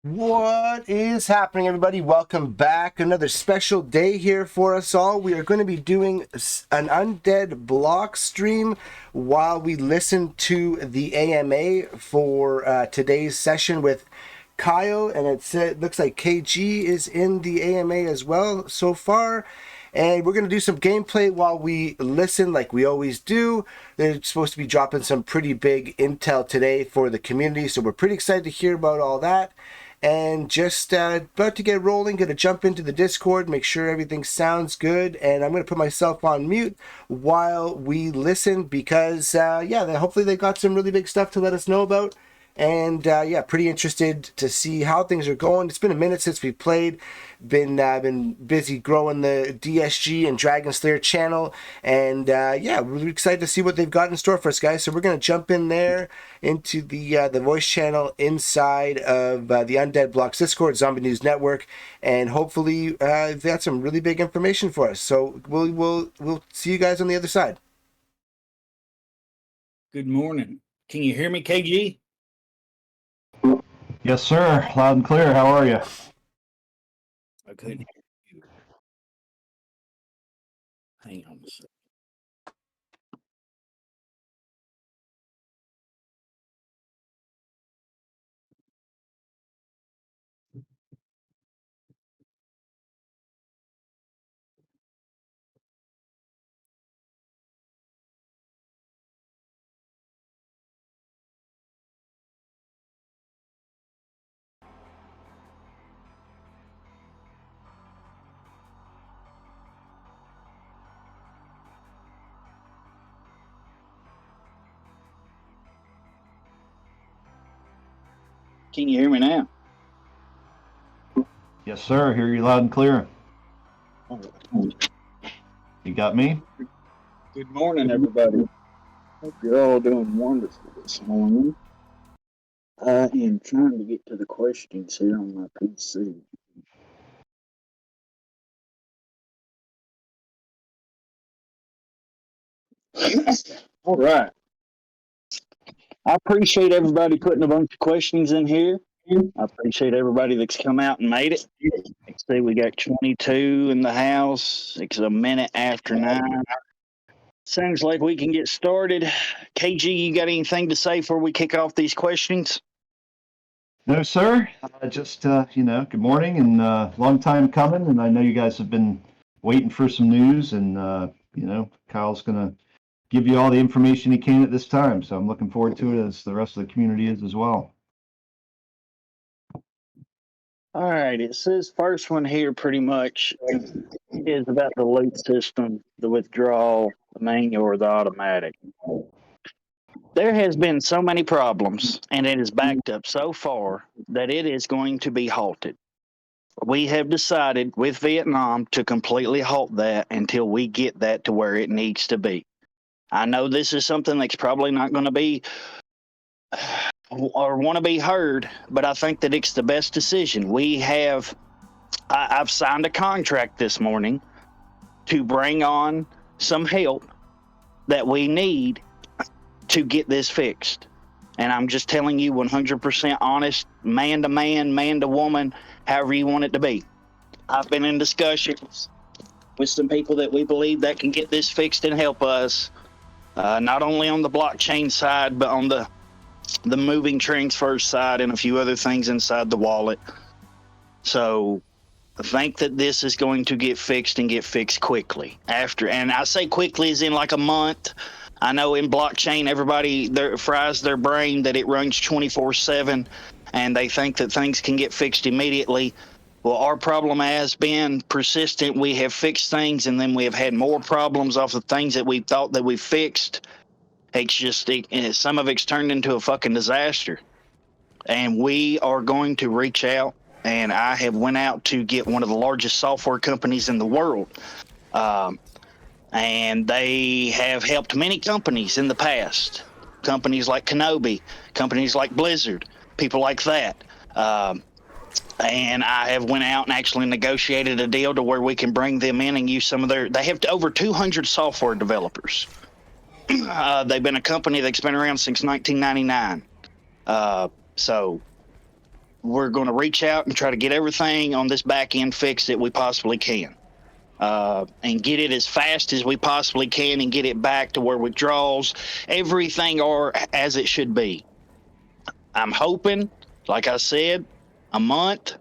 What is happening, everybody? Welcome back. Another special day here for us all. We are going to be doing an Undead Block stream while we listen to the AMA for today's session with Kyle. And it looks like KG is in the AMA as well so far. And we're going to do some gameplay while we listen like we always do. They're supposed to be dropping some pretty big intel today for the community, so we're pretty excited to hear about all that. And just about to get rolling, going to jump into the Discord, make sure everything sounds good, and I'm going to put myself on mute while we listen because, hopefully they got some really big stuff to let us know about. And pretty interested to see how things are going. It's been a minute since we played. Been busy growing the DSG and Dragon Slayer channel, and really excited to see what they've got in store for us, guys. So we're gonna jump in there into the voice channel inside of the Undead Blocks Discord, Zombie News Network, and hopefully they've got some really big information for us. So we'll see you guys on the other side. Good morning. Can you hear me, KG? Yes, sir. Loud and clear. How are you? I couldn't hear you. Hang on a second. Can you hear me now? Yes, sir. Hear you loud and clear. You got me? Good morning, everybody. Hope you're all doing wonderful this morning. I am trying to get to the questions here on my PC. All right. I appreciate everybody putting a bunch of questions in here. I appreciate everybody that's come out and made it. Let's see, we got 22 in the house. It's a minute after 9. Sounds like we can get started. KG, you got anything to say before we kick off these questions? No, sir. Just, good morning and long time coming. And I know you guys have been waiting for some news and, Kyle's going to give you all the information he can at this time. So I'm looking forward to it as the rest of the community is as well. All right, it says first one here pretty much is about the loot system, the withdrawal, the manual, or the automatic. There has been so many problems, and it is backed up so far that it is going to be halted. We have decided with Vietnam to completely halt that until we get that to where it needs to be. I know this is something that's probably not going to be or want to be heard, but I think that it's the best decision. I've signed a contract this morning to bring on some help that we need to get this fixed. And I'm just telling you 100% honest, man to man, man to woman, however you want it to be. I've been in discussions with some people that we believe that can get this fixed and help us, not only on the blockchain side, but on the moving transfer side and a few other things inside the wallet. So I think that this is going to get fixed and get fixed quickly and I say quickly as in like a month. I know in blockchain, everybody fries their brain that it runs 24/7 and they think that things can get fixed immediately. Well, our problem has been persistent. We have fixed things and then we have had more problems off the things that we thought that we fixed. It's just, some of it's turned into a fucking disaster. And we are going to reach out, and I have went out to get one of the largest software companies in the world. And they have helped many companies in the past. Companies like Kenobi, companies like Blizzard, people like that. And I have went out and actually negotiated a deal to where we can bring them in and use some of they have over 200 software developers. They've been a company that's been around since 1999. So we're going to reach out and try to get everything on this back end fixed that we possibly can. And get it as fast as we possibly can and get it back to where withdrawals, everything are as it should be. I'm hoping, like I said, a month.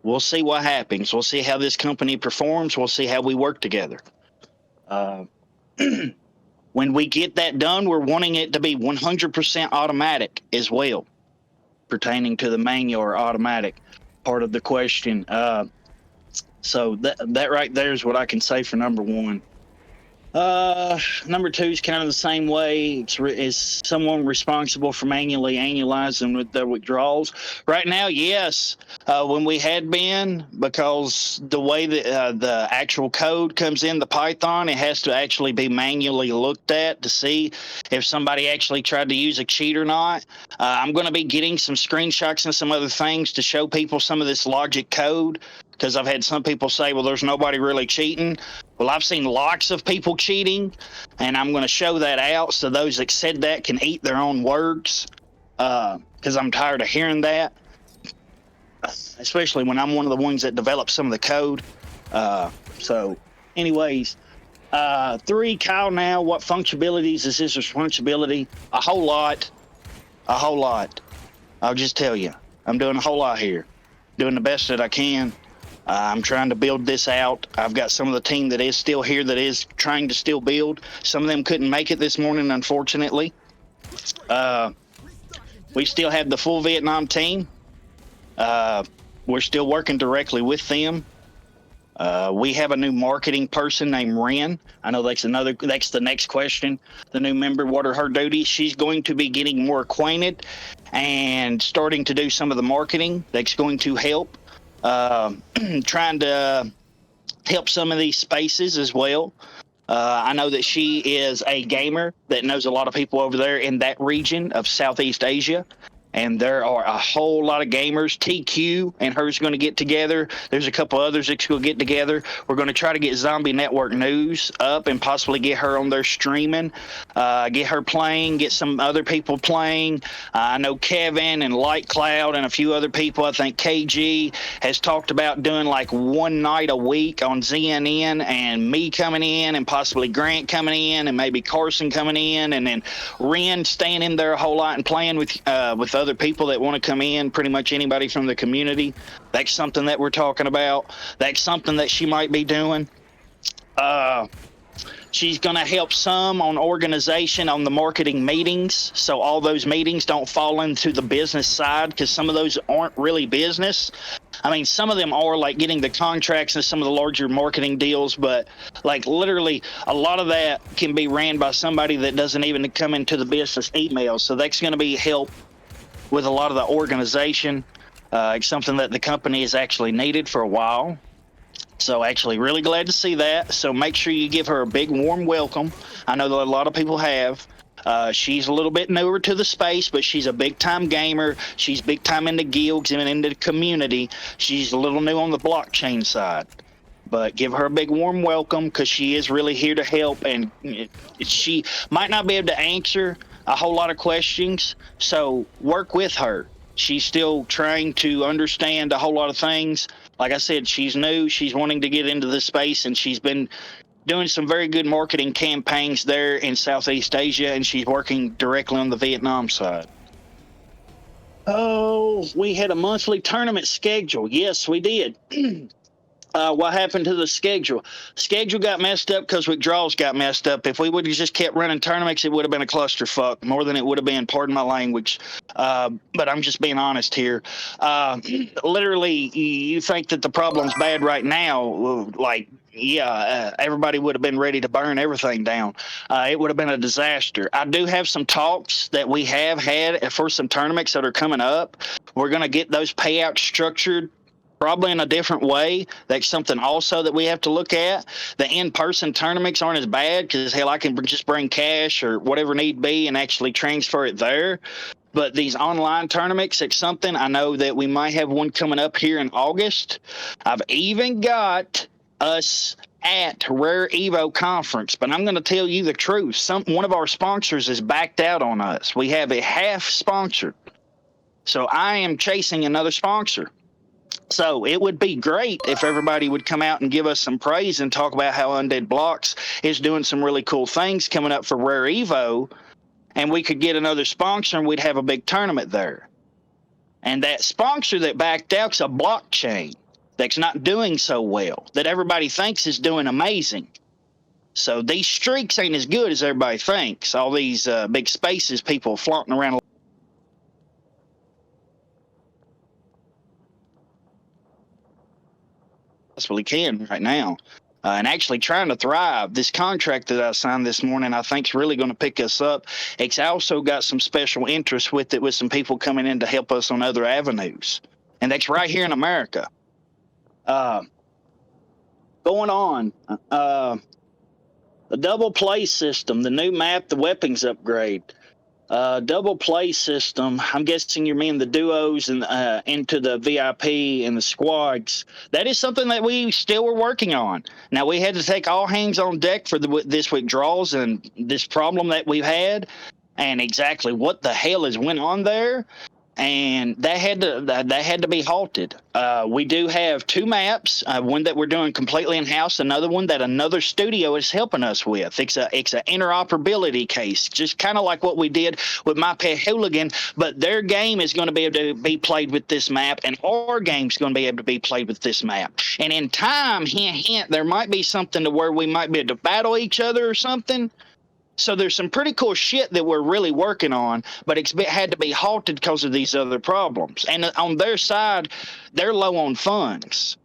We'll see what happens. We'll see how this company performs. We'll see how we work together. When we get that done, we're wanting it to be 100% automatic as well, pertaining to the manual or automatic part of the question. So that right there is what I can say for number one. Number two is kind of the same way. Is someone responsible for manually annualizing with their withdrawals? Right now, yes. When we had been, because the way that the actual code comes in the Python, it has to actually be manually looked at to see if somebody actually tried to use a cheat or not. I'm going to be getting some screenshots and some other things to show people some of this logic code, because I've had some people say, well, there's nobody really cheating. Well, I've seen lots of people cheating, and I'm going to show that out so those that said that can eat their own words, because I'm tired of hearing that, especially when I'm one of the ones that developed some of the code. So anyways, 3, Kyle, now, what functionalities is his responsibility? A whole lot. I'll just tell you, I'm doing a whole lot here, doing the best that I can. I'm trying to build this out. I've got some of the team that is still here that is trying to still build. Some of them couldn't make it this morning, unfortunately. We still have the full Vietnam team. We're still working directly with them. We have a new marketing person named Ren. I know that's the next question. The new member, what are her duties? She's going to be getting more acquainted and starting to do some of the marketing. That's going to help. Trying to help some of these spaces as well. I know that she is a gamer that knows a lot of people over there in that region of Southeast Asia. And there are a whole lot of gamers. TQ and her's going to get together. There's a couple others that's going to get together. We're going to try to get Zombie Network News up and possibly get her on there streaming, get her playing, get some other people playing. I know Kevin and Light Cloud and a few other people. I think KG has talked about doing like one night a week on ZNN, and me coming in and possibly Grant coming in and maybe Carson coming in, and then Ren staying in there a whole lot and playing with other people that want to come in, pretty much anybody from the community. That's something that we're talking about. That's something that she might be doing. She's going to help some on organization on the marketing meetings, so all those meetings don't fall into the business side, because some of those aren't really business. I mean, some of them are like getting the contracts and some of the larger marketing deals, but like literally a lot of that can be ran by somebody that doesn't even come into the business email. So that's going to be help with a lot of the organization. It's something that the company has actually needed for a while. So actually really glad to see that. So make sure you give her a big warm welcome. I know that a lot of people have. She's a little bit newer to the space, but she's a big time gamer. She's big time into guilds and into the community. She's a little new on the blockchain side. But give her a big warm welcome, because she is really here to help, and she might not be able to answer a whole lot of questions, so work with her. She's still trying to understand a whole lot of things. Like I said, she's new, she's wanting to get into this space, and she's been doing some very good marketing campaigns there in Southeast Asia, and she's working directly on the Vietnam side. Oh, we had a monthly tournament schedule. Yes, we did. What happened to the schedule? Schedule got messed up because withdrawals got messed up. If we would have just kept running tournaments, it would have been a clusterfuck more than it would have been, pardon my language. But I'm just being honest here. Literally, you think that the problem's bad right now, like, yeah, everybody would have been ready to burn everything down. It would have been a disaster. I do have some talks that we have had for some tournaments that are coming up. We're going to get those payouts structured probably in a different way. That's something also that we have to look at. The in-person tournaments aren't as bad, because hell, I can just bring cash or whatever need be and actually transfer it there. But these online tournaments, it's something I know that we might have one coming up here in August. I've even got us at Rare Evo Conference, but I'm going to tell you the truth. One of our sponsors is backed out on us. We have it half sponsored. So I am chasing another sponsor. So it would be great if everybody would come out and give us some praise and talk about how Undead Blocks is doing some really cool things coming up for Rare Evo, and we could get another sponsor and we'd have a big tournament there. And that sponsor that backed out's a blockchain that's not doing so well, that everybody thinks is doing amazing. So these streaks ain't as good as everybody thinks. All these big spaces people flaunting around possibly can right now. And actually trying to thrive. This contract that I signed this morning, I think is really going to pick us up. It's also got some special interest with it, with some people coming in to help us on other avenues. And that's right here in America. Going on, the double play system, the new map, the weapons upgrade. Double play system. I'm guessing you mean the duos and into the VIP and the squads. That is something that we still were working on. Now we had to take all hands on deck for this withdrawals and this problem that we've had, and exactly what the hell is went on there. And that had to be halted. We do have two maps, one that we're doing completely in house, another one that another studio is helping us with. It's an interoperability case, just kind of like what we did with My Pet Hooligan. But their game is going to be able to be played with this map, and our game's going to be able to be played with this map. And in time, hint, hint, there might be something to where we might be able to battle each other or something. So there's some pretty cool shit that we're really working on, but it's had to be halted because of these other problems. And on their side, they're low on funds.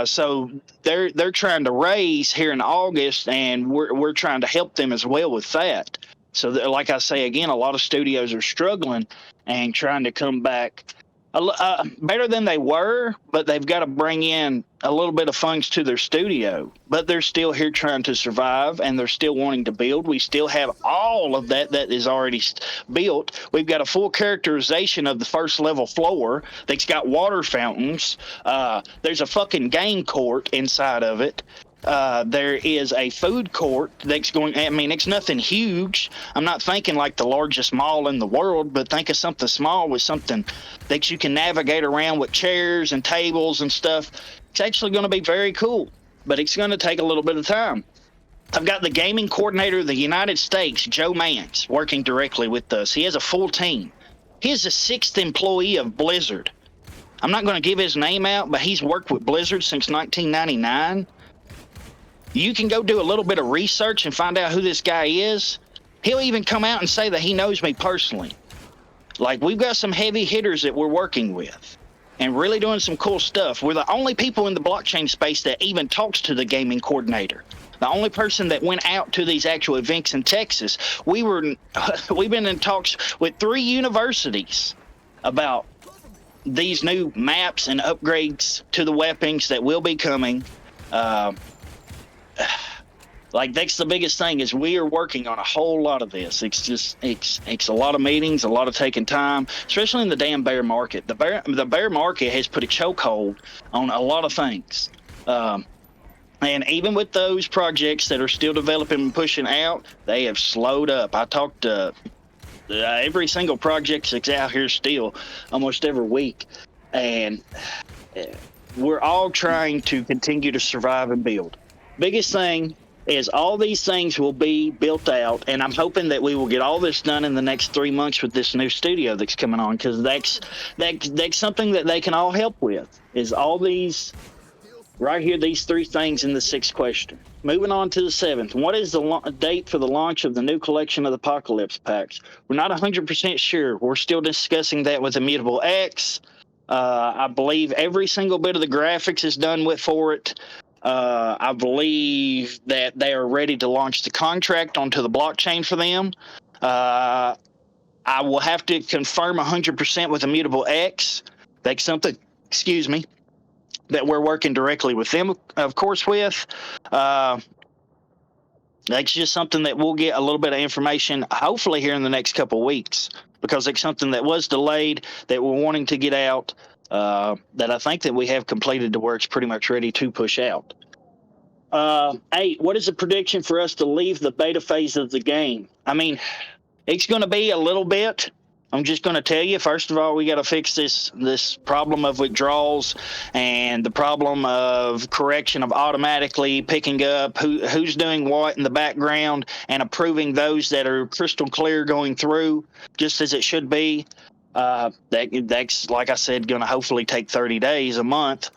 So they're trying to raise here in August, and we're trying to help them as well with that. So like I say again, a lot of studios are struggling and trying to come back better than they were, but they've got to bring in a little bit of funds to their studio. But they're still here trying to survive, and they're still wanting to build. We still have all of that is already built. We've got a full characterization of the first level floor that's got water fountains. There's a fucking game court inside of it. There is a food court that's going, I mean, it's nothing huge. I'm not thinking like the largest mall in the world, but think of something small with something that you can navigate around with chairs and tables and stuff. It's actually going to be very cool, but it's going to take a little bit of time. I've got the gaming coordinator of the United States, Joe Mance, working directly with us. He has a full team. He is the 6th employee of Blizzard. I'm not going to give his name out, but he's worked with Blizzard since 1999. You can go do a little bit of research and find out who this guy is. He'll even come out and say that he knows me personally. Like, we've got some heavy hitters that we're working with and really doing some cool stuff. We're the only people in the blockchain space that even talks to the gaming coordinator. The only person that went out to these actual events in Texas. We've been in talks with 3 universities about these new maps and upgrades to the weapons that will be coming. Like, that's the biggest thing, is we are working on a whole lot of this. It's a lot of meetings, a lot of taking time, especially in the damn bear market. The bear market has put a chokehold on a lot of things. And even with those projects that are still developing and pushing out, they have slowed up. I talked to every single project that's out here still almost every week. And we're all trying to continue to survive and build. Biggest thing is all these things will be built out, and I'm hoping that we will get all this done in the next 3 months with this new studio that's coming on, because that's something that they can all help with, is all these right here, these 3 things in the 6th question. Moving on to the 7th. What is the date for the launch of the new collection of the Apocalypse packs? We're not 100% sure. We're still discussing that with Immutable X. I believe every single bit of the graphics is done for it. I believe that they are ready to launch the contract onto the blockchain for them. I will have to confirm 100% with Immutable X. That's something, that we're working directly with them, of course, with. That's just something that we'll get a little bit of information, hopefully here in the next couple of weeks, because it's something that was delayed that we're wanting to get out. That I think that we have completed to where it's pretty much ready to push out. 8, what is the prediction for us to leave the beta phase of the game? I mean, it's going to be a little bit. I'm just going to tell you, first of all, we got to fix this problem of withdrawals and the problem of correction of automatically picking up who's doing what in the background and approving those that are crystal clear going through, just as it should be. That's, like I said, going to hopefully take 30 days, a month.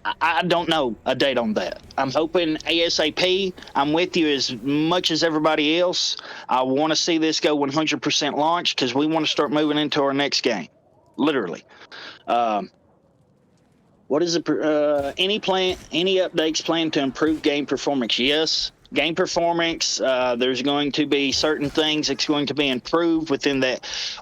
I don't know a date on that. I'm hoping ASAP. I'm with you as much as everybody else. I want to see this go 100% launch because we want to start moving into our next game. Literally. What is any updates planned to improve game performance? Yes. Game performance, there's going to be certain things that's going to be improved within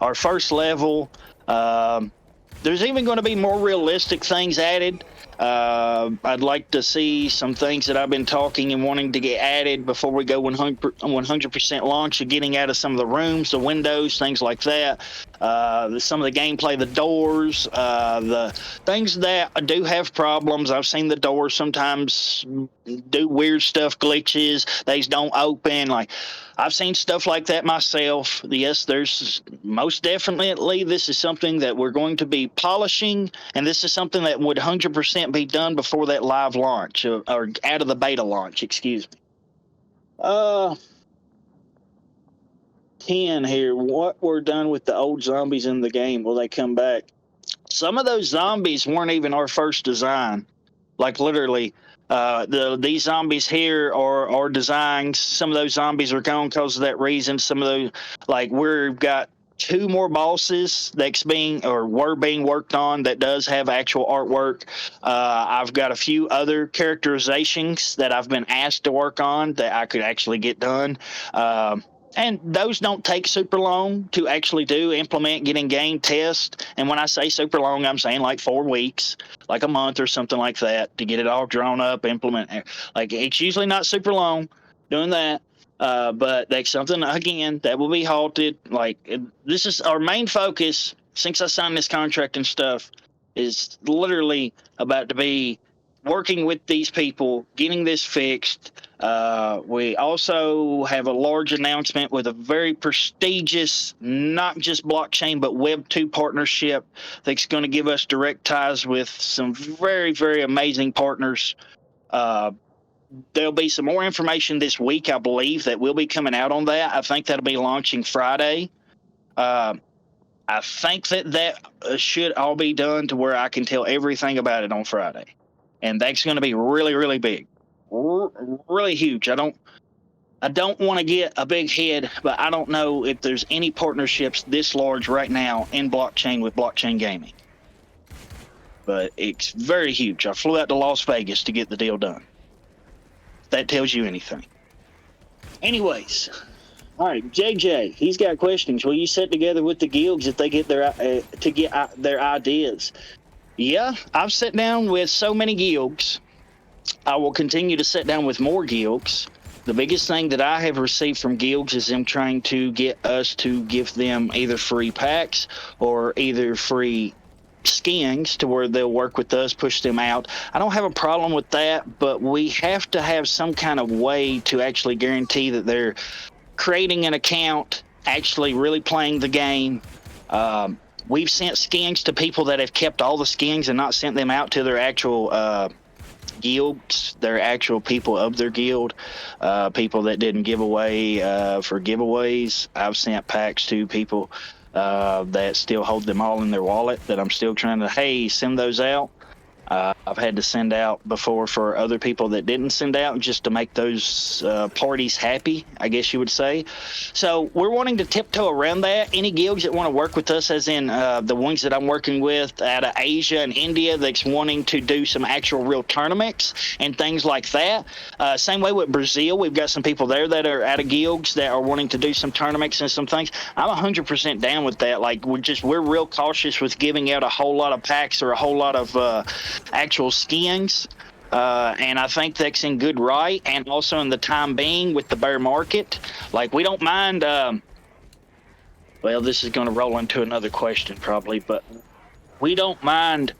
our first level. There's even going to be more realistic things added. I'd like to see some things that I've been talking and wanting to get added before we go 100% launch, getting out of some of the rooms, the windows, things like that. Some of the gameplay, the doors, the things that do have problems. I've seen the doors sometimes do weird stuff, glitches. They don't open. Like, I've seen stuff like that myself. Yes, there's most definitely, this is something that we're going to be polishing, and this is something that would 100% be done before that live launch, or out of the beta launch, excuse me. 10 here. What were done with the old zombies in the game? Will they come back? Some of those zombies weren't even our first design. Like, literally, these zombies here are designs. Some of those zombies are gone because of that reason. Some of those, like, we've got 2 more bosses that's were being worked on that does have actual artwork. I've got a few other characterizations that I've been asked to work on that I could actually get done. And those don't take super long to actually implement, get in game, test. And when I say super long, I'm saying like 4 weeks, like a month or something like that, to get it all drawn up, implement. Like, it's usually not super long doing that. But that's something, again, that will be halted. Like, this is our main focus since I signed this contract and stuff, is literally about to be working with these people, getting this fixed. We also have a large announcement with a very prestigious, not just blockchain, but Web 2 partnership that's going to give us direct ties with some very, very amazing partners. There'll be some more information this week, I believe, that will be coming out on that. I think that'll be launching Friday. I think that should all be done to where I can tell everything about it on Friday. And that's going to be really, really big. Really huge. I don't want to get a big head, but I don't know if there's any partnerships this large right now in blockchain with blockchain gaming. But it's very huge. I flew out to Las Vegas to get the deal done. If that tells you anything. Anyways, all right, JJ, he's got questions. Will you sit together with the guilds if they get their ideas? Yeah, I've sat down with so many guilds. I will continue to sit down with more guilds. The biggest thing that I have received from guilds is them trying to get us to give them either free packs or either free skins to where they'll work with us, push them out. I don't have a problem with that, but we have to have some kind of way to actually guarantee that they're creating an account, actually really playing the game. We've sent skins to people that have kept all the skins and not sent them out to their actual guilds, their actual people of their guild, people that didn't give away for giveaways. I've sent packs to people that still hold them all in their wallet that I'm still trying to, send those out. I've had to send out before for other people that didn't send out, just to make those parties happy, I guess you would say. So we're wanting to tiptoe around that. Any guilds that want to work with us, as in the ones that I'm working with out of Asia and India, that's wanting to do some actual real tournaments and things like that. Same way with Brazil. We've got some people there that are out of guilds that are wanting to do some tournaments and some things. I'm 100% down with that. Like, we're real cautious with giving out a whole lot of packs or a whole lot of actual skins, and I think that's in good right, and also in the time being with the bear market, like, we don't mind well, this is going to roll into another question probably, but we don't mind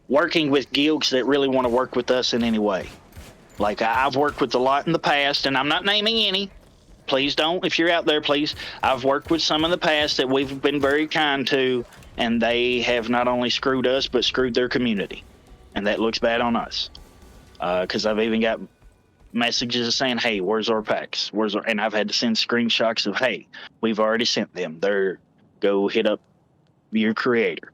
working with guilds that really want to work with us in any way. Like, I've worked with a lot in the past, and I'm not naming any, Please don't. If you're out there, please. I've worked with some in the past that we've been very kind to, and they have not only screwed us, but screwed their community. And that looks bad on us. Because I've even got messages saying, hey, where's our packs? And I've had to send screenshots of, hey, we've already sent them. Go hit up your creator.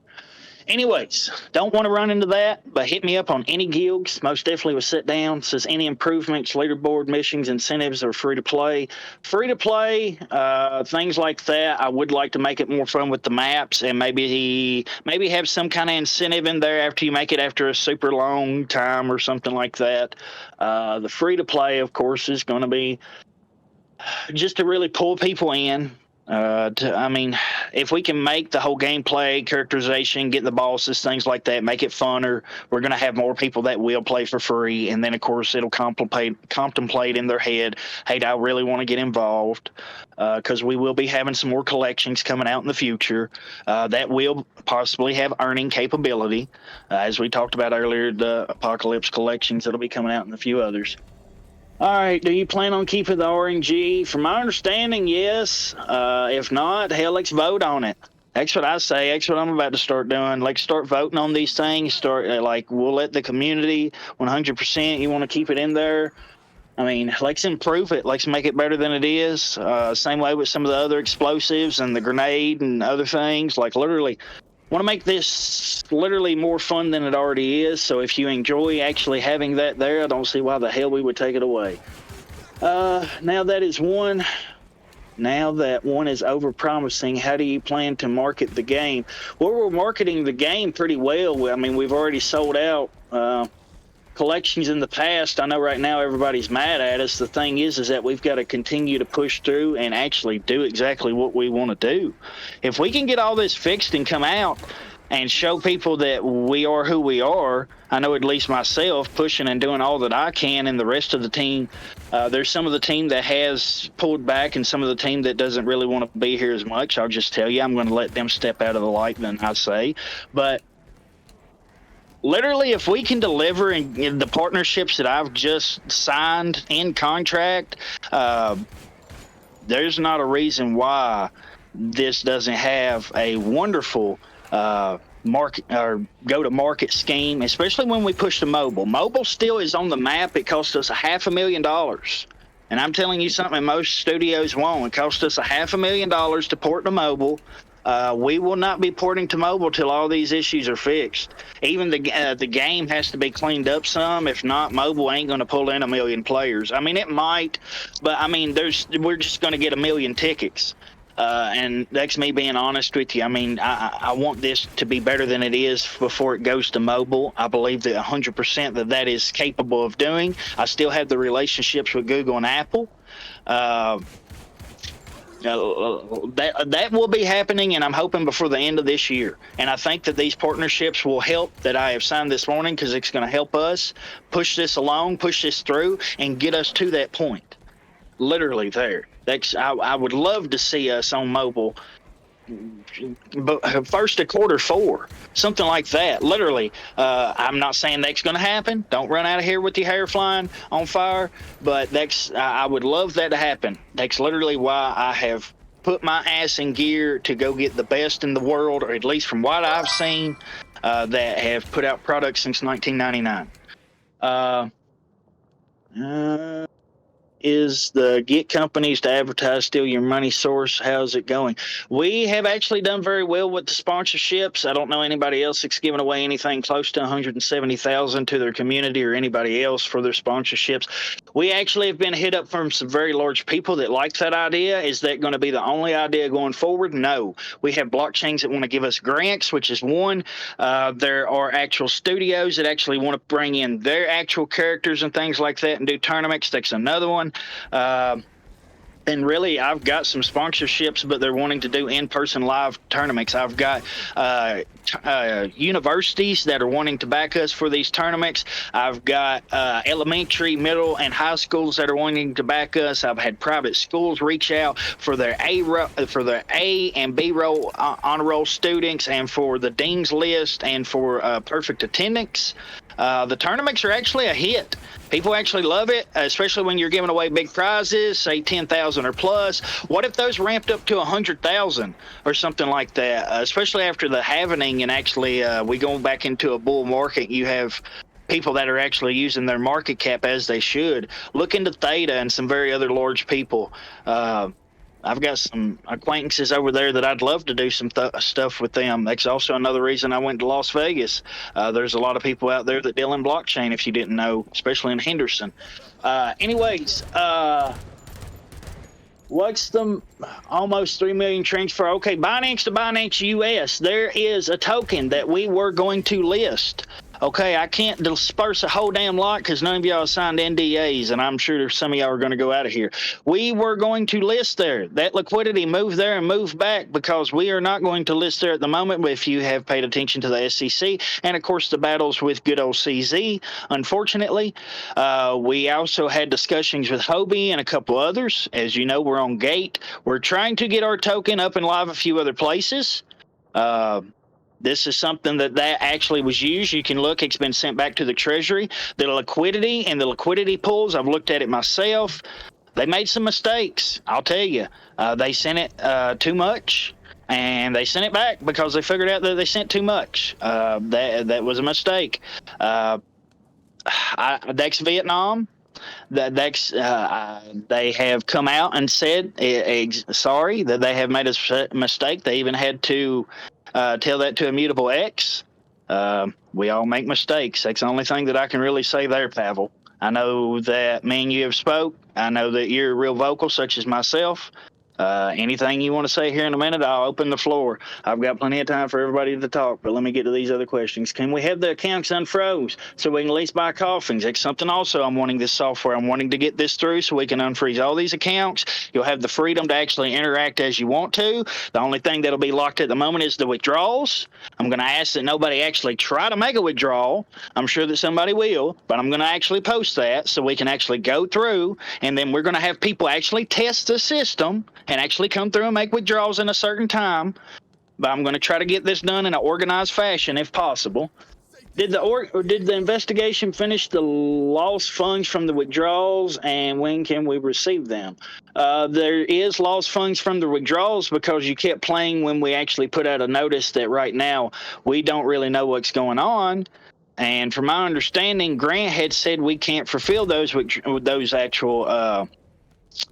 Anyways, don't want to run into that, but hit me up on any guilds. Most definitely will sit down. Says any improvements, leaderboard, missions, incentives are free to play. Free to play, things like that. I would like to make it more fun with the maps and maybe have some kind of incentive in there after you make it after a super long time or something like that. The free to play, of course, is going to be just to really pull people in. If we can make the whole gameplay, characterization, get the bosses, things like that, make it funner, we're going to have more people that will play for free. And then, of course, it'll contemplate in their head, hey, I really want to get involved, because we will be having some more collections coming out in the future that will possibly have earning capability. As we talked about earlier, the Apocalypse collections that'll be coming out and a few others. All right, do you plan on keeping the RNG? From my understanding, yes. If not, hell, let's vote on it. That's what I say. That's what I'm about to start doing. Like, start voting on these things. We'll let the community 100%. You want to keep it in there? I mean, let's improve it. Let's make it better than it is. Same way with some of the other explosives and the grenade and other things. Like, literally, want to make this literally more fun than it already is. So if you enjoy actually having that there, I don't see why the hell we would take it away. Now that one is over-promising, how do you plan to market the game? Well, we're marketing the game pretty well. I mean, we've already sold out collections in the past. I know right now everybody's mad at us. The thing is that we've got to continue to push through and actually do exactly what we want to do. If we can get all this fixed and come out and show people that we are who we are, I know at least myself pushing and doing all that I can, and the rest of the team, there's some of the team that has pulled back and some of the team that doesn't really want to be here as much. I'll just tell you, I'm going to let them step out of the light, then I say. But literally, if we can deliver in the partnerships that I've just signed in contract, there's not a reason why this doesn't have a wonderful market or go-to-market scheme, especially when we push to mobile. Mobile still is on the map. It cost us $500,000. And I'm telling you something most studios won't. It cost us $500,000 to port to mobile. We will not be porting to mobile till all these issues are fixed. Even the game has to be cleaned up some. If not, mobile ain't going to pull in 1 million players. I mean, it might, but I mean, we're just going to get 1 million tickets. And that's me being honest with you. I mean, I want this to be better than it is before it goes to mobile. I believe that 100% that is capable of doing. I still have the relationships with Google and Apple. That will be happening, and I'm hoping before the end of this year. And I think that these partnerships will help that I have signed this morning, because it's going to help us push this along, push this through, and get us to that point. Literally there. I would love to see us on mobile, but first of Q4, something like that. Literally, I'm not saying that's going to happen. Don't run out of here with your hair flying on fire. But I would love that to happen. That's literally why I have put my ass in gear to go get the best in the world, or at least from what I've seen, that have put out products since 1999. Is the get companies to advertise still your money source? How's it going? We have actually done very well with the sponsorships. I don't know anybody else that's giving away anything close to $170,000 to their community or anybody else for their sponsorships. We actually have been hit up from some very large people that like that idea. Is that going to be the only idea going forward? No. We have blockchains that want to give us grants, which is one. There are actual studios that actually want to bring in their actual characters and things like that and do tournaments. That's another one. And really, I've got some sponsorships, but they're wanting to do in-person live tournaments. I've got universities that are wanting to back us for these tournaments. I've got elementary, middle, and high schools that are wanting to back us. I've had private schools reach out for their A and B roll honor roll students, and for the dean's list, and for perfect attendance. The tournaments are actually a hit. People actually love it, especially when you're giving away big prizes, say 10,000 or plus. What if those ramped up to 100,000 or something like that? Especially after the halvening and actually we go back into a bull market, you have people that are actually using their market cap as they should. Look into Theta and some very other large people. I've got some acquaintances over there that I'd love to do some stuff with them. That's also another reason I went to Las Vegas. There's a lot of people out there that deal in blockchain, if you didn't know, especially in Henderson. Anyways, what's the almost 3 million transfer? Okay, Binance to Binance US. There is a token that we were going to list. Okay, I can't disperse a whole damn lot because none of y'all signed NDAs, and I'm sure some of y'all are going to go out of here. We were going to list there. That liquidity moved there and moved back because we are not going to list there at the moment. But if you have paid attention to the SEC and, of course, the battles with good old CZ, unfortunately, we also had discussions with Hobie and a couple others. As you know, we're on Gate. We're trying to get our token up and live a few other places. This is something that actually was used. You can look, it's been sent back to the Treasury. The liquidity and the liquidity pools, I've looked at it myself. They made some mistakes, I'll tell you. They sent it too much, and they sent it back because they figured out that they sent too much. That was a mistake. Dex Vietnam, they have come out and said sorry that they have made a mistake. They even had to tell that to Immutable X. We all make mistakes. That's the only thing that I can really say there, Pavel. I know that me and you have spoke. I know that you're real vocal, such as myself. Anything you want to say here in a minute, I'll open the floor. I've got plenty of time for everybody to talk, but let me get to these other questions. Can we have the accounts unfroze so we can at least buy coffins? That's something also I'm wanting this software. I'm wanting to get this through so we can unfreeze all these accounts. You'll have the freedom to actually interact as you want to. The only thing that'll be locked at the moment is the withdrawals. I'm going to ask that nobody actually try to make a withdrawal. I'm sure that somebody will, but I'm going to actually post that so we can actually go through, and then we're going to have people actually test the system and actually come through and make withdrawals in a certain time. But I'm going to try to get this done in an organized fashion if possible. Did the investigation finish the lost funds from the withdrawals, and when can we receive them? There is lost funds from the withdrawals because you kept playing when we actually put out a notice that right now we don't really know what's going on. And from my understanding, Grant had said we can't fulfill those actual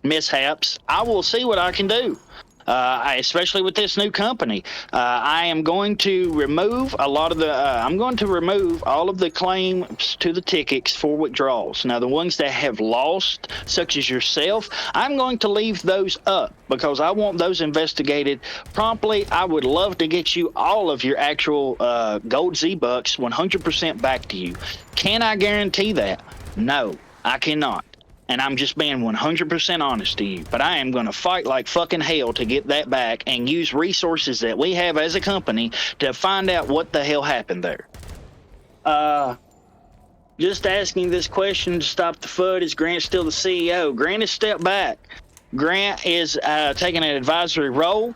mishaps. I will see what I can do, especially with this new company. I am going to remove a lot of the I'm going to remove all of the claims to the tickets for withdrawals. Now, the ones that have lost, such as yourself, I'm going to leave those up because I want those investigated promptly. I would love to get you all of your actual gold Z-Bucks 100% back to you. Can I guarantee that? No, I cannot. And I'm just being 100% honest to you. But I am going to fight like fucking hell to get that back and use resources that we have as a company to find out what the hell happened there. Just asking this question to stop the FUD. Is Grant still the CEO? Grant has stepped back. Grant is taking an advisory role.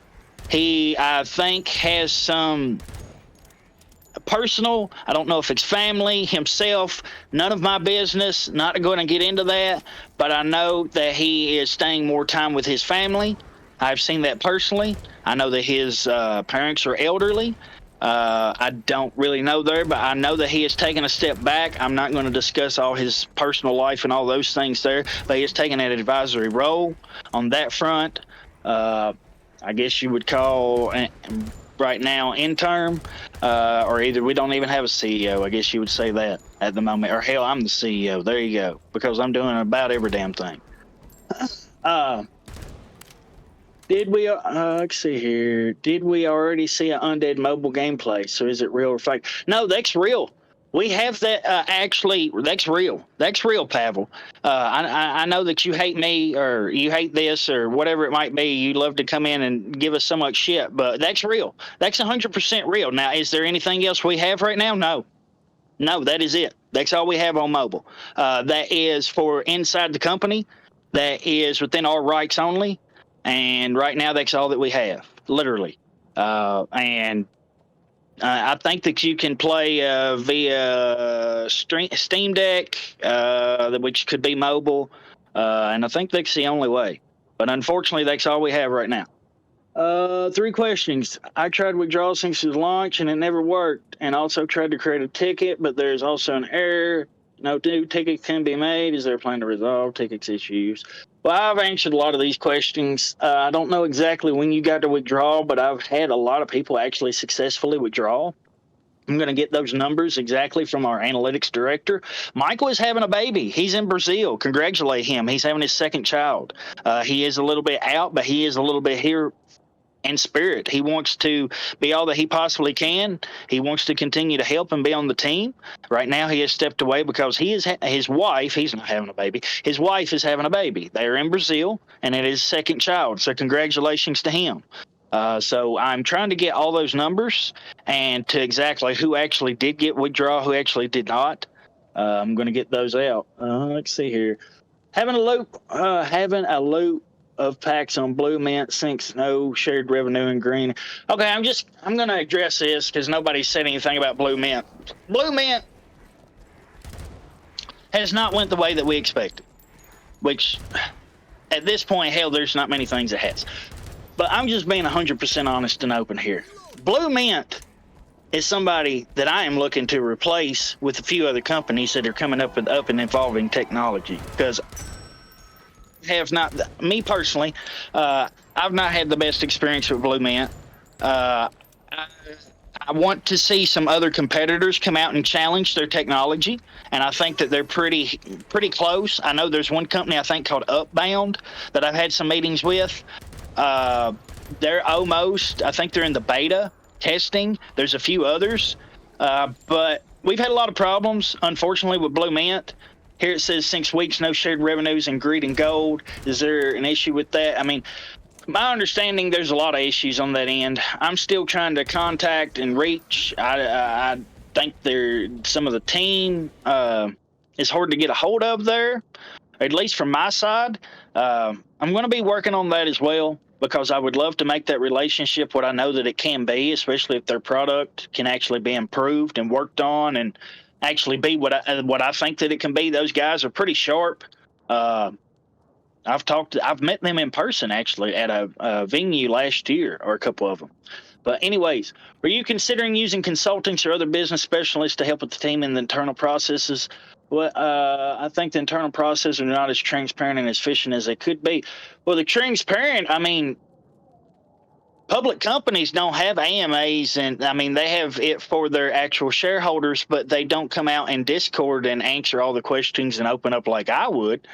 He, I think, has some personal, I don't know if it's family, himself, none of my business, not going to get into that, but I know that he is staying more time with his family. I've seen that personally. I know that his parents are elderly. I don't really know there, but I know that he has taken a step back. I'm not going to discuss all his personal life and all those things there, but he has taken an advisory role on that front. I guess you would call right now interim, or either we don't even have a CEO. I guess you would say that at the moment, or hell, I'm the CEO. There you go, because I'm doing about every damn thing. Did we let's see here, did we already see an Undead mobile gameplay? So is it real or fake? No, that's real. We have that actually. That's real. That's real, Pavel. I know that you hate me or you hate this or whatever it might be. You love to come in and give us so much shit, but that's real. That's 100% real. Now, is there anything else we have right now? No, that is it. That's all we have on mobile. That is for inside the company. That is within our rights only. And right now, that's all that we have, literally. And I think that you can play via Steam Deck, which could be mobile, and I think that's the only way. But unfortunately, that's all we have right now. 3 questions. I tried withdrawal since its launch and it never worked, and also tried to create a ticket, but there's also an error. No new ticket can be made. Is there a plan to resolve tickets issues? Well, I've answered a lot of these questions. I don't know exactly when you got to withdraw, but I've had a lot of people actually successfully withdraw. I'm going to get those numbers exactly from our analytics director. Michael is having a baby. He's in Brazil. Congratulate him. He's having his second child. He is a little bit out, but he is a little bit here in spirit. He wants to be all that he possibly can. He wants to continue to help and be on the team. Right now, he has stepped away because his wife, he's not having a baby. His wife is having a baby. They're in Brazil, and it is his second child. So congratulations to him. So I'm trying to get all those numbers and to exactly who actually did get withdrawal, who actually did not. I'm going to get those out. Let's see here. Having a loop of packs on Blue Mint sinks no shared revenue in green. Okay, I'm going to address this because nobody said anything about Blue Mint. Blue Mint has not went the way that we expected, which at this point, hell, there's not many things it has. But I'm just being 100% honest and open here. Blue Mint is somebody that I am looking to replace with a few other companies that are coming up and evolving technology. Because me personally, I've not had the best experience with Blue Mint. I want to see some other competitors come out and challenge their technology, and I think that they're pretty close. I know there's one company I think called Upbound that I've had some meetings with. They're almost, I think they're in the beta testing. There's a few others, but we've had a lot of problems, unfortunately, with Blue Mint. Here it says 6 weeks, no shared revenues in greed and gold. Is there an issue with that? I mean, my understanding, there's a lot of issues on that end. I'm still trying to contact and reach. I think some of the team is hard to get a hold of there, at least from my side. I'm going to be working on that as well, because I would love to make that relationship what I know that it can be, especially if their product can actually be improved and worked on and actually be what I think that it can be. Those guys are pretty sharp. I've met them in person actually at a venue last year, or a couple of them. But anyways, are you considering using consultants or other business specialists to help with the team in the internal processes? Well, I think the internal processes are not as transparent and as efficient as they could be. Well, the transparent, I mean, public companies don't have AMAs, and I mean, they have it for their actual shareholders, but they don't come out in Discord and answer all the questions and open up like I would,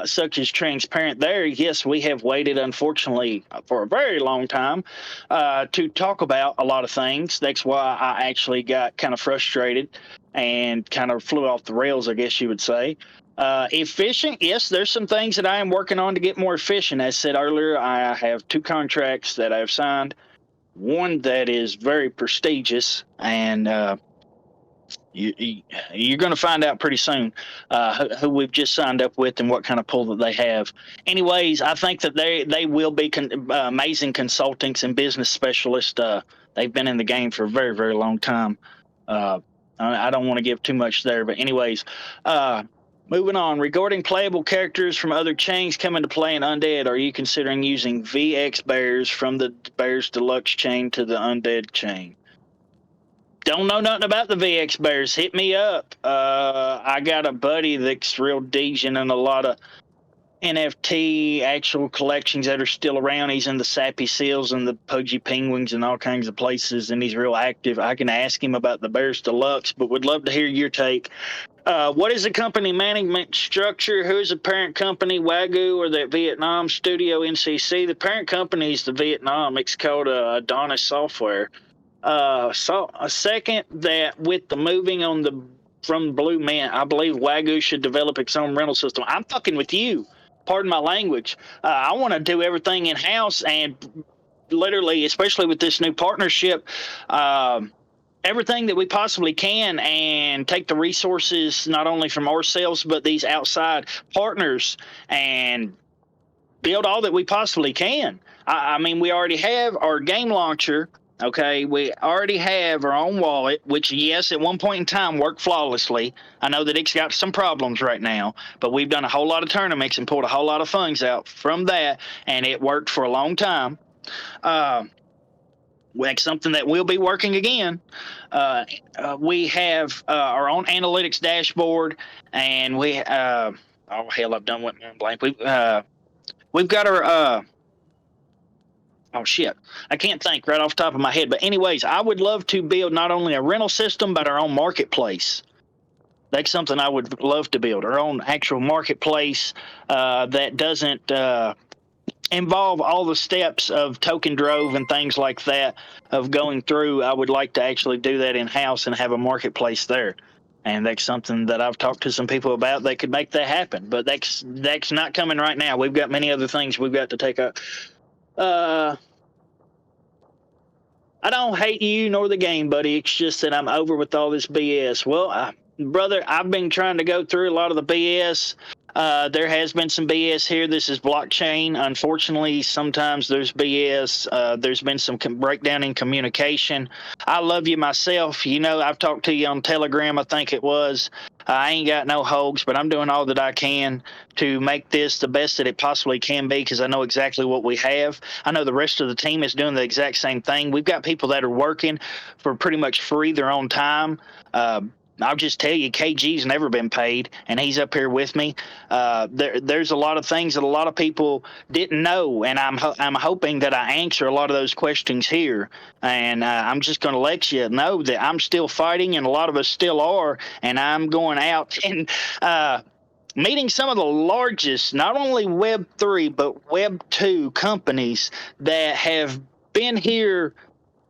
such as transparent there. Yes, we have waited, unfortunately, for a very long time to talk about a lot of things. That's why I actually got kind of frustrated and kind of flew off the rails, I guess you would say. Efficient, yes, there's some things that I am working on to get more efficient. As said earlier, I have 2 contracts that I've signed, one that is very prestigious, and you're going to find out pretty soon who we've just signed up with and what kind of pull that they have. Anyways, I think that they will be amazing consultants and business specialists. They've been in the game for a very, very long time. I don't want to give too much there, but anyways, moving on. Regarding playable characters from other chains coming to play in Undead, are you considering using VX Bears from the Bears Deluxe chain to the Undead chain? Don't know nothing about the VX Bears. Hit me up. I got a buddy that's real decent in a lot of NFT actual collections that are still around. He's in the Sappy Seals and the Pudgy Penguins and all kinds of places, and he's real active. I can ask him about the Bears Deluxe, but would love to hear your take. What is the company management structure? Who is the parent company, Wagyu or the Vietnam studio, NCC? The parent company is the Vietnam. It's called Adonis Software. So a second, that with the moving on from Blue Mint, I believe Wagyu should develop its own rental system. I'm fucking with you. Pardon my language. I want to do everything in-house, and literally, especially with this new partnership, everything that we possibly can, and take the resources not only from ourselves but these outside partners and build all that we possibly can. I mean, we already have our game launcher Okay, we already have our own wallet, which, yes, at one point in time worked flawlessly. I know that it's got some problems right now, but we've done a whole lot of tournaments and pulled a whole lot of funds out from that, and it worked for a long time. That's something that will be working again. We have our own analytics dashboard, and oh hell, I've done went blank. We've got our oh shit, I can't think right off the top of my head. But anyways, I would love to build not only a rental system but our own marketplace. That's something I would love to build, our own actual marketplace that doesn't involve all the steps of token drove and things like that of going through. I would like to actually do that in house and have a marketplace there. And that's something that I've talked to some people about that could make that happen. But that's not coming right now. We've got many other things we've got to take up. I don't hate you nor the game, buddy. It's just that I'm over with all this BS. Well, brother, I've been trying to go through a lot of the BS. There has been some BS here. This is blockchain. Unfortunately, sometimes there's BS. There's been some breakdown in communication. I love you myself. You know, I've talked to you on Telegram, I think it was. I ain't got no hoax, but I'm doing all that I can to make this the best that it possibly can be because I know exactly what we have. I know the rest of the team is doing the exact same thing. We've got people that are working for pretty much free their own time. I'll just tell you, KG's never been paid, and he's up here with me. There's a lot of things that a lot of people didn't know, and I'm hoping that I answer a lot of those questions here. And I'm just going to let you know that I'm still fighting, and a lot of us still are, and I'm going out and meeting some of the largest, not only Web3, but Web2 companies that have been here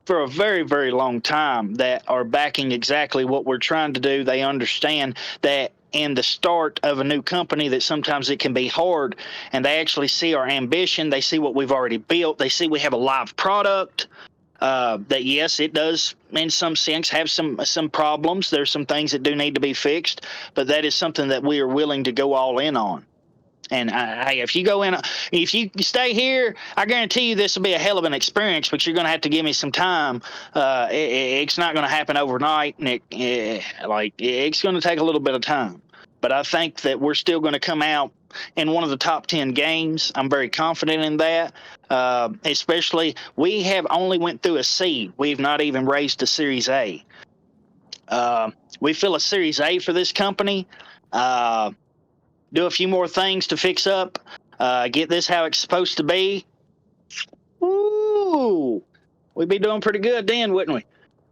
for a very, very long time that are backing exactly what we're trying to do. They understand that in the start of a new company that sometimes it can be hard, and they actually see our ambition. They see what we've already built. They see we have a live product that, yes, it does in some sense have some problems. There's some things that do need to be fixed, but that is something that we are willing to go all in on. And hey, if you stay here, I guarantee you this will be a hell of an experience. But you're going to have to give me some time. It's not going to happen overnight, and it's going to take a little bit of time. But I think that we're still going to come out in one of the top 10 games. I'm very confident in that. Especially, we have only went through a seed. We've not even raised a Series A. We fill a Series A for this company. Do a few more things to fix up, get this how it's supposed to be. Ooh, we'd be doing pretty good then, wouldn't we?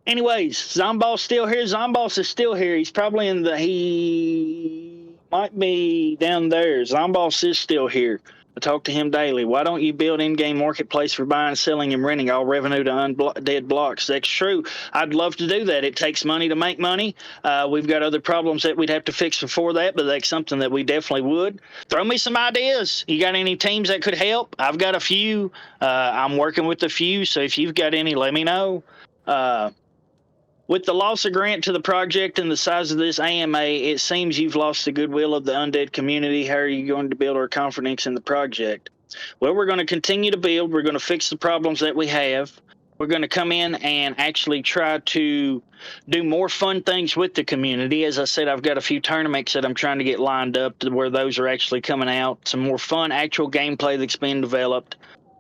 Anyways, Zomboss still here. Zomboss is still here. He's probably he might be down there. Zomboss is still here. I talk to him daily. Why don't you build in-game marketplace for buying, selling, and renting all revenue to Undead Blocks? That's true. I'd love to do that. It takes money to make money. We've got other problems that we'd have to fix before that, but that's something that we definitely would. Throw me some ideas. You got any teams that could help? I've got a few. I'm working with a few, so if you've got any, let me know. With the loss of grant to the project and the size of this AMA, it seems you've lost the goodwill of the undead community. How are you going to build our confidence in the project? Well, we're going to continue to build. We're going to fix the problems that we have. We're going to come in and actually try to do more fun things with the community. As I said, I've got a few tournaments that I'm trying to get lined up to where those are actually coming out. Some more fun actual gameplay that's being developed.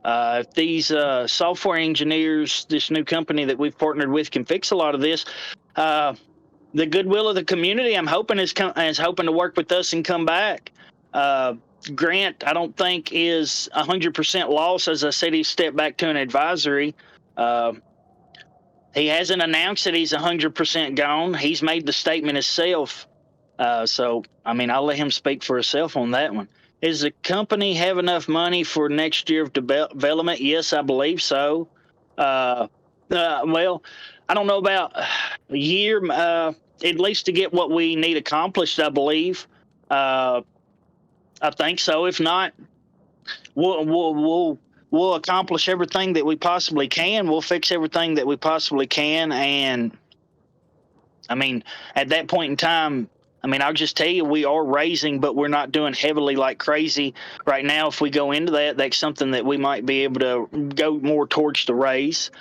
If these software engineers, this new company that we've partnered with, can fix a lot of this, the goodwill of the community, I'm hoping is hoping to work with us and come back. Grant, I don't think is 100% lost. As I said, he stepped back to an advisory. He hasn't announced that he's 100% gone. He's made the statement himself. So, I mean, I'll let him speak for himself on that one. Does the company have enough money for next year of development? Yes, I believe so. Well, I don't know about a year, at least to get what we need accomplished, I believe. I think so. If not, we'll accomplish everything that we possibly can. We'll fix everything that we possibly can. And, I mean, at that point in time, I mean, I'll just tell you, we are raising, but we're not doing heavily like crazy right now. If we go into that, that's something that we might be able to go more towards the raise.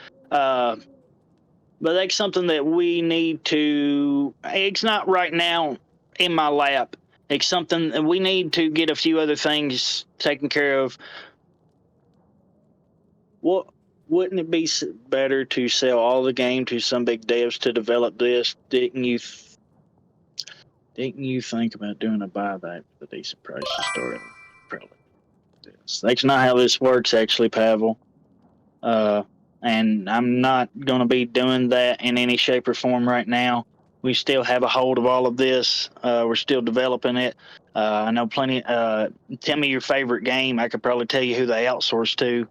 But that's something that we need to. It's not right now in my lap. It's something that we need to get a few other things taken care of. What wouldn't it be better to sell all the game to some big devs to develop this? Didn't you think about doing a buyback for a decent price to start? Probably. That's not how this works, actually, Pavel. And I'm not going to be doing that in any shape or form right now. We still have a hold of all of this. We're still developing it. I know plenty. Tell me your favorite game. I could probably tell you who they outsource to.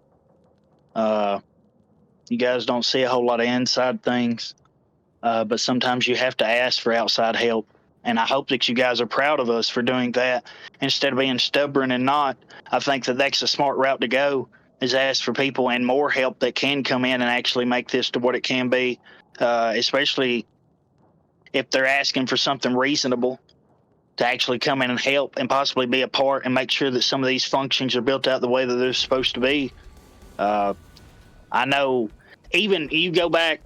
You guys don't see a whole lot of inside things, but sometimes you have to ask for outside help. And I hope that you guys are proud of us for doing that instead of being stubborn and not. I think that that's a smart route to go, is ask for people and more help that can come in and actually make this to what it can be, especially if they're asking for something reasonable to actually come in and help and possibly be a part and make sure that some of these functions are built out the way that they're supposed to be. I know even you go back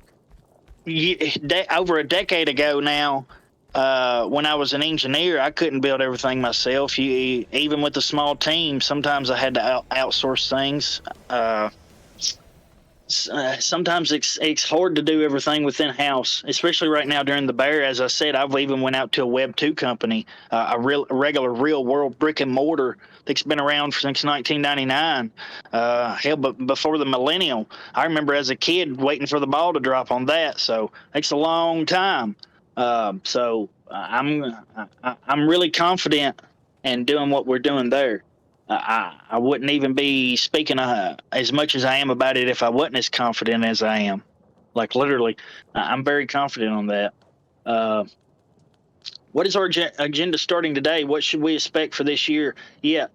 over a decade ago now, when I was an engineer, I couldn't build everything myself. Even with a small team, sometimes I had to outsource things. Sometimes it's hard to do everything within house, especially right now during the bear. As I said, I've even went out to a Web 2 company, a regular real world brick and mortar that's been around since 1999. Hell, but before the millennial, I remember as a kid waiting for the ball to drop on that. So it's a long time. So I'm really confident in doing what we're doing there. I wouldn't even be speaking as much as I am about it if I wasn't as confident as I am. Like literally, I'm very confident on that. What is our agenda starting today? What should we expect for this year? Yeah,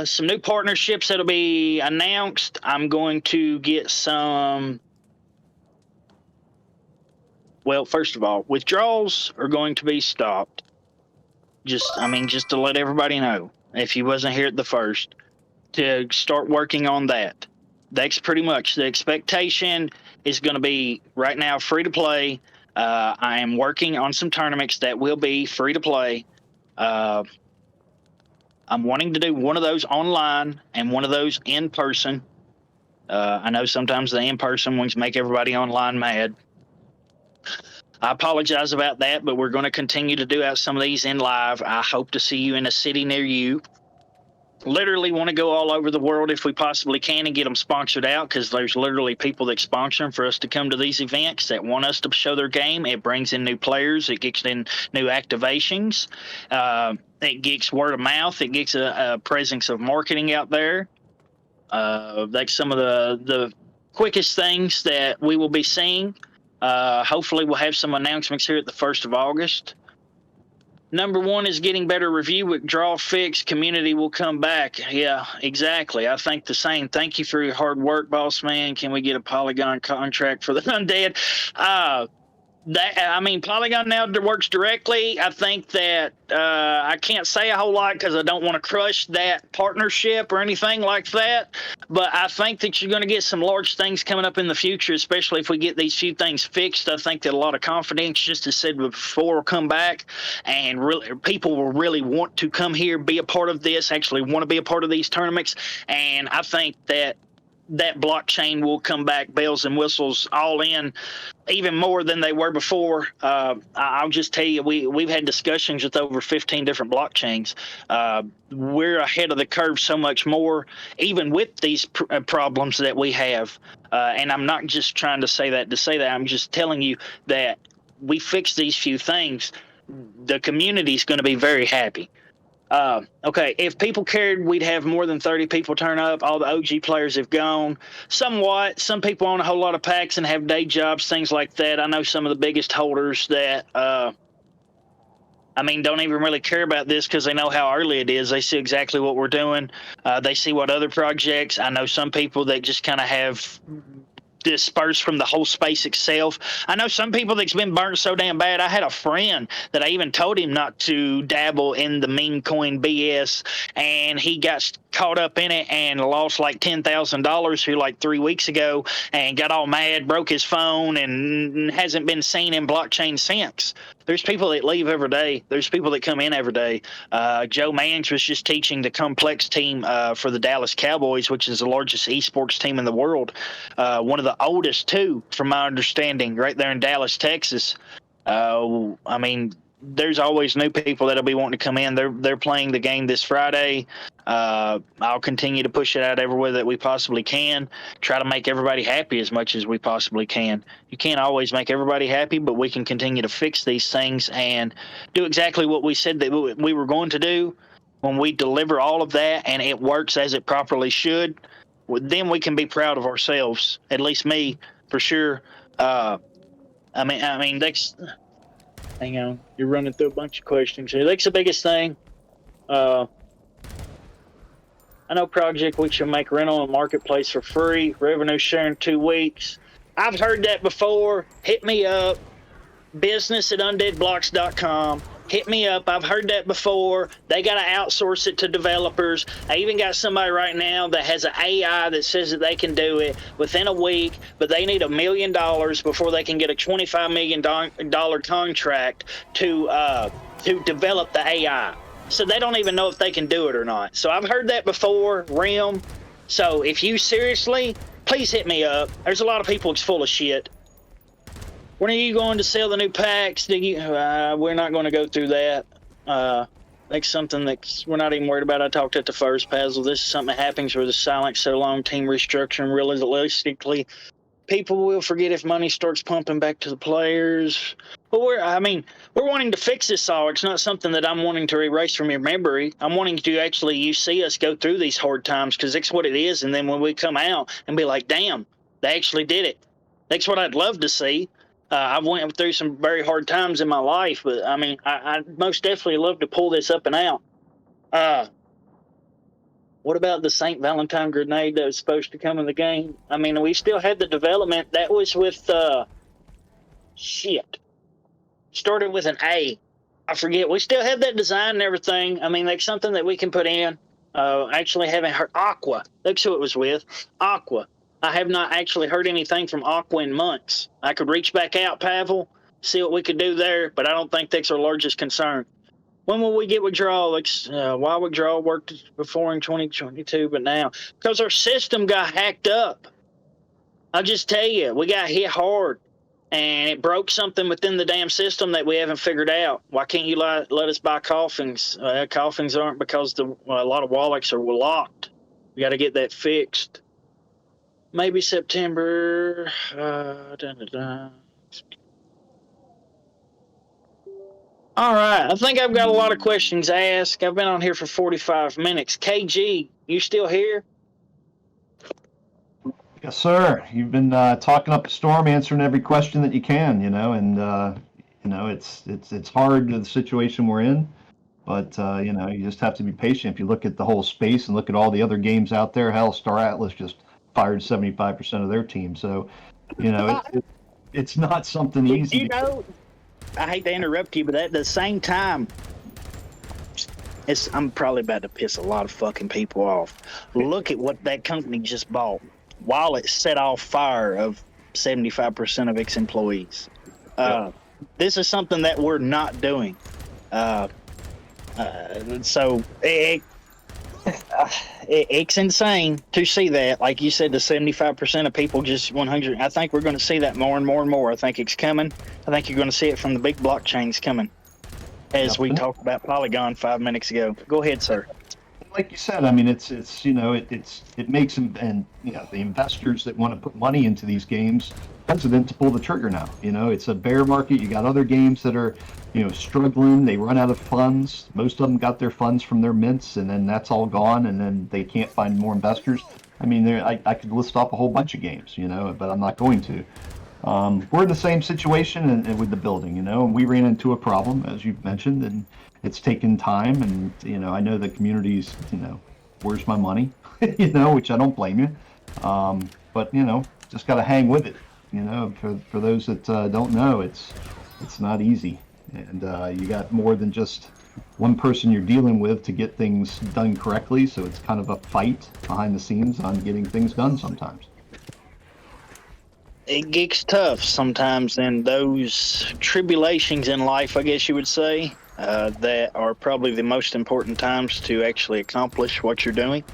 some new partnerships that'll be announced. I'm going to get some. Well, first of all, withdrawals are going to be stopped. Just to let everybody know, if you wasn't here at the first, to start working on that. That's pretty much the expectation. Is going to be right now free to play. I am working on some tournaments that will be free to play. I'm wanting to do one of those online and one of those in person. I know sometimes the in person ones make everybody online mad. I apologize about that, but we're going to continue to do out some of these in live. I hope to see you in a city near you. Literally want to go all over the world if we possibly can and get them sponsored out, because there's literally people that sponsor them for us to come to these events that want us to show their game. It brings in new players. It gets in new activations. It gets word of mouth. It gets a presence of marketing out there. That's some of the quickest things that we will be seeing. Hopefully we'll have some announcements here at the 1st of August. Number one is getting better review. Withdrawal fixed. Community will come back. Yeah, exactly. I think the same. Thank you for your hard work, boss man. Can we get a Polygon contract for the Undead? Polygon now works directly. I think that I can't say a whole lot because I don't want to crush that partnership or anything like that. But I think that you're going to get some large things coming up in the future, especially if we get these few things fixed. I think that a lot of confidence, just as said before, will come back, and really, people will really want to come here, be a part of this, actually want to be a part of these tournaments. And I think that blockchain will come back, bells and whistles, all in, even more than they were before. I'll just tell you, we've had discussions with over 15 different blockchains. We're ahead of the curve so much more, even with these problems that we have. And I'm not just trying to say that. I'm just telling you that we fix these few things. The community is going to be very happy. Okay, if people cared, we'd have more than 30 people turn up. All the OG players have gone. Somewhat. Some people own a whole lot of packs and have day jobs, things like that. I know some of the biggest holders that, don't even really care about this because they know how early it is. They see exactly what we're doing. They see what other projects. I know some people that just kind of have dispersed from the whole space itself. I know some people that's been burnt so damn bad. I had a friend that I even told him not to dabble in the meme coin BS, and he got caught up in it and lost like $10,000 here like 3 weeks ago and got all mad, broke his phone, and hasn't been seen in blockchain since. There's people that leave every day. There's people that come in every day. Joe Mannix was just teaching the complex team for the Dallas Cowboys, which is the largest esports team in the world. One of the oldest, too, from my understanding, right there in Dallas, Texas. I mean, there's always new people that'll be wanting to come in. They're playing the game this Friday. I'll continue to push it out everywhere that we possibly can. Try to make everybody happy as much as we possibly can. You can't always make everybody happy, but we can continue to fix these things and do exactly what we said that we were going to do. When we deliver all of that and it works as it properly should, then we can be proud of ourselves. At least me, for sure. I mean, that's. Hang on, you're running through a bunch of questions here. That's the biggest thing. I know project we should make rental and marketplace for free. Revenue sharing 2 weeks. I've heard that before. Hit me up. business@undeadblocks.com. Hit me up. I've heard that before. They got to outsource it to developers. I even got somebody right now that has an AI that says that they can do it within a week, but they need $1 million before they can get a $25 million contract to develop the AI. So they don't even know if they can do it or not. So I've heard that before, Rim. So if you seriously, please hit me up. There's a lot of people that's full of shit. When are you going to sell the new packs? We're not going to go through that. That's something that we're not even worried about. I talked at the first puzzle. This is something that happens with the silent so long team restructuring. Realistically, people will forget if money starts pumping back to the players. But we're wanting to fix this all. It's not something that I'm wanting to erase from your memory. I'm wanting to actually you see us go through these hard times because that's what it is. And then when we come out and be like, damn, they actually did it. That's what I'd love to see. I've went through some very hard times in my life, but I mean, I most definitely love to pull this up and out. What about the St. Valentine grenade that was supposed to come in the game? I mean, we still had the development. That was with, started with an A. I forget. We still have that design and everything. I mean, that's something that we can put in. Actually haven't heard Aqua. That's who it was with. Aqua. I have not actually heard anything from Aqua in months. I could reach back out, Pavel, see what we could do there, but I don't think that's our largest concern. When will we get withdrawal? Why withdrawal worked before in 2022, but now? Because our system got hacked up. I'll just tell you, we got hit hard, and it broke something within the damn system that we haven't figured out. Why can't you let us buy coffins? Coffins aren't because a lot of wallets are locked. We got to get that fixed. Maybe September. All right. I think I've got a lot of questions asked. I've been on here for 45 minutes. KG, you still here? Yes, sir. You've been talking up a storm, answering every question that you can, and it's hard, the situation we're in, but you just have to be patient. If you look at the whole space and look at all the other games out there, hell, Star Atlas just fired 75% of their team. So, it's not something easy. I hate to interrupt you, but at the same time, I'm probably about to piss a lot of fucking people off. Look at what that company just bought while it set off fire of 75% of its employees. This is something that we're not doing. So it's insane to see that. Like you said, the 75% of people just 100. I think we're going to see that more and more and more. I think it's coming. I think you're going to see it from the big blockchains coming, as we talked about Polygon 5 minutes ago. Go ahead, sir. Like you said, I mean, it makes them, and the investors that want to put money into these games hesitant to pull the trigger now. It's a bear market. You got other games that are struggling. They run out of funds. Most of them got their funds from their mints, and then that's all gone, and then they can't find more investors. I mean, I could list off a whole bunch of games, but I'm not going to. We're in the same situation and with the building, and we ran into a problem, as you've mentioned, and it's taken time, and I know the community's, where's my money, which I don't blame you, but just got to hang with it. For those that don't know, it's not easy, and you got more than just one person you're dealing with to get things done correctly. So it's kind of a fight behind the scenes on getting things done sometimes. It gets tough sometimes, and those tribulations in life, I guess you would say, that are probably the most important times to actually accomplish what you're doing.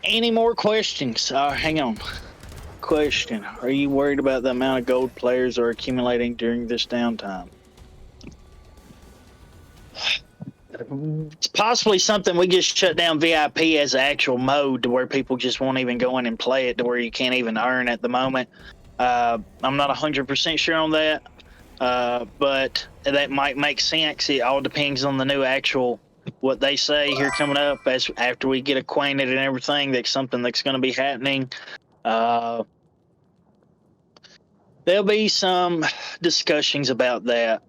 Any more questions? Hang on. Question: are you worried about the amount of gold players are accumulating during this downtime? It's possibly something we just shut down VIP as an actual mode to where people just won't even go in and play it, to where you can't even earn at the moment. I'm not 100% sure on that, but that might make sense. It all depends on the new actual what they say here coming up as after we get acquainted and everything. That's something that's going to be happening. There'll be some discussions about that,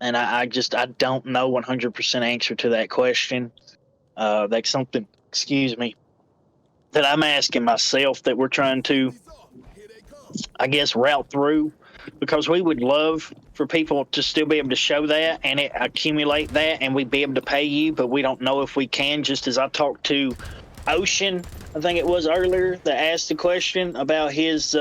and I don't know 100% answer to that question. That's something, excuse me, that I'm asking myself that we're trying to, I guess, route through, because we would love for people to still be able to show that and accumulate that, and we'd be able to pay you, but we don't know if we can. Just as I talked to Ocean, I think it was earlier, that asked the question about his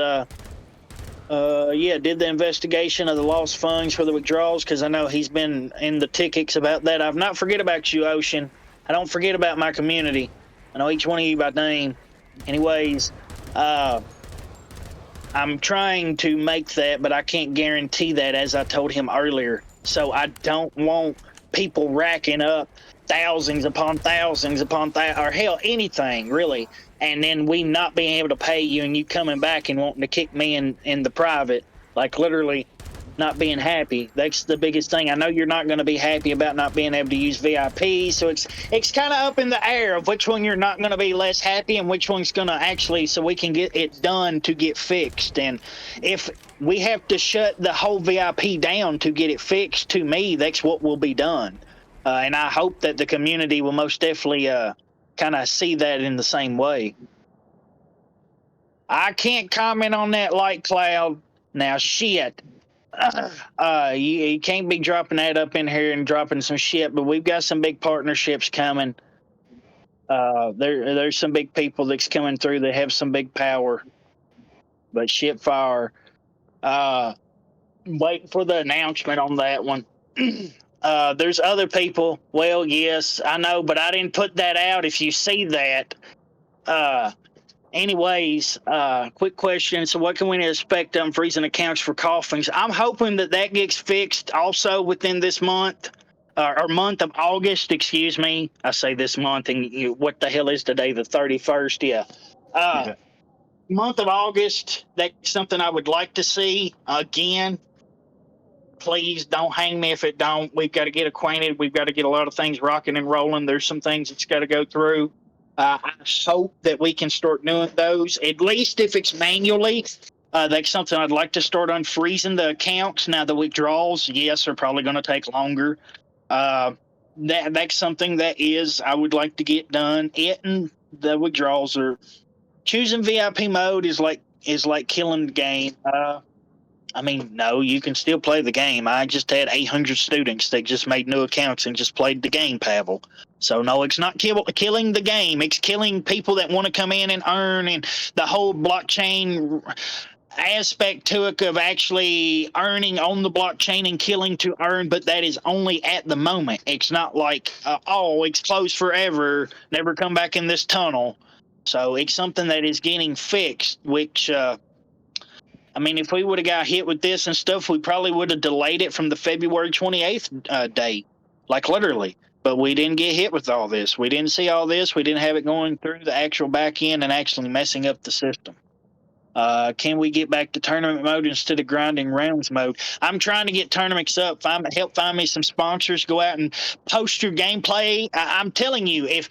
did the investigation of the lost funds for the withdrawals, because I know he's been in the tickets about that. I've not forget about you, Ocean. I don't forget about my community. I know each one of you by name. Anyways, I'm trying to make that, but I can't guarantee that, as I told him earlier. So I don't want people racking up thousands upon thousands upon or hell, anything really, and then we not being able to pay you, and you coming back and wanting to kick me in the private, like literally not being happy. That's the biggest thing. I know you're not going to be happy about not being able to use VIP, so it's kind of up in the air of which one you're not going to be less happy and which one's going to actually, so we can get it done to get fixed. And if we have to shut the whole VIP down to get it fixed, to me, that's what will be done. And I hope that the community will most definitely kind of see that in the same way. I can't comment on that, Light Cloud. Now, shit. You can't be dropping that up in here and dropping some shit, but we've got some big partnerships coming. There's some big people that's coming through that have some big power. But shit fire. Waiting for the announcement on that one. There's other people. Well, yes, I know, but I didn't put that out. If you see that, anyways, quick question. So, what can we expect? Freezing accounts for coffins. I'm hoping that gets fixed also within this month, or month of August. Excuse me. I say this month, and what the hell is today? The 31st. Yeah. Month of August. That's something I would like to see again. Please don't hang me if it don't. We've got to get acquainted. We've got to get a lot of things rocking and rolling. There's some things that's got to go through. I hope that we can start doing those, at least if it's manually. That's something I'd like to start unfreezing the accounts. Now, the withdrawals, yes, are probably going to take longer. That's something that I would like to get done. It and the withdrawals are choosing VIP mode is like killing the game. I mean, no, you can still play the game. I just had 800 students that just made new accounts and just played the game, Pavel. So, no, it's not killing the game. It's killing people that want to come in and earn, and the whole blockchain aspect to it of actually earning on the blockchain and killing to earn, but that is only at the moment. It's not like, it's closed forever, never come back in this tunnel. So it's something that is getting fixed, which... I mean, if we would have got hit with this and stuff, we probably would have delayed it from the February 28th date, like literally. But we didn't get hit with all this. We didn't see all this. We didn't have it going through the actual back end and actually messing up the system. Can we get back to tournament mode instead of grinding rounds mode? I'm trying to get tournaments up. Help find me some sponsors. Go out and post your gameplay. I'm telling you, if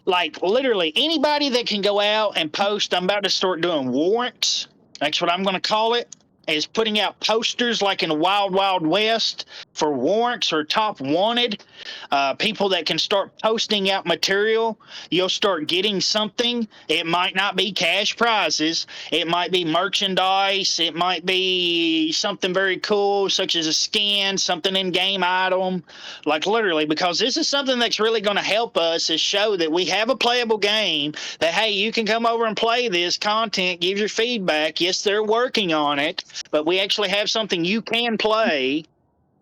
like literally anybody that can go out and post, I'm about to start doing warrants. That's what I'm going to call it. is putting out posters like in the Wild Wild West for warrants or top wanted. People that can start posting out material, you'll start getting something. It might not be cash prizes. It might be merchandise. It might be something very cool, such as a skin, something in-game item. Like literally, because this is something that's really going to help us is show that we have a playable game, that, hey, you can come over and play this content, give your feedback. Yes, they're working on it, but we actually have something you can play.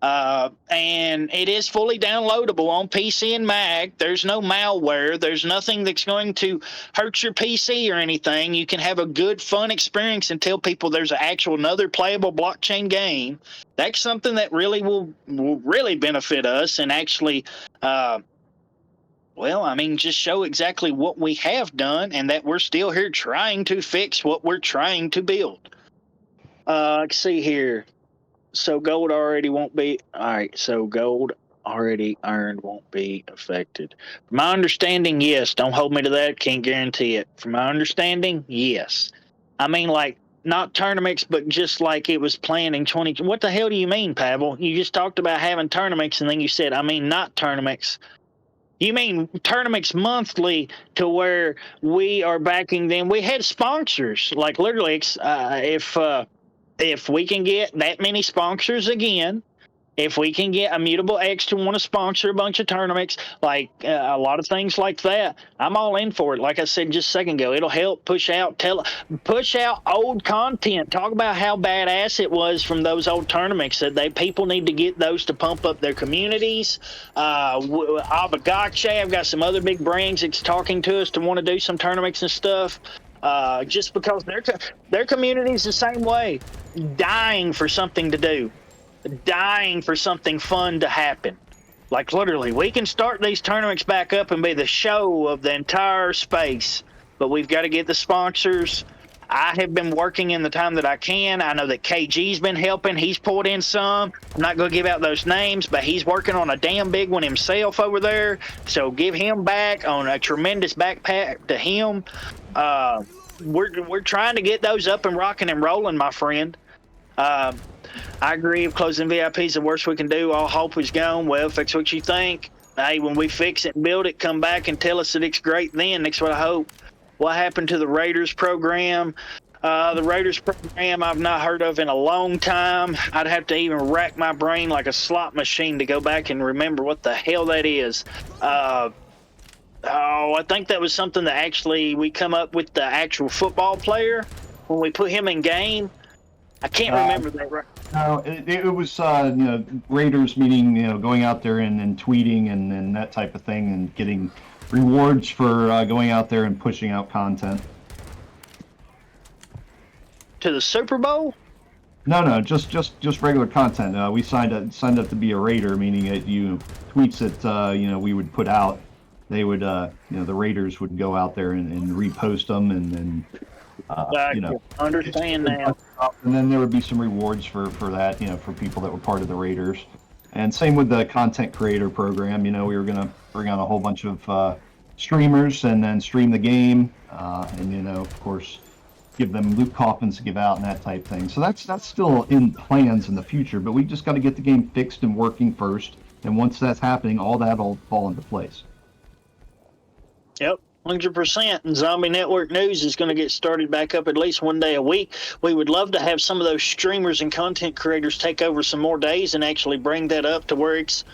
And it is fully downloadable on PC and Mac. There's no malware. There's nothing that's going to hurt your PC or anything. You can have a good, fun experience and tell people there's an actual another playable blockchain game. That's something that really will really benefit us and actually, just show exactly what we have done and that we're still here trying to fix what we're trying to build. Let's see here. So gold already won't be all right. So gold already earned won't be affected. From my understanding, yes. Don't hold me to that. Can't guarantee it. From my understanding, yes. I mean, like not tournaments, but just like it was planned in 20. What the hell do you mean, Pavel? You just talked about having tournaments, and then you said, I mean, not tournaments. You mean tournaments monthly to where we are backing them? We had sponsors, like literally, if we can get that many sponsors again, if we can get Immutable X to want to sponsor a bunch of tournaments, like a lot of things like that, I'm all in for it. Like I said just a second ago, it'll help push out old content. Talk about how badass it was from those old tournaments. That people need to get those to pump up their communities. Abagache, I've got some other big brands that's talking to us to want to do some tournaments and stuff. Just because their community is the same way, dying for something to do, dying for something fun to happen. Like literally, we can start these tournaments back up and be the show of the entire space, but we've got to get the sponsors. I have been working in the time that I can. I know that KG's been helping. He's pulled in some. I'm not going to give out those names, but he's working on a damn big one himself over there. So give him back on a tremendous backpack to him. We're trying to get those up and rocking and rolling, my friend. I agree. If closing VIP is the worst we can do, all hope is gone. Well, fix what you think. Hey, when we fix it and build it, come back and tell us that it's great then. That's what I hope. What happened to the Raiders program? The Raiders program I've not heard of in a long time. I'd have to even rack my brain like a slot machine to go back and remember what the hell that is. I think that was something that actually we come up with the actual football player when we put him in game. I can't remember that right. No, it was Raiders meaning going out there and tweeting and that type of thing and getting rewards for going out there and pushing out content. To the Super Bowl? No, just regular content. We signed up to be a Raider, meaning that tweets that we would put out. They would the Raiders would go out there and repost them and understand now. And then there would be some rewards for that, for people that were part of the Raiders. And same with the content creator program. We were going to bring on a whole bunch of streamers and then stream the game, and of course, give them loot coffins to give out and that type thing. So that's still in plans in the future. But we just got to get the game fixed and working first. And once that's happening, all that'll fall into place. Yep. 100%. And Zombie Network News is going to get started back up at least one day a week. We would love to have some of those streamers and content creators take over some more days and actually bring that up to where it's,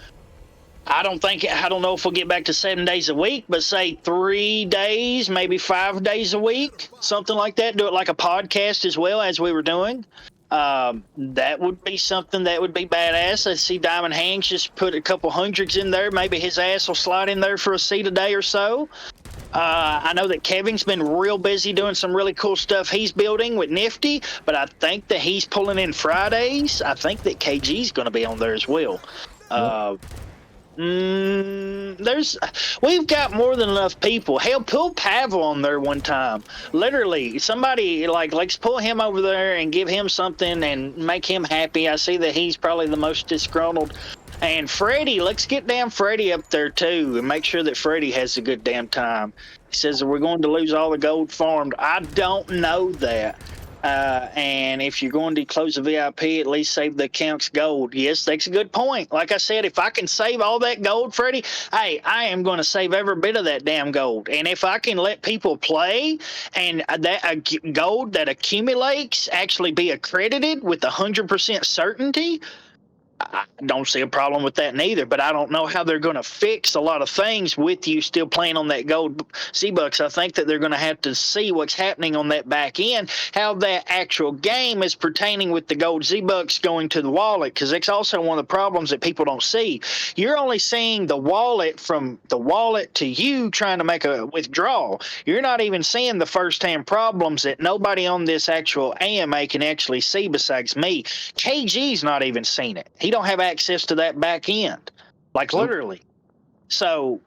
I don't know if we'll get back to 7 days a week, but say 3 days, maybe 5 days a week, something like that. Do it like a podcast as well as we were doing. That would be something that would be badass. I see Diamond Hanks just put a couple hundreds in there. Maybe his ass will slide in there for a seat a day or so. I know that Kevin's been real busy doing some really cool stuff he's building with Nifty, but I think that he's pulling in Fridays. I think that KG's going to be on there as well. We've got more than enough people. Hell, pull Pavel on there one time. Literally, somebody let's pull him over there and give him something and make him happy. I see that he's probably the most disgruntled. And Freddie, let's get damn Freddie up there too and make sure that Freddie has a good damn time. He says, are we going to lose all the gold farmed? I don't know that. And if you're going to close the VIP, at least save the account's gold. Yes, that's a good point. Like I said, if I can save all that gold, Freddie, hey, I am going to save every bit of that damn gold. And if I can let people play and that gold that accumulates actually be accredited with 100% certainty, I don't see a problem with that neither, but I don't know how they're going to fix a lot of things with you still playing on that gold Z-Bucks. I think that they're going to have to see what's happening on that back end, how that actual game is pertaining with the gold Z-Bucks going to the wallet, because that's also one of the problems that people don't see. You're only seeing the wallet from the wallet to you trying to make a withdrawal. You're not even seeing the first-hand problems that nobody on this actual AMA can actually see besides me. KG's not even seen it. He don't have access to that back end, like literally. So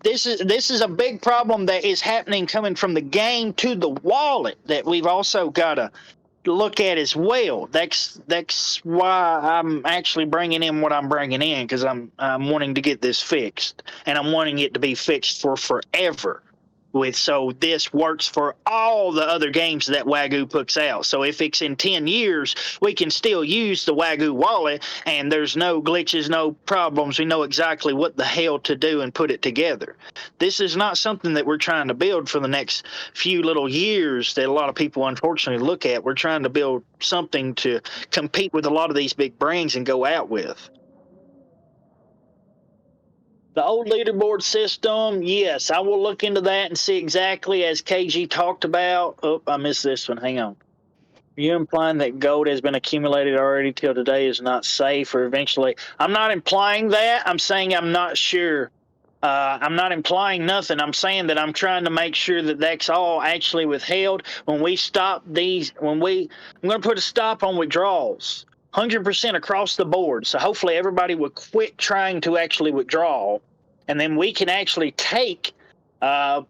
this is a big problem that is happening coming from the game to the wallet that we've also got to look at as well. That's why I'm actually bringing in what I'm bringing in, because I'm wanting to get this fixed, and I'm wanting it to be fixed for forever. So this works for all the other games that Wagyu puts out. So if it's in 10 years, we can still use the Wagyu wallet, and there's no glitches, no problems. We know exactly what the hell to do and put it together. This is not something that we're trying to build for the next few little years that a lot of people unfortunately look at. We're trying to build something to compete with a lot of these big brands and go out with. The old leaderboard system, yes, I will look into that and see exactly as KG talked about. Oh, I missed this one. Hang on. Are you implying that gold has been accumulated already till today is not safe or eventually? I'm not implying that. I'm saying I'm not sure. I'm not implying nothing. I'm saying that I'm trying to make sure that that's all actually withheld. When we stop these, I'm going to put a stop on withdrawals. 100% across the board. So hopefully everybody would quit trying to actually withdraw, and then we can actually take. A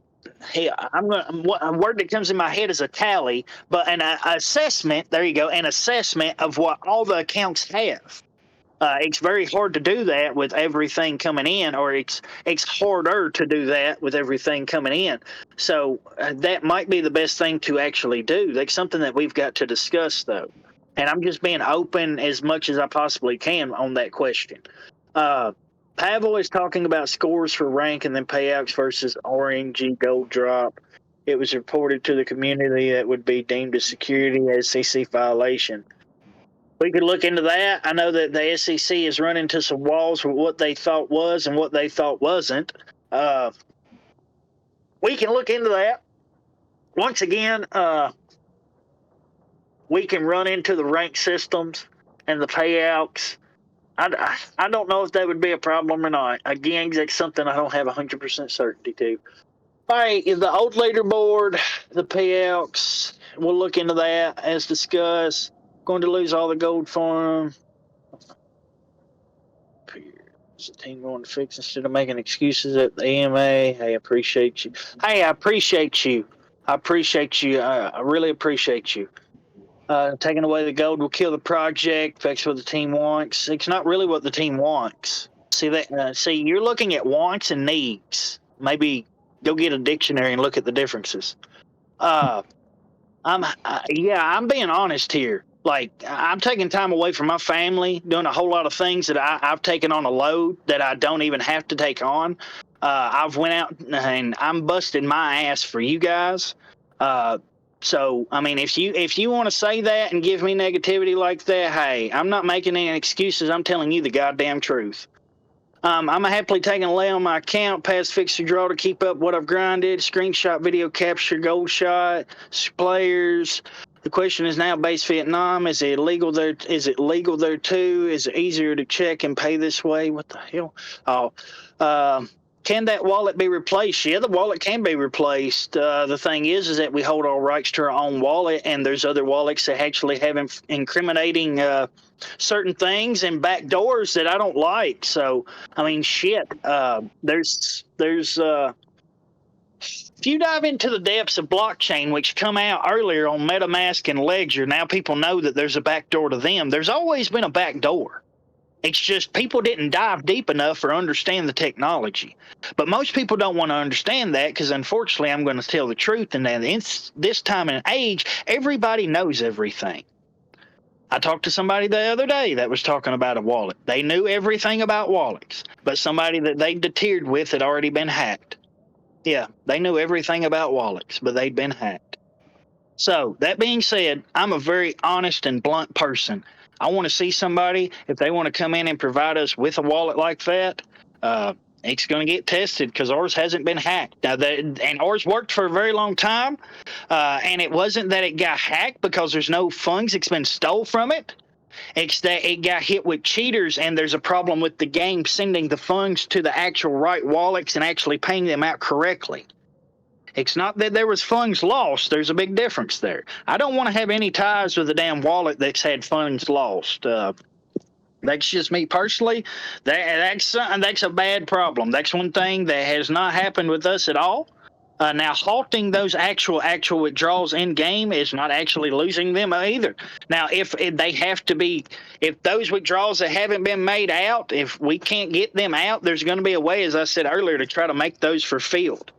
word that comes in my head is a tally, but an assessment. There you go, an assessment of what all the accounts have. It's very hard to do that with everything coming in, or it's harder to do that with everything coming in. So that might be the best thing to actually do. That's something that we've got to discuss, though. And I'm just being open as much as I possibly can on that question. Pavel is talking about scores for rank and then payouts versus RNG gold drop. It was reported to the community that would be deemed a security SEC violation. We could look into that. I know that the SEC is running into some walls with what they thought was and what they thought wasn't. We can look into that. Once again, we can run into the rank systems and the payouts. I don't know if that would be a problem or not. Again, that's something I don't have 100% certainty to. All right, the old leaderboard, the payouts, we'll look into that as discussed. Going to lose all the gold for them. Is the team going to fix instead of making excuses at the AMA? Hey, I appreciate you. Hey, I appreciate you. I appreciate you. I really appreciate you. Taking away the gold will kill the project. That's what the team wants. It's not really what the team wants. See that? See, you're looking at wants and needs. Maybe go get a dictionary and look at the differences. I'm being honest here. Like, I'm taking time away from my family, doing a whole lot of things that I've taken on a load that I don't even have to take on. I've went out and I'm busting my ass for you guys. So, I mean, if you want to say that and give me negativity like that, hey, I'm not making any excuses. I'm telling you the goddamn truth. I'm happily taking a lay on my account, pass, fix, or draw to keep up what I've grinded, screenshot, video capture, gold shot, players. The question is now, base Vietnam, is it legal there? Is it legal there too? Is it easier to check and pay this way? What the hell? Can that wallet be replaced? Yeah, the wallet can be replaced. The thing is that we hold all rights to our own wallet, and there's other wallets that actually have incriminating certain things and back doors that I don't like. So, I mean, shit. There's if you dive into the depths of blockchain, which come out earlier on MetaMask and Ledger, now people know that there's a back door to them. There's always been a back door. It's just people didn't dive deep enough or understand the technology. But most people don't want to understand that because, unfortunately, I'm going to tell the truth. And in this time and age, everybody knows everything. I talked to somebody the other day that was talking about a wallet. They knew everything about wallets, but somebody that they deterred with had already been hacked. Yeah, they knew everything about wallets, but they'd been hacked. So, that being said, I'm a very honest and blunt person. I want to see somebody, if they want to come in and provide us with a wallet like that, it's going to get tested because ours hasn't been hacked. Now, and ours worked for a very long time, and it wasn't that it got hacked because there's no funds that's been stole from it. It's that it got hit with cheaters, and there's a problem with the game sending the funds to the actual right wallets and actually paying them out correctly. It's not that there was funds lost. There's a big difference there. I don't want to have any ties with a damn wallet that's had funds lost. That's just me personally. That's a bad problem. That's one thing that has not happened with us at all. Now, halting those actual withdrawals in game is not actually losing them either. Now, if they have to be, if those withdrawals that haven't been made out, if we can't get them out, there's going to be a way, as I said earlier, to try to make those for field.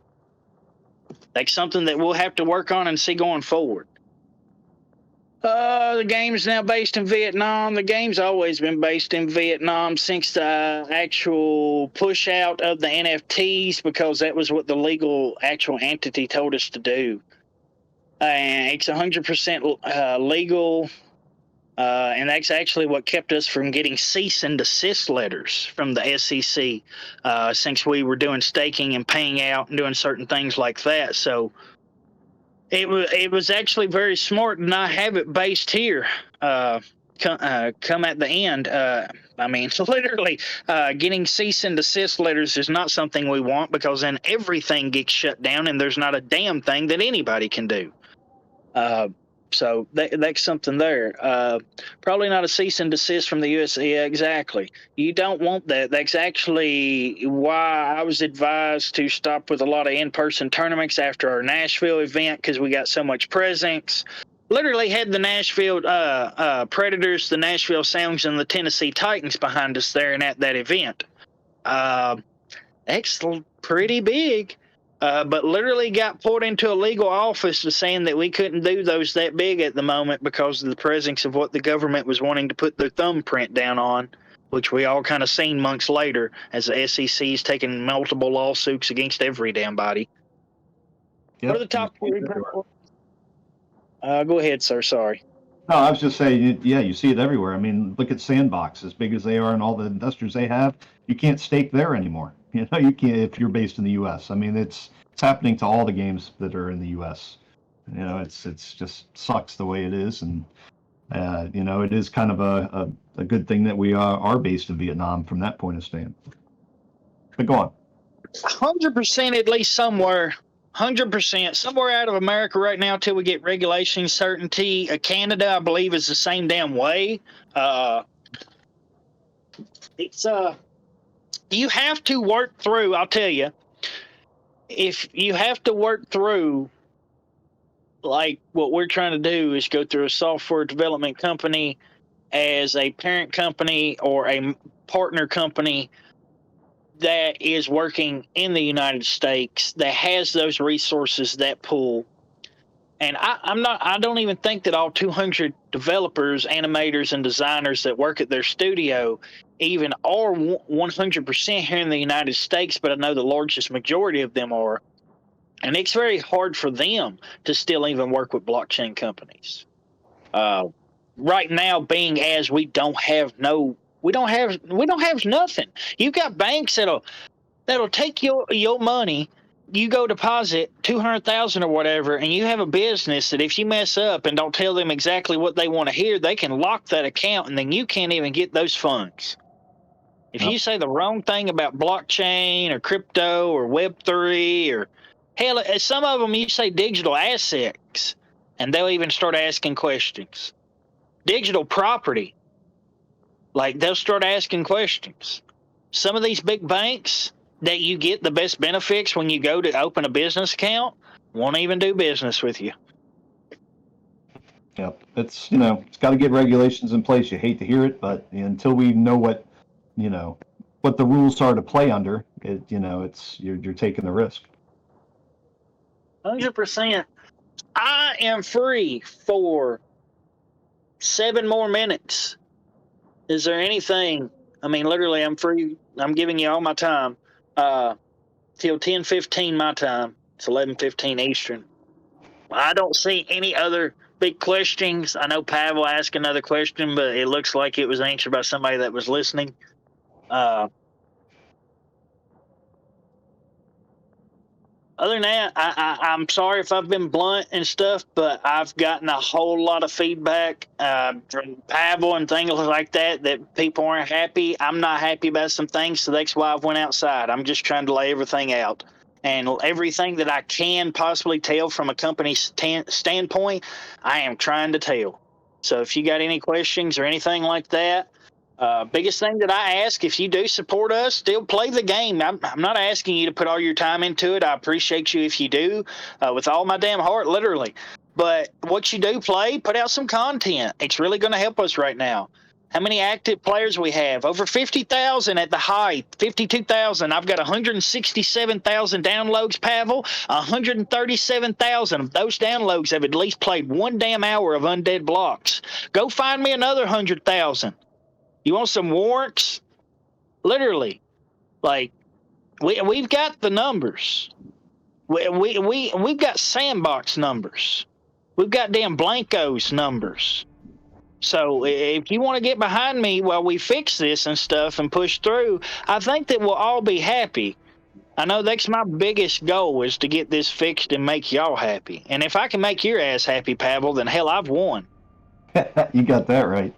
That's something that we'll have to work on and see going forward. The game's now based in Vietnam. The game's always been based in Vietnam since the actual push out of the NFTs, because that was what the legal actual entity told us to do. And it's 100% legal. And that's actually what kept us from getting cease and desist letters from the SEC, since we were doing staking and paying out and doing certain things like that. So it was actually very smart to not have it based here. Come at the end. I mean, literally, getting cease and desist letters is not something we want, because then everything gets shut down and there's not a damn thing that anybody can do. So that's something there. Probably not a cease and desist from the US. Yeah, exactly. You don't want that. That's actually why I was advised to stop with a lot of in-person tournaments after our Nashville event, because we got so much presence. Literally had the Nashville Predators, the Nashville Sounds, and the Tennessee Titans behind us there and at that event. That's pretty big. But literally got pulled into a legal office saying that we couldn't do those that big at the moment because of the presence of what the government was wanting to put their thumbprint down on, which we all kind of seen months later as the SEC is taking multiple lawsuits against every damn body. Yep. What are the top three? Go ahead, sir. Sorry. No, I was just saying, yeah, you see it everywhere. I mean, look at Sandbox, as big as they are and all the investors they have. You can't stake there anymore. You know, you can't if you're based in the U.S. I mean, it's happening to all the games that are in the U.S. You know, it's just sucks the way it is, and you know, it is kind of a good thing that we are based in Vietnam from that point of stand. But go on. 100% at least somewhere. 100% somewhere out of America right now till we get regulation certainty. Canada, I believe, is the same damn way. It's you have to work through. I'll tell you, if you have to work through, like what we're trying to do is go through a software development company as a parent company or a partner company that is working in the United States, that has those resources, that pool. And I don't even think that all 200 developers, animators, and designers that work at their studio even are 100% here in the United States, but I know the largest majority of them are. And it's very hard for them to still even work with blockchain companies. Right now, being as we don't have nothing. You've got banks that'll take your money. You go deposit 200,000 or whatever, and you have a business that if you mess up and don't tell them exactly what they want to hear, they can lock that account, and then you can't even get those funds. If you say the wrong thing about blockchain or crypto or Web3 or hell, some of them you say digital assets, and they'll even start asking questions. Digital property, like they'll start asking questions. Some of these big banks that you get the best benefits when you go to open a business account won't even do business with you. Yep, it's, you know, it's got to get regulations in place. You hate to hear it, but until we know what what the rules are to play under, it's you're taking the risk. 100%. I am free for 7 more minutes. Is there anything? I mean, literally, I'm free. I'm giving you all my time till 10:15 my time. It's 11:15 Eastern. I don't see any other big questions. I know Pavel asked another question, but it looks like it was answered by somebody that was listening. Other than that, I'm sorry if I've been blunt and stuff, but I've gotten a whole lot of feedback from Pavel and things like that people aren't happy. I'm not happy about some things, so that's why I went outside. I'm just trying to lay everything out. And everything that I can possibly tell from a company standpoint, I am trying to tell. So if you got any questions or anything like that, biggest thing that I ask, if you do support us, still play the game. I'm not asking you to put all your time into it. I appreciate you if you do, with all my damn heart, literally. But what you do play, put out some content. It's really going to help us right now. How many active players we have? Over 50,000 at the height, 52,000. I've got 167,000 downloads, Pavel. 137,000 of those downloads have at least played 1 damn hour of Undead Blocks. Go find me another 100,000. You want some warrants? Literally, like we've got the numbers. We've got Sandbox numbers. We've got damn Blanco's numbers. So if you want to get behind me while we fix this and stuff and push through, I think that we'll all be happy. I know that's my biggest goal, is to get this fixed and make y'all happy. And if I can make your ass happy, Pavel, then hell, I've won. You got that right.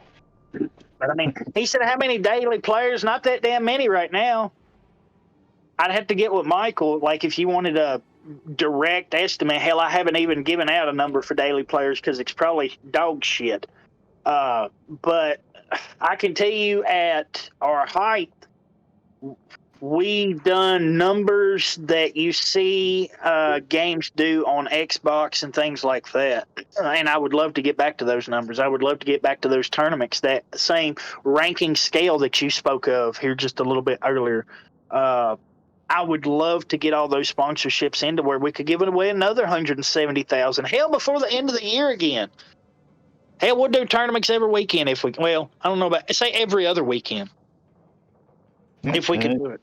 But I mean, he said how many daily players? Not that damn many right now. I'd have to get with Michael. Like, if you wanted a direct estimate, hell, I haven't even given out a number for daily players because it's probably dog shit. But I can tell you at our height, we've done numbers that you see games do on Xbox and things like that. And I would love to get back to those numbers. I would love to get back to those tournaments, that same ranking scale that you spoke of here just a little bit earlier. I would love to get all those sponsorships into where we could give away another 170,000. Hell, before the end of the year again. Hell, we'll do tournaments every weekend if we can. Well, I don't know about, say every other weekend. Yeah, if we could do it.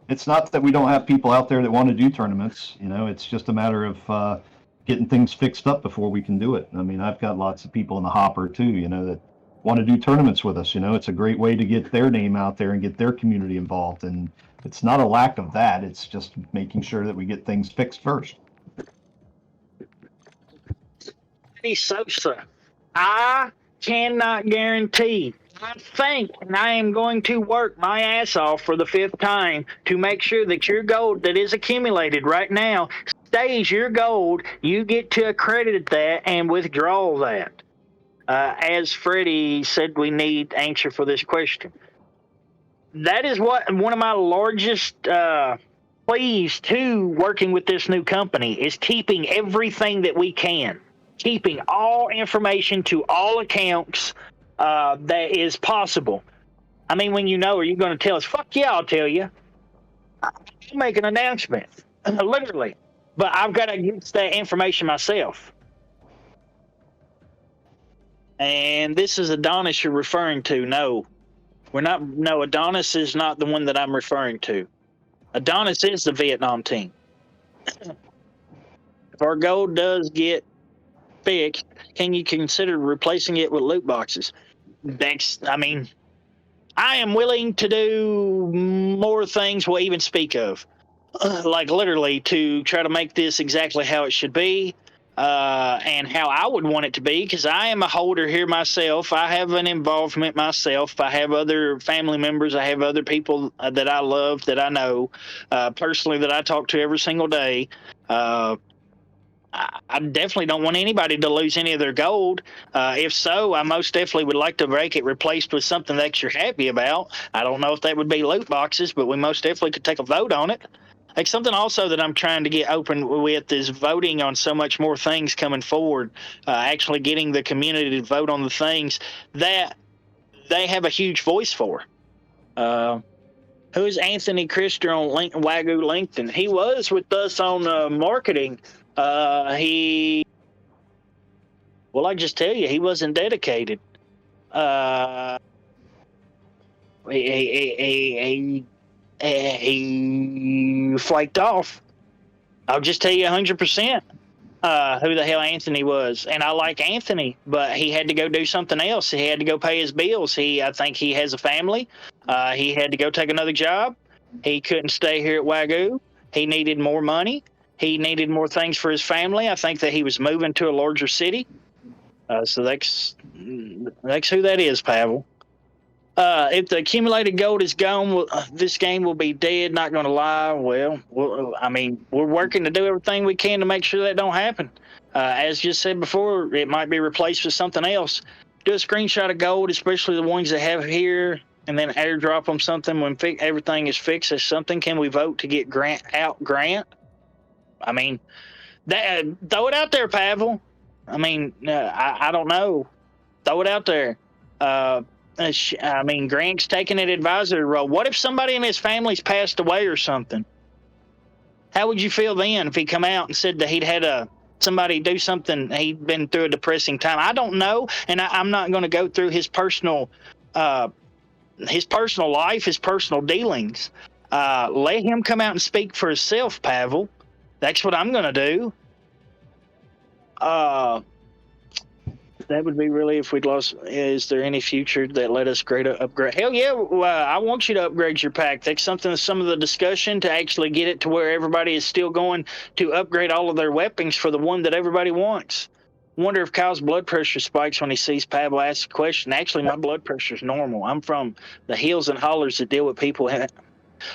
It's not that we don't have people out there that want to do tournaments. It's just a matter of getting things fixed up before we can do it. I mean, I've got lots of people in the hopper too, that want to do tournaments with us. It's a great way to get their name out there and get their community involved. And it's not a lack of that. It's just making sure that we get things fixed first. Sosa, I cannot guarantee. I think, and I am going to work my ass off for the 5th time to make sure that your gold that is accumulated right now stays your gold. You get to accredit that and withdraw that. As Freddie said, we need answer for this question. That is what one of my largest pleas to working with this new company is, keeping everything that we can. Keeping all information to all accounts that is possible. I mean, when are you going to tell us? Fuck yeah, I'll tell you. I'll make an announcement, literally. But I've got to get that information myself. And this is Adonis you're referring to. No, we're not. No, Adonis is not the one that I'm referring to. Adonis is the Vietnam team. If our gold does get fixed, can you consider replacing it with loot boxes? I am willing to do more things we'll even speak of, like literally to try to make this exactly how it should be, and how I would want it to be, because I am a holder here myself. I have an involvement myself. I have other family members. I have other people that I love, that I know personally, that I talk to every single day. I definitely don't want anybody to lose any of their gold. If so, I most definitely would like to make it replaced with something that you're happy about. I don't know if that would be loot boxes, but we most definitely could take a vote on it. Like, something also that I'm trying to get open with is voting on so much more things coming forward, actually getting the community to vote on the things that they have a huge voice for. Who's Anthony Krister on Wagyu LinkedIn? He was with us on marketing. I just tell you, he wasn't dedicated. He flaked off. I'll just tell you 100%. Who the hell Anthony was. And I like Anthony, but he had to go do something else. He had to go pay his bills. I think he has a family. He had to go take another job. He couldn't stay here at Wagyu. He needed more money. He needed more things for his family. I think that he was moving to a larger city. So that's who that is, Pavel. If the accumulated gold is gone, this game will be dead. Not going to lie. Well, I mean, we're working to do everything we can to make sure that don't happen. As just said before, it might be replaced with something else. Do a screenshot of gold, especially the ones that have here, and then airdrop them something when everything is fixed as something. Can we vote to get Grant? I mean, throw it out there, Pavel. I mean, I don't know. Throw it out there. I mean, Grant's taking an advisory role. What if somebody in his family's passed away or something? How would you feel then if he come out and said that he'd had somebody do something? He'd been through a depressing time. I don't know, and I'm not going to go through his personal life, his personal dealings. Let him come out and speak for himself, Pavel. That's what I'm going to do. That would be really if we'd lost. Is there any future that let us upgrade? Hell yeah, I want you to upgrade your pack. That's something, some of the discussion to actually get it to where everybody is still going to upgrade all of their weapons for the one that everybody wants. Wonder if Kyle's blood pressure spikes when he sees Pavel ask a question. Actually, my blood pressure is normal. I'm from the hills and hollers that deal with people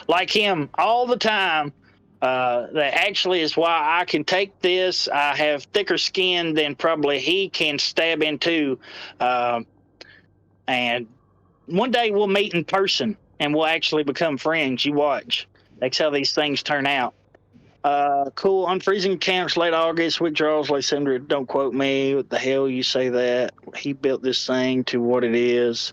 like him all the time. That actually is why I can take this. I have thicker skin than probably he can stab into. And one day we'll meet in person and we'll actually become friends. You watch. That's how these things turn out. Cool. Unfreezing accounts late August, withdrawals late September. Don't quote me. What the hell you say that? He built this thing to what it is.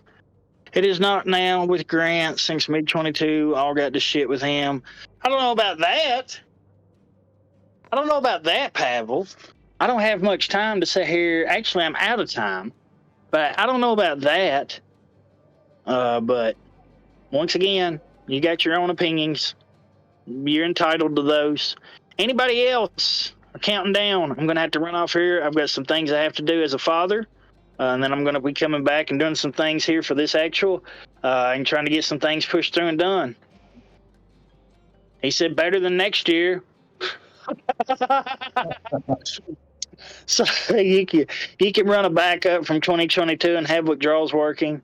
It is not now with Grant since mid-22. All got to shit with him. I don't know about that. Pavel. I don't have much time to sit here. Actually, I'm out of time. But I don't know about that. But once again, you got your own opinions. You're entitled to those. Anybody else? I'm counting down. I'm going to have to run off here. I've got some things I have to do as a father. And then I'm going to be coming back and doing some things here for this actual and trying to get some things pushed through and done. He said better than next year. So he can run a backup from 2022 and have withdrawals working.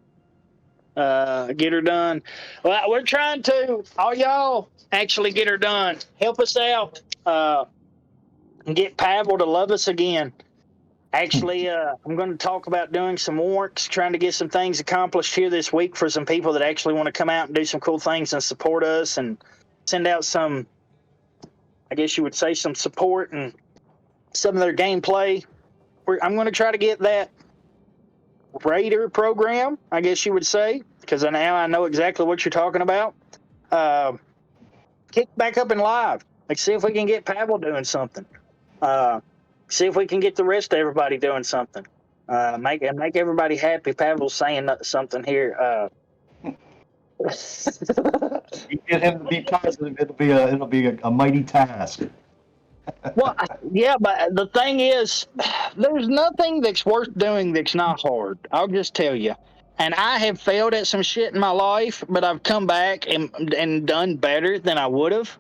Get her done. Well, we're trying to, all y'all, actually get her done. Help us out. And get Pavel to love us again. Actually, I'm going to talk about doing some warrants, trying to get some things accomplished here this week for some people that actually want to come out and do some cool things and support us and send out some, I guess you would say, some support and some of their gameplay. I'm going to try to get that Raider program, I guess you would say, because now I know exactly what you're talking about. Kick back up in live. Let's see if we can get Pavel doing something. See if we can get the rest of everybody doing something. Make everybody happy. Pavel's saying something here. You get him to be positive, it'll be a mighty task. Well, yeah, but the thing is, there's nothing that's worth doing that's not hard. I'll just tell you. And I have failed at some shit in my life, but I've come back and done better than I would have.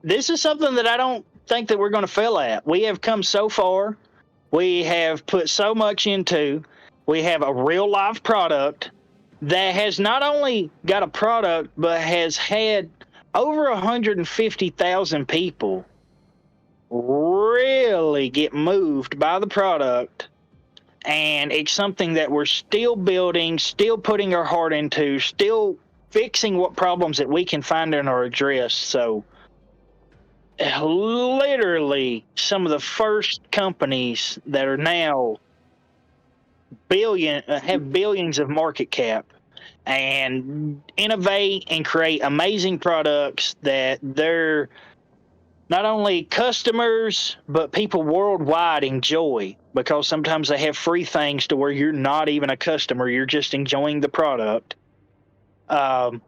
This is something that I don't think that we're going to fail at. We have come so far. We have put so much into. We have a real live product that has not only got a product, but has had over 150,000 people really get moved by the product. And it's something that we're still building, still putting our heart into, still fixing what problems that we can find in our address. So literally some of the first companies that are now have billions of market cap. and innovate and create amazing products that they're not only customers but people worldwide enjoy, because sometimes they have free things to where you're not even a customer, you're just enjoying the product. um,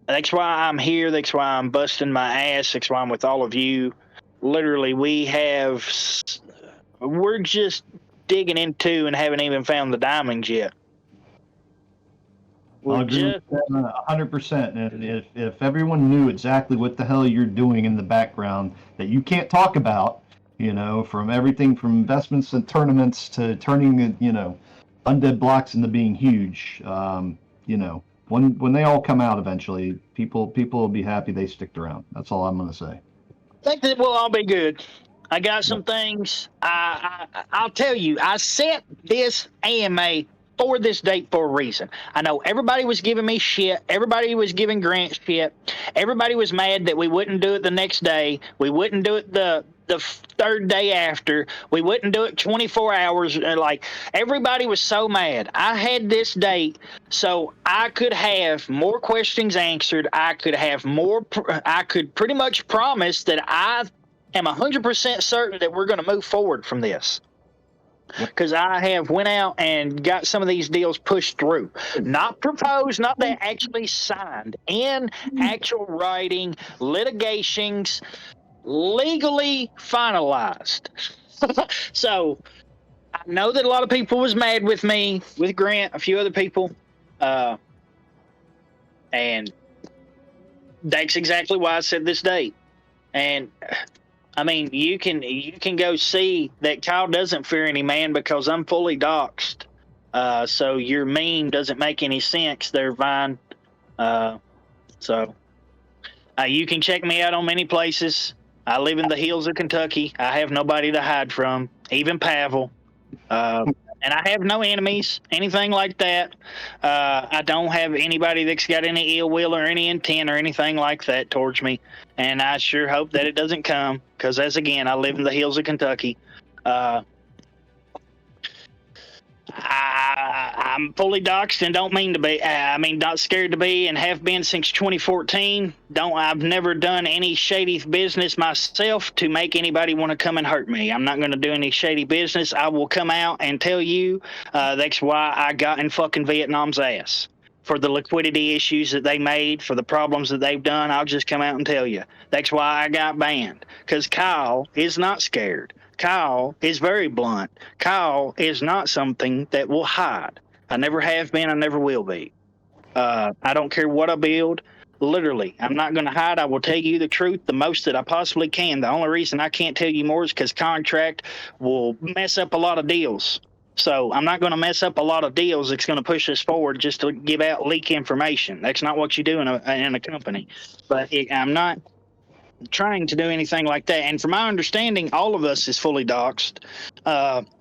that's why I'm here, that's why I'm busting my ass, that's why I'm with all of you. Literally, we're just digging into and haven't even found the diamonds yet. I'll agree with that 100%. And if everyone knew exactly what the hell you're doing in the background that you can't talk about, from everything from investments and tournaments to turning, Undead Blocks into being huge, when they all come out eventually, people will be happy they sticked around. That's all I'm going to say. I think that will all be good. I got some things. I'll tell you, I set this AMA for this date for a reason. I know everybody was giving me shit. Everybody was giving Grant shit. Everybody was mad that we wouldn't do it the next day. We wouldn't do it the third day after. We wouldn't do it 24 hours. Like, everybody was so mad. I had this date so I could have more questions answered. I could pretty much promise that I am 100% certain that we're going to move forward from this, because I have went out and got some of these deals pushed through, not proposed, not that actually signed in actual writing, litigations, legally finalized. So I know that a lot of people was mad with me, with Grant, a few other people, and that's exactly why I said this date. And I mean, you can go see that Kyle doesn't fear any man, because I'm fully doxxed. So your meme doesn't make any sense there, Vine. So you can check me out on many places. I live in the hills of Kentucky. I have nobody to hide from, even Pavel. And I have no enemies, anything like that. I don't have anybody that's got any ill will or any intent or anything like that towards me. And I sure hope that it doesn't come, because, as again, I live in the hills of Kentucky. I'm fully doxxed and don't mean to be. Not scared to be, and have been since 2014. I've never done any shady business myself to make anybody want to come and hurt me. I'm not going to do any shady business. I will come out and tell you. That's why I got in fucking Vietnam's ass. For the liquidity issues that they made, for the problems that they've done, I'll just come out and tell you. That's why I got banned. Because Kyle is not scared. Kyle is very blunt. Kyle is not something that will hide. I never have been. I never will be. I don't care what I build. Literally, I'm not going to hide. I will tell you the truth the most that I possibly can. The only reason I can't tell you more is because contract will mess up a lot of deals. So I'm not going to mess up a lot of deals that's going to push us forward just to give out leak information. That's not what you do in a company. But I'm not trying to do anything like that. And from my understanding, all of us is fully doxxed.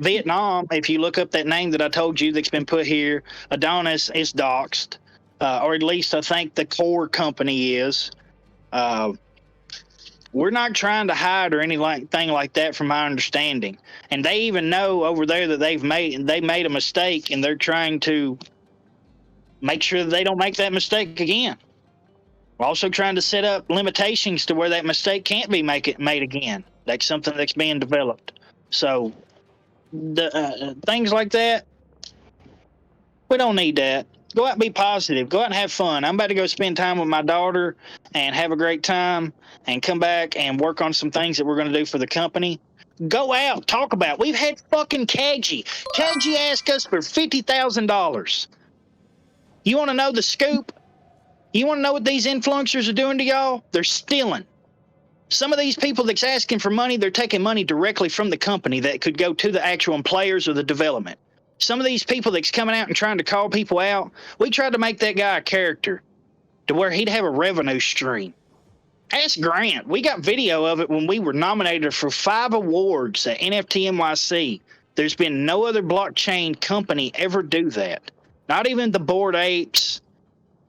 Vietnam, if you look up that name that I told you that's been put here, Adonis is doxxed. Or at least I think the core company is. We're not trying to hide or anything like that from my understanding. And they even know over there that they made a mistake, and they're trying to make sure that they don't make that mistake again. We're also trying to set up limitations to where that mistake can't be made again. That's something that's being developed. So the things like that, we don't need that. Go out and be positive. Go out and have fun. I'm about to go spend time with my daughter and have a great time and come back and work on some things that we're going to do for the company. Go out, talk about it. We've had fucking Kaji. Kaji asked us for $50,000. You want to know the scoop? You want to know what these influencers are doing to y'all? They're stealing. Some of these people that's asking for money, they're taking money directly from the company that could go to the actual players or the development. Some of these people that's coming out and trying to call people out, we tried to make that guy a character to where he'd have a revenue stream. Ask Grant. We got video of it when we were nominated for 5 awards at NFT NYC. There's been no other blockchain company ever do that. Not even the Bored Apes.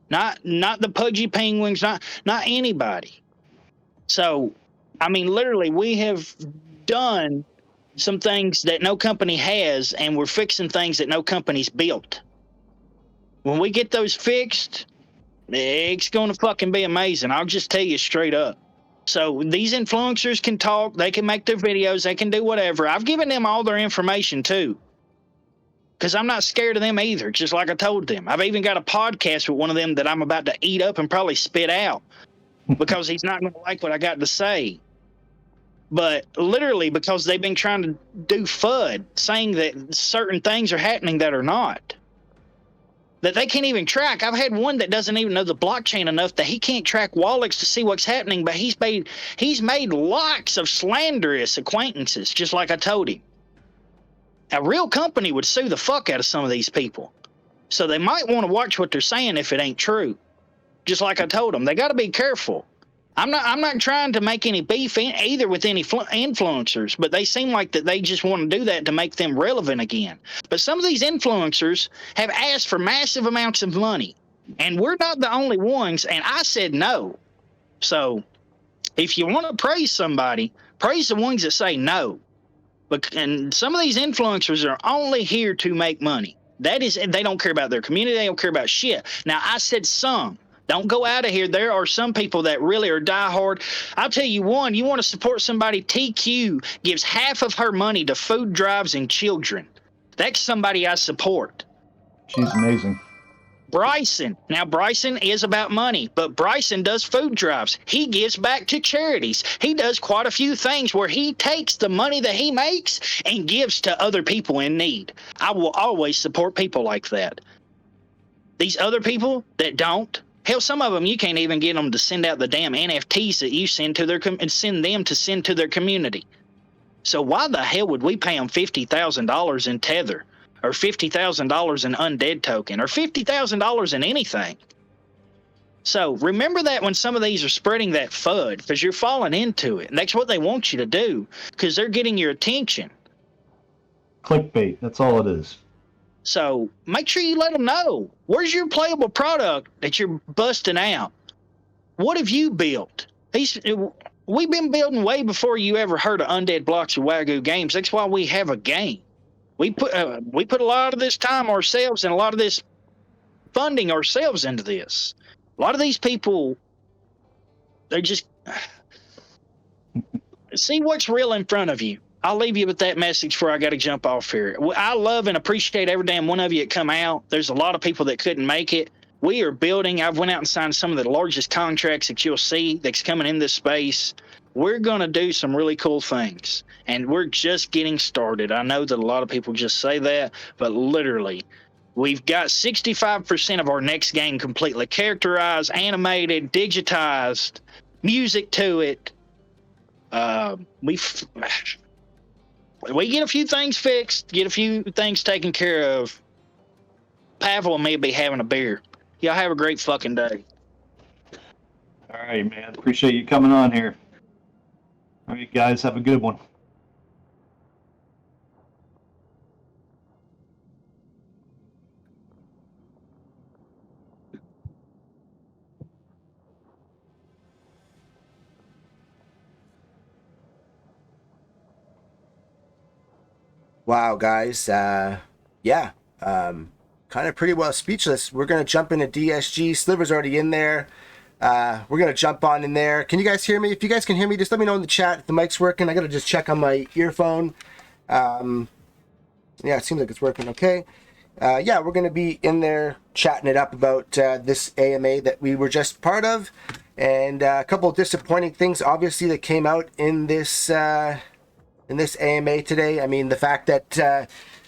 Not the Pudgy Penguins. Not anybody. So, literally, we have done some things that no company has, and we're fixing things that no company's built. When we get those fixed, it's going to fucking be amazing. I'll just tell you straight up. So these influencers can talk, they can make their videos, they can do whatever. I've given them all their information too, because I'm not scared of them either, just like I told them. I've even got a podcast with one of them that I'm about to eat up and probably spit out because he's not going to like what I got to say. But literally, because they've been trying to do FUD, saying that certain things are happening that are not, that they can't even track. I've had one that doesn't even know the blockchain enough that he can't track wallets to see what's happening, but he's made lots of slanderous acquaintances, just like I told him. A real company would sue the fuck out of some of these people. So they might want to watch what they're saying if it ain't true. Just like I told them, they got to be careful. I'm not trying to make any beef either with any influencers, but they seem like that they just want to do that to make them relevant again. But some of these influencers have asked for massive amounts of money, and we're not the only ones, and I said no. So if you want to praise somebody, praise the ones that say no. And some of these influencers are only here to make money. That is, they don't care about their community. They don't care about shit. Now, I said some. Don't go out of here. There are some people that really are diehard. I'll tell you one, you want to support somebody, TQ gives half of her money to food drives and children. That's somebody I support. She's amazing. Bryson. Now, Bryson is about money, but Bryson does food drives. He gives back to charities. He does quite a few things where he takes the money that he makes and gives to other people in need. I will always support people like that. These other people that don't, hell, some of them you can't even get them to send out the damn NFTs that you send to their and send them to send to their community. So why the hell would we pay them $50,000 in Tether, or $50,000 in Undead token, or $50,000 in anything? So remember that when some of these are spreading that FUD, because you're falling into it, and that's what they want you to do, because they're getting your attention. Clickbait. That's all it is. So make sure you let them know, where's your playable product that you're busting out? What have you built? We've been building way before you ever heard of Undead Blocks or Wagyu Games. That's why we have a game. We put a lot of this time ourselves and a lot of this funding ourselves into this. A lot of these people, they just see what's real in front of you. I'll leave you with that message before I got to jump off here. I love and appreciate every damn one of you that come out. There's a lot of people that couldn't make it. We are building. I've went out and signed some of the largest contracts that you'll see that's coming in this space. We're going to do some really cool things, and we're just getting started. I know that a lot of people just say that, but literally, we've got 65% of our next game completely characterized, animated, digitized, music to it. We get a few things fixed, get a few things taken care of. Pavel and me will be having a beer. Y'all have a great fucking day. All right, man. Appreciate you coming on here. All right, guys. Have a good one. Wow, guys. Yeah. Kind of pretty well speechless. We're going to jump into DSG. Sliver's already in there. We're going to jump on in there. Can you guys hear me? If you guys can hear me, just let me know in the chat if the mic's working. I got to just check on my earphone. Yeah, it seems like it's working okay. Yeah, we're going to be in there chatting it up about this AMA that we were just part of. And a couple of disappointing things, obviously, that came out in this AMA today. I mean, the fact that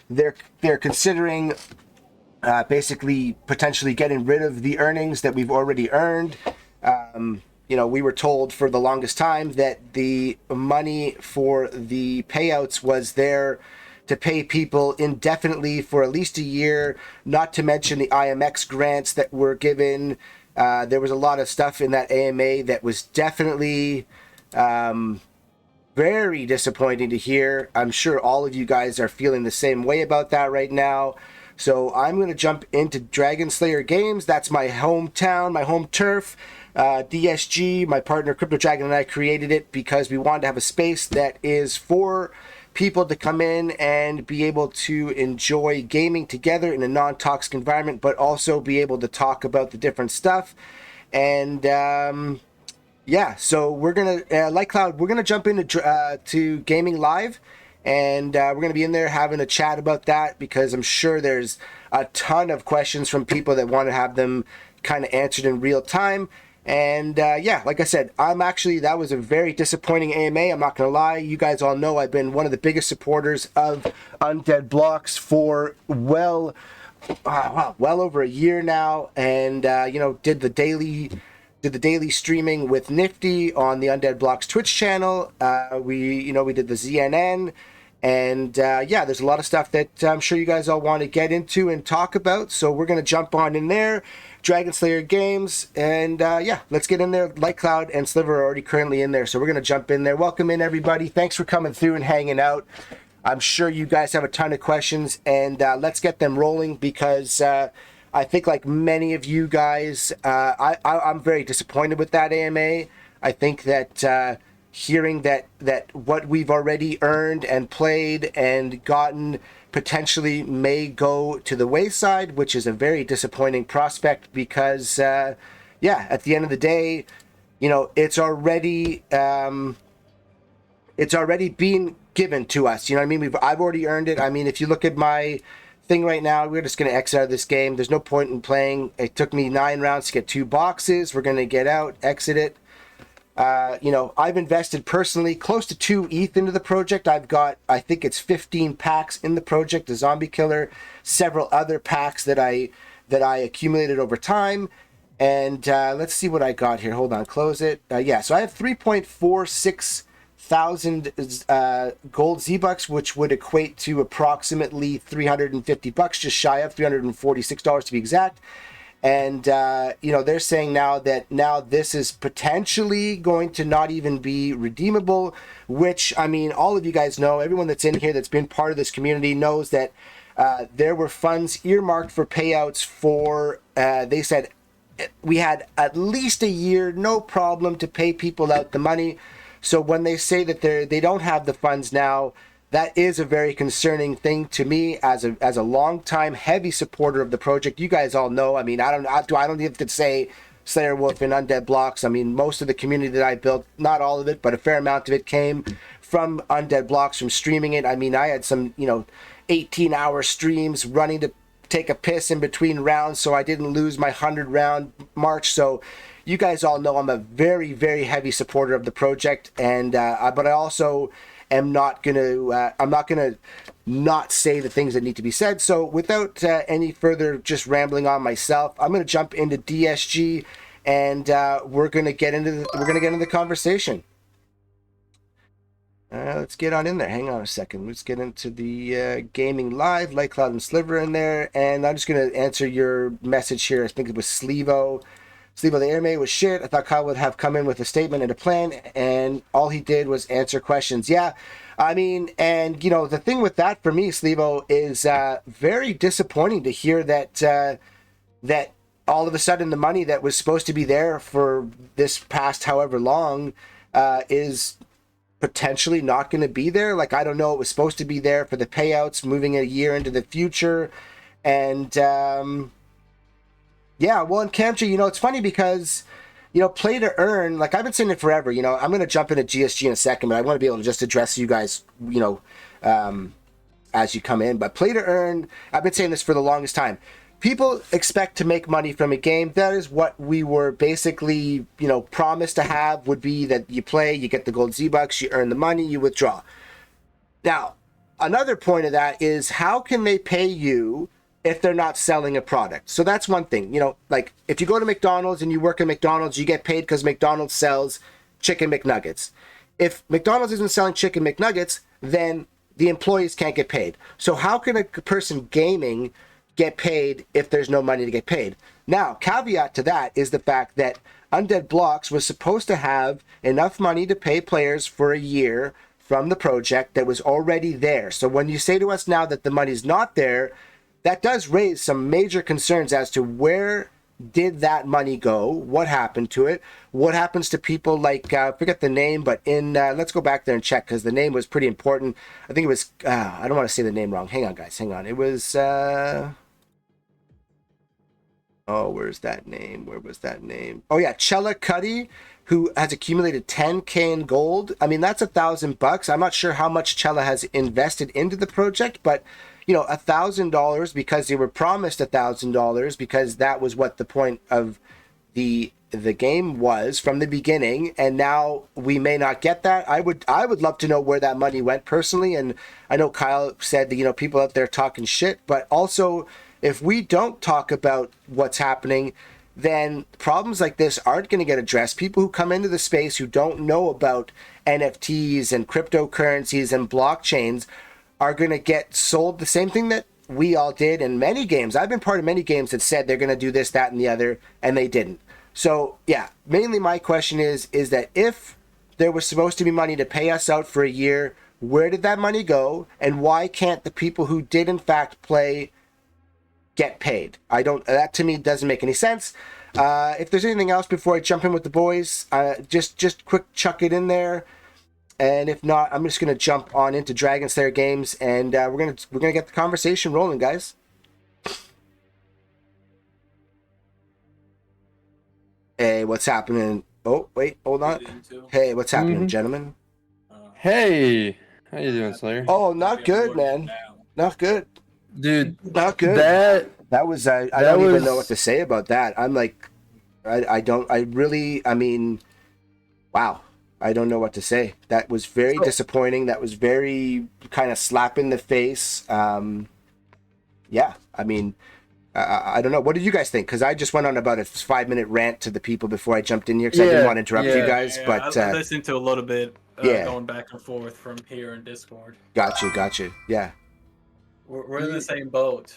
they're considering basically potentially getting rid of the earnings that we've already earned. You know, we were told for the longest time that the money for the payouts was there to pay people indefinitely for at least a year, not to mention the IMX grants that were given. There was a lot of stuff in that AMA that was definitely very disappointing to hear. I'm sure all of you guys are feeling the same way about that right now. So I'm going to jump into Dragon Slayer Games. That's my hometown, my home turf. DSG, my partner Crypto Dragon, and I created it because we wanted to have a space that is for people to come in and be able to enjoy gaming together in a non-toxic environment, but also be able to talk about the different stuff. And yeah, so we're gonna like Cloud. We're gonna jump into to gaming live, and we're gonna be in there having a chat about that, because I'm sure there's a ton of questions from people that want to have them kind of answered in real time. And yeah, like I said, that was a very disappointing AMA. I'm not gonna lie. You guys all know I've been one of the biggest supporters of Undead Blocks for well over a year now, and you know, did the daily streaming with Nifty on the Undead Blocks Twitch channel. We did the ZNN, and yeah, there's a lot of stuff that I'm sure you guys all want to get into and talk about. So we're gonna jump on in there, Dragon Slayer Games, and yeah, let's get in there. Light Cloud and Sliver are already currently in there, so we're gonna jump in there. Welcome in, everybody. Thanks for coming through and hanging out. I'm sure you guys have a ton of questions, and let's get them rolling, because I think, like many of you guys, I'm very disappointed with that AMA. I think that hearing that what we've already earned and played and gotten potentially may go to the wayside, which is a very disappointing prospect, because yeah, at the end of the day, you know, it's already being given to us. You know what I mean? I've already earned it. I mean, if you look at my thing right now, we're just going to exit out of this game. There's no point in playing. It took me 9 rounds to get 2 boxes. We're going to get out, exit it. You know, I've invested personally close to 2 ETH into the project. I've got, I think it's 15 packs in the project, the Zombie Killer, several other packs that I accumulated over time. And let's see what I got here. Hold on, close it. Yeah, so I have 3.46 thousand gold Z-Bucks, which would equate to approximately $350, just shy of $346 to be exact. And you know, they're saying now that this is potentially going to not even be redeemable, which, I mean, all of you guys know, everyone that's in here that's been part of this community knows that there were funds earmarked for payouts for, they said we had at least a year, no problem, to pay people out the money. So when they say that they don't have the funds now, that is a very concerning thing to me as a longtime heavy supporter of the project. You guys all know. I mean, I don't have to say Slayer Wolf and Undead Blocks. I mean, most of the community that I built, not all of it, but a fair amount of it came from Undead Blocks, from streaming it. I mean, I had some 18-hour streams running to take a piss in between rounds, so I didn't lose my 100-round march. So you guys all know I'm a very, very heavy supporter of the project, and but I also am not gonna not say the things that need to be said. So without any further just rambling on myself, I'm gonna jump into DSG, and we're gonna get into the conversation. Let's get on in there. Hang on a second. Let's get into the gaming live. Light Cloud and Sliver in there, and I'm just gonna answer your message here. I think it was Slevo. Slevo, the AMA was shit. I thought Kyle would have come in with a statement and a plan, and all he did was answer questions. Yeah, I mean, and you know, the thing with that for me, Slevo, is very disappointing to hear that that all of a sudden the money that was supposed to be there for this past however long is potentially not going to be there. Like, I don't know, it was supposed to be there for the payouts moving a year into the future, and yeah, well, in Camcha, you know, it's funny because, you know, play to earn, like, I've been saying it forever. You know, I'm going to jump into GSG in a second, but I want to be able to just address you guys, you know, as you come in. But play to earn, I've been saying this for the longest time. People expect to make money from a game. That is what we were basically, you know, promised to have, would be that you play, you get the gold Z-Bucks, you earn the money, you withdraw. Now, another point of that is, how can they pay you if they're not selling a product? So that's one thing. You know, like, if you go to McDonald's and you work at McDonald's, you get paid because McDonald's sells chicken McNuggets. If McDonald's isn't selling chicken McNuggets, then the employees can't get paid. So how can a person gaming get paid if there's no money to get paid? Now, caveat to that is the fact that Undead Blocks was supposed to have enough money to pay players for a year from the project that was already there. So when you say to us now that the money's not there, that does raise some major concerns as to where did that money go? What happened to it? What happens to people like, forget the name, but let's go back there and check because the name was pretty important. I think it was, I don't want to say the name wrong. Hang on, guys, hang on. It was, where's that name? Where was that name? Oh yeah, Chella Cuddy, who has accumulated 10K in gold. I mean, that's $1,000. I'm not sure how much Chella has invested into the project, but $1,000 because they were promised $1,000 because that was what the point of the game was from the beginning, and now we may not get that. I would love to know where that money went personally, and I know Kyle said that people out there talking shit, but also if we don't talk about what's happening, then problems like this aren't going to get addressed. People who come into the space who don't know about NFTs and cryptocurrencies and blockchains are going to get sold the same thing that we all did in many games. I've been part of many games that said they're going to do this, that, and the other, and they didn't. So, yeah, mainly my question is that if there was supposed to be money to pay us out for a year, where did that money go? And why can't the people who did, in fact, play get paid? That to me doesn't make any sense. If there's anything else before I jump in with the boys, just quick chuck it in there. And if not, I'm just gonna jump on into Dragon Slayer games, and we're gonna get the conversation rolling, guys. Hey, what's happening? Oh, wait, hold on. Hey, what's happening, gentlemen? Hey, how you doing, Slayer? Oh, not good, man. Not good, Dude. Not good. That was I don't even know what to say about that. I'm like, wow. I don't know what to say. That was very disappointing. That was very kind of slap in the face. Yeah, I mean, I don't know. What did you guys think? Because I just went on about a 5-minute rant to the people before I jumped in here because I didn't want to interrupt you guys. Yeah, but I listened to a little bit going back and forth from here in Discord. Got you. Yeah. We're in the same boat.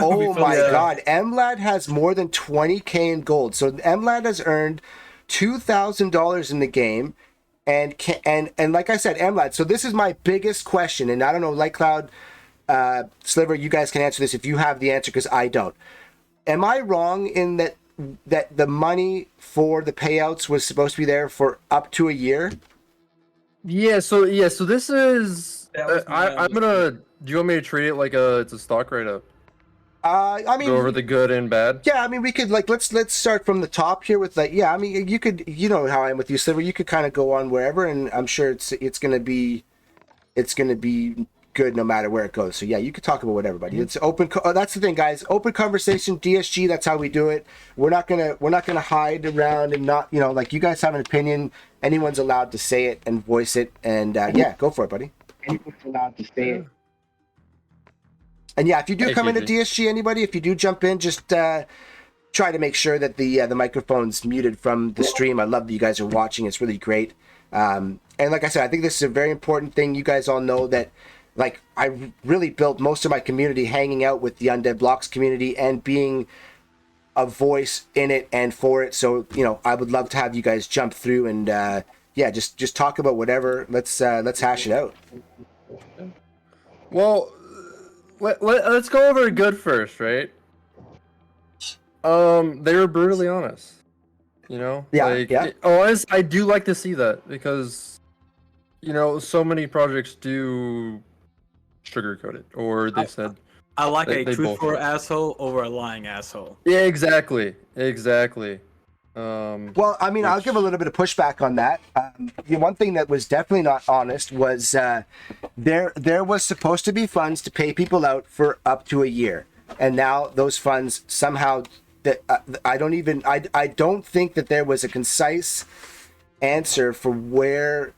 Oh my God. MLAD has more than 20K in gold. So MLAD has earned $2,000 in the game. And like I said, MLAD. So this is my biggest question, and I don't know, Light Cloud, Sliver, you guys can answer this if you have the answer, because I don't. Am I wrong in that the money for the payouts was supposed to be there for up to a year? Yeah. So this is. I'm gonna. Do you want me to treat it like it's a stock write-up? I mean, go over the good and bad. Yeah, I mean, we could let's start from the top here with I mean, you could, how I am with you, Sliver. You could kind of go on wherever, and I'm sure it's gonna be good no matter where it goes. So yeah, you could talk about whatever, buddy. It's open. That's the thing, guys. Open conversation. DSG. That's how we do it. We're not gonna hide around and not like you guys have an opinion. Anyone's allowed to say it and voice it, and yeah, go for it, buddy. Anyone's allowed to say it. And yeah, if you do come into DSG, anybody, if you do jump in, just try to make sure that the microphone's muted from the stream. I love that you guys are watching. It's really great. And like I said, I think this is a very important thing. You guys all know that, I really built most of my community hanging out with the Undead Blocks community and being a voice in it and for it. So, I would love to have you guys jump through and, yeah, just talk about whatever. Let's hash it out. Well, let's go over good first, right? They were brutally honest. Yeah. Honest, I do like to see that because, so many projects do sugarcoat it, or they said. I like a truthful bullshit. Asshole over a lying asshole. Yeah, exactly. Well, I mean, I'll give a little bit of pushback on that. The one thing that was definitely not honest was there was supposed to be funds to pay people out for up to a year, and now those funds somehow I don't think that there was a concise answer for where,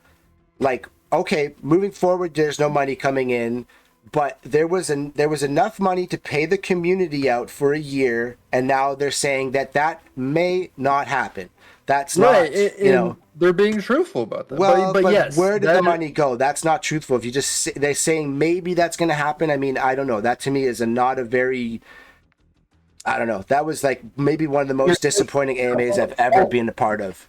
okay, moving forward, there's no money coming in. But there was enough money to pay the community out for a year, and now they're saying that may not happen. That's right, not, they're being truthful about that. Well, but yes, where did the money go? That's not truthful. If you they're saying maybe that's going to happen. I mean, I don't know. That to me is not a very, I don't know. That was maybe one of the most disappointing AMAs I've ever been a part of.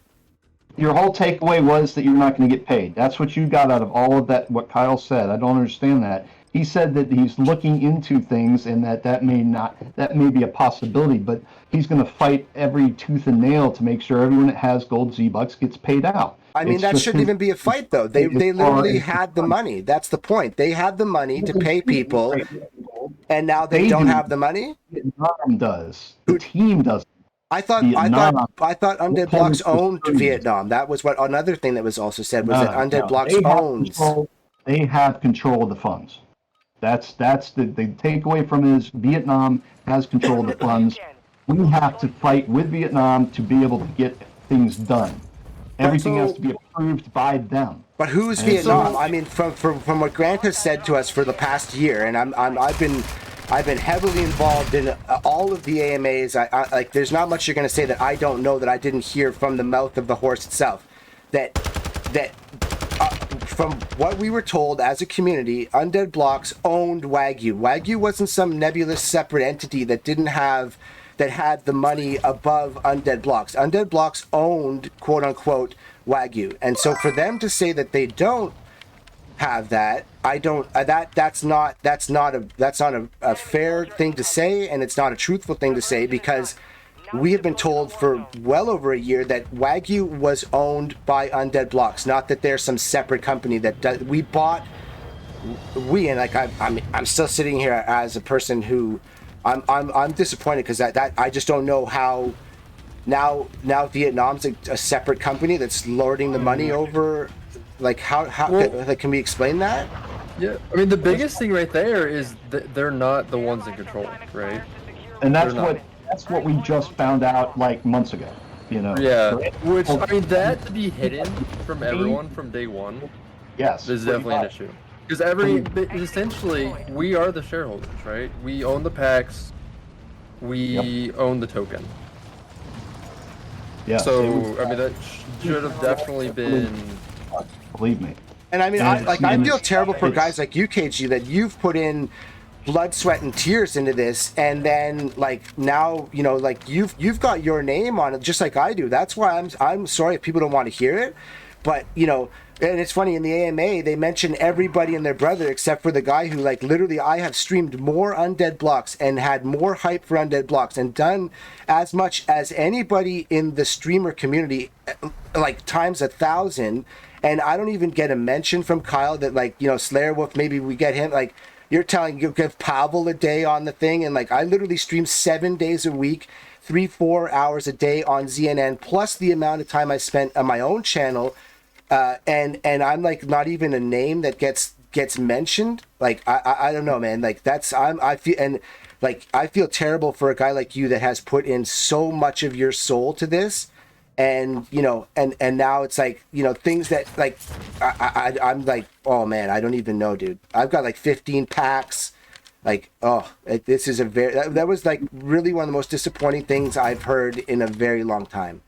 your whole takeaway was that you're not going to get paid. That's what you got out of all of that, what Kyle said. I don't understand that. He said that he's looking into things and that may be a possibility, but he's going to fight every tooth and nail to make sure everyone that has gold Z-Bucks gets paid out. I mean, that shouldn't even be a fight, though. They literally had the money. That's the point. They had the money to pay people, and now they don't have the money? Vietnam does. The team doesn't. I thought Undead Blocks owned Vietnam. That was what another thing that was also said was that Undead Blocks owns. They have control of the funds. That's the takeaway from it is Vietnam has control of the funds. We have to fight with Vietnam to be able to get things done. Everything has to be approved by them. But who's Vietnam? I mean, from what Grant has said to us for the past year, and I've been heavily involved in all of the AMAs. Like, there's not much you're going to say that I don't know that I didn't hear from the mouth of the horse itself. That from what we were told as a community, Undead Blocks owned Wagyu. Wagyu wasn't some nebulous separate entity that had the money above Undead Blocks. Undead Blocks owned, quote unquote, Wagyu. And so for them to say that they don't have that, that's not a fair thing to say, and it's not a truthful thing to say, because we have been told for well over a year that Wagyu was owned by Undead Blocks, not that there's some separate company that does. I'm still sitting here as a person who I'm disappointed, because that I just don't know how now Vietnam's a separate company that's lording the money over. Like, how can we explain that? Yeah, I mean, the biggest thing right there is that they're not the ones in control, right? And that's what we just found out like months ago, you know. Yeah, which, I mean, that to be hidden from everyone from day one, yes, is definitely an issue. Because essentially, we are the shareholders, right? We own the packs, we own the token. Yeah. So, I mean, that should have definitely been. Believe me. And I mean, I feel terrible for guys like you, KG, that you've put in blood, sweat, and tears into this, and then like now, you know, like you've got your name on it just like I do. That's why I'm sorry if people don't want to hear it, but you know. And it's funny, in the AMA, they mention everybody and their brother except for the guy who, like, literally, I have streamed more Undead Blocks and had more hype for Undead Blocks and done as much as anybody in the streamer community, like, times 1,000. And I don't even get a mention from Kyle that, like, you know, Slayer Wolf, maybe we get him. Like, you'll give Pavel a day on the thing. And, like, I literally stream 7 days a week, 3-4 hours a day on ZNN, plus the amount of time I spent on my own channel. And I'm like not even a name that gets mentioned. Like I don't know, man. Like I feel terrible for a guy like you that has put in so much of your soul to this, and you know, and now it's like, you know, things that like I'm like, oh man, I don't even know, dude. I've got like 15 packs. Like, this is that was like really one of the most disappointing things I've heard in a very long time.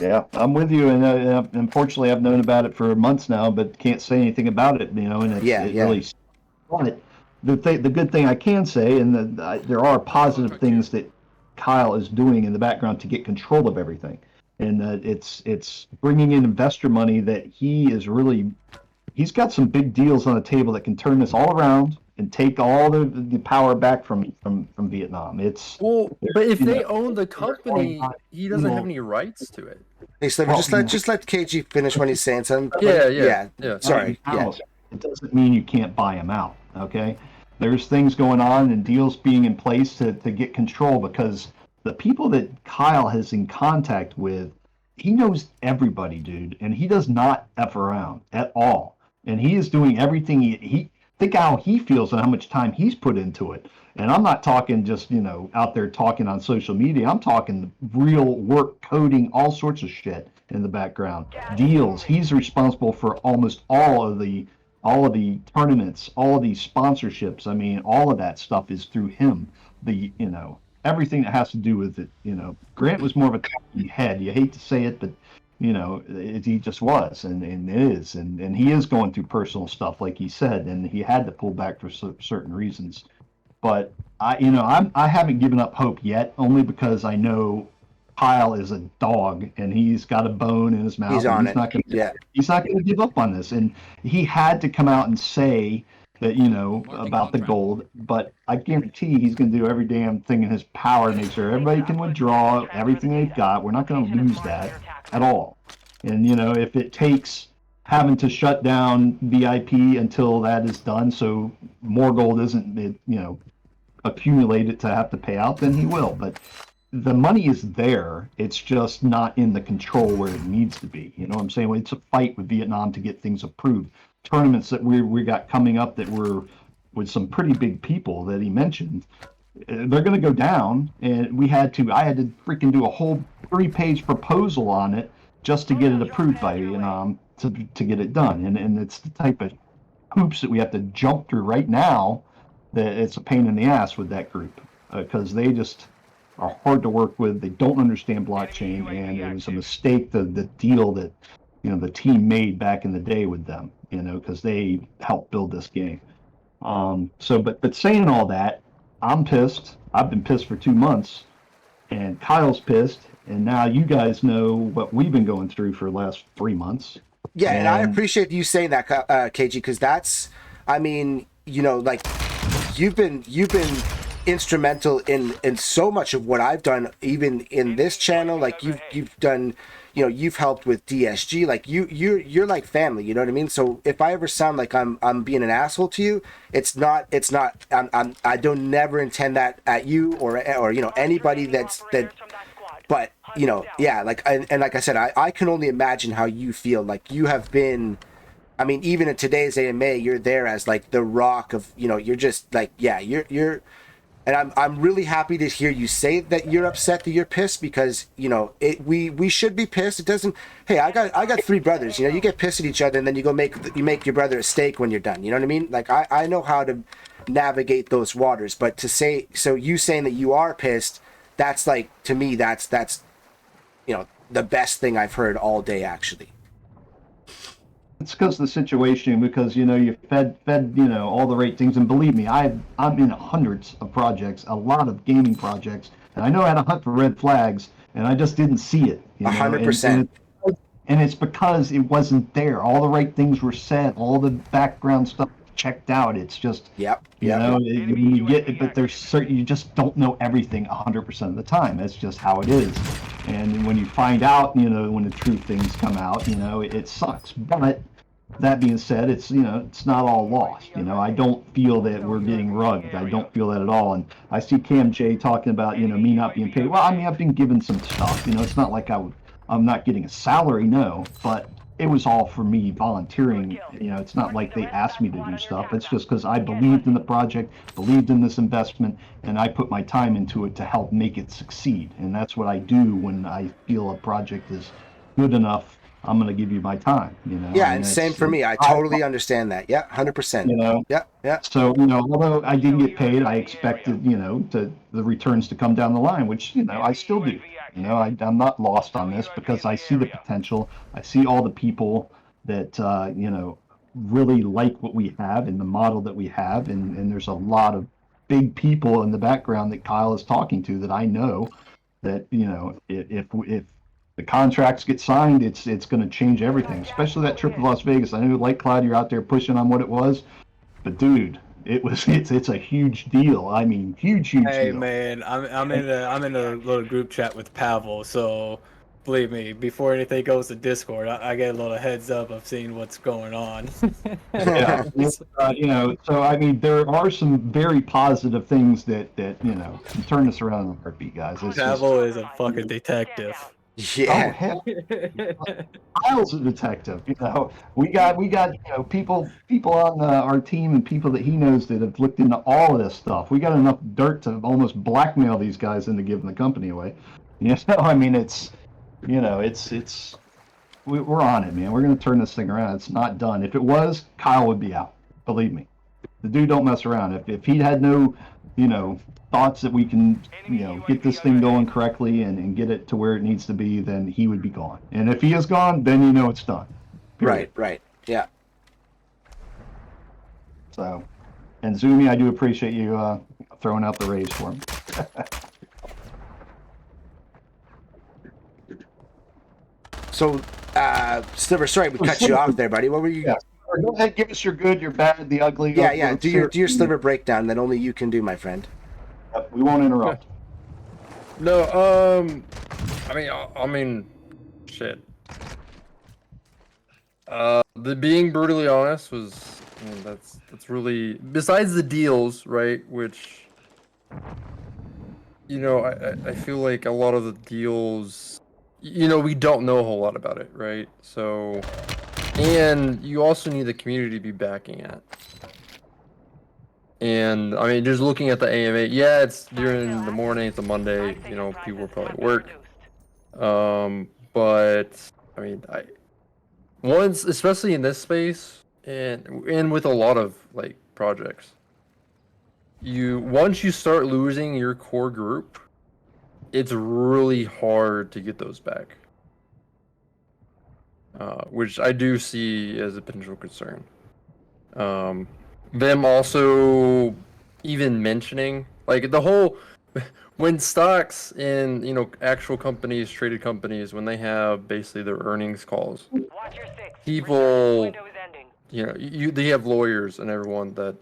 Yeah, I'm with you, and unfortunately, I've known about it for months now, but can't say anything about it. You know, and really. But the good thing I can say, and there are positive things that Kyle is doing in the background to get control of everything, and it's bringing in investor money that he's got some big deals on the table that can turn this all around and take all the power back from Vietnam. But if they own the company, he doesn't have any rights to it. Hey, Sliver, just let KG finish when he's saying something. Yeah. Sorry. It doesn't mean you can't buy him out. Okay, there's things going on and deals being in place to get control, because the people that Kyle has in contact with, he knows everybody, dude, and he does not F around at all. And he is doing everything he think how he feels and how much time he's put into it. And I'm not talking just, you know, out there talking on social media. I'm talking real work, coding, all sorts of shit in the background. Deals. He's responsible for almost all of the tournaments, all of these sponsorships. I mean, all of that stuff is through him. Everything that has to do with it, you know. Grant was more of a talking head. You hate to say it, but you know, he just was, and is, and he is going through personal stuff, like he said, and he had to pull back for certain reasons. But I haven't given up hope yet, only because I know Kyle is a dog, and he's got a bone in his mouth. He's on he's it. Not gonna, Yeah. He's not going to give up on this, and he had to come out and say that, about the gold. But I guarantee he's going to do every damn thing in his power to make sure everybody can withdraw everything they've got. We're not going to lose that at all. And if it takes having to shut down VIP until that is done, so more gold isn't accumulated to have to pay out, then he will. But the money is there. It's just not in the control where it needs to be. You know what I'm saying? It's a fight with Vietnam to get things approved. Tournaments that we got coming up that were with some pretty big people that he mentioned, they're going to go down. And I had to freaking do a whole 3-page proposal on it just to get it approved by Vietnam to get it done. And it's the type of hoops that we have to jump through right now that it's a pain in the ass with that group, because they just are hard to work with. They don't understand blockchain, and it was a mistake, the deal that the team made back in the day with them, because they helped build this game. But saying all that, I'm pissed. I've been pissed for 2 months, and Kyle's pissed, and now you guys know what we've been going through for the last 3 months. Yeah, and I appreciate you saying that, KG, because that's, I mean, like, you've been instrumental in so much of what I've done, even in this channel. Like, you've done, you've helped with DSG. Like, you're like family. You know what I mean? So if I ever sound like I'm being an asshole to you, it's not. I don't never intend that at you or anybody that. But yeah, like, and like I said, I can only imagine how you feel. Like, you have been, I mean, even in today's AMA, you're there as like the rock of, you're just like, yeah, you're, and I'm really happy to hear you say that you're upset, that you're pissed, because we should be pissed. It doesn't. Hey, I got 3 brothers. You get pissed at each other, and then you go make your brother a steak when you're done. You know what I mean? Like, I know how to navigate those waters. But to say, so you saying that you are pissed, that's like, to me, that's the best thing I've heard all day, actually. It's because of the situation, because you fed all the right things, and believe me, I'm in hundreds of projects, a lot of gaming projects, and I know how to hunt for red flags, and I just didn't see it. 100%. And it's because it wasn't there. All the right things were said, all the background stuff checked out. It's just you get it, but there's certain, you just don't know everything 100% of the time. That's just how it is. And when you find out, when the true things come out, it sucks. But that being said, it's it's not all lost. I don't feel that we're getting rugged. I don't feel that at all. And I see Cam J talking about me not being paid. Well, I mean, I've been given some stuff. It's not like I'm not getting a salary, no, but it was all for me volunteering. It's not like they asked me to do stuff. It's just because I believed in the project, believed in this investment, and I put my time into it to help make it succeed. And that's what I do when I feel a project is good enough. I'm going to give you my time, Yeah, and same for me. I totally understand that. Yeah, 100%. Yeah. So, although I didn't get paid, I expected, the returns to come down the line, which, I still do. I'm not lost on this, because I see the potential. I see all the people that, really like what we have and the model that we have. And there's a lot of big people in the background that Kyle is talking to that I know that, if the contracts get signed, it's going to change everything, especially that trip to Las Vegas. I know, Light Cloud, you're out there pushing on what it was, but dude, it's a huge deal. I mean, huge deal. Hey man, I'm in a little group chat with Pavel, so believe me, before anything goes to Discord, I get a little heads up of seeing what's going on. Yeah, so I mean, there are some very positive things that can turn this around in a heartbeat, guys. Pavel is a fucking detective. Yeah. Oh, hell. Kyle's a detective. We got people on our team, and people that he knows that have looked into all of this stuff. We got enough dirt to almost blackmail these guys into giving the company away. I mean, it's we're on it, man. We're gonna turn this thing around. It's not done. If it was, Kyle would be out. Believe me, the dude don't mess around. If he had no thoughts that we can get this thing going correctly and get it to where it needs to be, then he would be gone. And if he is gone, then it's done. Period. Right. Yeah. So, and Zumi, I do appreciate you throwing out the raise for me. Sliver, sorry we cut you off there, buddy. What were you? Yeah. Go ahead, give us your good, your bad, the ugly. Yeah. Do your Sliver breakdown that only you can do, my friend. We won't interrupt. No, I mean, shit. The being brutally honest was, that's really, besides the deals, right? Which, I feel like a lot of the deals, we don't know a whole lot about it, right? So, and you also need the community to be backing it. And I mean, just looking at the AMA, yeah, it's during the morning, it's a Monday, people are probably at work. But I mean, once, especially in this space, and with a lot of like projects, once you start losing your core group, it's really hard to get those back. Which I do see as a potential concern. Them also even mentioning like the whole when stocks in actual companies, traded companies, when they have basically their earnings calls, people they have lawyers and everyone that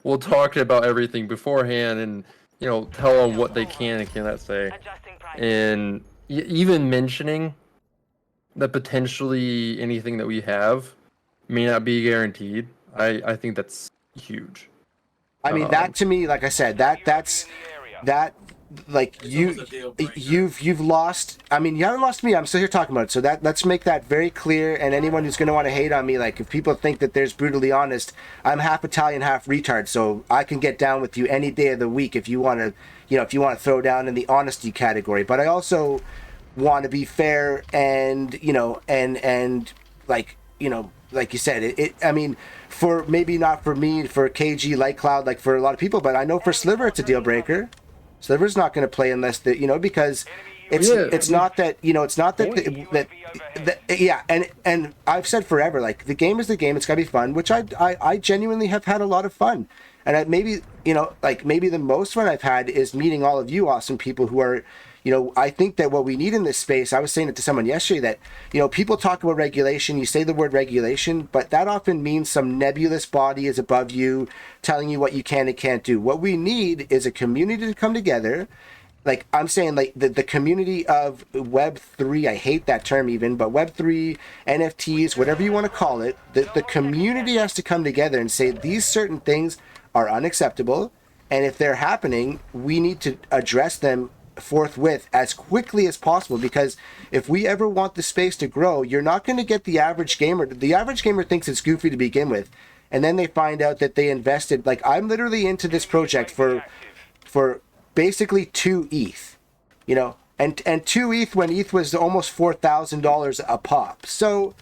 will talk about everything beforehand and tell them what they can and cannot say, and even mentioning that potentially anything that we have may not be guaranteed. I think that's huge. I mean, that to me, like I said, that's like you've lost. I mean, you haven't lost me. I'm still here talking about it. So let's make that very clear. And anyone who's going to want to hate on me, like if people think that there's brutally honest, I'm half Italian, half retard. So I can get down with you any day of the week if you want to, if you want to throw down in the honesty category. But I also want to be fair and and like like you said, I mean, for maybe not for me, for KG, Light Cloud, like for a lot of people, but I know for Sliver it's a deal breaker. Sliver's not going to play unless because it's not that yeah, and I've said forever, like the game is the game, it's got to be fun, which I genuinely have had a lot of fun, and maybe maybe the most fun I've had is meeting all of you awesome people who are. I think that what we need in this space, I was saying it to someone yesterday, that, people talk about regulation, you say the word regulation, but that often means some nebulous body is above you, telling you what you can and can't do. What we need is a community to come together. Like I'm saying, like the community of Web3, I hate that term even, but Web3, NFTs, whatever you want to call it, the community has to come together and say these certain things are unacceptable, and if they're happening, we need to address them forthwith as quickly as possible, because if we ever want the space to grow, you're not going to get the average gamer. The average gamer thinks it's goofy to begin with, and then they find out that they invested, like I'm literally into this project for basically 2 ETH, and 2 ETH when ETH was almost $4,000 a pop. So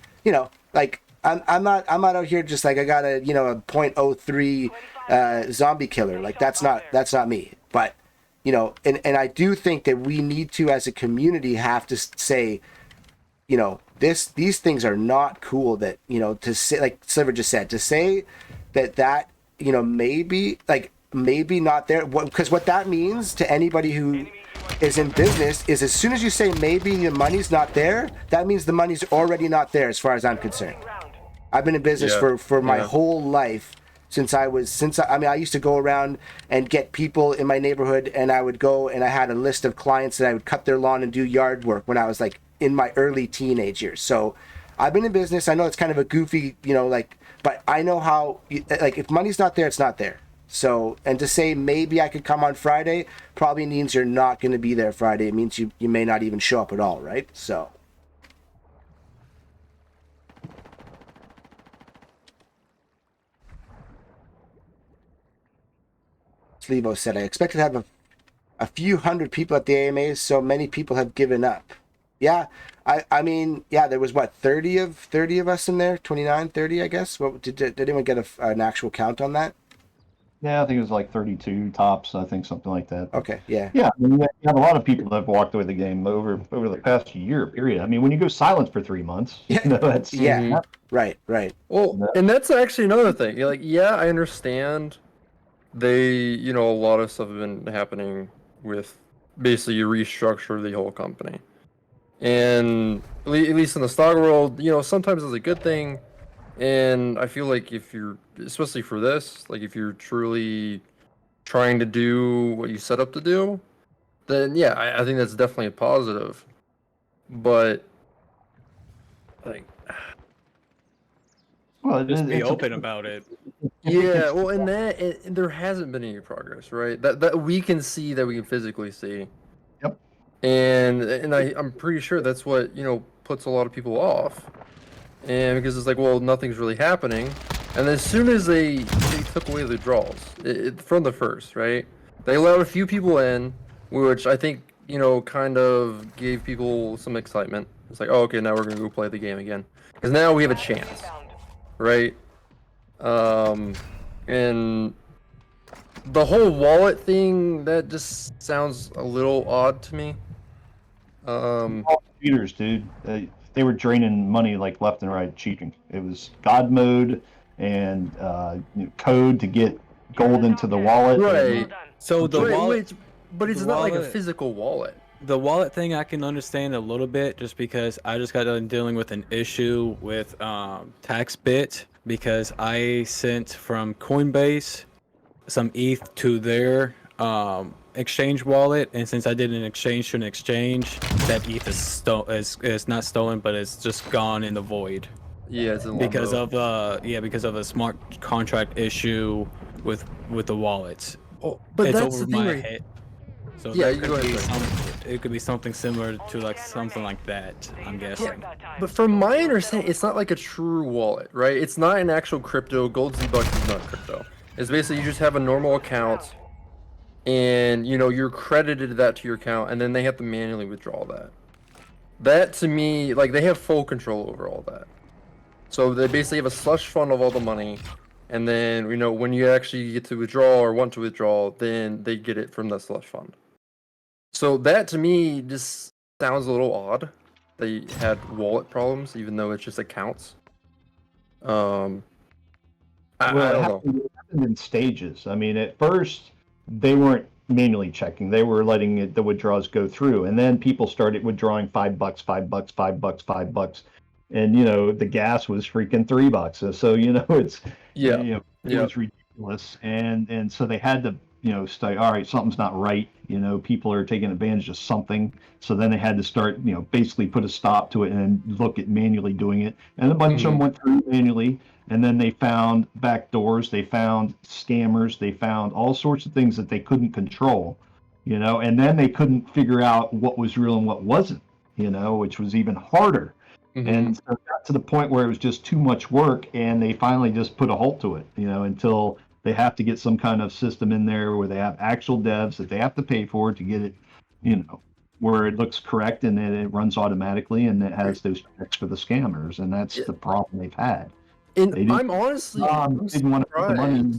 like I'm not out here just like I got a a 0.03 zombie killer. Like that's not me. But and I do think that we need to, as a community, have to say, these things are not cool. That to say, like Sliver just said, to say that maybe not there. Because what that means to anybody who is in business is, as soon as you say maybe the money's not there, that means the money's already not there. As far as I'm concerned, I've been in business for my whole life. I used to go around and get people in my neighborhood, and I would go and I had a list of clients that I would cut their lawn and do yard work when I was like in my early teenage years. So I've been in business. I know it's kind of a goofy, but I know how, if money's not there, it's not there. So, and to say maybe I could come on Friday probably means you're not going to be there Friday. It means you may not even show up at all, right? So. Slevo said, I expected to have a few hundred people at the AMAs, so many people have given up. Yeah, I mean, yeah, there was 30 of us in there, 29, 30, I guess. What did anyone get an actual count on that? Yeah, I think it was like 32 tops. I think something like that. Okay, yeah. Yeah, I mean, you have a lot of people that have walked away the game over the past year period. I mean, when you go silent for 3 months, that's right. Well, and that's actually another thing. You're like, yeah, I understand. They, a lot of stuff have been happening with basically you restructure the whole company. And at least in the stock world, you know, sometimes it's a good thing. And I feel like if you're, especially for this, like if you're truly trying to do what you set up to do, then yeah, I think that's definitely a positive. But like, Well, Just be it's a, open about it. yeah, well, in that there hasn't been any progress, right? That we can see, that we can physically see. Yep. And I'm pretty sure that's what, you know, puts a lot of people off. And because it's like, well, nothing's really happening. And as soon as they took away the draws from the first, right? They allowed a few people in, which I think, you know, kind of gave people some excitement. It's like, oh, okay, now we're gonna go play the game again, because now we have a chance, right? And the whole wallet thing, that just sounds a little odd to me. all cheaters, dude. They were draining money like left and right, cheating. It was God mode and code to get gold into the wallet. Right. So the Right, wallet, but it's the not like a wallet- physical wallet. the wallet thing, I can understand a little bit, just because I just got done dealing with an issue with TaxBit, because I sent from Coinbase some ETH to their exchange wallet, and since I did an exchange to an exchange, that ETH is not stolen, but it's just gone in the void Yeah, it's in because limbo. of because of a smart contract issue with the wallets. Oh, but It's that's over the thing, my right? head. So Yeah, that you could go ahead, be sorry. it could be something similar to like something like that, I'm guessing. But from my understanding, it's not like a true wallet, right? It's not an actual crypto. Gold Z-Bucks is not crypto. It's basically you just have a normal account, and you know you're credited that to your account, and then they have to manually withdraw that. That to me, like they have full control over all that. So they basically have a slush fund of all the money, and then you know when you actually get to withdraw or want to withdraw, then they get it from the slush fund. So that to me just sounds a little odd. They had wallet problems, even though it's just accounts. I Well, don't know. it happened in stages. I mean, at first they weren't manually checking; they were letting the withdrawals go through, and then people started withdrawing $5, $5, $5, $5, and the gas was freaking $3. So it's Yeah, it yeah. was ridiculous, and so they had to say, all right, something's not right. People are taking advantage of something. So then they had to start basically put a stop to it and look at manually doing it, and a bunch of them went through manually. And then they found back doors, they found scammers, they found all sorts of things that they couldn't control, and then they couldn't figure out what was real and what wasn't, which was even harder. And so it got to the point where it was just too much work, and they finally just put a halt to it, until they have to get some kind of system in there where they have actual devs that they have to pay for to get it, where it looks correct and then it runs automatically and it has those checks for the scammers. And that's the problem they've had. And I'm honestly I'm Didn't want to put the money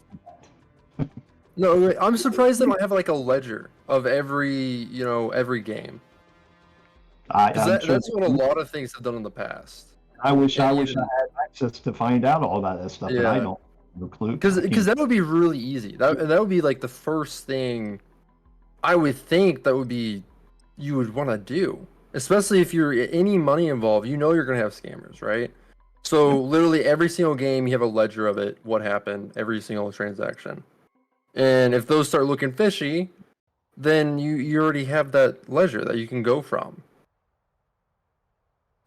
surprised. No, wait, I'm surprised they don't have like a ledger of every game. Because that's what a lot of things have done in the past. I wish I even- had access to find out all about that stuff, but I Yeah. don't. No clue. Because that would be really easy. That would be like the first thing I would think that would be you would want to do, especially if you're any money involved. You're gonna have scammers, right? So literally every single game you have a ledger of it, what happened, every single transaction, and if those start looking fishy, then you already have that ledger that you can go from.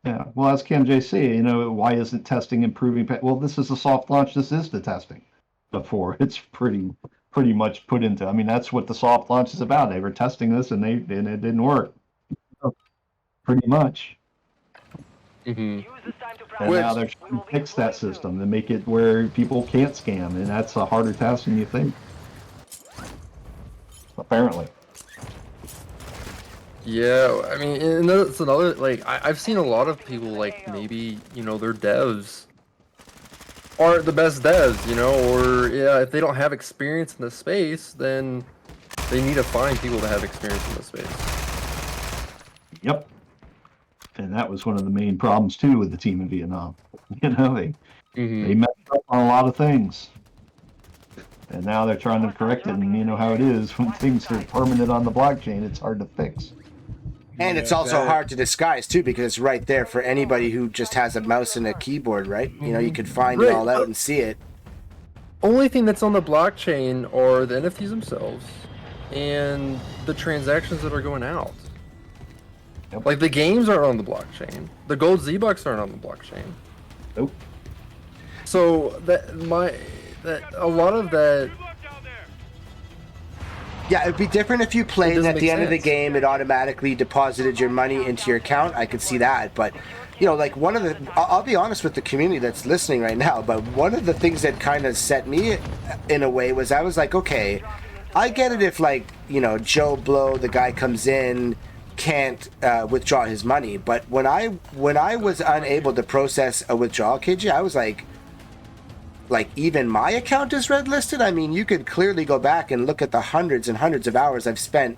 Yeah, well, that's KMJC. Why isn't testing improving? Well, this is a soft launch. This is the testing. Before it's pretty much put into. I mean, that's what the soft launch is about. They were testing this and it didn't work. Pretty much. And now they're trying to fix that system to make it where people can't scam, and that's a harder task than you think. Apparently. Yeah, I mean, and that's another, like, I've seen a lot of people, like, maybe, their devs aren't the best devs, or, yeah, if they don't have experience in the space, then they need to find people that have experience in the space. Yep. And that was one of the main problems, too, with the team in Vietnam. They messed up on a lot of things. And now they're trying to correct it, and you know how it is. When things are permanent on the blockchain, it's hard to fix. And it's also hard to disguise too, because it's right there for anybody who just has a mouse and a keyboard, right? You know, you could find it all out and see it. Only thing that's on the blockchain are the NFTs themselves and the transactions that are going out. Yep. Like the games aren't on the blockchain. The gold Z-Bucks aren't on the blockchain. Nope. So a lot of that. Yeah, it'd be different if you played and at make the end of the sense. game it automatically deposited your money into your account. I could see that, but you know, like one of the, I'll be honest with the community that's listening right now, but one of the things that kind of set me in a way was I was like, okay, I get it if like, you know, Joe Blow, the guy comes in, can't withdraw his money, but when I was unable to process a withdrawal, KJ, I was like even my account is red listed. I mean, you could clearly go back and look at the hundreds and hundreds of hours I've spent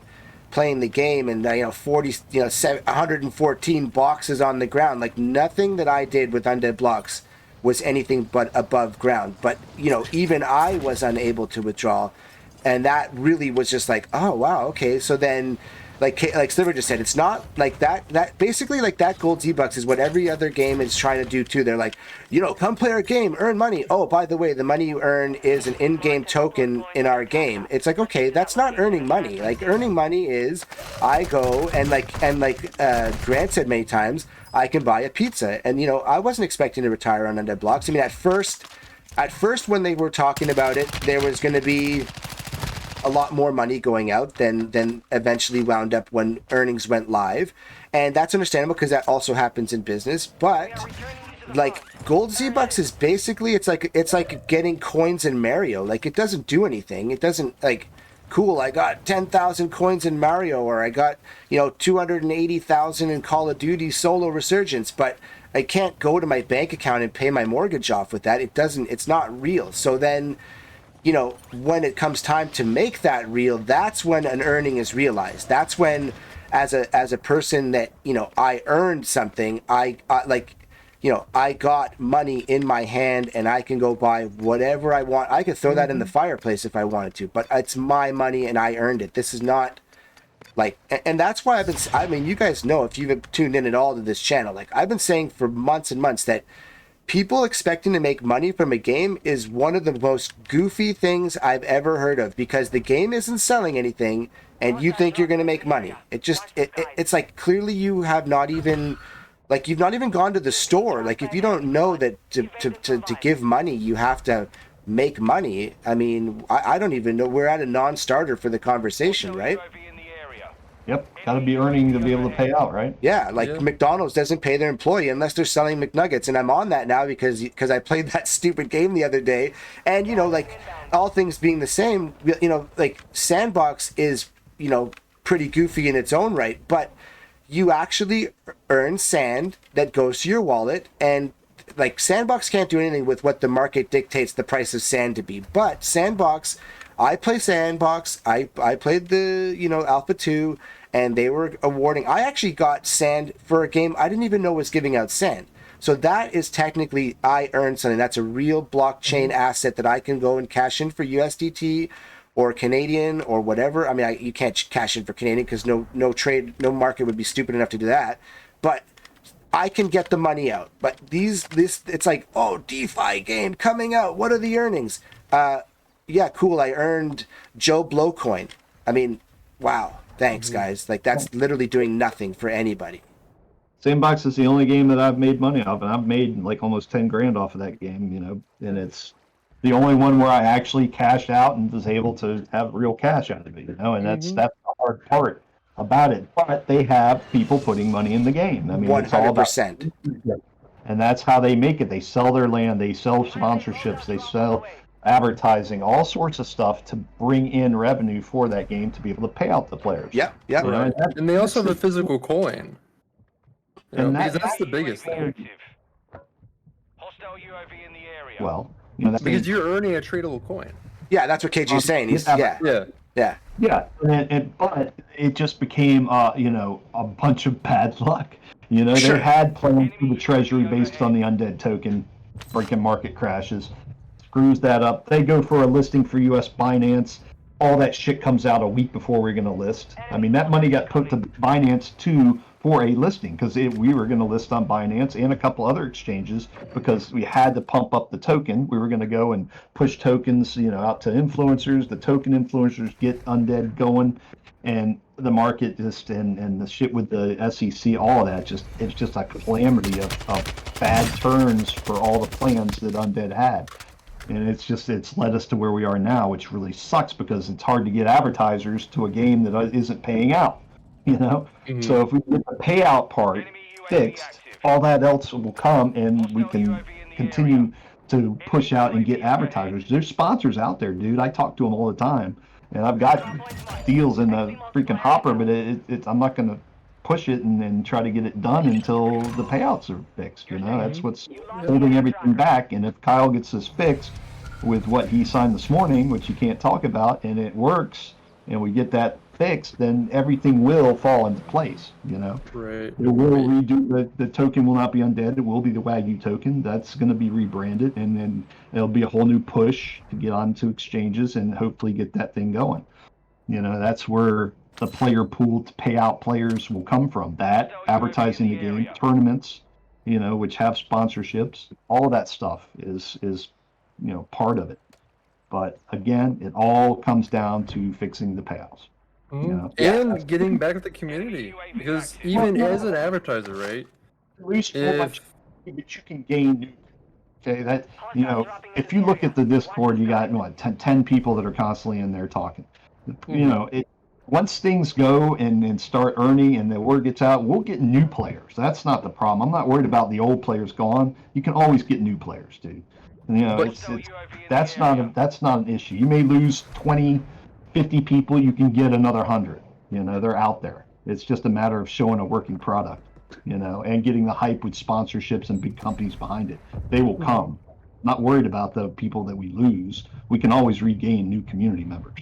playing the game, and 114 boxes on the ground. Like nothing that I did with Undead Blocks was anything but above ground. But you know, even I was unable to withdraw, and that really was just like, oh wow, okay. So then, like Sliver just said, it's not like that basically like that gold Z-Bucks is what every other game is trying to do too. They're like, you know, come play our game, earn money. Oh, by the way, the money you earn is an in-game token in our game. It's like, okay, that's not earning money. Like earning money is I go and like Grant said many times, I can buy a pizza. And you know, I wasn't expecting to retire on Undead Blocks. I mean, at first when they were talking about it, there was going to be a lot more money going out than eventually wound up when earnings went live, and that's understandable because that also happens in business. But like gold Z-Bucks is basically it's like getting coins in Mario. Like it doesn't do anything. It doesn't like, cool, I got 10,000 coins in Mario, or I got 280,000 in Call of Duty Solo Resurgence, but I can't go to my bank account and pay my mortgage off with that. It's not real. So then, you know, when it comes time to make that real, that's when an earning is realized. That's when, as a person that, you know, I earned something, I got money in my hand and I can go buy whatever I want. I could throw that in the fireplace if I wanted to, but it's my money and I earned it. This is not like, and that's why I mean, you guys know, if you've tuned in at all to this channel, like I've been saying for months and months that people expecting to make money from a game is one of the most goofy things I've ever heard of, because the game isn't selling anything and you think you're going to make money. It's like clearly you have not even, like you've not even gone to the store. Like if you don't know that to give money, you have to make money. I mean, I don't even know. We're at a non-starter for the conversation, right? Yep, got to be earning to be able to pay out, right? Yeah, like McDonald's doesn't pay their employee unless they're selling McNuggets, and I'm on that now because I played that stupid game the other day, and you know, like all things being the same, you know, like Sandbox is, you know, pretty goofy in its own right, but you actually earn sand that goes to your wallet, and like Sandbox can't do anything with what the market dictates the price of sand to be, but Sandbox, I play Sandbox, I played the, you know, Alpha 2, and they were awarding, I actually got sand for a game I didn't even know was giving out sand. So that is technically, I earned something. That's a real blockchain asset that I can go and cash in for USDT or Canadian or whatever. I mean, you can't cash in for Canadian because no market would be stupid enough to do that. But I can get the money out. But it's like, oh, DeFi game coming out. What are the earnings? Yeah, cool. I earned Joe Blow coin. I mean, wow. Thanks, guys. Like that's literally doing nothing for anybody. Sandbox is the only game that I've made money off, and I've made like almost 10 grand off of that game, you know, and it's the only one where I actually cashed out and was able to have real cash out of it, you know, and that's the hard part about it. But they have people putting money in the game. I mean, 100%. It's all about, and that's how they make it. They sell their land, they sell sponsorships, they sell advertising, all sorts of stuff to bring in revenue for that game to be able to pay out the players. Yeah. You know, Right. And they also have a physical coin. You know, because that's the biggest thing. Well, you know, Because you're earning a tradable coin. Yeah, that's what KG's saying. He's yeah. But it just became, you know, a bunch of bad luck. You know, Sure. they had plans for the treasury based on the Undead token, freaking market crashes, screws that up. They go for a listing for U.S. Binance. all that shit comes out a week before we're going to list. I mean, that money got put to Binance too for a listing because we were going to list on Binance and a couple other exchanges because we had to pump up the token. We were going to go and push tokens, out to influencers. The token influencers get Undead going, and the market just and the shit with the SEC, all of that it's just a calamity of bad turns for all the plans that Undead had. And it's led us to where we are now, which really sucks because it's hard to get advertisers to a game that isn't paying out, So if we get the payout part fixed, all that else will come and we can continue to push out and get advertisers. There's sponsors out there, dude. I talk to them all the time, and I've got deals in the freaking hopper, but I'm not going to push it and try to get it done until the payouts are fixed. That's what's holding everything back. And if Kyle gets this fixed with what he signed this morning, which you can't talk about, and it works, and we get that fixed, then everything will fall into place. Right. It will redo the token will not be Undead. It will be the Wagyu token. That's going to be rebranded, and then it'll be a whole new push to get onto exchanges and hopefully get that thing going. That's where the player pool to pay out players will come from. That advertising the game, tournaments, which have sponsorships, all that stuff is part of it. But again, it all comes down to fixing the payouts. And getting back with the community, because even as an advertiser, right? Lose so much, but you can gain new. Okay, that if you look at the Discord, you got 10 people that are constantly in there talking. Once things go and start earning and the word gets out, we'll get new players. That's not the problem. I'm not worried about the old players gone. You can always get new players, dude. That's not an issue. You may lose 20, 50 people. You can get another 100. They're out there. It's just a matter of showing a working product, and getting the hype with sponsorships and big companies behind it. They will come. Not worried about the people that we lose. We can always regain new community members.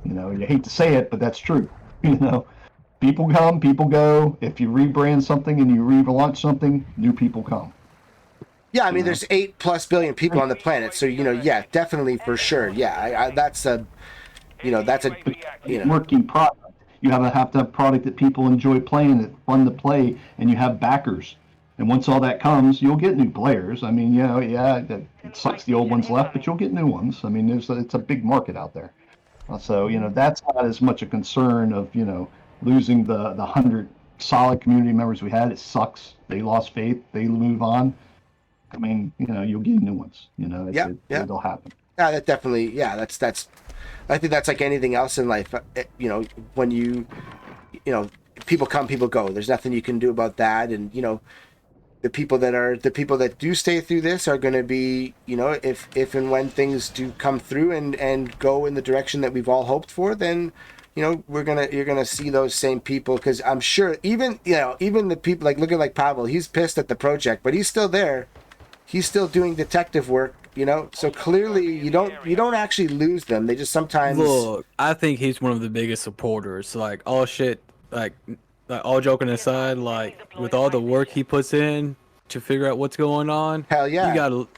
You hate to say it, but that's true. People come, people go. If you rebrand something and you relaunch something, new people come. Yeah, I mean, there's 8+ billion people on the planet, so yeah, definitely for sure. Yeah, that's a working product. You have to have product that people enjoy playing, that's fun to play, and you have backers. And once all that comes, you'll get new players. I mean, it sucks the old ones left, but you'll get new ones. I mean, it's a big market out there. So, that's not as much a concern of, losing the 100 solid community members we had. It sucks. They lost faith. They move on. I mean, you'll get new ones. It'll happen. Yeah, that definitely. Yeah, that's. I think that's like anything else in life. When people come, people go. There's nothing you can do about that. And the people that do stay through this are going to be, if and when things do come through and go in the direction that we've all hoped for, then you're gonna see those same people, because I'm sure even the people looking like Pavel, he's pissed at the project, but he's still there. He's still doing detective work, so clearly you don't actually lose them. They just sometimes look. I think he's one of the biggest supporters. Like all shit, like all joking aside, like with all the work he puts in to figure out what's going on. Hell yeah. You gotta,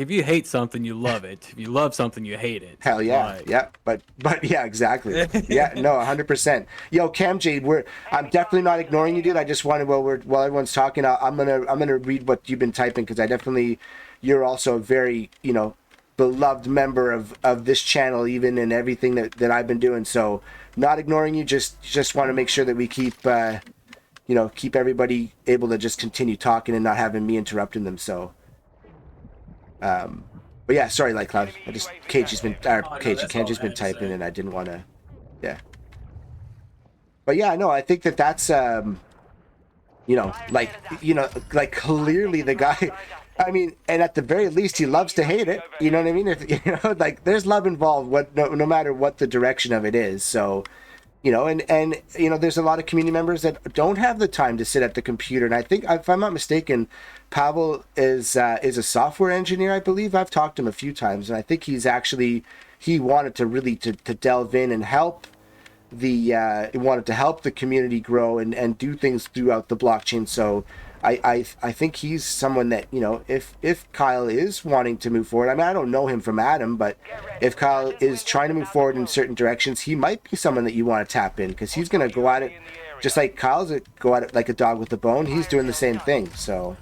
if you hate something, you love it. If you love something, you hate it. Hell yeah. Yeah. But yeah, exactly. Yeah, no, 100%. Yo, Cam Jade, I'm definitely not ignoring you, dude. I just wanted, while everyone's talking, I'm gonna read what you've been typing, because you're also a very, beloved member of this channel, even in everything that I've been doing. So not ignoring you, just want to make sure that we keep keep everybody able to just continue talking and not having me interrupting them. So but yeah, sorry, Lightcloud. Kenji's been typing and I didn't want to. Yeah. But yeah, no, I think that's clearly the guy. I mean, and at the very least, he loves to hate it. You know what I mean? If there's love involved, no matter what the direction of it is. So, and there's a lot of community members that don't have the time to sit at the computer. And I think, if I'm not mistaken, Pavel is a software engineer, I believe. I've talked to him a few times, and I think he wanted to really to delve in and help he wanted to help the community grow and do things throughout the blockchain. So I think he's someone that, you know, if Kyle is wanting to move forward, I mean, I don't know him from Adam, but if Kyle is trying to move forward in certain directions, he might be someone that you want to tap in, because he's going to go at it just like Kyle's go at it like a dog with a bone. He's doing the same thing. So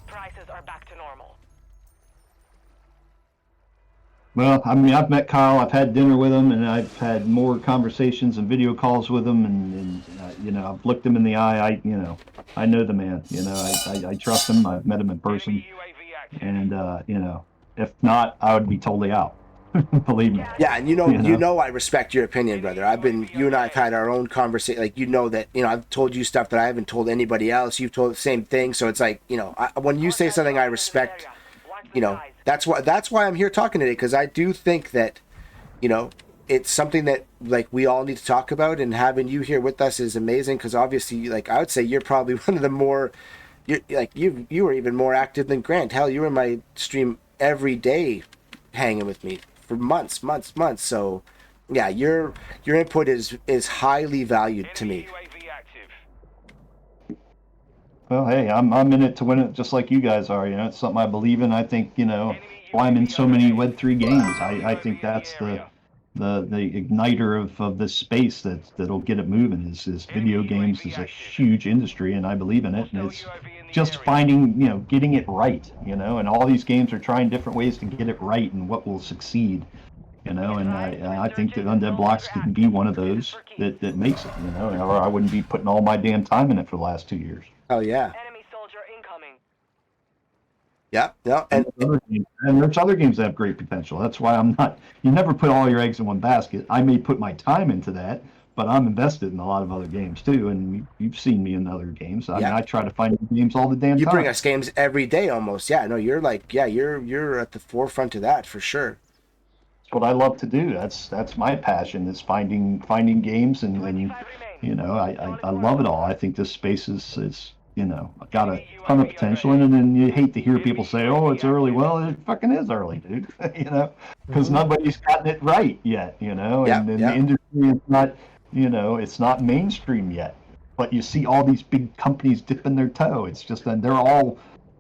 Well, I mean, I've met Kyle, I've had dinner with him, and I've had more conversations and video calls with him, and you know, I've looked him in the eye. I know the man. You know, I trust him. I've met him in person, and you know, if not, I would be totally out. Believe me. yeah, and you know, I respect your opinion, brother. You and I have had our own conversation. Like, you know that, you know, I've told you stuff that I haven't told anybody else. You've told the same thing. So it's like, you know, when you say something I respect, you know, that's why I'm here talking today, because I do think that, you know, it's something that, like, we all need to talk about, and having you here with us is amazing, because obviously, like, I would say you're probably one of the more, you were even more active than Grant. Hell, you were in my stream every day, hanging with me for months. So yeah, your input is highly valued to me. Well, hey, I'm in it to win it, just like you guys are. You know, it's something I believe in. I think, you know, why I'm in so many Web3 games. I think that's the igniter of this space that'll get it moving. Is video games is a huge industry, and I believe in it. And it's just finding, you know, getting it right. You know, and all these games are trying different ways to get it right and what will succeed. You know, and I think that Undead Blocks can be one of those that makes it. You know, or I wouldn't be putting all my damn time in it for the last 2 years. Oh yeah. Enemy soldier incoming. Yeah, yeah, And there's other games that have great potential. That's why I'm not. You never put all your eggs in one basket. I may put my time into that, but I'm invested in a lot of other games too. And you've seen me in other games. I mean, I try to find games all the damn time. You bring us games every day almost. Yeah, no, you're like, yeah, you're at the forefront of that for sure. That's what I love to do. That's my passion, is finding games, and you know, I love it all. I think this space is you know, got a ton of potential in it, and you hate to hear people say, "Oh, it's early." Well, it fucking is early, dude. You know, because nobody's gotten it right yet. You know, and the industry is not, you know, it's not mainstream yet. But you see all these big companies dipping their toe. It's just that they're all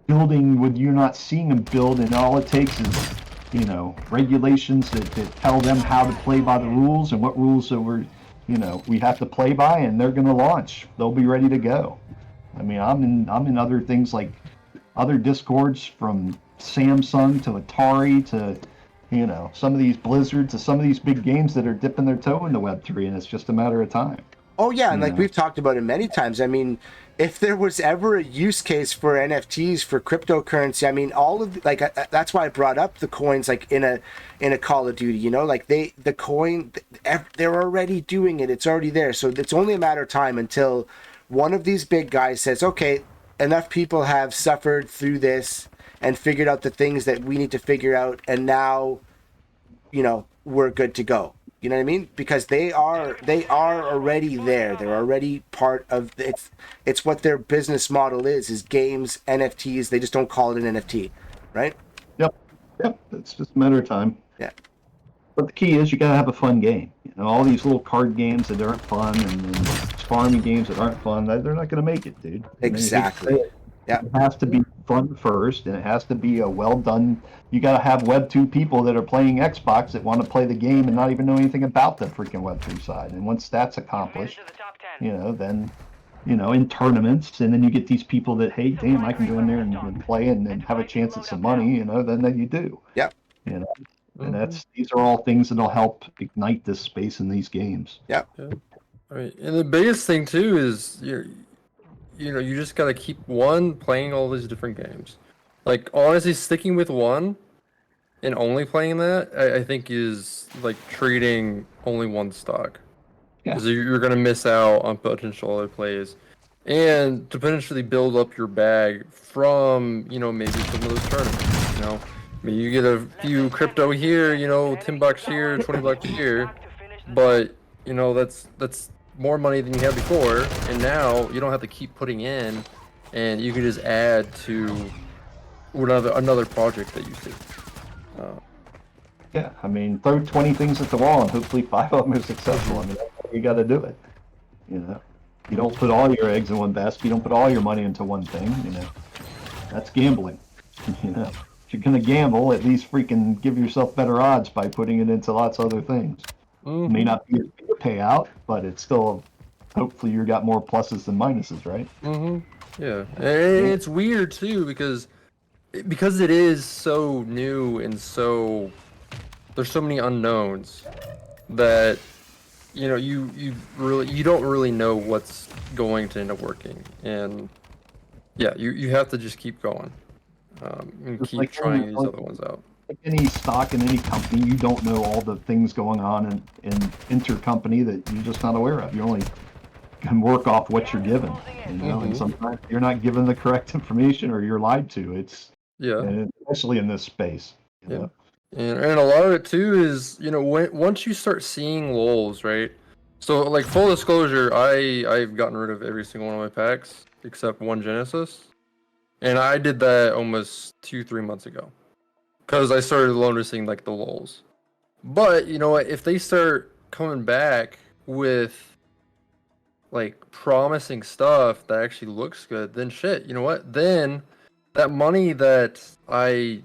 building what you're not seeing them build, and all it takes is, you know, regulations that tell them how to play by the rules and what rules that we have to play by, and they're going to launch. They'll be ready to go. I mean, I'm in other things, like other Discords, from Samsung to Atari to, you know, some of these Blizzard to some of these big games that are dipping their toe into Web3, and it's just a matter of time. Oh yeah, and like we've talked about it many times. I mean, if there was ever a use case for NFTs, for cryptocurrency, I mean, all of that's why I brought up the coins, like in a Call of Duty. You know, like the coin, they're already doing it. It's already there. So it's only a matter of time until one of these big guys says, okay, enough people have suffered through this and figured out the things that we need to figure out, and now, you know, we're good to go. You know what I mean? Because they are already there. They're already part of it's what their business model is games, NFTs. They just don't call it an NFT, right? Yep. It's just a matter of time. Yeah. But the key is you gotta have a fun game. You know, all these little card games that aren't fun, and farming games that aren't fun, they're not gonna make it, dude. Exactly. Yeah. It has to be fun first, and it has to be a well done. You got to have Web2 people that are playing Xbox that want to play the game and not even know anything about the freaking Web3 side. And once that's accomplished, you know, then, you know, in tournaments, and then you get these people that, hey, damn, I can go in there and play and have a chance at some money, you know, then you do. Yep. You know, and these are all things that'll help ignite this space in these games. Yep. Yeah. All right. And the biggest thing too is you know, you just gotta keep playing all these different games. Like, honestly, sticking with one and only playing that, I think is like trading only one stock. Because you're gonna miss out on potential other plays, and to potentially build up your bag from, you know, maybe some of those tournaments. You know, I mean, you get a few crypto here, you know, $10 here, $20 here, but you know that's more money than you had before, and now you don't have to keep putting in, and you can just add to another project that you see. Yeah, I mean, throw 20 things at the wall, and hopefully 5 of them are successful. I mean, that's how you got to do it. You know, you don't put all your eggs in one basket. You don't put all your money into one thing. You know, That's gambling. You know, if you're gonna gamble, at least freaking give yourself better odds by putting it into lots of other things. It may not be a big payout, but it's still hopefully you got more pluses than minuses, right? Yeah, and it's weird too because it is so new and so there's so many unknowns that you don't really know what's going to end up working, and yeah, you have to just keep going and Just keep like trying these other ones out. like any stock in any company, you don't know all the things going on in intercompany that you're just not aware of. You only can work off what you're given, you know, and sometimes you're not given the correct information or you're lied to. It's and especially in this space. You know? And a lot of it too is, once you start seeing lulls, right? So like full disclosure, I've gotten rid of every single one of my packs except one Genesis. And I did that almost 2-3 months ago. Because I started noticing like the lulls. But you know what, if they start coming back with like promising stuff that actually looks good, then shit, you know what? Then that money that I,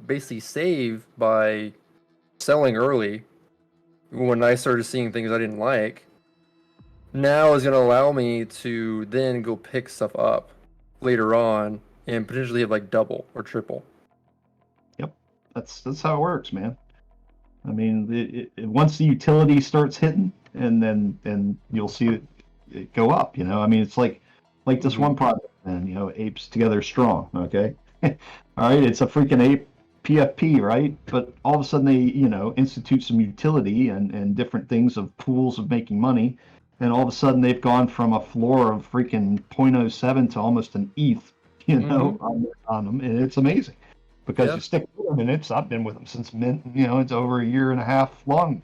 basically saved by selling early when I started seeing things I didn't like, now is going to allow me to then go pick stuff up later on and potentially have like double or triple. Yep, that's how it works, man. I mean, once the utility starts hitting, and then you'll see it go up. You know, I mean, it's like this one product, and apes together strong. Okay, all right, it's a freaking ape PFP, right? But all of a sudden they institute some utility and different things of pools of making money, and all of a sudden they've gone from a floor of freaking 0.07 to almost an ETH, on them, and it's amazing. Because you stick with them, and I've been with them since mint. It's over a year and a half long,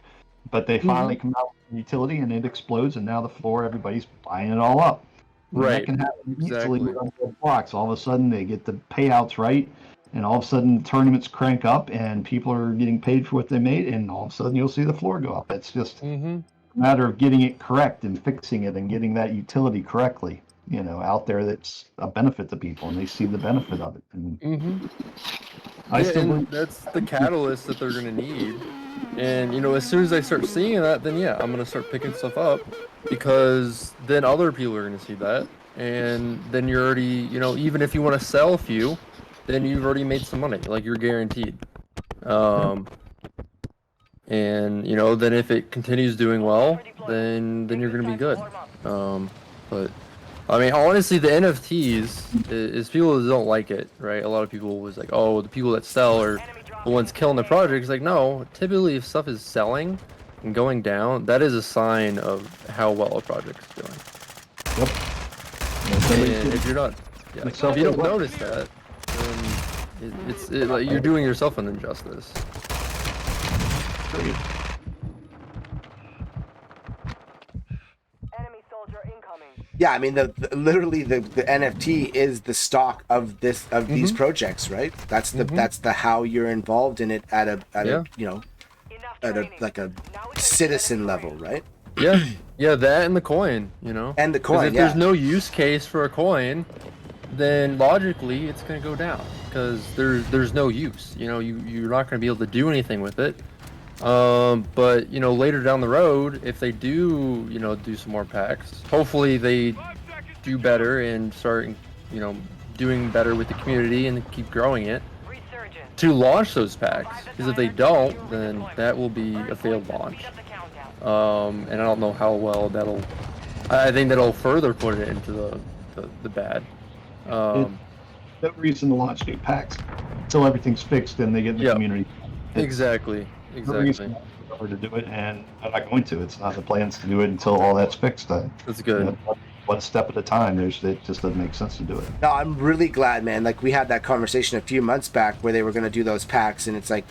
but they finally come out with utility, and it explodes, and now the floor, everybody's buying it all up. And Right. that can happen easily Exactly. with Undead Blocks. All of a sudden, they get the payouts right, and all of a sudden, tournaments crank up, and people are getting paid for what they made, and all of a sudden, you'll see the floor go up. It's just a matter of getting it correct and fixing it and getting that utility correctly. Out there that's a benefit to people, and they see the benefit of it. And and that's the catalyst that they're gonna need. And as soon as I start seeing that, then yeah, I'm gonna start picking stuff up because then other people are gonna see that, and then you're already, even if you want to sell a few, then you've already made some money, like you're guaranteed. And then if it continues doing well, then you're gonna be good. But I mean, honestly, the NFTs is people that don't like it, right? A lot of people was like, oh, the people that sell are the ones killing the project. It's like, no, typically if stuff is selling and going down, that is a sign of how well a project is doing. And if you're not, if you don't notice that, then it's like you're doing yourself an injustice. Yeah, I mean, literally the NFT is the stock of these projects, right? That's the how you're involved in it at a like a citizen level, right? Yeah, that and the coin, And the coin. If there's no use case for a coin, then logically it's gonna go down because there's no use. You're not gonna be able to do anything with it. But later down the road, if they do do some more packs, hopefully they do better and start doing better with the community and keep growing it to launch those packs, because if they don't, then that will be a failed launch. And I don't know how well I think that'll further put it into the bad. No reason to launch new packs until everything's fixed and they get in the community. Exactly. To do it, and I'm not going to. It's not the plans to do it until all that's fixed. That's good. One step at a time. It just doesn't make sense to do it. No, I'm really glad, man. Like, we had that conversation a few months back where they were going to do those packs, and it's like,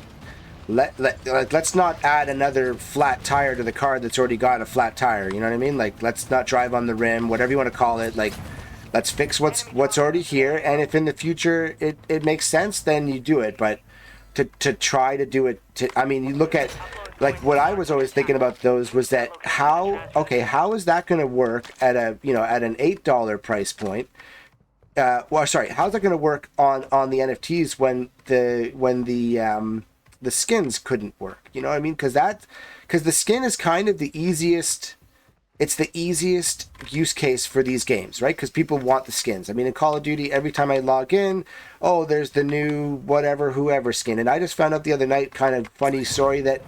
let's not add another flat tire to the car that's already got a flat tire. You know what I mean? Like, let's not drive on the rim, whatever you want to call it. Like, let's fix what's already here, and if in the future it makes sense, then you do it. But to try to do it, I mean, you look at, like, what I was always thinking about those was that how is that going to work at an $8 price point? well, sorry, how's that going to work on the NFTs when the skins couldn't work? You know what I mean? Because the skin is kind of the easiest. It's the easiest use case for these games, right? Because people want the skins. I mean, in Call of Duty, every time I log in, oh, there's the new whatever, whoever skin. And I just found out the other night, kind of funny story, that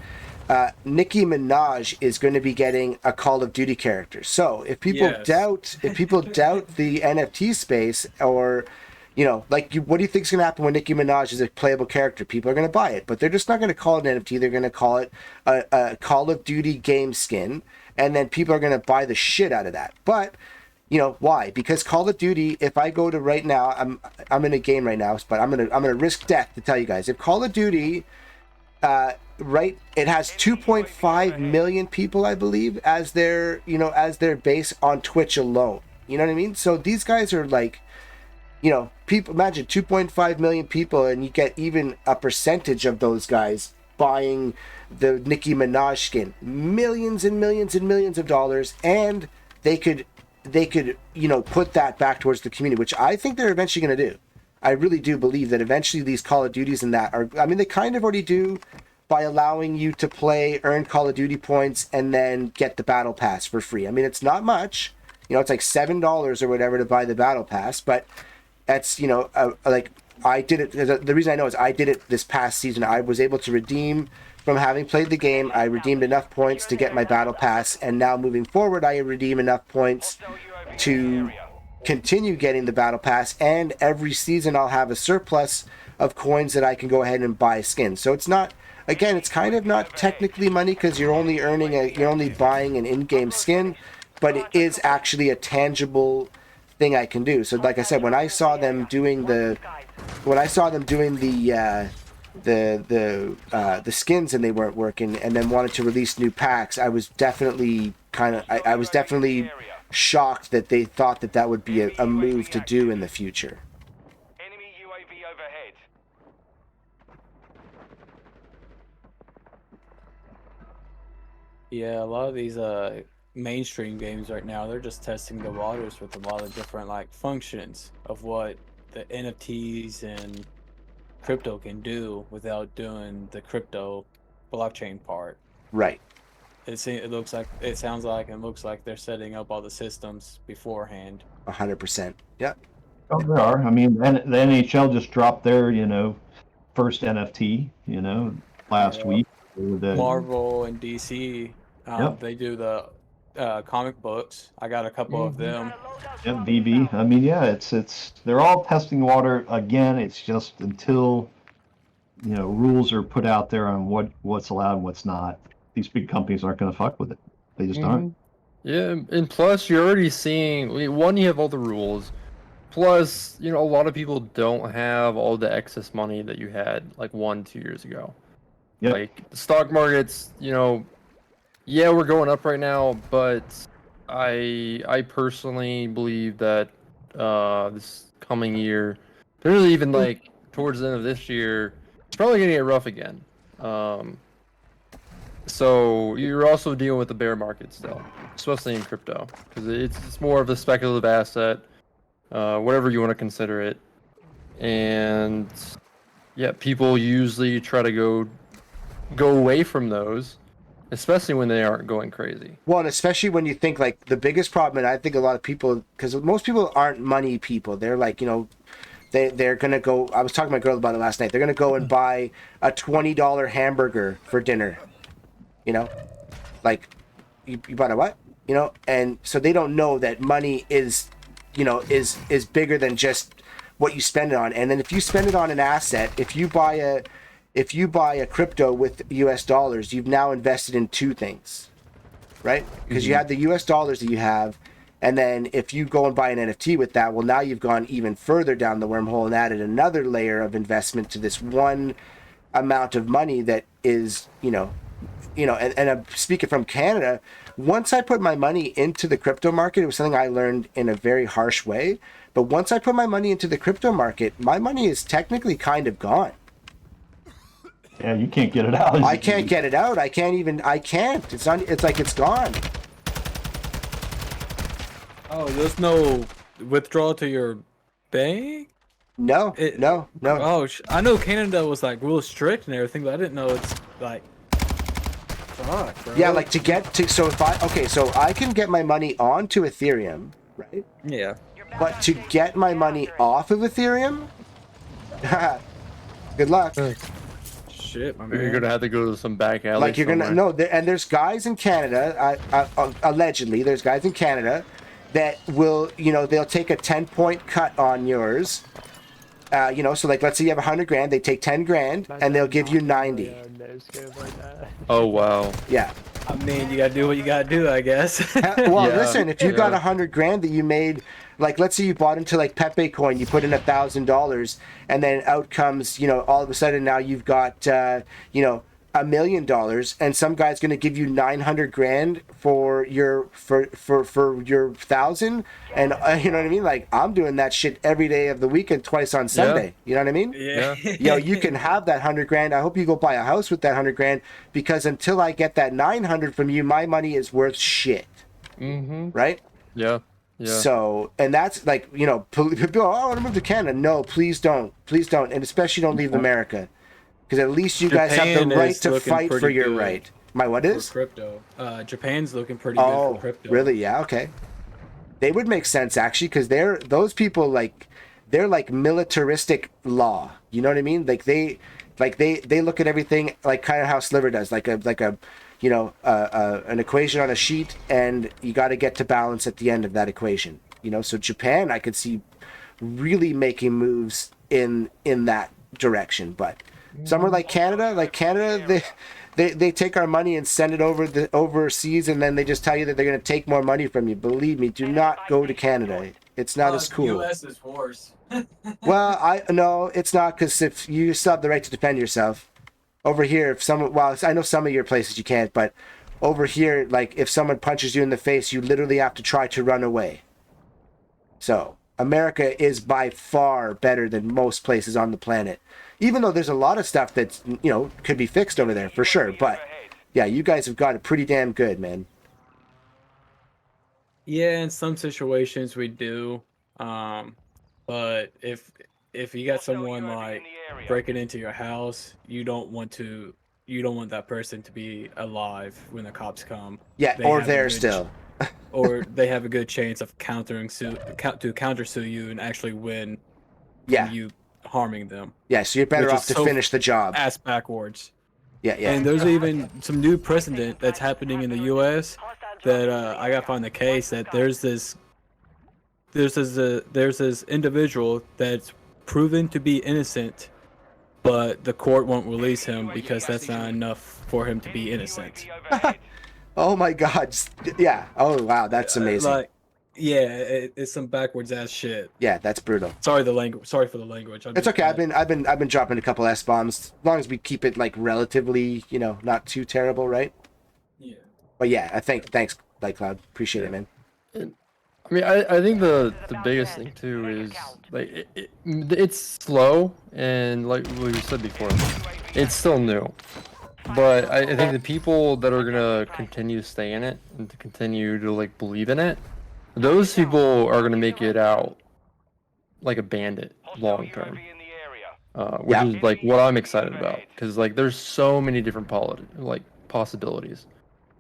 Nicki Minaj is going to be getting a Call of Duty character. So if people doubt the NFT space, or what do you think is going to happen when Nicki Minaj is a playable character? People are going to buy it, but they're just not going to call it an NFT. They're going to call it a Call of Duty game skin. And then people are going to buy the shit out of that. But, why? Because Call of Duty, if I go to right now, I'm in a game right now, but I'm gonna risk death to tell you guys. If Call of Duty, it has 2.5 million people, I believe, as their base on Twitch alone. You know what I mean? So these guys are like, people, imagine 2.5 million people, and you get even a percentage of those guys buying the Nicki Minaj skin, millions and millions and millions of dollars, and they could put that back towards the community, which I think they're eventually going to do. I really do believe that eventually these Call of Duties and that are, I mean, they kind of already do by allowing you to earn Call of Duty points and then get the battle pass for free. I mean, it's not much, it's like $7 or whatever to buy the battle pass, but that's, like I did it. The reason I know is I did it this past season. I was able to redeem from having played the game. I redeemed enough points to get my battle pass, and now moving forward, I redeem enough points to continue getting the battle pass. And every season, I'll have a surplus of coins that I can go ahead and buy skins. So it's not, again, it's kind of not technically money because you're only buying an in-game skin, but it is actually a tangible thing I can do. So like I said, when I saw them doing the skins and they weren't working, and then wanted to release new packs, I was definitely shocked that they thought that would be a move to do in the future. Enemy UAV overhead. Yeah, a lot of these mainstream games right now, they're just testing the waters with a lot of different functions of what the NFTs and crypto can do without doing the crypto blockchain part. Right. It sounds like they're setting up all the systems beforehand. 100%. Yep. Oh, there are. I mean, the NHL just dropped their, first NFT, last week. Marvel and DC, Yep. they do the comic books. I got a couple of them. Yeah, VV. I mean, yeah, it's they're all testing water again. It's just until rules are put out there on what's allowed and what's not. These big companies aren't going to fuck with it. They just aren't. Yeah, and plus you're already seeing, one, you have all the rules. Plus, a lot of people don't have all the excess money that you had like 1-2 years ago. Yep. Like the stock markets, yeah, we're going up right now, but I personally believe that this coming year, really even like towards the end of this year, it's probably gonna get rough again. So you're also dealing with the bear market still, especially in crypto, because it's more of a speculative asset, whatever you want to consider it. And yeah, people usually try to go away from those, especially when they aren't going crazy. Well, and especially when you think like the biggest problem, and I think a lot of people, because most people aren't money people, they're like, they're going to go, I was talking to my girl about it last night, they're going to go and buy a $20 hamburger for dinner, like you bought a what, and so they don't know that money is bigger than just what you spend it on. And then if you spend it on an asset, if you buy a crypto with US dollars, you've now invested in two things, right? Because you have the US dollars that you have, and then if you go and buy an NFT with that, well, now you've gone even further down the wormhole and added another layer of investment to this one amount of money that is, and I'm speaking from Canada. Once I put my money into the crypto market, it was something I learned in a very harsh way. But once I put my money into the crypto market, my money is technically kind of gone. Yeah, you can't get it out. I can't get it out. I can't. It's like it's gone. Oh, there's no withdrawal to your bank? No, It, no. Oh, I know Canada was like real strict and everything, but I didn't know it's like. Fuck, bro. Yeah, like to get to so if so I can get my money onto Ethereum, right? Yeah. But to get my money off of Ethereum, good luck. Shit, my You're man. gonna have to go to some back alley. Like you're gonna somewhere. and there's guys in Canada. Allegedly, there's guys in Canada that will, they'll take a 10-point cut on yours. So like let's say you have 100 grand, they take 10 grand and they'll give you 90. Oh wow. Yeah. I mean, you gotta do what you gotta do, I guess. Well, Yeah, listen, if you got yeah. 100 grand that you made, like let's say you bought into like Pepe Coin, you put in $1,000, and then out comes, all of a sudden now you've got, $1 million, and some guy's gonna give you 900 grand for your for your 1,000, and you know what I mean? Like I'm doing that shit every day of the week and twice on Sunday. You know what I mean? Yeah. You can have that 100 grand. I hope you go buy a house with that 100 grand, because until I get that 900 from you, my money is worth shit. Mm-hmm. Right? Yeah. Yeah. So, and that's like, people, oh, I want to move to Canada. No, please don't. Please don't. And especially don't leave America. Because at least you guys have the Japan right is to looking fight for pretty your good right. My what For is? crypto. Japan's looking pretty good Oh, for crypto. really? Yeah, okay. They would make sense actually, because those people they're like militaristic law. You know what I mean? Like they look at everything like kind of how Sliver does, like an equation on a sheet, and you got to get to balance at the end of that equation. So Japan, I could see really making moves in that direction, but somewhere like Canada, they take our money and send it overseas, and then they just tell you that they're going to take more money from you. Believe me, do not go to Canada. It's not as cool. U.S. is worse. Well, no, it's not, because if you still have the right to defend yourself. Over here, I know some of your places you can't, but over here, like if someone punches you in the face, you literally have to try to run away. So America is by far better than most places on the planet, even though there's a lot of stuff that's could be fixed over there for sure. But yeah, you guys have got it pretty damn good, man. Yeah, in some situations we do. But if you got someone like breaking into your house, you don't want that person to be alive when the cops come. Yeah, They or have a there good still. or they have a good chance of countersue you and actually win from Yeah. you harming them. Yeah, so you're better Which off is to so finish the job. Ass backwards. Yeah. And there's even some new precedent that's happening in the U.S. that I gotta find the case that there's this individual that's proven to be innocent, but the court won't release him because that's not enough for him to be innocent. Oh my God. Yeah. Oh wow, that's amazing. It's some backwards ass shit. Yeah, that's brutal. Sorry for the language. It's okay. I've been dropping a couple S bombs, as long as we keep it like relatively, not too terrible, right? Yeah. But yeah, thanks, Light Cloud. Appreciate it, man. I mean, I think the biggest thing too is like it's slow, and like we said before, it's still new. But I think the people that are gonna continue to stay in it and to continue to like believe in it, those people are gonna make it out like a bandit long term, which is like what I'm excited about, because like there's so many different possibilities.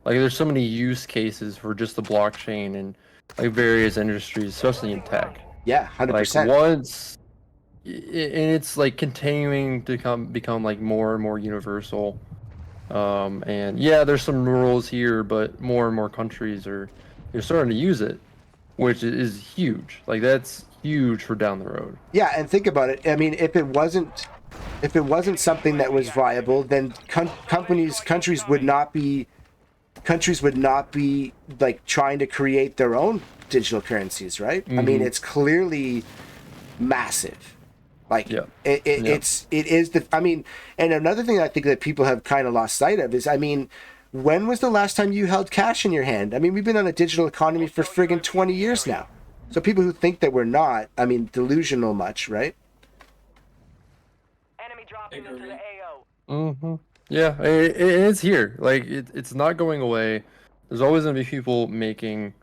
Like there's so many use cases for just the blockchain and like various industries, especially in tech. Yeah, 100%. Like once, and it's like continuing to become like more and more universal. And yeah, there's some rules here, but more and more countries are starting to use it, which is huge. Like that's huge for down the road. Yeah, and think about it. I mean, if it wasn't something that was viable, then countries would not be like trying to create their own digital currencies, right? I mean, it's clearly massive. Like it is the, I mean, and another thing I think that people have kind of lost sight of is, I mean, when was the last time you held cash in your hand? I mean, we've been on a digital economy for friggin' 20 years now. So people who think that we're not, I mean, delusional much, right? Enemy dropping into the AO. Mm-hmm. Yeah, it's here. Like it's not going away. There's always gonna be people making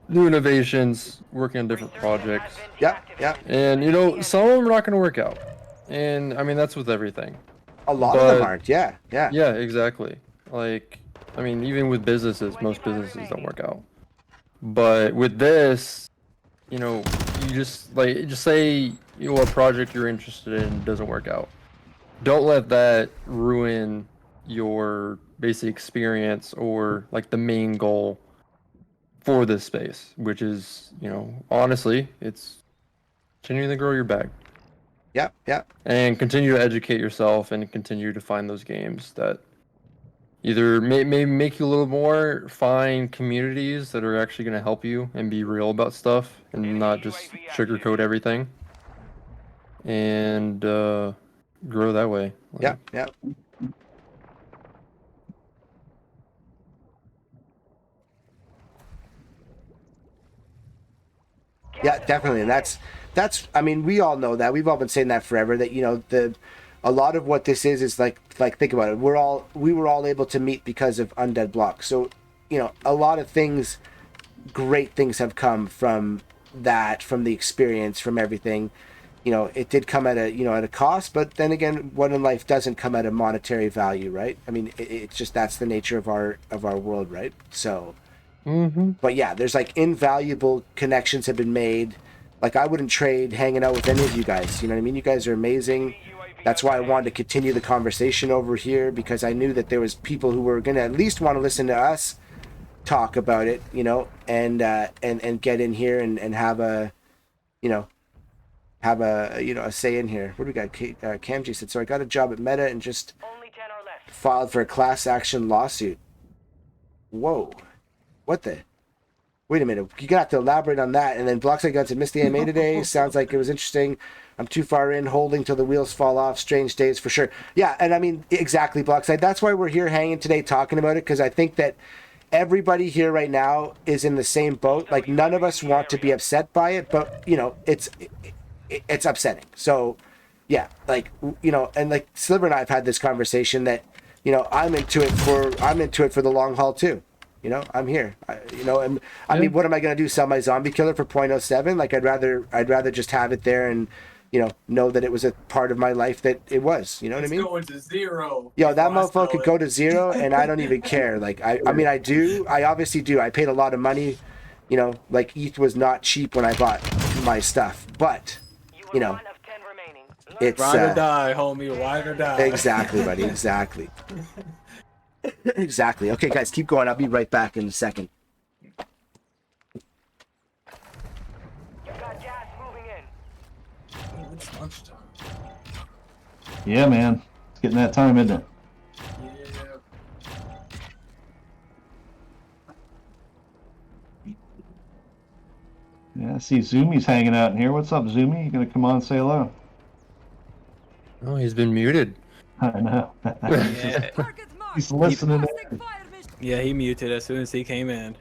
new innovations, working on different projects. Yeah. And, some of them are not going to work out. And, I mean, that's with everything. A lot of them But- aren't. Yeah. Yeah, exactly. Like, I mean, even with businesses, most businesses don't work out. But with this, you just say a project you're interested in doesn't work out. Don't let that ruin your basic experience or like the main goal for this space, which is, honestly, it's continuing to grow your bag Yeah. and continue to educate yourself and continue to find those games that either may make you a little more, find communities that are actually going to help you and be real about stuff and not just sugarcoat everything, and grow that way. Yeah. Yeah, definitely. And that's I mean, we all know that. We've all been saying that forever, that a lot of what this is like think about it. We were all able to meet because of Undead Blocks. So, a lot of things, great things have come from that, from the experience, from everything. It did come at a cost, but then again, what in life doesn't come at a monetary value, right? I mean, it's just, that's the nature of our world, right? So, but yeah, there's like invaluable connections have been made. Like, I wouldn't trade hanging out with any of you guys. You know what I mean? You guys are amazing. That's why I wanted to continue the conversation over here, because I knew that there was people who were going to at least want to listen to us talk about it, and get in here and have a, a say in here. What do we got? Kamji said, so I got a job at Meta and just filed for a class action lawsuit. Whoa. What the? Wait a minute. You're going to have to elaborate on that. And then Blocks I got to miss the AMA today. Sounds like it was interesting. I'm too far in, holding till the wheels fall off. Strange days for sure. Yeah, and I mean, exactly, Blocks. That's why we're here hanging today talking about it, because I think that everybody here right now is in the same boat. Like, none of us want to be upset by it, but, it's upsetting. So, yeah, like, and like Sliver and I have had this conversation that, I'm into it for the long haul too. I'm here. And I mean, what am I going to do? Sell my zombie killer for 0.07? Like, I'd rather just have it there and, know that it was a part of my life that it was. You know what I mean? It's going to 0. Yo, that motherfucker could go to 0, and I don't even care. Like, I mean, I do. I obviously do. I paid a lot of money. Like, ETH was not cheap when I bought my stuff, but, it's ride or die, homie. Ride or die. Exactly, buddy. Exactly. Exactly. Okay, guys, keep going. I'll be right back in a second. You got gas moving in. Oh, it's lunchtime. Yeah, man. It's getting that time, isn't it? Yeah. Yeah, I see Zoomies hanging out in here. What's up, Zoomy? You gonna come on and say hello? Oh, he's been muted. I know. Yeah. He's listening. Yeah, he muted as soon as he came in.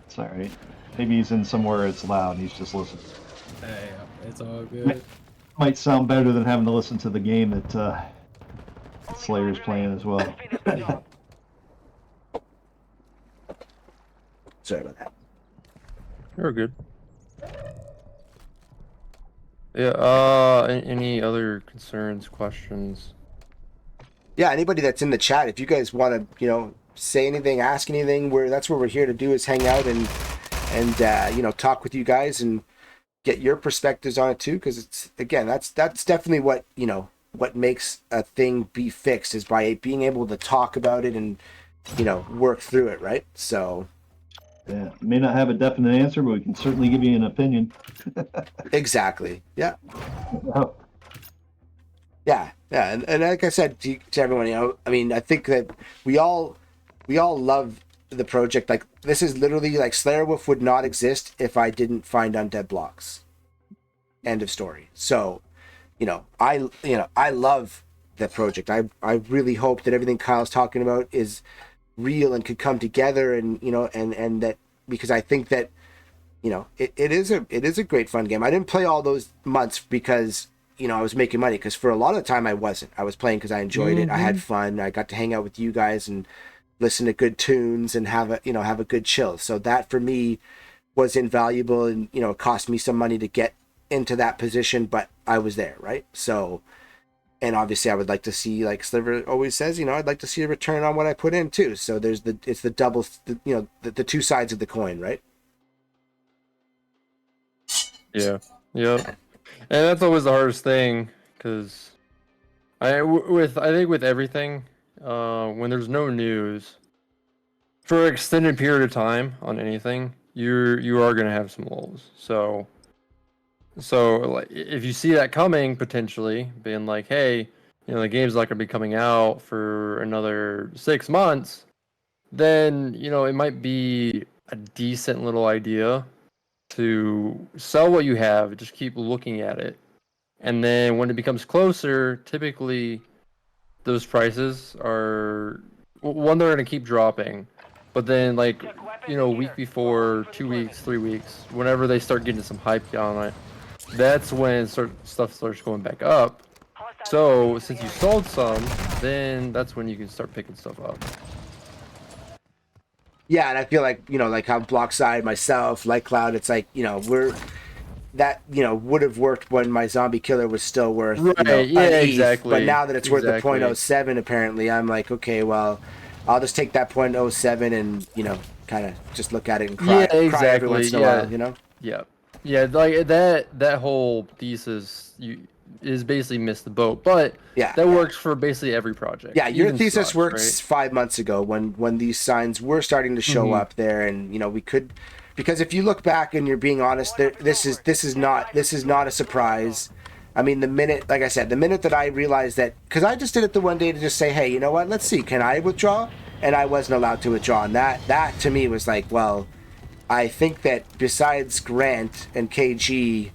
It's all right. Maybe he's in somewhere it's loud. He's just listening. Hey, it's all good. Might sound better than having to listen to the game that Slayer's playing as well. Sorry about that. You're good. Yeah, any other concerns, questions? Yeah, anybody that's in the chat, if you guys want to, say anything, ask anything, that's what we're here to do, is hang out and talk with you guys and get your perspectives on it too, because it's, again, that's definitely what makes a thing be fixed, is by being able to talk about it and work through it, right? So Yeah, may not have a definite answer, but we can certainly give you an opinion. exactly. Yeah. Oh, Yeah, and like I said to everyone, I mean, I think that we all love the project. Like, this is literally like Slayer Wolf would not exist if I didn't find Undead Blocks. End of story. So, I love the project. I really hope that everything Kyle's talking about is real and could come together, and and that, because I think that it is a great fun game. I didn't play all those months because I was making money, because for a lot of the time I wasn't. I was playing because I enjoyed it. I had fun. I got to hang out with you guys, and listen to good tunes and have a good chill. So that for me was invaluable, and it cost me some money to get into that position, but I was there, right? So, and obviously I would like to see, like Sliver always says, I'd like to see a return on what I put in too. So it's the double, the two sides of the coin, right? Yeah. Yep. And that's always the hardest thing, because I think with everything, when there's no news for an extended period of time on anything, you are gonna have some lulls. So like, if you see that coming, potentially being like, hey, the game's not gonna be coming out for another 6 months, then it might be a decent little idea to sell what you have, just keep looking at it. And then when it becomes closer, typically those prices are, one, they're going to keep dropping. But then, like, a week before, 2 weeks, 3 weeks, whenever they start getting some hype on it, that's when stuff starts going back up. So since you sold some, then that's when you can start picking stuff up. Yeah, and I feel like, like how Blockside, myself, Light Cloud, it's like, we're that, would have worked when my zombie killer was still worth, Right, yeah, an ETH, exactly. but now that it's worth a Exactly. 0.07, apparently, I'm like, okay, well, I'll just take that 0.07 and, kind of just look at it and cry, Yeah, cry every exactly, once in a yeah. while, Yeah. Yeah, like that whole thesis is basically missed the boat, but Yeah, that yeah. works for basically every project. Yeah, your even thesis stocks, worked right? 5 months ago when these signs were starting to show Mhm. up there, and we could, because if you look back and you're being honest, this is not a surprise. I mean, like I said, the minute that I realized that, because I just did it the one day to just say, hey, you know what? Let's see, can I withdraw? And I wasn't allowed to withdraw, and that to me was like, well, I think that besides Grant and KG,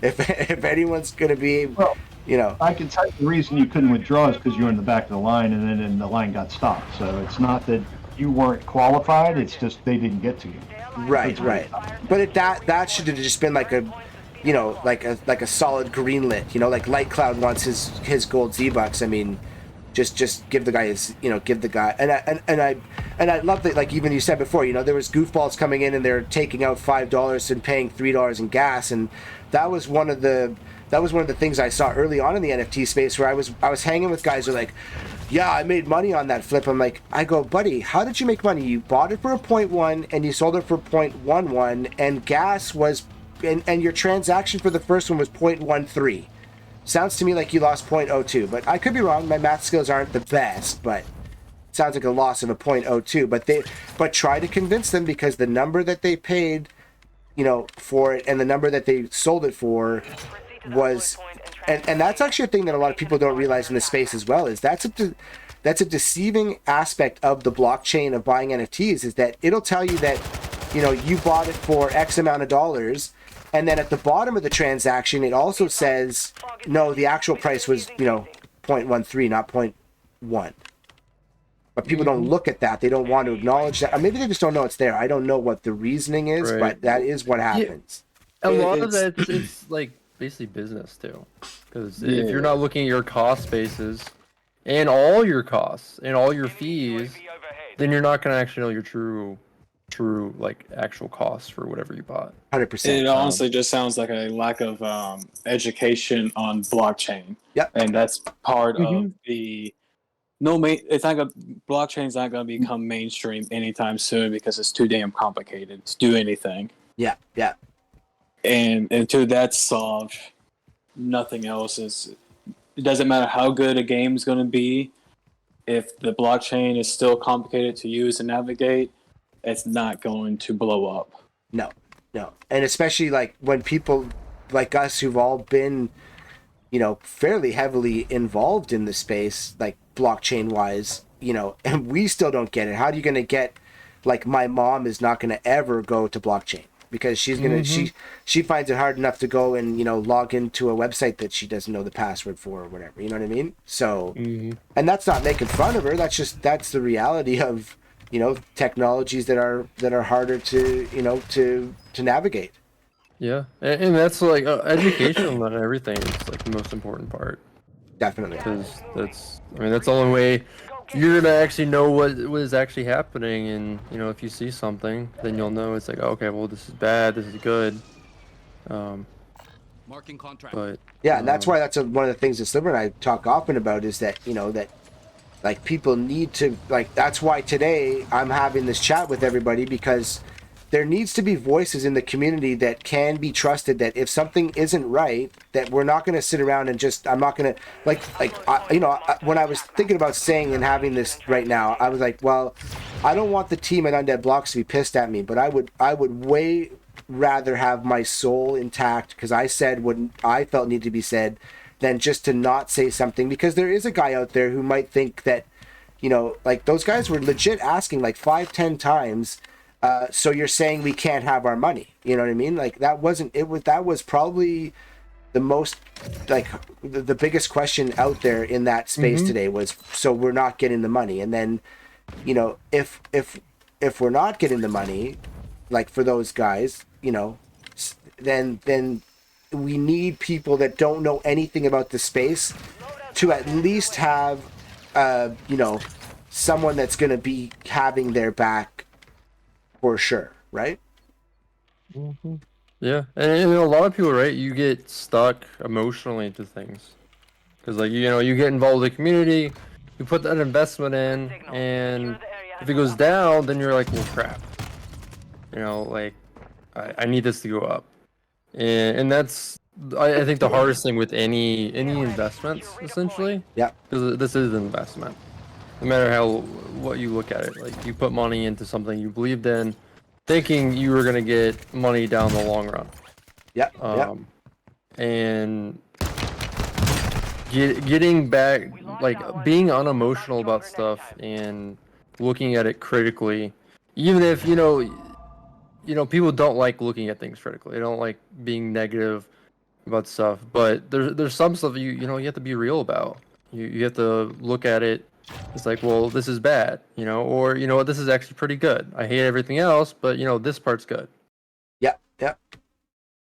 if anyone's gonna be, Well, I can tell you the reason you couldn't withdraw is because you were in the back of the line, and then the line got stopped. So it's not that you weren't qualified; it's just they didn't get to you. Right, right. But that should have just been like a, like a solid green lit. Like Light Cloud wants his gold Z-Bucks. I mean, just give the guy his, give the guy. And I love that, like even you said before, there was goofballs coming in and they're taking out $5 and paying $3 in gas, and that was one of the things I saw early on in the NFT space, where I was hanging with guys who are like, yeah, I made money on that flip. I'm like, I go, buddy, how did you make money? You bought it for a 0.1 and you sold it for 0.11, and gas was, and your transaction for the first one was 0.13. Sounds to me like you lost 0.02, but I could be wrong. My math skills aren't the best, but it sounds like a loss of a 0.02. But try to convince them, because the number that they paid, for it, and the number that they sold it for was, and that's actually a thing that a lot of people don't realize in the space as well, is that's a deceiving aspect of the blockchain of buying NFTs, is that it'll tell you that, you bought it for X amount of dollars, and then at the bottom of the transaction, it also says, no, the actual price was, 0.13, not 0.1. But people don't look at that. They don't want to acknowledge that. Or maybe they just don't know it's there. I don't know what the reasoning is, Right. but that is what happens. A lot of It's- that, it's like basically business too, because Yeah. if you're not looking at your cost bases and all your costs and all your fees, then you're not going to actually know your true like actual costs for whatever you bought. 100%. It honestly just sounds like a lack of education on blockchain. Yep. And that's part of the it's not gonna blockchain's not gonna become mainstream anytime soon, because it's too damn complicated to do anything. Yeah, yeah. And until that's solved, nothing else is. It doesn't matter how good a game is going to be. If the blockchain is still complicated to use and navigate, it's not going to blow up. No. And especially like when people like us who've all been, fairly heavily involved in the space, like blockchain wise, and we still don't get it. How are you going to get, like my mom is not going to ever go to blockchain, because she's going to, she finds it hard enough to go and, log into a website that she doesn't know the password for or whatever, you know what I mean? So, and that's not making fun of her. That's the reality of, technologies that are harder to, to navigate. Yeah, and that's like education on everything is like the most important part, Definitely. because that's the only way you're gonna actually know what is actually happening, and you know if you see something, then you'll know it's like, okay, well this is bad, this is good. Marking contract. But Yeah, and that's why one of the things that Sliver and I talk often about is that, that like people need to, like, that's why today I'm having this chat with everybody, because there needs to be voices in the community that can be trusted, that if something isn't right, that we're not going to sit around and just, I'm not going to when I was thinking about saying and having this right now, I was like, well, I don't want the team at Undead Blocks to be pissed at me, but I would way rather have my soul intact, because I said what I felt needed to be said, than just to not say something, because there is a guy out there who might think that, like those guys were legit asking like 5-10 times, so you're saying we can't have our money, you know what I mean? Like that was probably the most, like the biggest question out there in that space today was, so we're not getting the money. And then, if we're not getting the money, like for those guys, then we need people that don't know anything about the space to at least have, someone that's going to be having their back for sure, right? yeah, and a lot of people, right? You get stuck emotionally into things because, like, you get involved with the community, you put that investment in, and if it goes down, then you're like, well, crap. Like I need this to go up, and that's I think the hardest thing with any investments, essentially. Yeah. Because this is an investment, no matter what you look at it. Like you put money into something you believed in, thinking you were gonna get money down the long run. Yeah. And getting back, like being unemotional about stuff and looking at it critically, even if people don't like looking at things critically. They don't like being negative about stuff. But there's some stuff you have to be real about. You have to look at it. It's like, well, this is bad, or what, this is actually pretty good. I hate everything else, but this part's good. Yeah.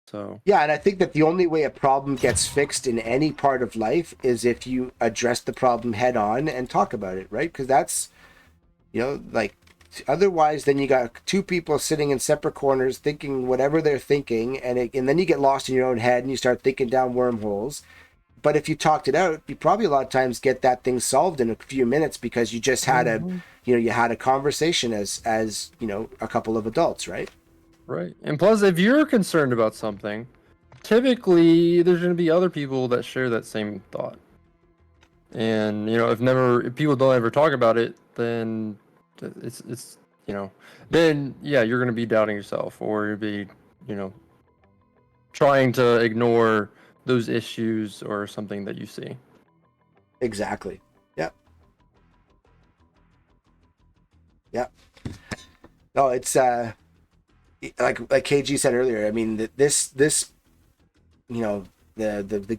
So yeah, and I think that the only way a problem gets fixed in any part of life is if you address the problem head on and talk about it, right? Because that's, like, otherwise then you got two people sitting in separate corners thinking whatever they're thinking, and then you get lost in your own head and you start thinking down wormholes. But if you talked it out, you probably a lot of times get that thing solved in a few minutes, because you just had you had a conversation as a couple of adults, right? Right. And plus, if you're concerned about something, typically there's going to be other people that share that same thought. And, if people don't ever talk about it, then it's then, yeah, you're going to be doubting yourself, or you'll be, trying to ignore those issues or something that you see. Exactly. Yep. No, it's like KG said earlier. I mean, this the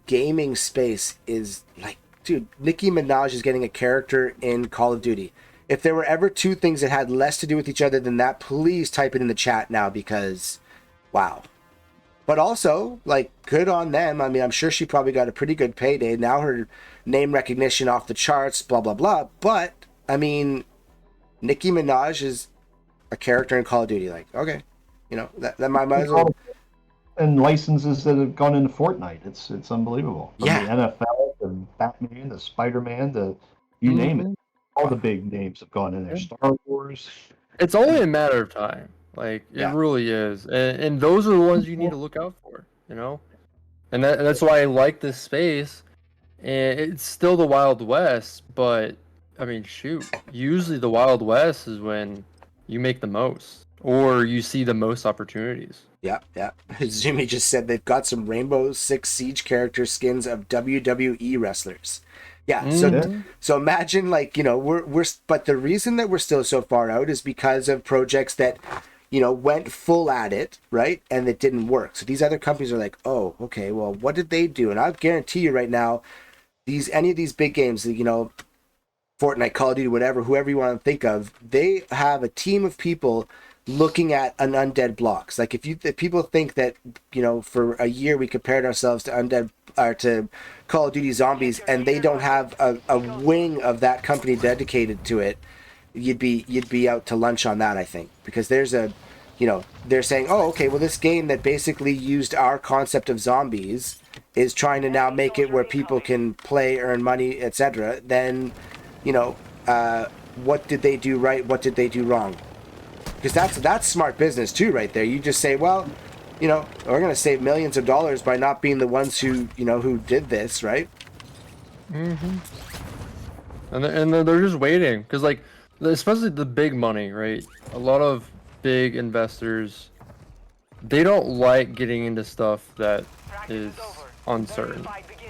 gaming space is like, dude, Nicki Minaj is getting a character in Call of Duty. If there were ever two things that had less to do with each other than that, please type it in the chat now, because wow. But also, like, good on them. I mean, I'm sure she probably got a pretty good payday. Now her name recognition off the charts, blah, blah, blah. But, I mean, Nicki Minaj is a character in Call of Duty. Like, okay. That might as well. And licenses that have gone into Fortnite. It's unbelievable. From Yeah. the NFL, the Batman, the Spider-Man, you name it. All the big names have gone in there. Star Wars. It's only a matter of time. Like, it really is. And those are the ones you need to look out for, And that's why I like this space. And it's still the Wild West, but, I mean, shoot. Usually the Wild West is when you make the most, or you see the most opportunities. Yeah. Zumi just said they've got some Rainbow Six Siege character skins of WWE wrestlers. Yeah, so imagine, like, we're but the reason that we're still so far out is because of projects that, went full at it, right? And it didn't work. So these other companies are like, oh, okay, well, what did they do? And I guarantee you right now, any of these big games, Fortnite, Call of Duty, whatever, whoever you want to think of, they have a team of people looking at an Undead Blocks. Like, if people think that, for a year we compared ourselves to Undead to Call of Duty Zombies, and they don't have a wing of that company dedicated to it, you'd be out to lunch on that, I think, because there's a, they're saying, oh, okay, well, this game that basically used our concept of zombies is trying to now make it where people can play, earn money, etc. Then, what did they do right? What did they do wrong? Because that's smart business too, right there. You just say, well, we're going to save millions of dollars by not being the ones who did this, right? Mm-hmm. And they're just waiting, because like, especially the big money, right? A lot of big investors, they don't like getting into stuff that is uncertain.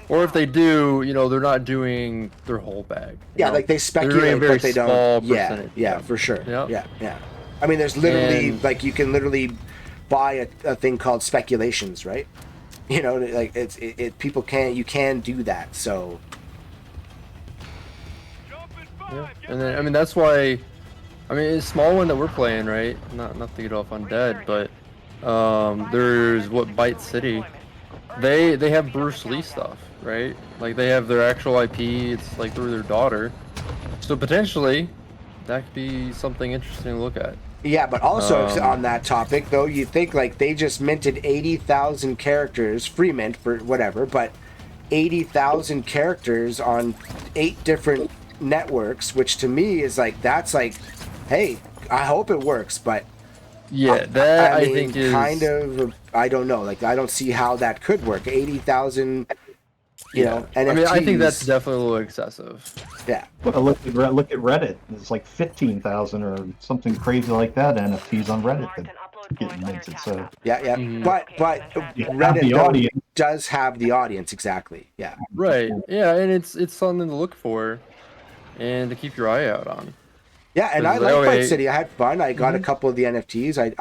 Or if they do, they're not doing their whole bag. Yeah, like they speculate, but they don't. Yeah, for sure. Yep. Yeah. I mean, there's literally you can literally buy a thing called speculations, right? Like you can do that. So. Yeah, and then I mean that's why, a small one that we're playing, right? Not to get off Undead, but there's Bite City. They have Bruce Lee stuff, right? Like they have their actual IP. It's like through their daughter, so potentially that could be something interesting to look at. Yeah, but also on that topic, though, you think like they just minted 80,000 characters, free mint for whatever, but 80,000 characters on 8 different networks, which to me is like, that's like, hey, I hope it works, but yeah, that I mean, think is kind of, I don't know, like I don't see how that could work. 80,000, NFTs. I mean, I think that's definitely a little excessive. Yeah. Well, look at Reddit. It's like 15,000 or something crazy like that NFTs on Reddit that get minted. So yeah. Mm-hmm. But Reddit does have the audience, exactly. Yeah. Right. Yeah, and it's something to look for and to keep your eye out on. Yeah, and I like Bite City. I had fun. I got a couple of the NFTs.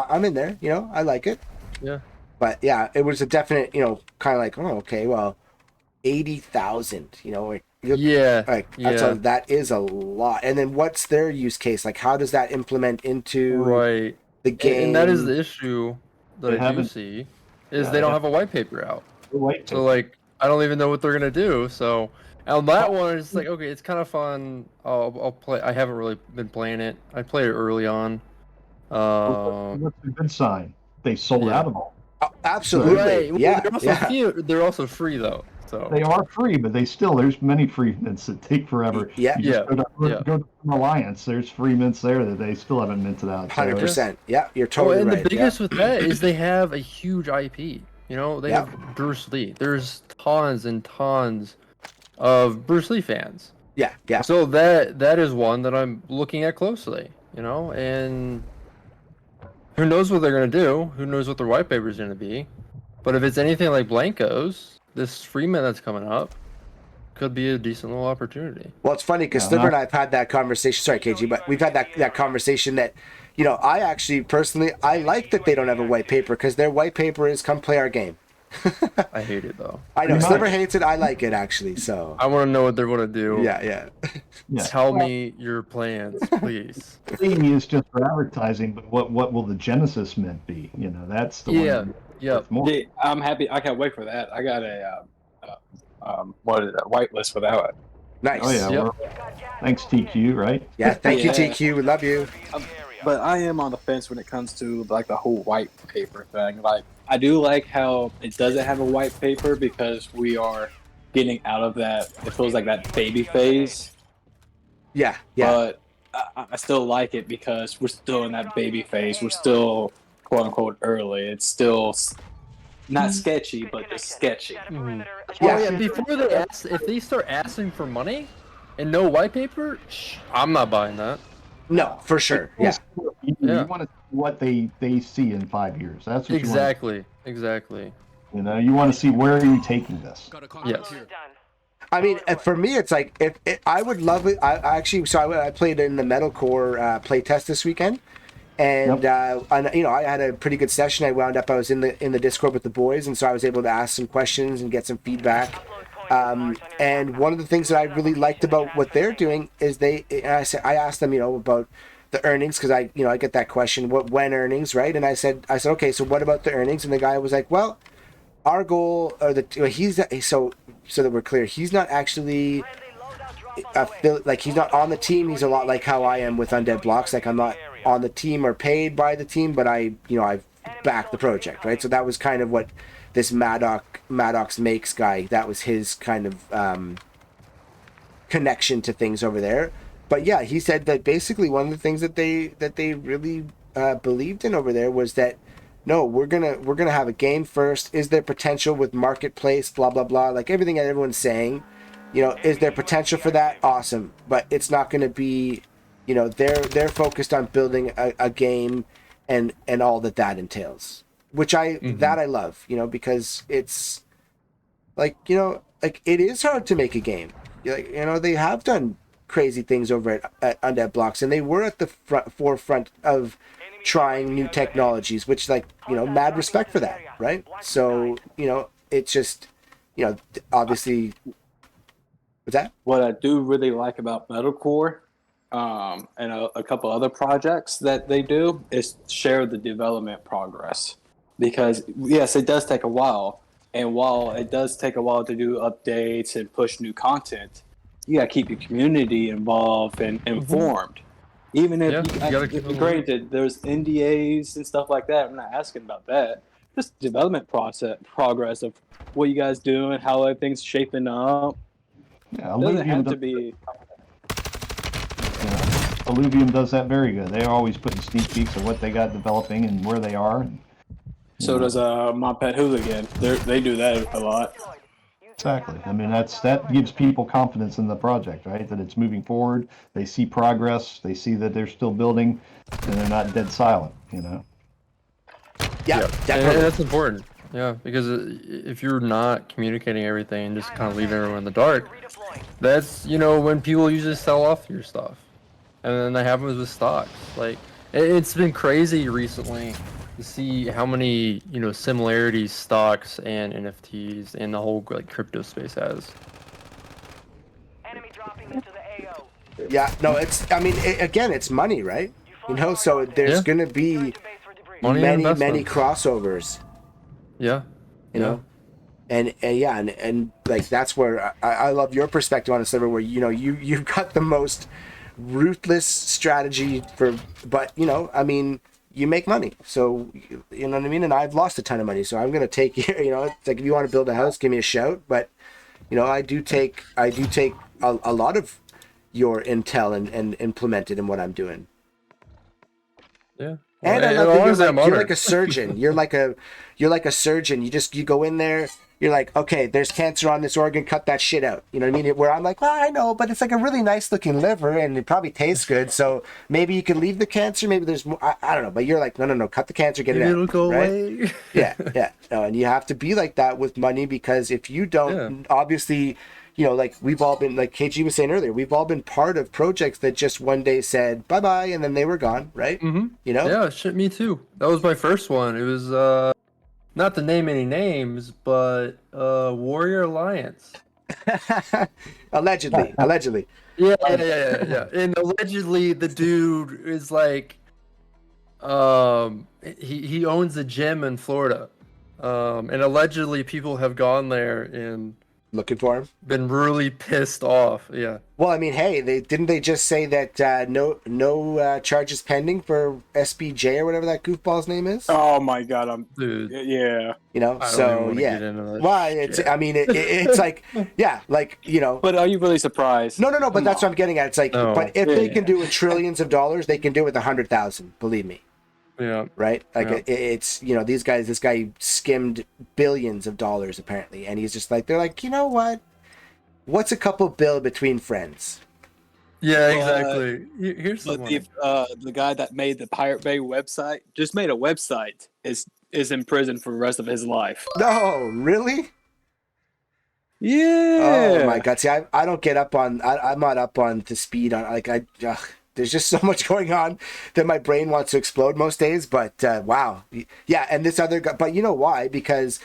I'm in there. I like it. Yeah. But yeah, it was a definite, kind of like, oh, okay, well, 80,000. Yeah. Like that is a lot. And then what's their use case? Like, how does that implement into the game? And that is the issue that I do see is they don't have a white paper out. So like, I don't even know what they're gonna do. So. On that one, it's like, okay, it's kind of fun. I'll play. I haven't really been playing it. I played it early on. What's a good sign? They sold out of them. Oh, absolutely. Right. Well, they're also free though. So they are free, but there's many free mints that take forever. Yeah. Go to Alliance. There's free mints there that they still haven't minted out. 100%. Yeah, you're totally right. And the biggest with that is they have a huge IP. They have Bruce Lee. There's tons and tons of Bruce Lee fans. Yeah. So that is one that I'm looking at closely, and who knows what they're gonna do? Who knows what their white paper is gonna be? But if it's anything like Blanco's, this Freeman that's coming up could be a decent little opportunity. Well, it's funny because Slipper and I've had that conversation. Sorry, KG, but we've had that conversation that, I actually personally I like that they don't have a white paper because their white paper is come play our game. I hate it though. I know Sliver hates it. I like it actually. So I want to know what they're going to do. Yeah. Tell me your plans, please. Amy is just for advertising, but what will the Genesis mint be? That's the one. Yeah. I'm happy. I can't wait for that. I got a whitelist for that one. Nice. Oh yeah. Yep. Thanks TQ, right? Yeah. Thank you TQ. We love you. But I am on the fence when it comes to like the whole white paper thing. Like, I do like how it doesn't have a white paper because we are getting out of that. It feels like that baby phase. Yeah. But I still like it because we're still in that baby phase. We're still quote unquote early. It's still not sketchy, but it's sketchy. Mm-hmm. Yeah. Before if they start asking for money and no white paper, I'm not buying that. No, for sure. Yeah. You want to see what they see in 5 years. That's what Exactly. You want to see where are you taking this. Yes. I mean, for me, it's like I would love it. I played in the Metalcore play test this weekend, and I had a pretty good session. I was in the Discord with the boys, and so I was able to ask some questions and get some feedback. And one of the things that I really liked about what they're doing is I asked them, about the earnings, because I get that question, when earnings, right? And I said, okay, so what about the earnings? And the guy was like, well, our goal, or he's so that we're clear, he's not actually like he's not on the team. He's a lot like how I am with Undead Blocks. Like I'm not on the team or paid by the team, but I back the project, right? So that was kind of what this Maddox Makes guy, that was his kind of connection to things over there. But yeah, he said that basically one of the things that they really believed in over there was that no, we're gonna have a game first. Is there potential with marketplace? Blah blah blah. Like everything that everyone's saying, is there potential for that? Awesome, but it's not going to be, they're focused on building a game, and all that entails, which I love, because it's like like it is hard to make a game. Like, they have done crazy things over at Undead Blocks, and they were at the forefront of trying new technologies, which mad respect for that, right? So it's just obviously, what's that? What I do really like about metalcore, and a couple other projects that they do, is share the development progress, because yes, it does take a while, and while it does take a while to do updates and push new content, you gotta keep your community involved and informed. Even if granted, there's NDAs and stuff like that. I'm not asking about that. Just development progress of what you guys doing, how everything's shaping up. Yeah, It doesn't have to be. Alluvium does that very good. They're always putting sneak peeks of what they got developing and where they are. So does My Pet Hooligan. They do that a lot. Exactly. I mean, that gives people confidence in the project, right? That it's moving forward. They see progress. They see that they're still building, and they're not dead silent. Yeah, definitely. And that's important. Yeah, because if you're not communicating everything and just kind of leaving everyone in the dark, that's when people usually sell off your stuff, and then that happens with stocks. Like it's been crazy recently to see how many similarities stocks and NFTs and the whole crypto space has. Enemy dropping into the AO. Yeah, no, again, it's money, right? So there's gonna be many crossovers. Yeah. And like that's where I love your perspective on a server where you've got the most ruthless strategy but you make money, so you know what I mean. And I've lost a ton of money, so I'm gonna take it's like if you want to build a house, give me a shout. But I do take a lot of your intel and implement it in what I'm doing. Yeah. And I love that you're like a surgeon. You're like a surgeon. You go in there. You're like, okay, there's cancer on this organ. Cut that shit out. You know what I mean? Where I'm like, well, I know, but it's like a really nice looking liver, and it probably tastes good. So maybe you could leave the cancer. Maybe there's more. I don't know. But you're like, no. Cut the cancer. Get it out. It'll go right? away. Yeah. No, and you have to be like that with money, because if you don't, obviously. Like we've all been, like KG was saying earlier, we've all been part of projects that just one day said bye-bye and then they were gone, right? Mm-hmm. Yeah, shit, me too. That was my first one. It was, not to name any names, but Warrior Alliance. Allegedly. Yeah. And allegedly the dude is like, he owns a gym in Florida. And allegedly people have gone there and looking for him, been really pissed off. Yeah. Well, I mean, hey, they just say that no charges pending for SBJ or whatever that goofball's name is. Oh my god, dude. Yeah. So yeah. Well, it's like like But are you really surprised? No. But that's what I'm getting at. It's like, but if they can do it with trillions of dollars, they can do it with 100,000. Believe me. Yeah. Right. Like it's these guys. This guy skimmed billions of dollars apparently, and he's just like, they're like, what's a couple bill between friends? Yeah, exactly. Here's the guy that made the Pirate Bay website, just made a website, is in prison for the rest of his life. No, really? Yeah. Oh my god. See, I don't get up on. I'm not up on the speed on. Like there's just so much going on that my brain wants to explode most days. But wow, yeah. And this other guy, but you know why? Because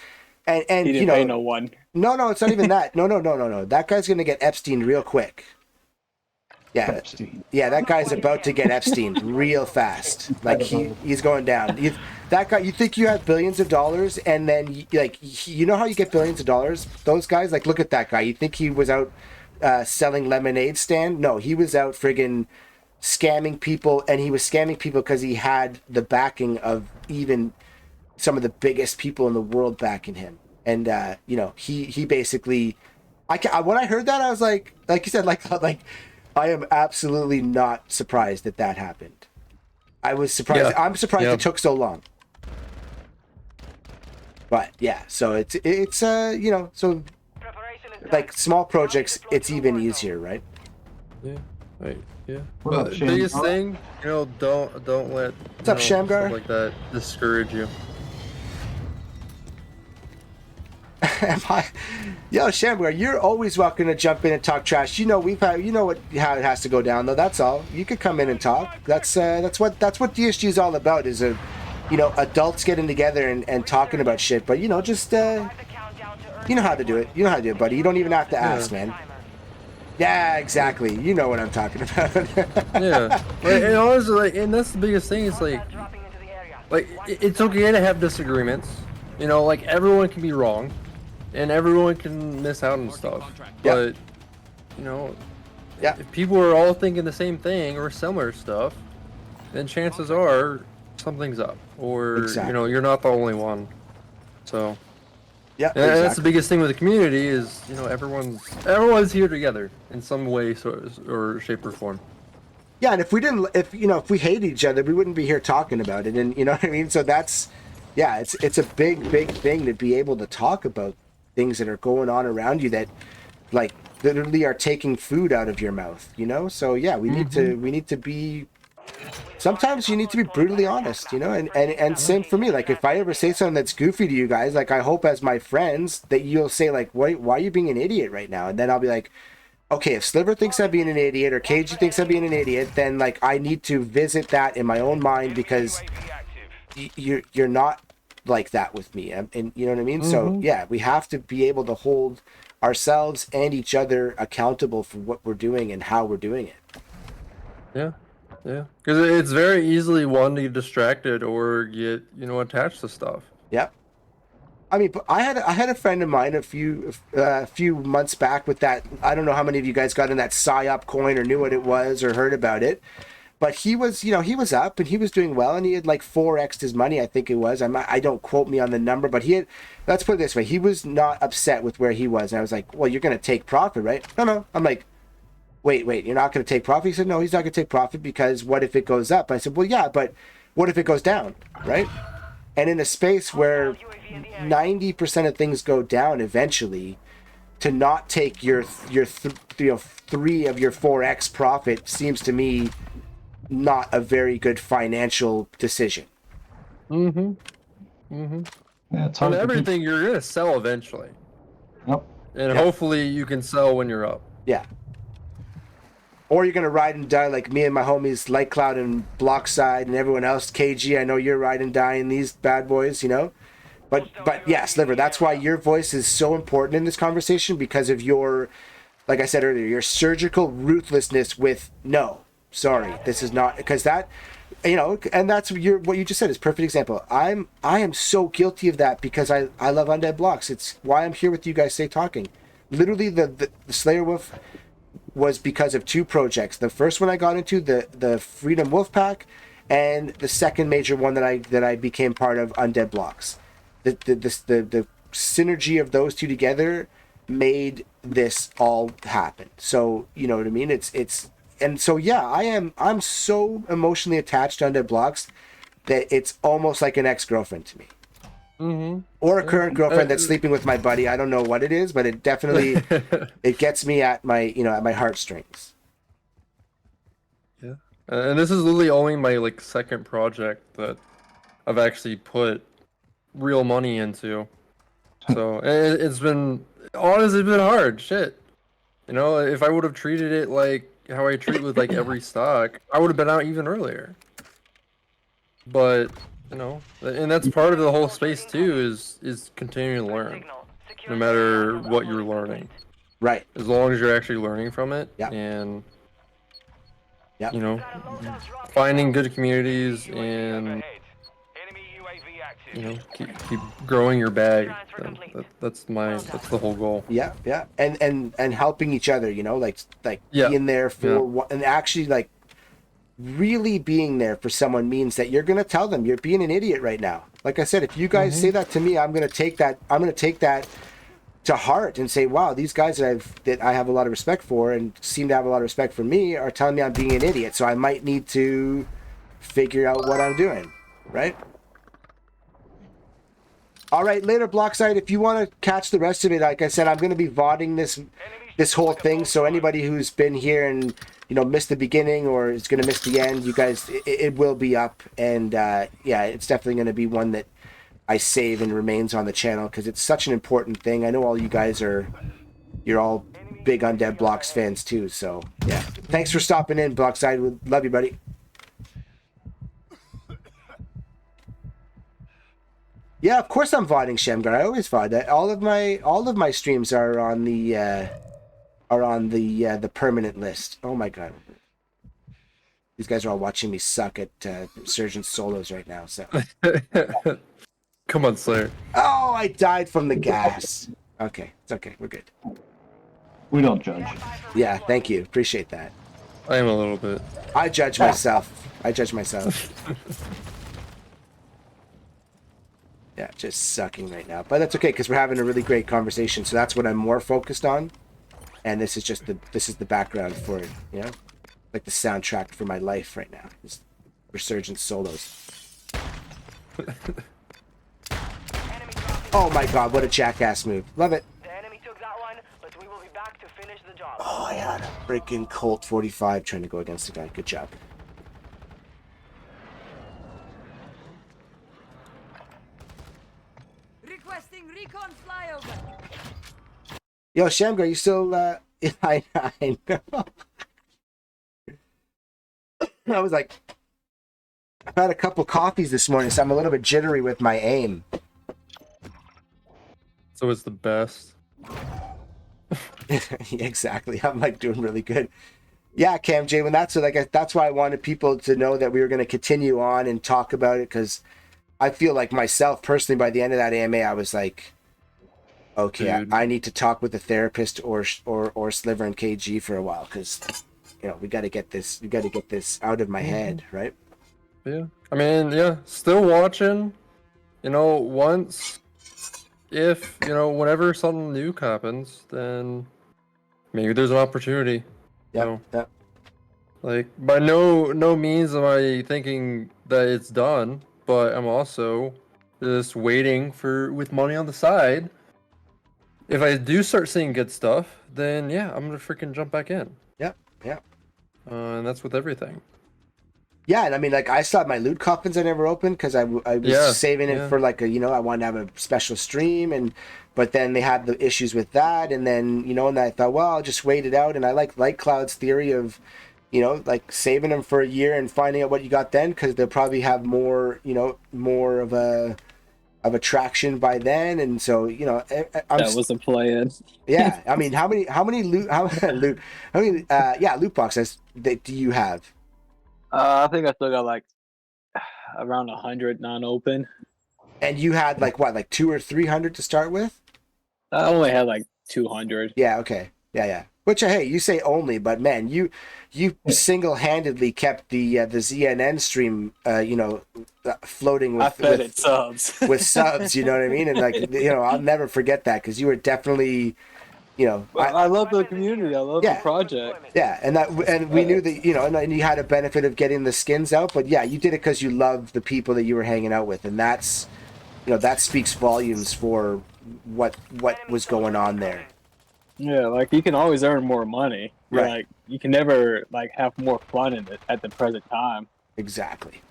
and he didn't pay no one. No, it's not even that. No. That guy's gonna get Epstein real quick. Yeah, Epstein. Yeah. That guy's about to get Epstein real fast. Like he's going down. that guy, you think you have billions of dollars, and then you know how you get billions of dollars? Those guys, like, look at that guy. You think he was out selling lemonade stand? No, he was out friggin' scamming people, and he was scamming people because he had the backing of even some of the biggest people in the world backing him. And you know, he basically, when I heard that, I was like you said, like I am absolutely not surprised that happened. I was surprised. Yeah. I'm surprised Yeah. it took so long. But yeah, so it's you know, so Preparation is like done. small projects, it's even easier, right? Yeah. Right. Yeah. What up, But Shane? biggest thing, you know, don't let What's up, Shamgar? stuff like that discourage you. Yo, Shamgar, you're always welcome to jump in and talk trash. You know how it has to go down though. That's all. You could come in and talk. That's what DSG is all about. Is adults getting together and talking about shit. But you know, just Start the countdown to earn you know how to do it. You know how to do it, buddy. You don't even have to ask, man. timer. Yeah, exactly. You know what I'm talking about. Yeah. And honestly, like, and that's the biggest thing. It's like, Dropping into the area. it's okay to have disagreements. You know, like everyone can be wrong, and everyone can miss out on stuff. But you know, Yeah. if people are all thinking the same thing or similar stuff, then chances are something's up, or Exactly. you know, you're not the only one. So, Yeah, and that's the exactly. biggest thing with the community is, you know, everyone's here together in some way, or shape or form. Yeah, and if we hated each other, we wouldn't be here talking about it, and you know what I mean. So that's, yeah, it's a big thing to be able to talk about things that are going on around you that, like, literally are taking food out of your mouth. You know, so yeah, we need to be. Sometimes you need to be brutally honest, you know, and same for me. Like, if I ever say something that's goofy to you guys, like, I hope as my friends that you'll say, like, why are you being an idiot right now? And then I'll be like, okay, if Sliver thinks I'm being an idiot or KG thinks I'm being an idiot, then like I need to visit that in my own mind, because you're not like that with me, and you know what I mean. So yeah, we have to be able to hold ourselves and each other accountable for what we're doing and how we're doing it. Yeah, yeah, because it's very easily one to get distracted or get, you know, attached to stuff. Yep. I mean, but I had a friend of mine a few months back with that. I don't know how many of you guys got in that PSYOP coin or knew what it was or heard about it, but he was up and he was doing well, and he had like 4x'd his money, I think it was. I don't quote me on the number, but he had. Let's put it this way: he was not upset with where he was, and I was like, "Well, you're gonna take profit, right?" No. I'm like, "Wait, you're not gonna take profit?" He said, "No, he's not gonna take profit because what if it goes up?" I said, "Well, yeah, but what if it goes down, right?" And in a space where 90% of things go down eventually, to not take your 3 of your 4x profit seems to me not a very good financial decision. Yeah, it's hard And to everything you're gonna sell eventually, Yep. and Yeah. hopefully you can sell when you're up. Yeah. Or you're gonna ride and die like me and my homies Light Cloud and Blockside and everyone else. KG, I know you're ride and dying these bad boys, you know. But yeah, Sliver, that's why your voice is so important in this conversation, because of your, like I said earlier, your surgical ruthlessness with no, sorry, this is not, because that, you know, and that's what you just said is perfect example. I am so guilty of that because I love Undead Blocks. It's why I'm here with you guys today talking. Literally, the Slayer Wolf was because of 2 projects. The first one I got into, the Freedom Wolf Pack, and the second major one that I became part of, Undead Blocks. The synergy of those 2 together made this all happen. So you know what I mean. And so yeah, I'm so emotionally attached to Undead Blocks that it's almost like an ex-girlfriend to me. Or a current girlfriend that's sleeping with my buddy. I don't know what it is, but it definitely it gets me at my heartstrings. Yeah, and this is literally only my like second project that I've actually put real money into. So it's been honestly been hard. Shit, you know, if I would have treated it like how I treat with like every stock, I would have been out even earlier. But you know, and that's part of the whole space too, is continuing to learn, no matter what you're learning. Right. As long as you're actually learning from it, Yeah. and Yeah. you know, finding good communities and keep growing your bag. That's the whole goal. Yeah, yeah, and helping each other, like Yeah. being there for and actually like really being there for someone means that you're gonna tell them you're being an idiot right now. Like I said, if you guys say that to me, I'm gonna take that to heart and say, wow, these guys that I have a lot of respect for and seem to have a lot of respect for me are telling me I'm being an idiot. So I might need to figure out what I'm doing, right? All right, later, Blockside. If you want to catch the rest of it, like I said, I'm going to be VODing this whole thing. So anybody who's been here and missed the beginning or is going to miss the end, you guys, it will be up. And yeah, it's definitely going to be one that I save and remains on the channel because it's such an important thing. I know all you guys you're all big Undead Blocks fans too. So yeah, thanks for stopping in, Blockside. Love you, buddy. Yeah, of course I'm VODing, Shamgar. I always VOD. All of my streams are on the permanent list. Oh my god. These guys are all watching me suck at Surgeon solos right now, so. Come on, Slayer. Oh, I died from the gas. Okay, it's okay. We're good. We don't judge. Yeah, thank you. Appreciate that. I am a little bit. I judge myself. Yeah, just sucking right now. But that's okay, because we're having a really great conversation, so that's what I'm more focused on. And this is just the background for it, like the soundtrack for my life right now. It's Resurgence solos. Oh my god, what a jackass move. Love it. The enemy took that one, but we will be back to finish the job. Oh, I had a freaking Colt 45 trying to go against the guy. Good job. Requesting recon flyover. Yo, Shamgar, you still I know. I was like, I've had a couple coffees this morning, so I'm a little bit jittery with my aim. So it's the best. Exactly. I'm like doing really good. Yeah, Cam J, when that's why I wanted people to know that we were going to continue on and talk about it, because I feel like myself personally, by the end of that AMA, I was like, okay, I need to talk with a therapist or Sliver and KG for a while, because we got to get this out of my head, right? Yeah, I mean, yeah, still watching. Once, if whenever something new happens, then maybe there's an opportunity. Yeah. Like, by no means am I thinking that it's done, but I'm also just waiting with money on the side. If I do start seeing good stuff, then yeah, I'm gonna freaking jump back in. Yeah. And that's with everything. Yeah, and I mean, like, I still have my loot coffins I never opened because I was saving it for like I wanted to have a special stream, but then they had the issues with that, and then and I thought, well, I'll just wait it out, and I like Light Cloud's theory of like saving them for a year and finding out what you got then, because they'll probably have more more of a traction by then, and so that was the plan. Yeah, I mean, how many loot boxes do you have? I think I still got like around 100 non-open. And you had like what, like 200 or 300 to start with? I only had like 200. Yeah. Okay. Yeah. Which, hey, you say only, but man, you single-handedly kept the ZNN stream, floating with. I fed it subs. With subs, you know what I mean? And like, I'll never forget that, because you were definitely, I love the community. I love the project. Yeah, and we knew that, and you had a benefit of getting the skins out, but yeah, you did it because you loved the people that you were hanging out with, and that's, that speaks volumes for what was going on there. Yeah, like, you can always earn more money. Right. Like, you can never like have more fun at the present time. Exactly.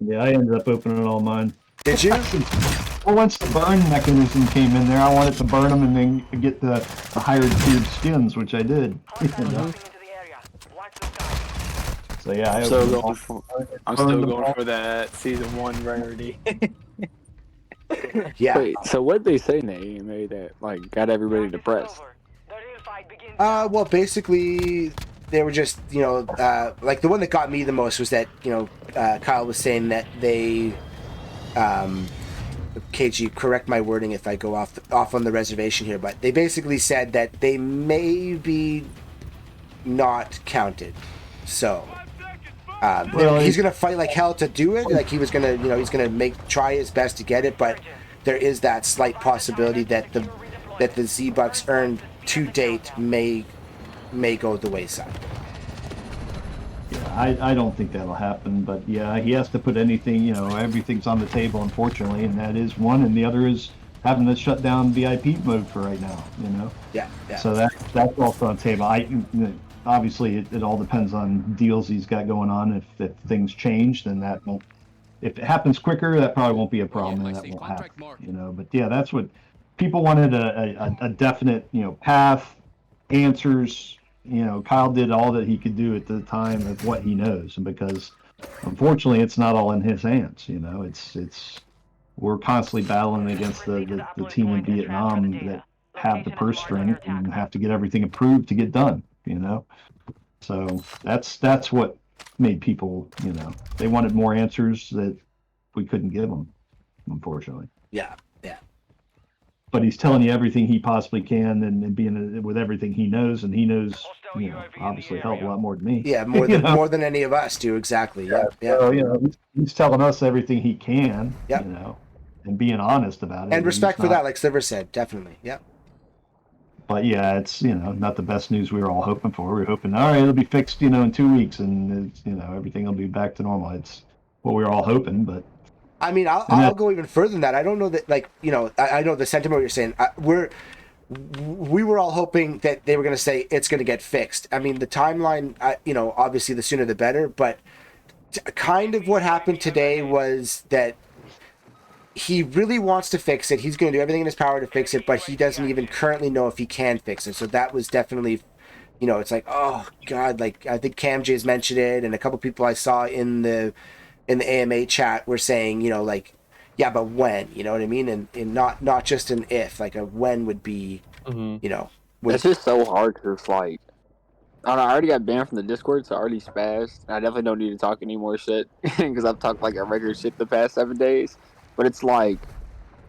Yeah, I ended up opening all mine. Did you? Well, once the burn mechanism came in there, I wanted to burn them and then get the higher tiered skins, which I did. So yeah, I'm still going for that season 1 rarity. Yeah. Wait, so what did they say in the AMA that like got everybody depressed? Well, basically, they were just, like the one that got me the most was that, Kyle was saying that they, KG, correct my wording if I go off on the reservation here, but they basically said that they may be not counted. So, he's gonna fight like hell to do it. Like he was gonna, he's gonna try his best to get it, but there is that slight possibility that the Z-Bucks earned to date may go the wayside. Yeah, I don't think that'll happen, but yeah, he has to put anything, everything's on the table, unfortunately, and that is one, and the other is having to shut down VIP mode for right now, Yeah. So that's also on the table. Obviously, it all depends on deals he's got going on. If things change, then that won't. If it happens quicker, that probably won't be a problem, and that won't happen. But yeah, that's what people wanted a definite, path, answers. Kyle did all that he could do at the time of what he knows, and because unfortunately, it's not all in his hands. It's we're constantly battling against the team in Vietnam that have the purse strength and have to get everything approved to get done. So that's what made people, they wanted more answers that we couldn't give them, unfortunately. Yeah. But he's telling you everything he possibly can, and being with everything he knows, and he knows, obviously a hell of a lot more than me. Yeah, more than any of us do. Exactly. Yeah. So, he's telling us everything he can. Yep. And being honest about it. And respect for that, like Sliver said, definitely. Yeah. But yeah, it's not the best news we were all hoping for. We were hoping, all right, it'll be fixed, in 2 weeks, and it's, everything will be back to normal. It's what we were all hoping, but. I mean, I'll go even further than that. I don't know that, like, I know the sentiment you're saying. We were all hoping that they were going to say it's going to get fixed. I mean, the timeline, obviously the sooner the better, but kind of what happened today was that he really wants to fix it. He's going to do everything in his power to fix it, but he doesn't even currently know if he can fix it. So that was definitely, it's like, oh God, like I think Cam J's mentioned it, and a couple people I saw in the AMA chat were saying, like, yeah, but when, you know what I mean? And not just an if, like a when would be, It's just so hard to like. I don't know, I already got banned from the Discord, so I already spazzed. I definitely don't need to talk any more shit because I've talked like a regular shit the past 7 days. But it's like,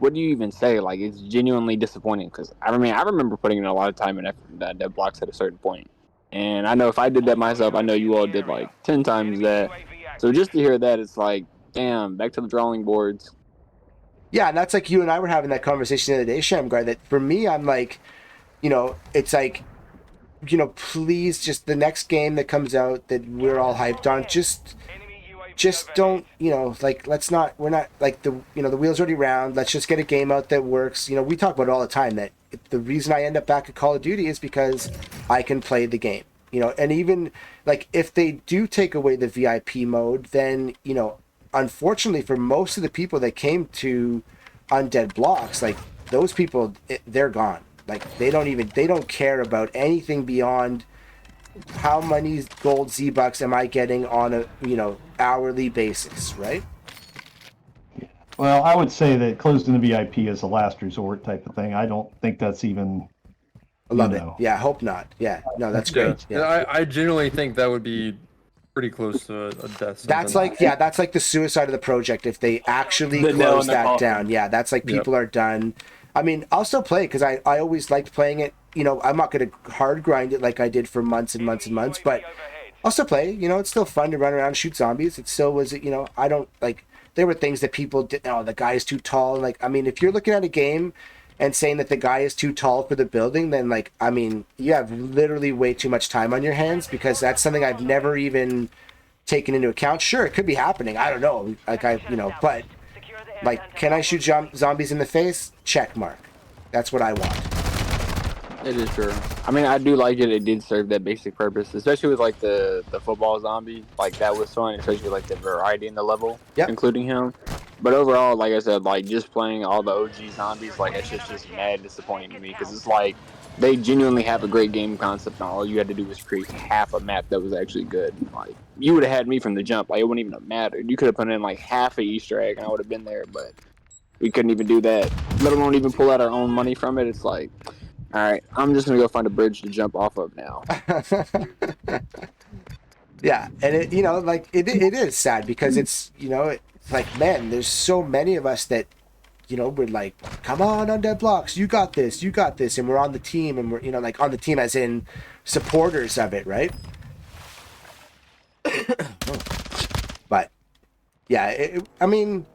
what do you even say? Like, it's genuinely disappointing because I remember putting in a lot of time and effort in Undead Blocks at a certain point. And I know if I did that myself, I know you all did like 10 times that. So just to hear that, it's like, damn, back to the drawing boards. Yeah, and that's like you and I were having that conversation the other day, Shamgar, that for me, I'm like, it's like, please, just the next game that comes out that we're all hyped on, just don't, like, we're not, like, the wheel's already round. Let's just get a game out that works. We talk about it all the time that the reason I end up back at Call of Duty is because I can play the game, and even, like, if they do take away the VIP mode, then, unfortunately for most of the people that came to Undead Blocks, like, those people, they're gone. Like, they don't care about anything beyond how many gold Z-Bucks am I getting on a, hourly basis, right? Well, I would say that closed in the VIP is a last resort type of thing. I don't think that's even. I love it. Yeah, hope not. Yeah, no, that's great. Yeah. I genuinely think that would be pretty close to a death sentence. That's like the suicide of the project if they actually close that down. Yeah, that's like people are done. I mean, I'll still play it because I always liked playing it. I'm not going to hard grind it like I did for months and months and months, but I'll still play. It's still fun to run around and shoot zombies. It still was, I don't, like, there were things that people did, the guy is too tall. Like, I mean, if you're looking at a game and saying that the guy is too tall for the building, then, like, I mean, you have literally way too much time on your hands because that's something I've never even taken into account. Sure, it could be happening. I don't know. Like, but, like, can I shoot zombies in the face? Check mark. That's what I want. It is true. I mean, I do like it. It did serve that basic purpose, especially with like the football zombie. Like that was fun, especially like the variety in the level, including him. But overall, like I said, like just playing all the OG zombies, like it's just mad disappointing to me because it's like they genuinely have a great game concept, and all you had to do was create half a map that was actually good. Like you would have had me from the jump. Like it wouldn't even have mattered. You could have put in like half a Easter egg, and I would have been there. But we couldn't even do that. Let alone even pull out our own money from it. It's like. All right, I'm just gonna go find a bridge to jump off of now. Yeah, and it, you know, like it is sad because it's, you know, it's like, man, there's so many of us that, you know, we're like, come on, Undead Blocks, you got this, and we're on the team, and we're, you know, like on the team as in supporters of it, right? But yeah, I mean,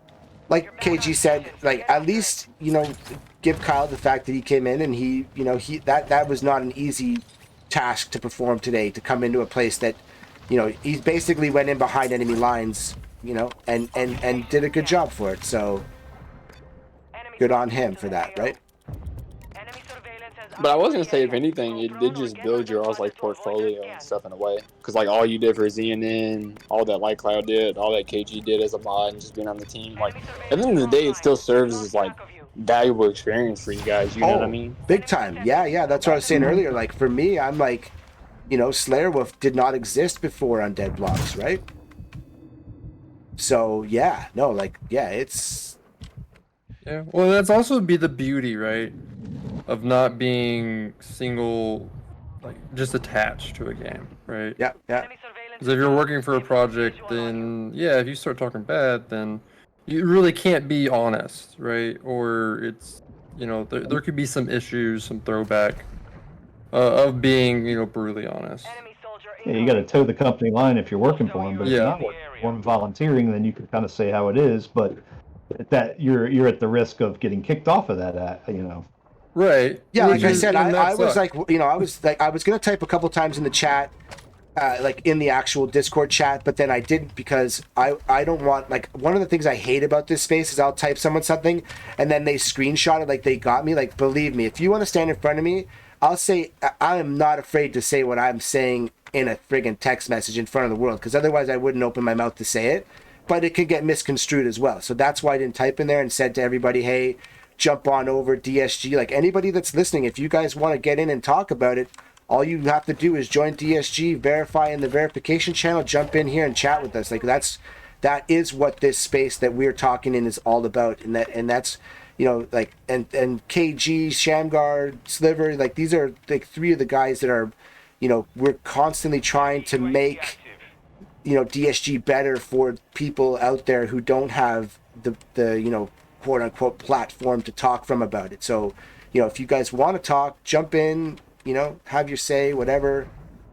like KG said, like at least, you know, give Kyle the fact that he came in and he, you know, that was not an easy task to perform today, to come into a place that, you know, he basically went in behind enemy lines, you know, and did a good job for it. So good on him for that, right? But I was gonna say, if anything, it did just build your all's like portfolio and stuff in a way, because like all you did for ZNN, all that Light Cloud did, all that KG did as a mod, and just being on the team, like at the end of the day, it still serves as like valuable experience for you guys. You know what I mean? Big time. Yeah. That's what I was saying earlier. Like for me, I'm like, you know, Slayer Wolf did not exist before Undead Blocks, right? So yeah, no, like yeah, it's Yeah, well, that's also be the beauty, right, of not being single, like just attached to a game, right? yeah. Because if you're working for a project, then yeah, if you start talking bad, then you really can't be honest, right? Or it's, you know, there could be some issues, some throwback of being, you know, brutally honest. Yeah, you got to toe the company line if you're working for them, but if you're Yeah. not working for them, volunteering, then you can kind of say how it is. But that you're at the risk of getting kicked off of that, you know. Right. Yeah, like Which I is- said, and that I was sucks. like, you know, I was gonna type a couple times in the chat, like in the actual Discord chat, but then I didn't because I don't want, like, one of the things I hate about this space is I'll type someone something and then they screenshot it like they got me. Like, believe me, if you want to stand in front of me, I'll say I am not afraid to say what I'm saying in a friggin' text message in front of the world, because otherwise I wouldn't open my mouth to say it. But it could get misconstrued as well. So that's why I didn't type in there and said to everybody, hey, jump on over DSG. Like anybody that's listening, if you guys want to get in and talk about it, all you have to do is join DSG, verify in the verification channel, jump in here and chat with us. Like that is what this space that we're talking in is all about. And that's, you know, like, and KG, Shamgar, Sliver, like these are like three of the guys that are, you know, we're constantly trying to make, you know, DSG better for people out there who don't have the you know, quote unquote platform to talk from about it. So, you know, if you guys want to talk, jump in, you know, have your say, whatever.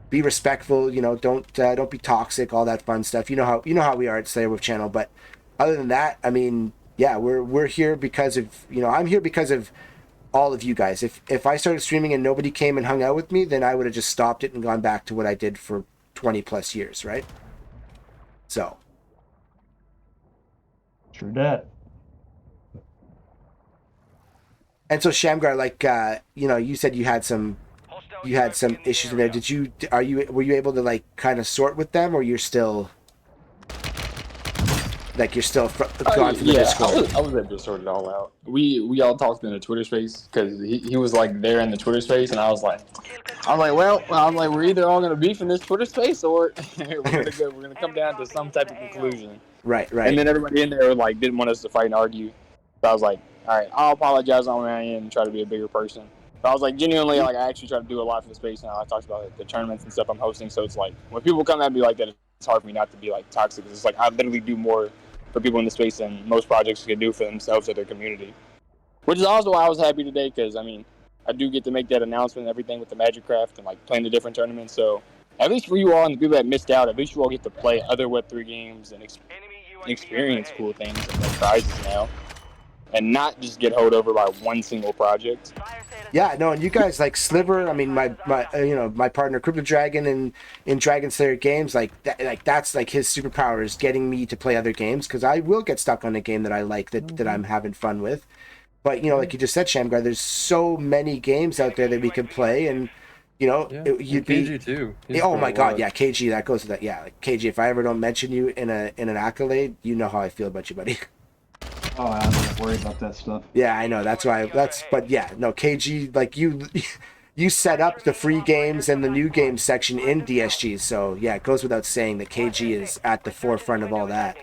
Be respectful, you know, don't be toxic, all that fun stuff. You know how we are at Slayer Wolf channel. But other than that, I mean, yeah, we're here because of, you know, I'm here because of all of you guys. If I started streaming and nobody came and hung out with me, then I would have just stopped it and gone back to what I did for 20 plus years, right? So True that. and so Shamgar, like you know, you said you had some issues in there. Were you able to like kind of sort with them, or you're still gone from the Discord? I was able to sort it all out. We all talked in the Twitter space because he was like there in the Twitter space, and I was like, we're either all gonna beef in this Twitter space, or we're gonna come down to some type of conclusion. Right. And then everybody in there like didn't want us to fight and argue. So I was like, all right, I'll apologize on my end and try to be a bigger person. But I was like, genuinely, like I actually try to do a lot for the space now. I talked about like, the tournaments and stuff I'm hosting, so it's like when people come at me like that, it's hard for me not to be like toxic. It's like I literally do more for people in the space than most projects can do for themselves or their community. Which is also why I was happy today, because I mean, I do get to make that announcement and everything with the Magic Craft and like playing the different tournaments. So at least for you all and the people that missed out, at least you all get to play other Web3 games and experience cool things and like prizes now, and not just get held over by one single project. Yeah, no, and you guys like Sliver. I mean, my you know, my partner Crypto Dragon in Dragon Slayer games, that's like his superpower is getting me to play other games, because I will get stuck on a game that I like that I'm having fun with. But you know, like you just said, Shamgar, there's so many games out there that we could play, and you know, you'd be KG too. Oh my God, yeah, KG. That goes to that. Yeah, like, KG. If I ever don't mention you in an accolade, you know how I feel about you, buddy. Oh, I'm not worried about that stuff. Yeah, I know. That's why. But yeah, no, KG. Like you set up the free games and the new games section in DSG. So yeah, it goes without saying that KG is at the forefront of all that.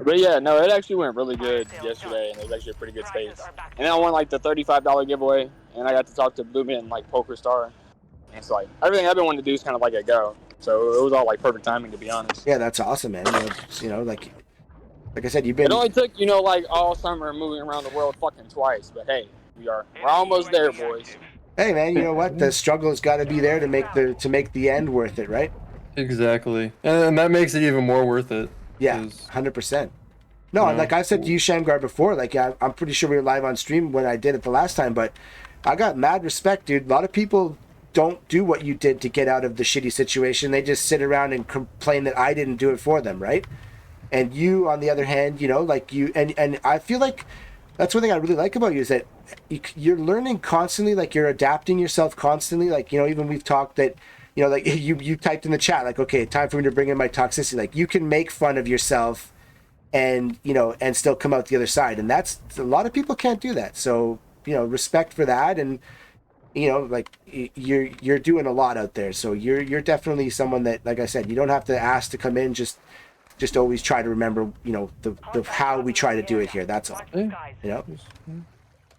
But yeah, no, it actually went really good yesterday, and it was actually a pretty good space. And then I won like the $35 giveaway, and I got to talk to Blue Man and like Poker Star. And it's like everything I've been wanting to do is kind of like a go. So it was all like perfect timing, to be honest. Yeah, that's awesome, man. Like I said, you've been. It only took like all summer moving around the world fucking twice, but hey, we're almost there, boys. Hey, man, you know what? The struggle's got to be there to make the end worth it, right? Exactly, and that makes it even more worth it. Yeah, 100%. No, like I said to you, Shamgar, before, like I'm pretty sure we were live on stream when I did it the last time, but I got mad respect, dude. A lot of people don't do what you did to get out of the shitty situation. They just sit around and complain that I didn't do it for them, right? And you, on the other hand, like you, and I feel like that's one thing I really like about you is that you're learning constantly, like you're adapting yourself constantly. Like, even we've talked that, like you typed in the chat, like, okay, time for me to bring in my toxicity. Like you can make fun of yourself and, and still come out the other side. And that's, a lot of people can't do that. So, respect for that. And, like you're doing a lot out there. So you're definitely someone that, like I said, you don't have to ask to come in, just always try to remember, the how we try to do it here. That's all.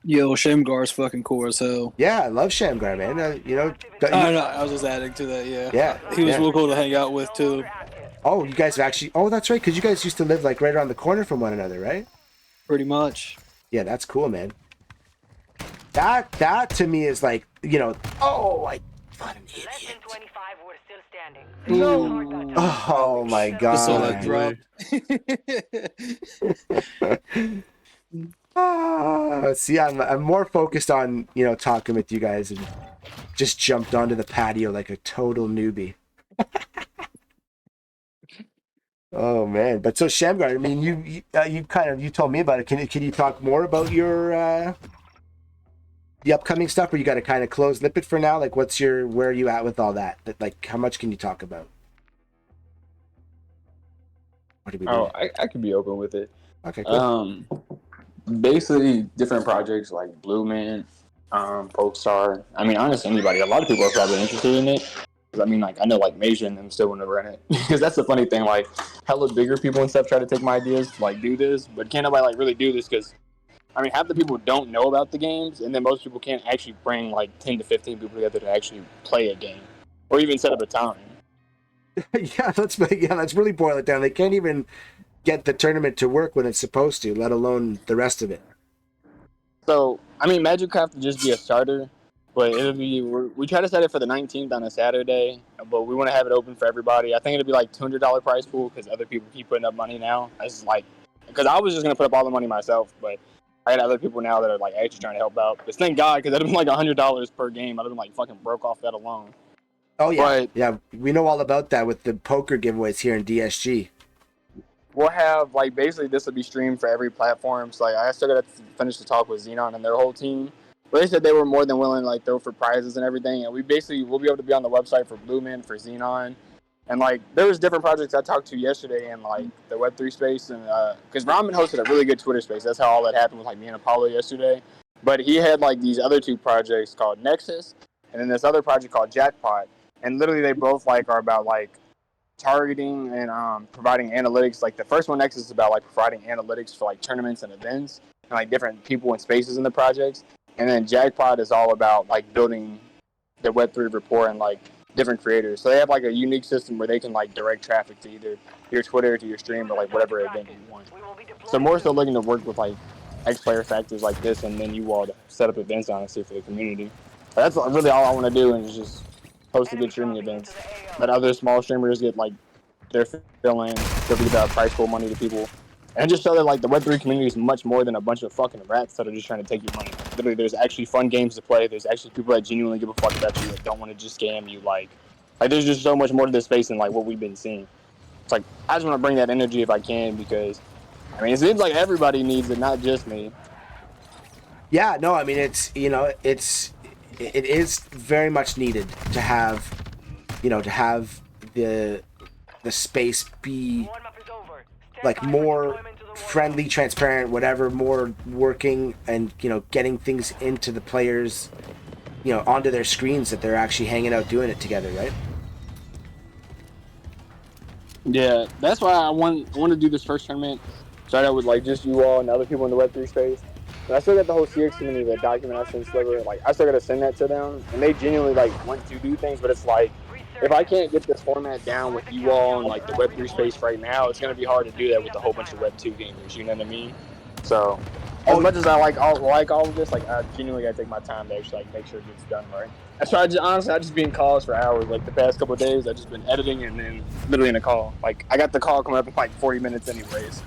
Yo, Shamgar's fucking cool as hell. Yeah, I love Shamgar, man. I was just adding to that. Yeah. He was real cool to hang out with too. Oh, you guys have actually. Oh, that's right, because you guys used to live like right around the corner from one another, right? Pretty much. Yeah, that's cool, man. That to me is like, oh, I fucking idiot. Less than 25, we're still standing. No. Oh my god. So that dropped. See, I'm more focused on, talking with you guys, and just jumped onto the patio like a total newbie. Oh man. But so Shamgar, I mean, you told me about it. Can you talk more about your the upcoming stuff, or you got to kind of lip it for now? Like, where are you at with all that? Like, how much can you talk about? What did we do? Oh, I could be open with it. Okay, cool. Basically, different projects like Blue Man, Polestar. I mean, honestly, anybody. A lot of people are probably interested in it. I mean, like, I know, like, Major and them still want to run it. Because that's the funny thing. Like, hella bigger people and stuff try to take my ideas, like, do this. But can't nobody, like, really do this because, I mean, half the people don't know about the games. And then most people can't actually bring, like, 10 to 15 people together to actually play a game. Or even set up a time. Yeah, let's really boil it down. They can't even get the tournament to work when it's supposed to, let alone the rest of it. So, I mean, Magic Craft would just be a starter. But it'll be, we try to set it for the 19th on a Saturday, but we want to have it open for everybody. I think it'll be like $200 prize pool because other people keep putting up money now. Because I was just going to put up all the money myself, but I got other people now that are like actually trying to help out. But thank God, because that'd been like $100 per game. I'd have been like fucking broke off that alone. Oh, yeah. Yeah, we know all about that with the poker giveaways here in DSG. We'll have, like, basically this will be streamed for every platform. So, like, I still got to finish the talk with Xenon and their whole team. But they said they were more than willing to, like, throw for prizes and everything. And we'll be able to be on the website for Blue Man, for Xenon. And, like, there was different projects I talked to yesterday in, like, the Web3 space. And because Ramen hosted a really good Twitter space. That's how all that happened with, like, me and Apollo yesterday. But he had, like, these other two projects called Nexus. And then this other project called Jackpot. And literally they both, like, are about, like, targeting and providing analytics. Like, the first one, Nexus, is about, like, providing analytics for, like, tournaments and events. And, like, different people and spaces in the projects. And then Jackpot is all about, like, building the Web3 report and, like, different creators. So they have, like, a unique system where they can, like, direct traffic to either your Twitter, to your stream, or, like, whatever event you want. So more so looking to work with, like, X-player factors like this, and then you all to set up events, honestly, for the community. But that's really all I want to do, and just host a good streaming events. Let other small streamers get, like, their fill-in, distribute that prize pool money to people. And just show that, like, the Web3 community is much more than a bunch of fucking rats that are just trying to take your money. Literally, there's actually fun games to play. There's actually people that genuinely give a fuck about you that don't want to just scam you. Like, there's just so much more to this space than, like, what we've been seeing. It's like, I just want to bring that energy if I can because, I mean, it seems like everybody needs it, not just me. Yeah, no, I mean, it is very much needed to have, the space be, like, more friendly, transparent, whatever, more working, and getting things into the players, onto their screens, that they're actually hanging out doing it together, right? Yeah, that's why I want to do this first tournament. start out with like just you all and other people in the Web3 space. But I still got the whole CX community, the document I sent Sliver. Like I still got to send that to them, and they genuinely like want to do things. But it's like if I can't get this format down with you all in like the Web3 space right now, it's gonna be hard to do that with a whole bunch of Web2 gamers. You know what I mean? So as much as I like all of this, like I genuinely gotta take my time to actually like make sure it gets done right. That's why I just been in calls for hours. Like the past couple of days, I've just been editing and then literally in a call. Like I got the call coming up in like 40 minutes anyways.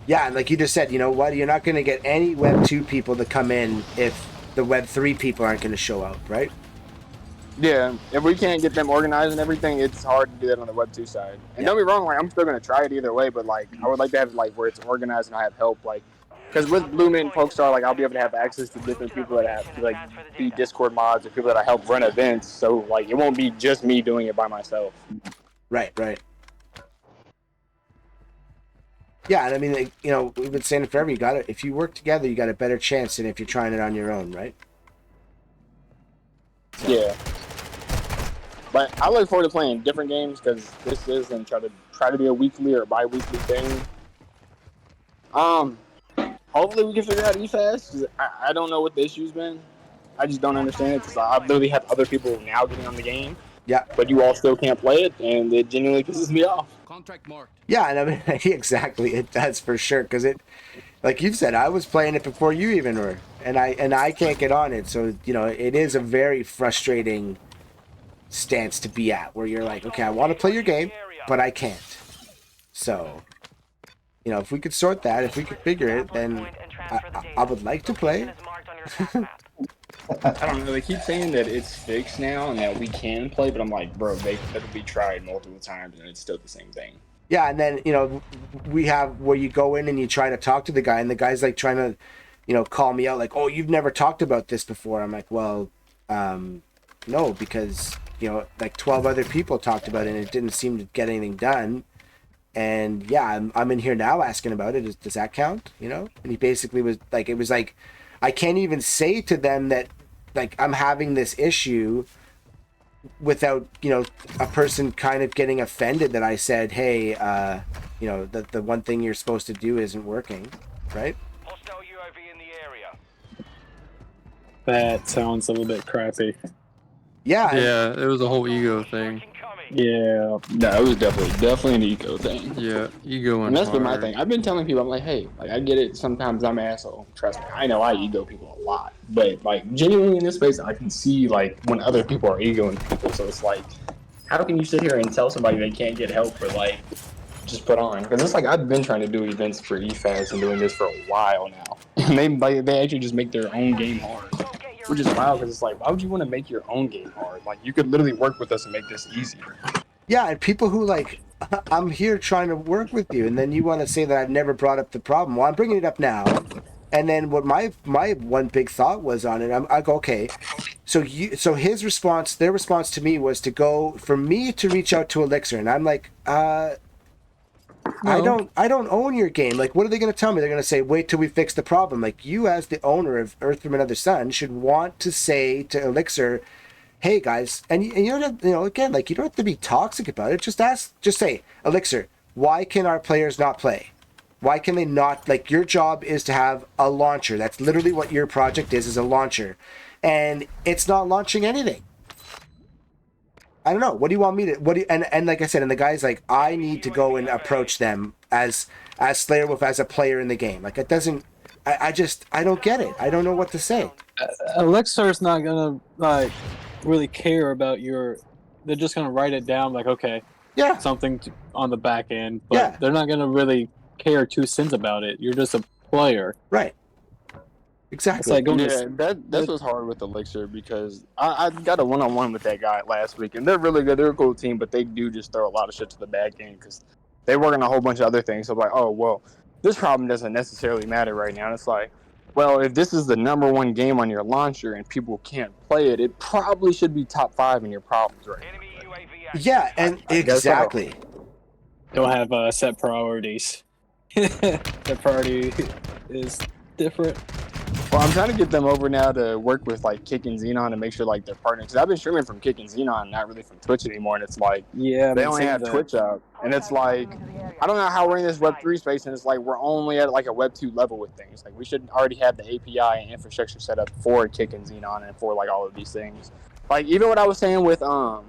Yeah, and like you just said, you know what? You're not going to get any Web 2 people to come in if the Web 3 people aren't going to show up, right? Yeah, if we can't get them organized and everything, it's hard to do that on the Web 2 side. And don't be wrong, like I'm still going to try it either way, but like I would like to have it like where it's organized and I have help, like because with Blooming and Pokestar, like I'll be able to have access to different people that have to like be Discord mods or people that I help run events. So like it won't be just me doing it by myself. Right. Yeah, and I mean, like, you know, we've been saying it forever. If you work together, you got a better chance than if you're trying it on your own, right? So. Yeah. But I look forward to playing different games because this is going to try to be a weekly or bi-weekly thing. Hopefully we can figure out eFast because I don't know what the issue's been. I just don't understand it because I literally have other people now getting on the game. Yeah. But you all still can't play it, and it genuinely pisses me off. Contract marked. Yeah, and I mean, exactly, it does for sure. Because it, like you've said, I was playing it before you even were, and I can't get on it. So you know, it is a very frustrating stance to be at, where you're like, okay, I want to play your game, but I can't. So, you know, if we could sort that, if we could figure it, then I would like to play. I don't know. They keep saying that it's fixed now and that we can play, but I'm like, bro, they literally tried multiple times and it's still the same thing. Yeah, and then, you know, we have where you go in and you try to talk to the guy, and the guy's like trying to, you know, call me out like, oh, you've never talked about this before. I'm like, well, no, because, you know, like 12 other people talked about it and it didn't seem to get anything done. And yeah, I'm in here now asking about it. Does that count? You know? And he basically was like, it was like, I can't even say to them that, like, I'm having this issue without, you know, a person kind of getting offended that I said, hey, you know, the one thing you're supposed to do isn't working, right? Hostile UAV in the area. That sounds a little bit crappy. Yeah. Yeah, it was a whole ego thing. Yeah. No, it was definitely an ego thing. Yeah, ego and that's been my thing. I've been telling people, I'm like, hey, like I get it. Sometimes I'm an asshole. Trust me. I know I ego people a lot, but like genuinely in this space, I can see like when other people are egoing people. So it's like, how can you sit here and tell somebody they can't get help or like just put on? Because it's like I've been trying to do events for eFast and doing this for a while now, and they actually just make their own game hard. Which is wild because it's like, why would you want to make your own game hard? Like, you could literally work with us and make this easier. Yeah, and people who like, I'm here trying to work with you, and then you want to say that I've never brought up the problem. Well, I'm bringing it up now. And then what my one big thought was on it, I go, okay, so his response, their response to me was to go, for me to reach out to Elixir, and I'm like, no. I don't own your game. Like, what are they going to tell me? They're going to say, wait till we fix the problem. Like, you as the owner of Earth from Another Sun should want to say to Elixir, hey guys, and you don't, you know, again, like, you don't have to be toxic about it. Just say, Elixir, why can our players not play? Why can they not, like, your job is to have a launcher. That's literally what your project is a launcher. And it's not launching anything. I don't know. What do you want me to? And like I said, and the guy's like, I need to go and approach them as Slayer Wolf as a player in the game. Like, it doesn't. I don't get it. I don't know what to say. Elixir's not gonna like really care about your. They're just gonna write it down like, okay, yeah, something on the back end, but yeah, they're not gonna really care 2 cents about it. You're just a player, right? Exactly. It's like that's what's hard with Elixir because I got a one-on-one with that guy last week, and they're really good. They're a cool team, but they do just throw a lot of shit to the back end because they work on a whole bunch of other things. So like, oh well, this problem doesn't necessarily matter right now. And it's like, well, if this is the #1 game on your launcher and people can't play it, it probably should be top 5 in your problems right now. Yeah, and exactly. They'll have set priorities. The priority is different. Well, I'm trying to get them over now to work with like Kick and Xenon and make sure like they're partners. Because I've been streaming from Kick and Xenon, not really from Twitch anymore. And it's like, yeah, they only have Twitch up, and it's like I don't know how we're in this Web 3 space and it's like we're only at like a Web 2 level with things. Like we should already have the API and infrastructure set up for Kick and Xenon and for like all of these things. Like even what I was saying with how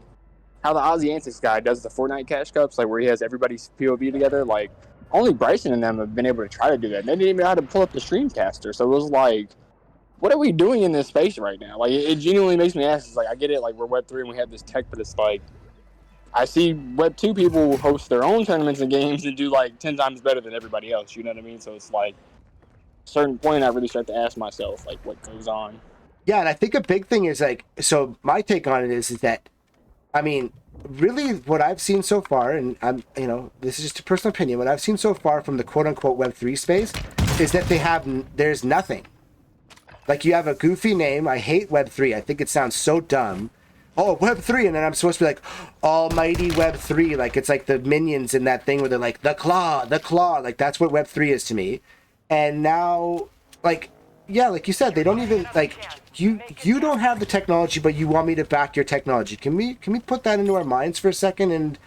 the Aussie Antics guy does the Fortnite cash cups, like where he has everybody's POV together, like only Bryson and them have been able to try to do that. And they didn't even know how to pull up the Streamcaster. So it was like, what are we doing in this space right now? Like it genuinely makes me ask. It's like I get it, like we're Web 3 and we have this tech, but it's like I see Web 2 people host their own tournaments and games and do like 10 times better than everybody else. You know what I mean? So it's like, at a certain point, I really start to ask myself, like, what goes on? Yeah, and I think a big thing is like, so my take on it is that, I mean, really what I've seen so far, and I'm, you know, this is just a personal opinion, what I've seen so far from the quote unquote Web3 space is that there's nothing. Like you have a goofy name. I hate Web3. I think it sounds so dumb. Oh, Web3, and then I'm supposed to be like, almighty Web3, like it's like the minions in that thing where they're like, the claw, like that's what Web3 is to me. And now, like, yeah, like you said, they don't even, like, you don't have the technology, but you want me to back your technology. Can we put that into our minds for a second? And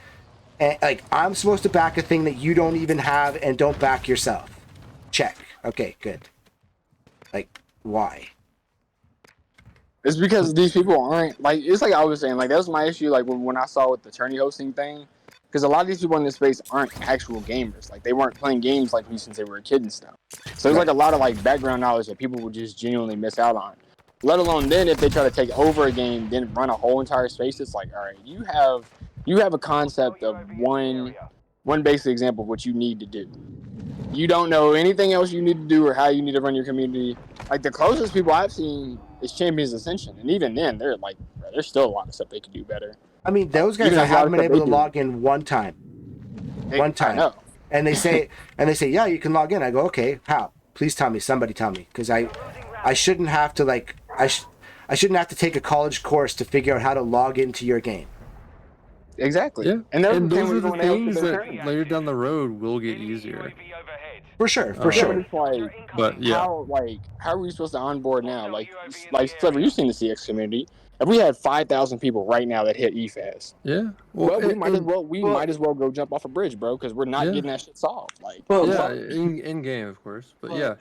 like, I'm supposed to back a thing that you don't even have and don't back yourself. Check. Okay, good. Like, why? It's because these people aren't, like, it's like I was saying, like, that was my issue, like, when I saw with the tourney hosting thing, because a lot of these people in this space aren't actual gamers. Like, they weren't playing games like me since they were a kid and stuff. So there's, like, a lot of, like, background knowledge that people would just genuinely miss out on. Let alone then if they try to take over a game, then run a whole entire space, it's like, all right, you have a concept of one basic example of what you need to do. You don't know anything else you need to do or how you need to run your community. Like, the closest people I've seen is Champions Ascension, and even then, they're like, there's still a lot of stuff they could do better. I mean, those guys I haven't been able to log in one time. I know. And they say, yeah, you can log in. I go, okay, how? Please tell me. Somebody tell me, because I shouldn't have to like I shouldn't have to take a college course to figure out how to log into your game. Exactly. Yeah. And those are the things that later down the road will get easier. For sure. But yeah. How are we supposed to onboard now? Like Trevor, you've seen the CX community. If we had 5,000 people right now that hit EFAS, yeah, we might as well go jump off a bridge, bro, because we're not getting that shit solved. Like, in game, of course, but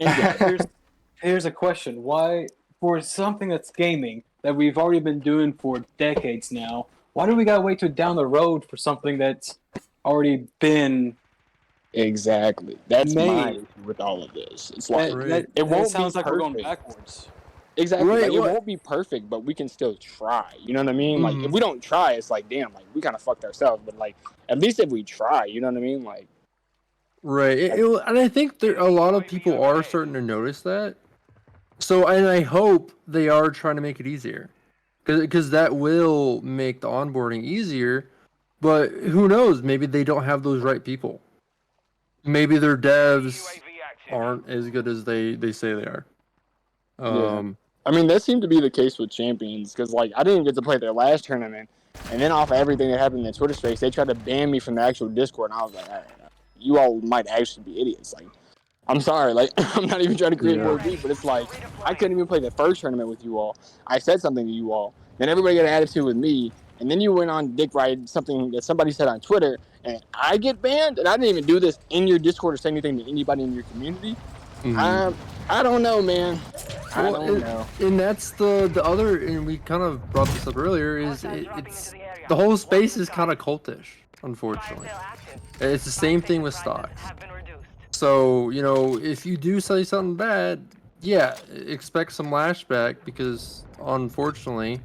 Here's a question: why, for something that's gaming that we've already been doing for decades now, why do we gotta wait till down the road for something that's already been? Exactly. That's my issue with all of this. It's like it won't sounds be like perfect. we're going backwards. Exactly. Right, it won't be perfect, but we can still try. You know what I mean? Like, if we don't try, it's like, damn, like, we kind of fucked ourselves. But, like, at least if we try, you know what I mean? Like, right. And I think a lot of people are starting to notice that. So, and I hope they are trying to make it easier. Because that will make the onboarding easier. But who knows? Maybe they don't have those right people. Maybe their devs aren't as good as they say they are. I mean, that seemed to be the case with Champions, because, like, I didn't even get to play their last tournament, and then off of everything that happened in the Twitter space, they tried to ban me from the actual Discord, and I was like, all right, you all might actually be idiots. Like, I'm sorry, like, I'm not even trying to create more beef, but it's like, I couldn't even play the first tournament with you all. I said something to you all, then everybody got an attitude with me, and then you went on dick ride something that somebody said on Twitter, and I get banned, and I didn't even do this in your Discord or say anything to anybody in your community. I don't know, man. I don't know. And that's the other, and we kind of brought this up earlier, is it's the whole space is kind of cultish, unfortunately. It's the same thing with stocks. So, you know, if you do say something bad, yeah, expect some lashback, because unfortunately,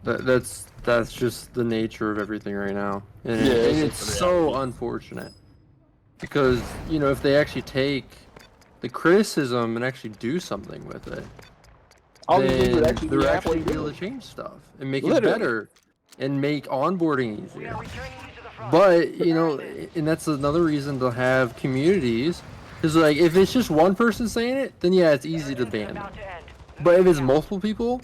that's just the nature of everything right now. And it's so unfortunate. Because, you know, if they actually take the criticism and actually do something with it, then they're actually able to change stuff and make it better and make onboarding easier. But, you know, and that's another reason to have communities, because, like, if it's just one person saying it, then yeah, it's easy to ban them. But if it's multiple people,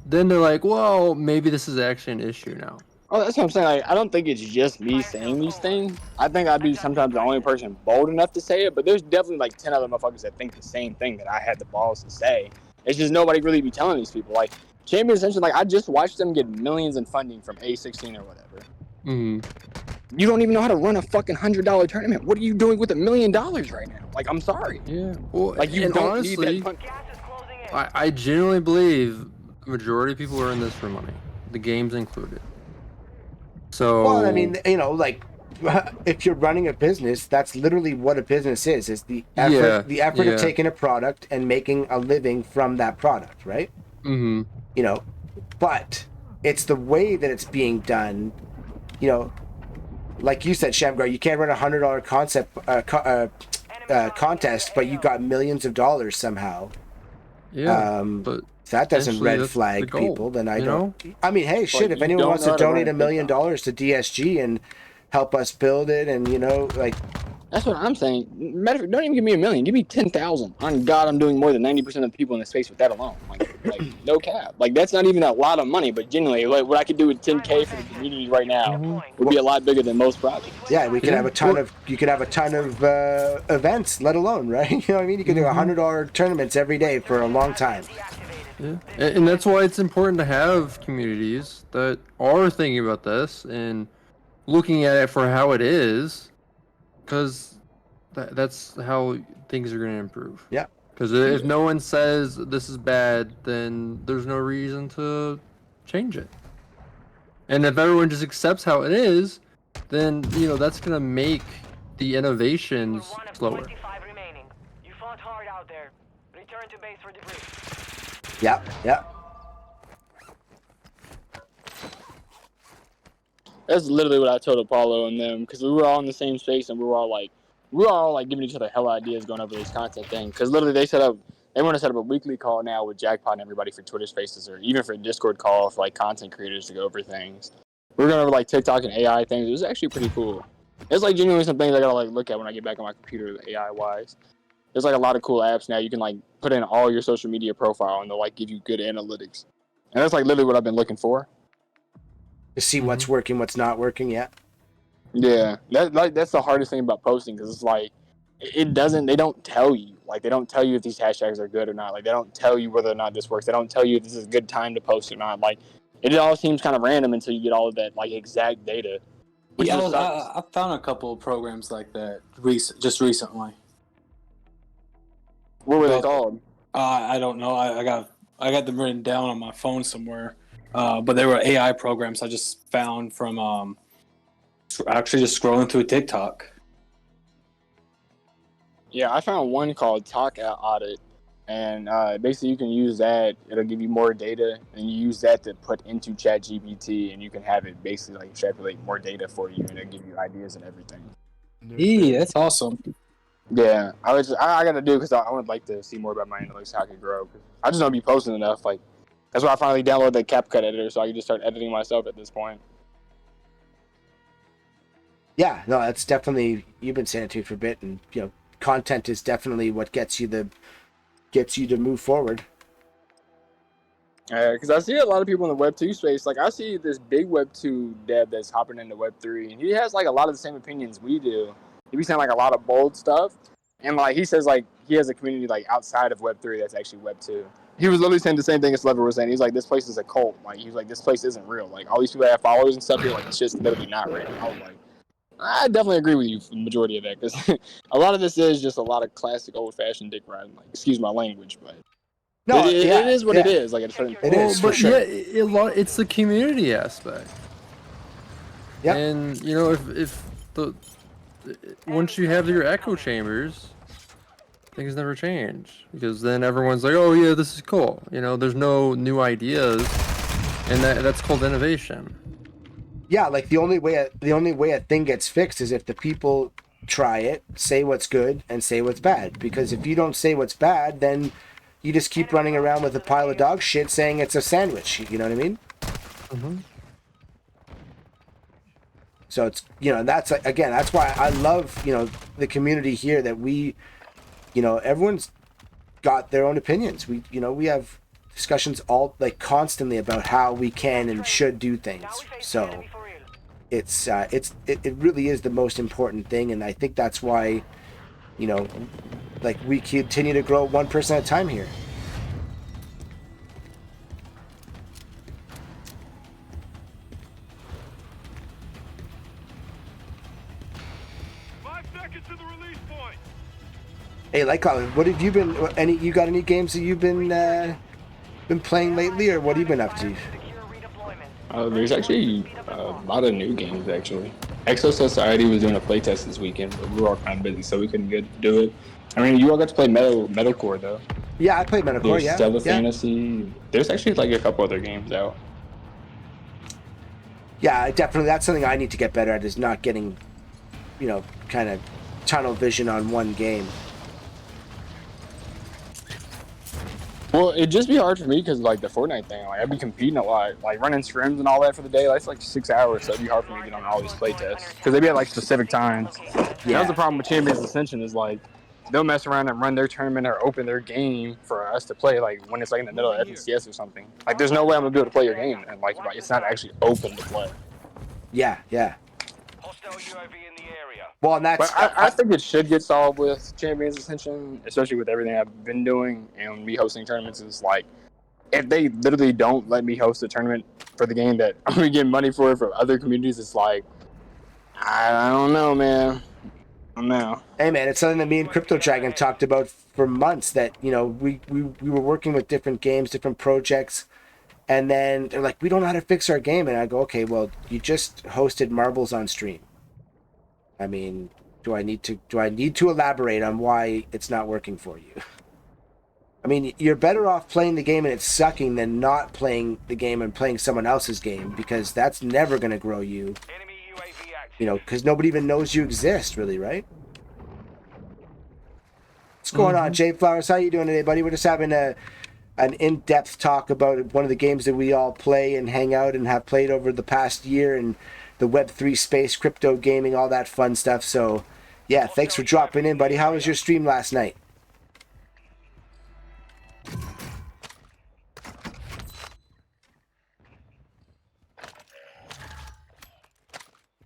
then they're like, well, maybe this is actually an issue now. Oh, that's what I'm saying. Like, I don't think it's just me saying these things. I think I'd be sometimes the only person bold enough to say it, but there's definitely like 10 other motherfuckers that think the same thing that I had the balls to say. It's just nobody really be telling these people. Like, Champions Ascension, like, I just watched them get millions in funding from A16 or whatever. You don't even know how to run a fucking $100 tournament. What are you doing with $1 million right now? Like, I'm sorry. Yeah. Well, Like, you and don't honestly, need that money. Gas is closing in. I genuinely believe the majority of people are in this for money, the games included. So. Well, I mean, like if you're running a business, that's literally what a business is the effort of taking a product and making a living from that product, right? Mm-hmm. But it's the way that it's being done, like you said, Shamgar, you can't run $100 contest, but you got millions of dollars somehow. Yeah, but if that doesn't essentially red that's flag the goal, people, then I you don't. know? I mean, hey, shit! If you anyone don't wants know to how to donate run $1 million TikTok. to DSG and help us build it, and like. That's what I'm saying. Matter of fact, don't even give me $1 million. Give me 10,000. On God, I'm doing more than 90% of the people in the space with that alone. Like no cap. Like that's not even a lot of money, but genuinely, like what I could do with 10K for the community right now would be a lot bigger than most projects. Yeah, we could have a ton of. You could have a ton of events, let alone, right? You know what I mean? You could do $100 tournaments every day for a long time. Yeah, and that's why it's important to have communities that are thinking about this and looking at it for how it is, because that's how things are going to improve. Yeah. Because if no one says this is bad, then there's no reason to change it. And if everyone just accepts how it is, then that's going to make the innovations slower. 25 remaining. You fought hard out there. Return to base for debrief. Yeah. That's literally what I told Apollo and them, because we were all in the same space and we were all like giving each other hell ideas going over this content thing. Because literally they want to set up a weekly call now with Jackpot and everybody for Twitter Spaces, or even for a Discord call for like content creators to go over things. We're going over like TikTok and AI things. It was actually pretty cool. It's like genuinely some things I gotta like look at when I get back on my computer AI wise. There's like a lot of cool apps now. You can like put in all your social media profile and they'll like give you good analytics. And that's like literally what I've been looking for. To see what's working, what's not working. Yeah. Yeah, that's the hardest thing about posting, because it's like they don't tell you. Like they don't tell you if these hashtags are good or not. Like they don't tell you whether or not this works. They don't tell you if this is a good time to post or not. Like it all seems kind of random until you get all of that like exact data. Which Yeah, just sucks. I found a couple of programs like that just recently. What were they called? I don't know. I got them written down on my phone somewhere. But they were AI programs I just found from actually just scrolling through TikTok. Yeah, I found one called Talk Audit, and basically you can use that. It'll give you more data, and you use that to put into ChatGPT, and you can have it basically like extrapolate more data for you, and it'll give you ideas and everything. Yeah, that's awesome. Yeah, I gotta do it because I would like to see more about my analytics, how I can grow. I just don't be posting enough. Like that's why I finally downloaded the CapCut editor, so I can just start editing myself at this point. Yeah, no, that's definitely, you've been saying it to for a bit, and content is definitely what gets you to move forward. Because I see a lot of people in the Web 2 space. Like I see this big Web 2 dev that's hopping into Web 3, and he has like a lot of the same opinions we do. He be saying like a lot of bold stuff, and like he says like he has a community like outside of Web 3 that's actually Web 2. He was literally saying the same thing as Lever was saying. He's like, this place is a cult. Like he's like, this place isn't real. Like all these people that have followers and stuff here, like it's just literally not real. I was like, I definitely agree with you for the majority of that, because a lot of this is just a lot of classic old-fashioned dick riding. Like, excuse my language, but No, it is what it is. Like, it is for sure. Yeah, it's the community aspect. Yeah. And if once you have your echo chambers, things never change, because then everyone's like, oh yeah, this is cool. There's no new ideas, and that's called innovation. Yeah, like the only way a thing gets fixed is if the people try it, say what's good, and say what's bad. Because if you don't say what's bad, then you just keep running around with a pile of dog shit saying it's a sandwich. You know what I mean? Mm-hmm. So it's that's again, that's why I love the community here, that we everyone's got their own opinions. We we have discussions all like constantly about how we can and should do things. So it really is the most important thing, and I think that's why like we continue to grow one person at a time here. Hey, like, what have you been? You got any games that you've been playing lately, or what have you been up to? There's actually a lot of new games, actually. Exo Society was doing a playtest this weekend, but we were all kind of busy, so we couldn't get to do it. I mean, you all got to play Metalcore, though. Yeah, I played Metalcore, There's yeah. Stella Fantasy. There's actually like a couple other games out. Yeah, definitely. That's something I need to get better at, is not getting, kind of tunnel vision on one game. Well, it'd just be hard for me because, like, the Fortnite thing, like, I'd be competing a lot. Like, running scrims and all that for the day, that's like 6 hours, so it'd be hard for me to get on all these playtests. Because they'd be at, like, specific times. Yeah. That was the problem with Champions Ascension is, like, they'll mess around and run their tournament or open their game for us to play, like, when it's, like, in the middle of FNCS or something. Like, there's no way I'm going to be able to play your game, and, like, it's not actually open to play. Yeah. Well, and that's... But I think it should get solved with Champions Ascension, especially with everything I've been doing and me hosting tournaments. Is like, if they literally don't let me host a tournament for the game that I'm going to get money for from other communities, it's like, I don't know, man. I don't know. Hey, man, it's something that me and Crypto Dragon talked about for months, that, we were working with different games, different projects, and then they're like, we don't know how to fix our game. And I go, okay, well, you just hosted Marbles on stream. I mean, do I need to elaborate on why it's not working for you? I mean, you're better off playing the game and it's sucking than not playing the game and playing someone else's game, because that's never going to grow you. Because nobody even knows you exist, really, right? What's going on, Jay Flowers? How you doing today, buddy? We're just having an in-depth talk about one of the games that we all play and hang out and have played over the past year, and the Web3 space, crypto gaming, all that fun stuff. So, yeah, thanks for dropping in, buddy. How was your stream last night?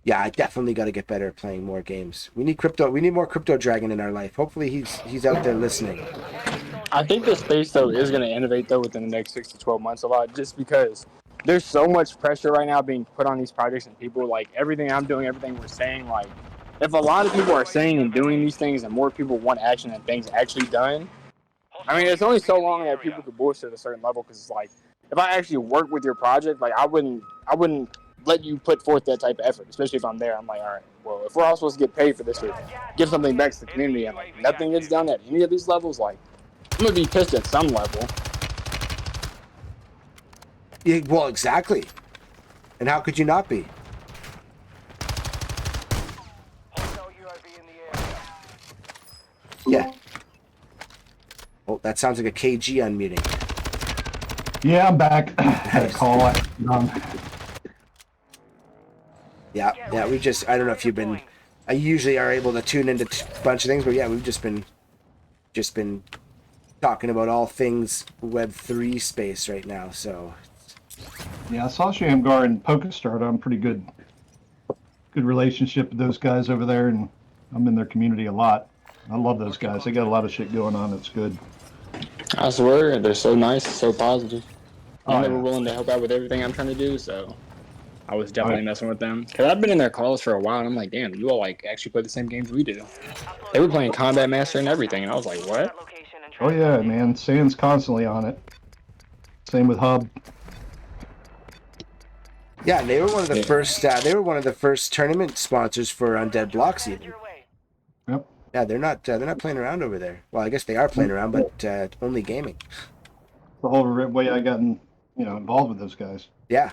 Yeah, I definitely got to get better at playing more games. We need more Crypto Dragon in our life. Hopefully he's out there listening. I think the space, though, is going to innovate, though, within the next 6 to 12 months a lot, just because there's so much pressure right now being put on these projects, and people, like, everything I'm doing, everything we're saying, like, if a lot of people are saying and doing these things and more people want action and things actually done, I mean, it's only so long that people could bullshit at a certain level, because it's like, if I actually work with your project, like, I wouldn't let you put forth that type of effort, especially if I'm there. I'm like, all right, well, if we're all supposed to get paid for this or give something back to the community, and like nothing gets done at any of these levels, like, I'm gonna be pissed at some level. Yeah, well, exactly. And how could you not be? Yeah. Oh, that sounds like a KG unmuting. Yeah, I'm back. Had a call. Yeah, I don't know if you've been, I usually are able to tune into a bunch of things, but yeah, we've just been talking about all things Web3 space right now, so. Yeah, I saw Shamgar and PokeStart. I'm pretty good relationship with those guys over there, and I'm in their community a lot. I love those guys. They got a lot of shit going on. It's good. I swear, they're so nice, so positive. Oh, They were willing to help out with everything I'm trying to do, so I was definitely messing with them. Because I've been in their calls for a while, and I'm like, damn, you all like actually play the same games we do. They were playing Combat Master and everything, and I was like, what? Oh yeah, man. Sand's constantly on it. Same with Hub. Yeah, they were one of the first. They were one of the first tournament sponsors for Undead Blocks, even. Yep. Yeah, they're not playing around over there. Well, I guess they are playing around, but only gaming. The whole way I got involved with those guys. Yeah.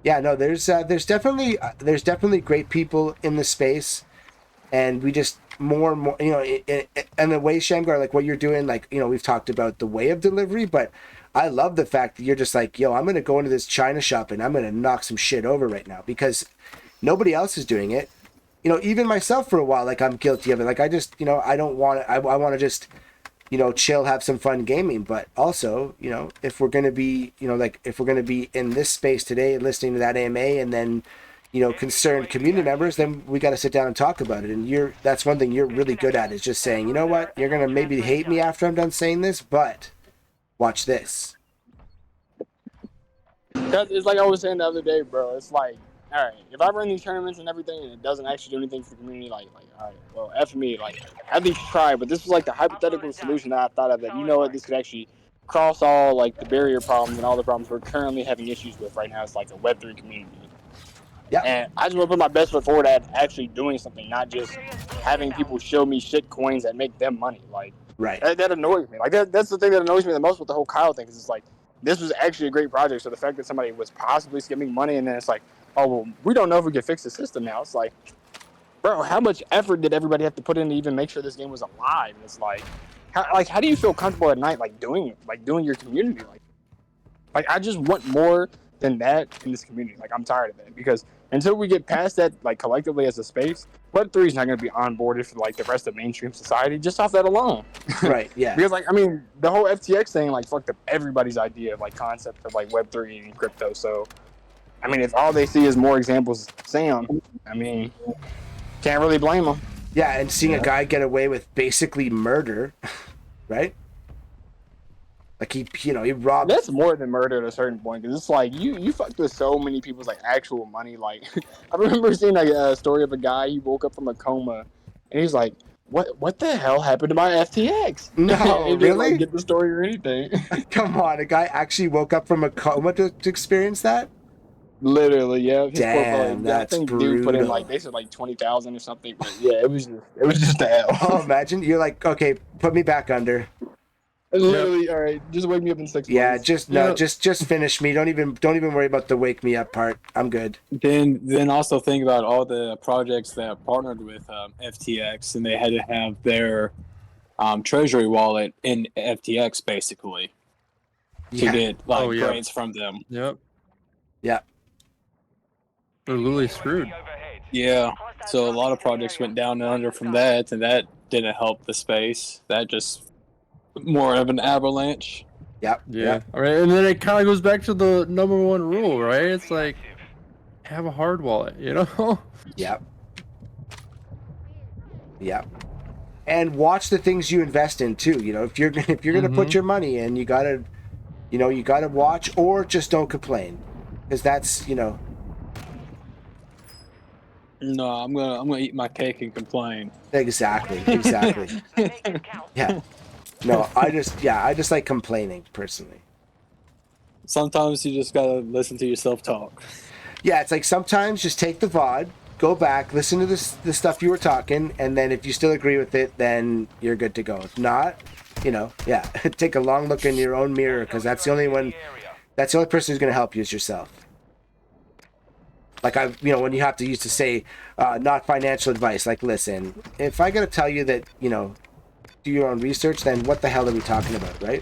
Yeah, no, there's definitely great people in the space, and we just more and more, and the way, Shamgar, like what you're doing, like, we've talked about the way of delivery, but I love the fact that you're just like, yo, I'm going to go into this China shop and I'm going to knock some shit over right now, because nobody else is doing it. Even myself for a while, like, I'm guilty of it. Like, I just, I don't want to, I want to just, chill, have some fun gaming. But also, if we're going to be, if we're going to be in this space today, listening to that AMA, and then, concerned community members, then we got to sit down and talk about it. And that's one thing you're really good at, is just saying, you know what, you're going to maybe hate me after I'm done saying this, but watch this. It's like I was saying the other day, bro. It's like, all right, if I run these tournaments and everything and it doesn't actually do anything for the community, like, all right, well, F me, like, at least try. But this was like the hypothetical solution that I thought of that, you know what, this could actually cross all, like, the barrier problems and all the problems we're currently having issues with right now. It's like a Web3 community. Yeah. And I just want to put my best foot forward at actually doing something, not just having people show me shit coins that make them money. Like, Right. that annoys me. Like, that's the thing that annoys me the most with the whole Kyle thing. Because it's like, this was actually a great project. So the fact that somebody was possibly skimming money and then it's like, oh, well, we don't know if we can fix the system now. It's like, bro, how much effort did everybody have to put in to even make sure this game was alive? And it's like, how do you feel comfortable at night, doing your community? Like, I just want more than that in this community. Like, I'm tired of it because until we get past that, like, collectively as a space, Web3 is not going to be onboarded for, like, the rest of mainstream society just off that alone. Right, yeah. Because, like, I mean, the whole FTX thing, like, fucked up everybody's idea of, like, concept of, like, Web3 and crypto. So, I mean, if all they see is more examples of Sam, I mean, can't really blame them. Yeah, and seeing a guy get away with basically murder, right? Like he robbed. That's more than murder at a certain point, because it's like you fucked with so many people's like actual money. Like, I remember seeing like a story of a guy. He woke up from a coma, and he's like, "What the hell happened to my FTX?" No, he didn't, really? like, get the story or anything. Come on, a guy actually woke up from a coma to experience that? Literally, yeah. His Damn, that's I think brutal. dude put in like they said like 20,000 or something. But yeah, it was just the hell. Oh, imagine you're like, okay, put me back under. Literally, all right, just wake me up in 6 Yeah, months. just finish me. Don't even worry about the wake me up part. I'm good. Then also think about all the projects that partnered with FTX, and they had to have their treasury wallet in FTX basically to get like grants from them. Yep. Yeah. They're literally screwed. Yeah. So a lot of projects went down and under from that, and that didn't help the space. That just more of an avalanche. Yep. Yeah. Yep. All right, and then it kind of goes back to the number one rule, right? It's like have a hard wallet, you know? Yep. Yep. And watch the things you invest in too. You know, if you're gonna put your money in, you gotta watch, or just don't complain, because that's No, I'm gonna eat my cake and complain. Exactly. Yeah. No, I just like complaining personally. Sometimes you just gotta listen to yourself talk. Yeah, it's like sometimes just take the VOD, go back, listen to the stuff you were talking, and then if you still agree with it, then you're good to go. If not, take a long look in your own mirror, because that's the only person who's going to help you is yourself. Like when you have to used to say, not financial advice, like, listen, if I got to tell you that, do your own research, then what the hell are we talking about, right?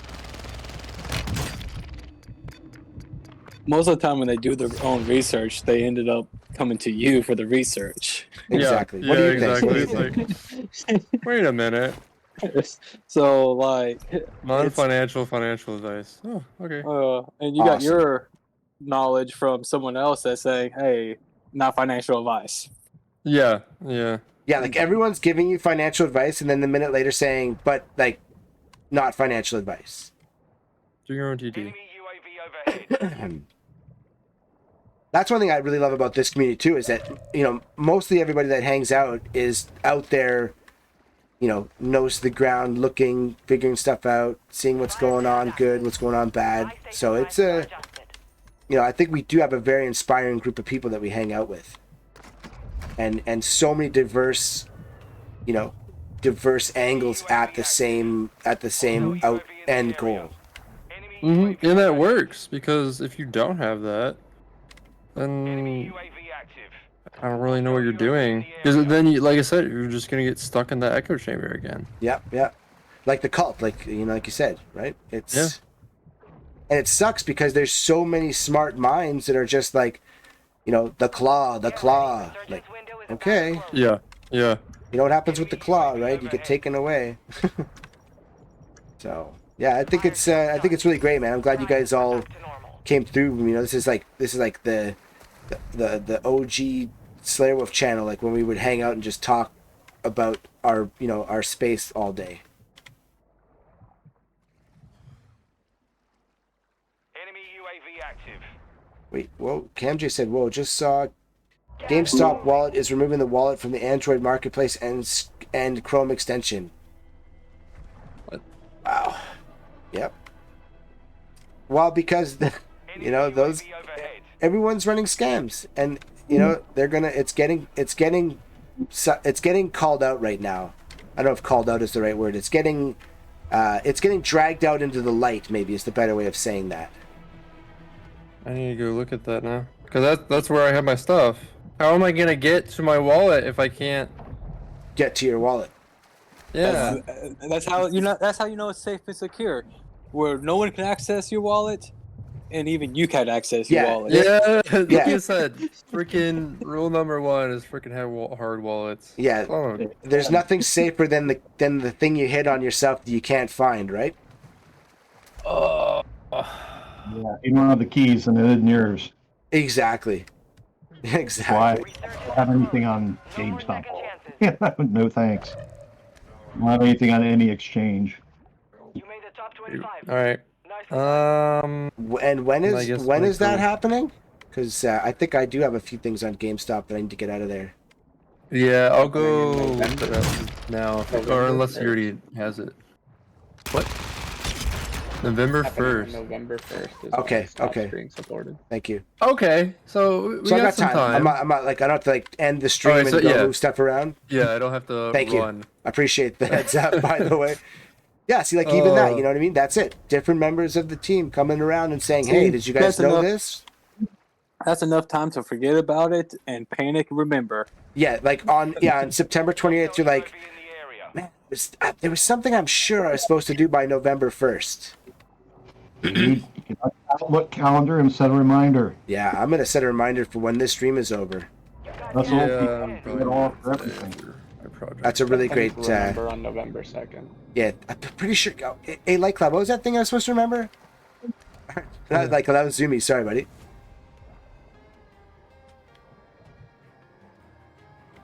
Most of the time when they do their own research, they ended up coming to you for the research. Exactly. Yeah, what do you exactly. think? It's like, wait a minute. So like Non-financial advice. Oh, okay. And you got your knowledge from someone else that's saying, hey, not financial advice. Yeah. Yeah, like everyone's giving you financial advice, and then the minute later saying, but like, not financial advice. Do your own TD. That's one thing I really love about this community too, is that, mostly everybody that hangs out is out there, nose to the ground, looking, figuring stuff out, seeing what's going on good, what's going on bad. So it's I think we do have a very inspiring group of people that we hang out with. And so many diverse angles at the same end goal. Mm-hmm. And that works, because if you don't have that, then I don't really know what you're doing. Because then, like I said, you're just gonna get stuck in that echo chamber again. Yep. Like the cult, like you said, right? And it sucks because there's so many smart minds that are just like, the claw. Like, okay. Yeah. You know what happens with the claw, right? You get taken away. So yeah, I think it's really great, man. I'm glad you guys all came through. This is like the OG Slayer Wolf channel, like when we would hang out and just talk about our our space all day. Enemy UAV active. Wait, whoa! Cam J said, "Whoa, just saw GameStop wallet is removing the wallet from the Android marketplace and Chrome extension. What? Wow. Yep. Well, because those everyone's running scams, and they're gonna. It's getting called out right now. I don't know if called out is the right word. It's getting dragged out into the light. Maybe is the better way of saying that. I need to go look at that now, because that's where I have my stuff. How am I gonna get to my wallet if I can't get to your wallet? Yeah, that's how you know. That's how you know it's safe and secure, where no one can access your wallet, and even you can't access your wallet. Yeah, like you said, freaking rule number one is freaking have hard wallets. Yeah, there's nothing safer than the thing you hid on yourself that you can't find, right? Yeah, you don't have the keys and it isn't yours. Exactly. Why have anything on GameStop? No thanks. Don't have anything on any exchange. You made the top 25. All right. And when is that happening? Because I think I do have a few things on GameStop that I need to get out of there. Yeah, I'll go now, or unless he already has it. What? November 1st. November 1st. Okay. Being supported. Thank you. Okay, so we I got some time. I'm not like I don't have to end the stream and move stuff around. Yeah, I don't have to Thank run. you. I appreciate the heads up, by the way. Yeah, see, like even that, you know what I mean? That's it. Different members of the team coming around and saying, "Hey, did you guys know this?" That's enough time to forget about it and panic. Remember. Yeah, like on September 28th, you're like, man, there was something I'm sure I was supposed to do by November 1st. You can Outlook calendar and set a reminder. Yeah, I'm gonna set a reminder for when this stream is over. That's That's a really great. Remember on November 2nd. Yeah, I'm pretty sure. Hey, Light Club, what was that thing I was supposed to remember? Like that was Zoomy. Sorry, buddy.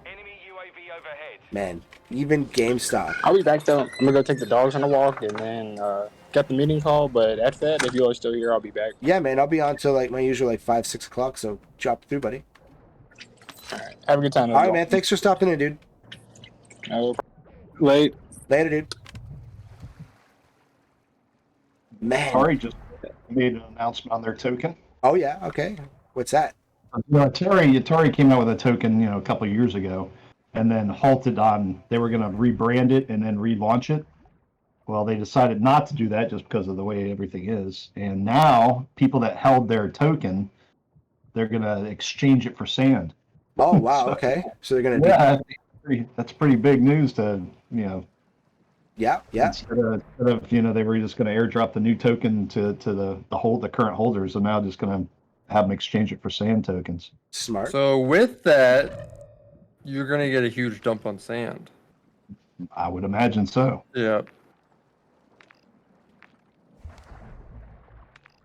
Enemy UAV overhead. Man, even GameStop. I'll be back though. I'm gonna go take the dogs on a walk and then got the meeting call. But after that, if you are still here, I'll be back. Yeah, man, I'll be on till like my usual 5-6 o'clock. So drop through, buddy. All right. Have a good time. All right, man. Thanks for stopping in, dude. Later, dude. Man. Atari just made an announcement on their token. Oh yeah, okay. What's that? Atari came out with a token, a couple of years ago, and then halted on. They were going to rebrand it and then relaunch it. Well, they decided not to do that just because of the way everything is. And now people that held their token, they're going to exchange it for sand. Oh wow, okay. So they're going to. Yeah, that's pretty big news to Yeah. Instead of they were just going to airdrop the new token to the current holders, and now just going to have them exchange it for sand tokens. Smart. So with that, you're gonna get a huge dump on sand. I would imagine so. Yeah.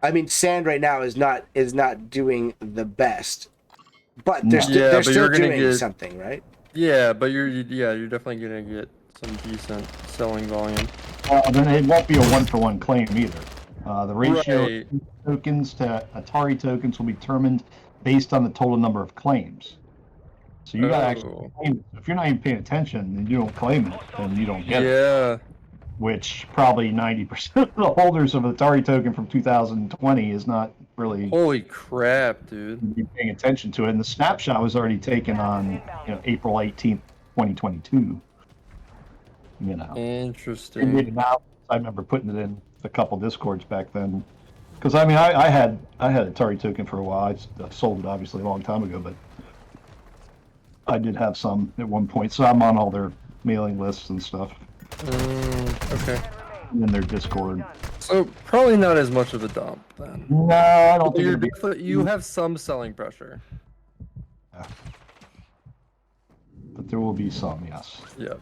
I mean, sand right now is not doing the best, but they're still doing something, right? Yeah, but you're definitely gonna get some decent selling volume. Then it won't be a one-for-one claim either. The ratio of tokens to Atari tokens will be determined based on the total number of claims. So you gotta actually claim it. If you're not even paying attention and you don't claim it, then you don't get it. Yeah. Which probably 90% of the holders of Atari token from 2020 is not really. Holy crap, dude! Paying attention to it, and the snapshot was already taken on April 18th, 2022. Interesting. I remember putting it in a couple Discords back then, because I mean I had Atari token for a while. I sold it obviously a long time ago, but I did have some at one point, so I'm on all their mailing lists and stuff. Okay. In their Discord. So probably not as much of a dump then. No, I don't think you have some selling pressure. Yeah. But there will be some, yes. Yep.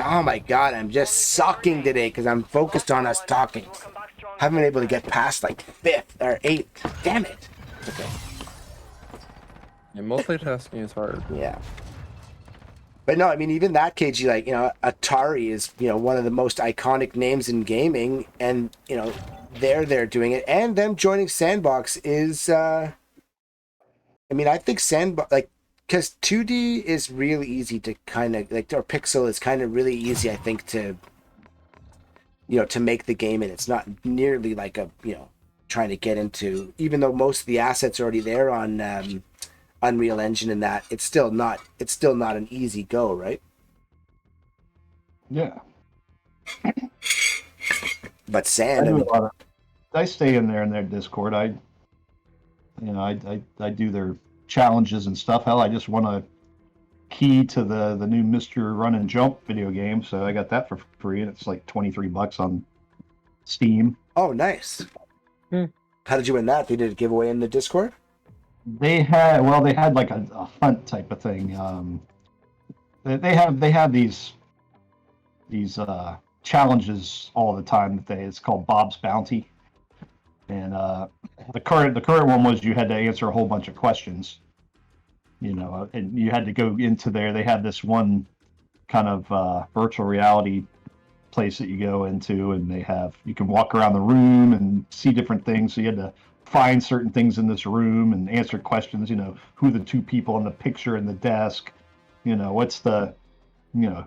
Oh my god, I'm just sucking today because I'm focused on us talking. Haven't been able to get past 5th or 8th. Damn it. Okay. Yeah, multitasking is hard. Yeah. But no, I mean, even that KG, Atari is, one of the most iconic names in gaming. And, they're doing it, and them joining Sandbox is I mean, I think Sandbox, like, because 2D is really easy to kind of like, or Pixel is kind of really easy, I think, to to make the game, and it's not nearly like a trying to get into, even though most of the assets are already there on Unreal Engine and that, it's still not an easy go, right? Yeah. But Sand, I stay in their Discord. I do their challenges and stuff. Hell, I just won a key to the new Mr. Run and Jump video game, so I got that for free, and it's like $23 on Steam. Oh, nice. How did you win that? They did a giveaway in the Discord? They had like a hunt type of thing. They have these challenges all the time. It's called Bob's Bounty, and the current one was you had to answer a whole bunch of questions, and you had to go into there. They had this one kind of virtual reality place that you go into, and you can walk around the room and see different things. So you had to find certain things in this room and answer questions. Who are the two people in the picture in the desk? What's the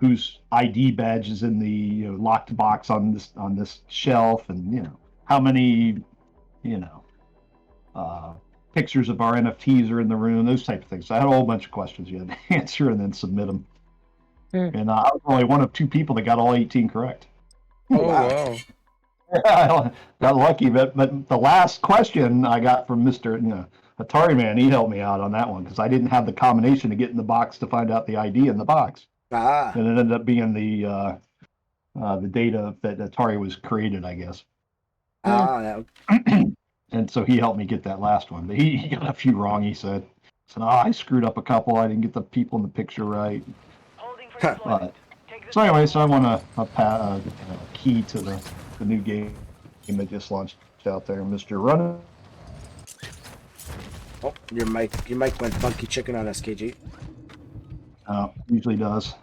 whose ID badge is in the locked box on this shelf, and how many pictures of our NFTs are in the room, those type of things. So I had a whole bunch of questions you had to answer and then submit them. And I was only one of 2 people that got all 18 correct. Oh, wow. I got lucky, but the last question I got from Mr. Atari Man, he helped me out on that one because I didn't have the combination to get in the box to find out the ID in the box. And it ended up being the data that Atari was created, I guess. And so he helped me get that last one. But he got a few wrong, he said. I screwed up a couple. I didn't get the people in the picture right. So anyway, I won a key to the new game that just launched out there, Mr. Run. Oh, your mic went funky chicken on us, KG. Usually does.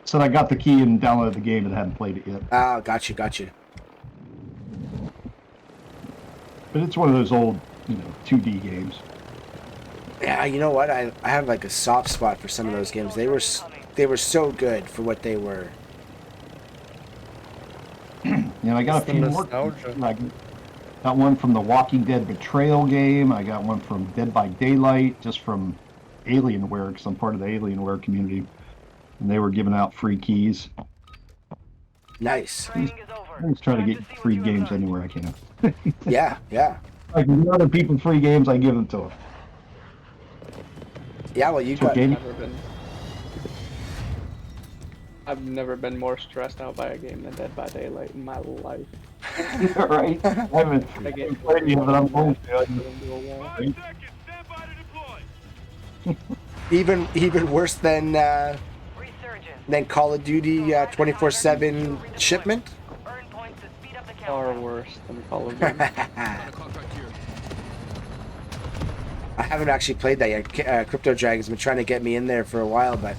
So I got the key and downloaded the game, and I haven't played it yet. Oh, got you. But it's one of those old, 2D games. Yeah, you know what? I have like a soft spot for some of those games. They were so good for what they were. I got a few more. I got one from the Walking Dead Betrayal game. I got one from Dead by Daylight, just from Alienware, because I'm part of the Alienware community, and they were giving out free keys. Nice. I'm just trying to get free games anywhere I can. Yeah. Like other people free games, I give them to them. Yeah, well, I've never been more stressed out by a game than Dead by Daylight in my life. Right? I haven't played it, but I'm going to. Even worse than Call of Duty 24/7 shipment. Far worse than Call of Duty. I haven't actually played that yet. Crypto Dragon's been trying to get me in there for a while, but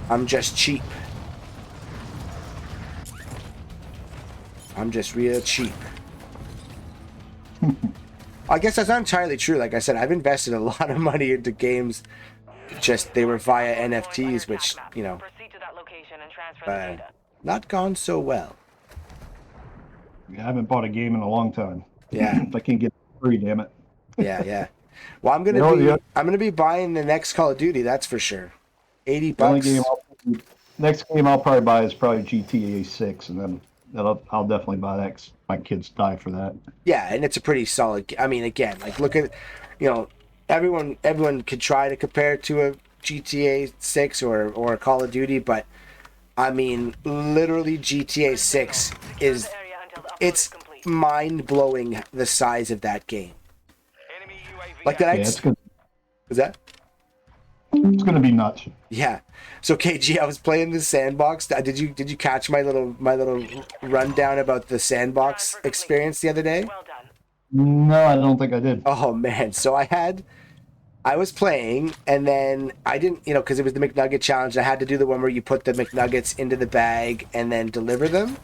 I'm just cheap. I'm just real cheap. I guess that's not entirely true. Like I said, I've invested a lot of money into games. Just they were via NFTs, which, not gone so well. I haven't bought a game in a long time. Yeah. If I can get it free, damn it. Yeah. Well, I'm gonna be buying the next Call of Duty. That's for sure. $80. Next game I'll probably buy is probably GTA 6, and then I'll definitely buy that 'cause my kids die for that. Yeah, and it's a pretty solid. I mean, again, like look at, everyone could try to compare it to a GTA 6 or a Call of Duty, but I mean, literally GTA 6 it's mind-blowing the size of that game. Like that. Yeah, it's good. Is that? It's gonna be nuts. Yeah. So KG, I was playing the Sandbox. Did you catch my little rundown about the Sandbox experience the other day? No, I don't think I did. Oh man, so I was playing, and then I didn't, because it was the McNugget challenge. I had to do the one where you put the McNuggets into the bag and then deliver them.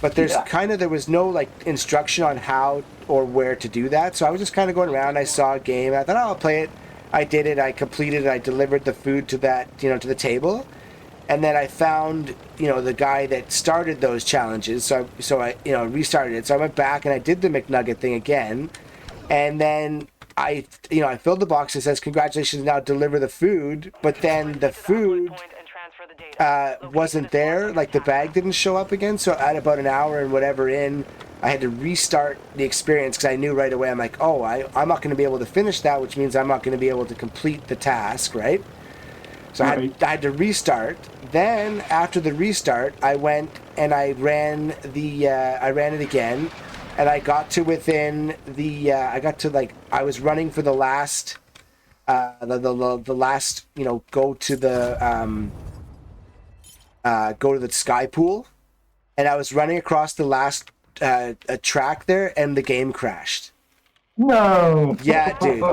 but there was no like instruction on how or where to do that. So I was just kind of going around. I saw a game. I thought, oh, I'll play it. I did it. I completed it. I delivered the food to that, to the table. And then I found, the guy that started those challenges. So I restarted it. So I went back and I did the McNugget thing again. And then I filled the box. It says, congratulations, now deliver the food. But then the food wasn't there. Like the bag didn't show up again. So at about an hour and whatever in, I had to restart the experience because I knew right away, I'm like, oh, I'm not going to be able to finish that, which means I'm not going to be able to complete the task, right? So I had to restart. Then after the restart, I went and I ran it again, and I got to within the I was running for the last the last go to the sky pool, and I was running across the last a track there, and the game crashed. No. Yeah, dude.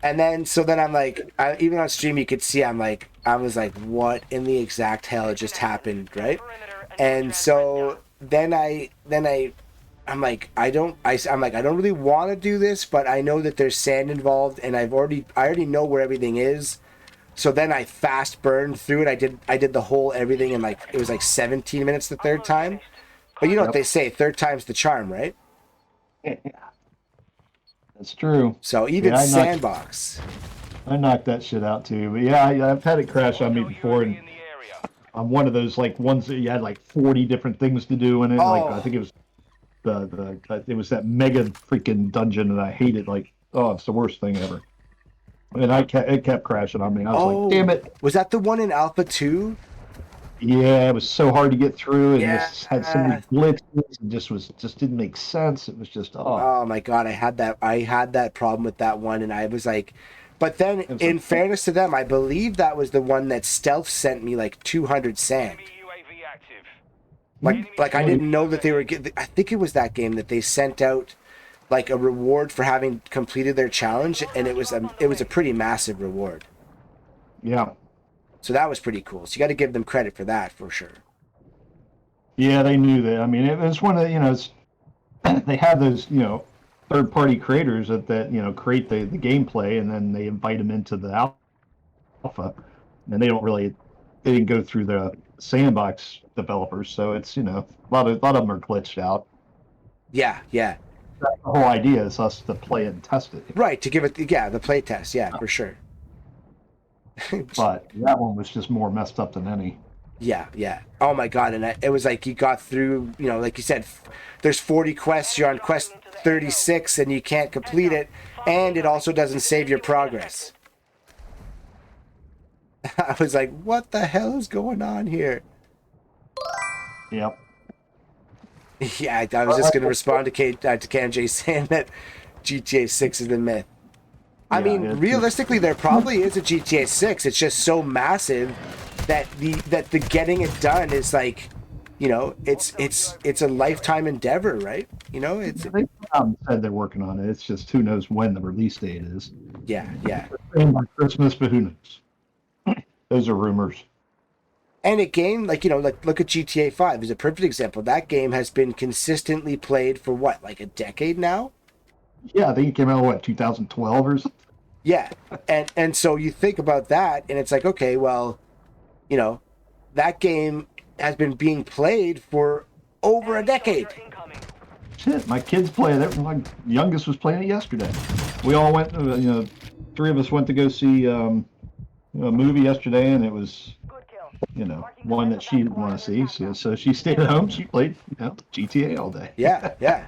And then I'm like, even on stream you could see I was like, what in the exact hell just happened, right? And so then I'm like, I don't really want to do this, but I know that there's sand involved, and I already know where everything is. So then I fast burned through it. I did the whole everything in it was like 17 minutes the third time. But you know what they say, third time's the charm, right? That's true. So even Sandbox. I knocked that shit out too. But yeah, I've had it crash on me before, and I'm one of those ones that you had 40 different things to do in it. Oh. I think it was it was that mega freaking dungeon, and I hate it. It's the worst thing ever. And it kept crashing on me. I was like, damn it. Was that the one in Alpha 2? Yeah, it was so hard to get through, and it had so many glitches, and just didn't make sense. It was just oh my god, I had that problem with that one, and I was like, but then in fairness to them, I believe that was the one that Stealth sent me 200 sand. Like I didn't know that they were I think it was that game that they sent out a reward for having completed their challenge, and it was a pretty massive reward. Yeah. So that was pretty cool. So you got to give them credit for that, for sure. Yeah, they knew that. I mean, it was one of they have those, third-party creators that create the gameplay, and then they invite them into the alpha, and they didn't go through the Sandbox developers, so it's, a lot of them are glitched out. Yeah. The whole idea is us to play it and test it. Right, to give it, the play test, for sure. But that one was just more messed up than any. Yeah. Oh my god, and it was you got through, like you said, there's 40 quests, you're on quest 36, and you can't complete it, and it also doesn't save your progress. I was like, what the hell is going on here? Yep. Yeah, I was just going to respond to KMJ saying that GTA 6 is the myth. I mean, realistically, there probably is a GTA 6. It's just so massive that the getting it done is it's a lifetime endeavor, right? They said they're working on it. It's just who knows when the release date is. Yeah. By Christmas, but who knows? Those are rumors. And a game look at GTA 5 is a perfect example. That game has been consistently played for what, a decade now? Yeah, I think it came out 2012 or something. Yeah, and so you think about that, and it's okay, well, that game has been being played for over a decade. Shit, my kids play it. My youngest was playing it yesterday. We all went, three of us went to go see a movie yesterday, and it was, one that she didn't want to see. So she stayed at home. She played GTA all day. Yeah.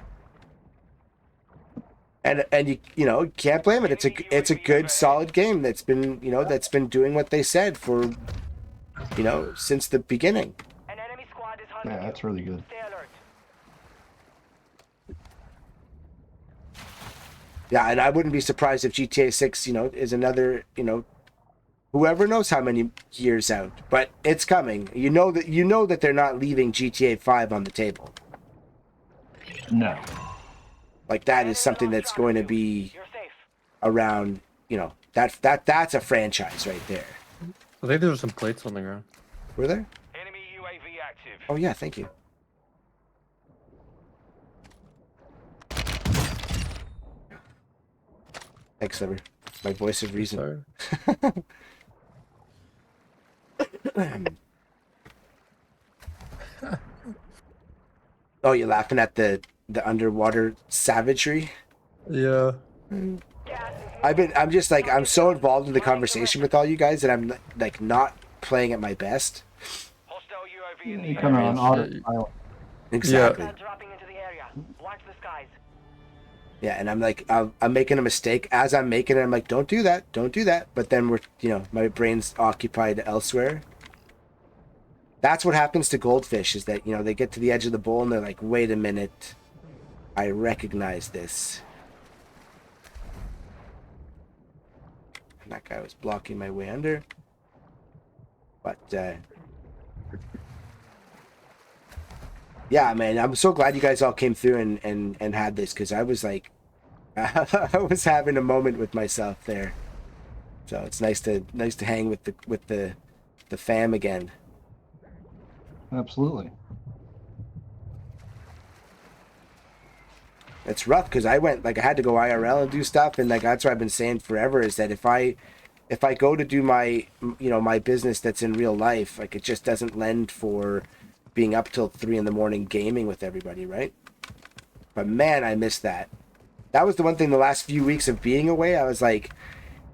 And you can't blame it. It's a good, solid game that's been doing what they said for since the beginning. Yeah, that's really good. Yeah, and I wouldn't be surprised if GTA 6 is another whoever knows how many years out, but it's coming. You know that they're not leaving GTA 5 on the table. No. That is something that's going to be around, that's a franchise right there. I think there were some plates on the ground. Were there? Enemy UAV active. Oh yeah, thank you. Thanks, Sliver. My voice of reason. Oh, you're laughing at the underwater savagery? Yeah. I'm just like, I'm so involved in the conversation with all you guys that I'm like not playing at my best. You come on autopilot. Exactly. Dropping into the area. Watch the skies. Yeah, and I'm like, I'm making a mistake. As I'm making it, I'm like, don't do that. But then my brain's occupied elsewhere. That's what happens to goldfish, is that, they get to the edge of the bowl and they're like, wait a minute. I recognize this. And that guy was blocking my way under. But, yeah, man, I'm so glad you guys all came through and had this, because I was like, I was having a moment with myself there. So it's nice to hang with the fam again. Absolutely. It's rough because I had to go IRL and do stuff, and like that's what I've been saying forever, is that if I go to do my my business that's in real life, like it just doesn't lend for being up till 3 a.m. gaming with everybody, right? But man, I miss that. That was the one thing the last few weeks of being away, I was like,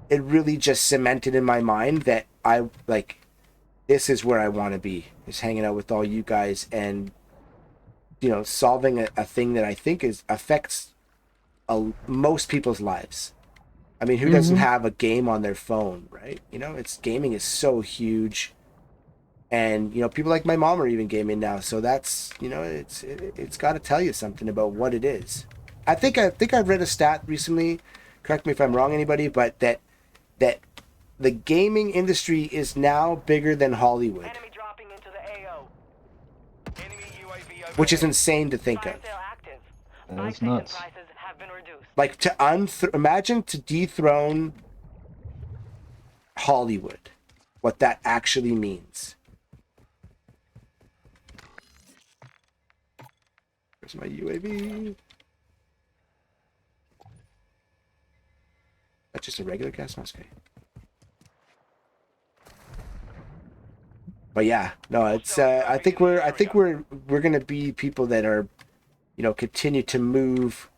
it really just cemented in my mind that this is where I want to be, is hanging out with all you guys and solving a thing that I think affects most people's lives. I mean, who doesn't have a game on their phone, right? Gaming is so huge, and people like my mom are even gaming now. So that's it's got to tell you something about what it is. I think I've read a stat recently. Correct me if I'm wrong, anybody, but that the gaming industry is now bigger than Hollywood. Enemy dropping into the AO. Enemy UAV over Which is insane to think of. That's nuts. prices have been reduced. Like imagine to dethrone Hollywood, what that actually means. Where's my UAV? That's just a regular gas mask. Okay. But yeah, no, it's I think we're gonna be people that are, continue to move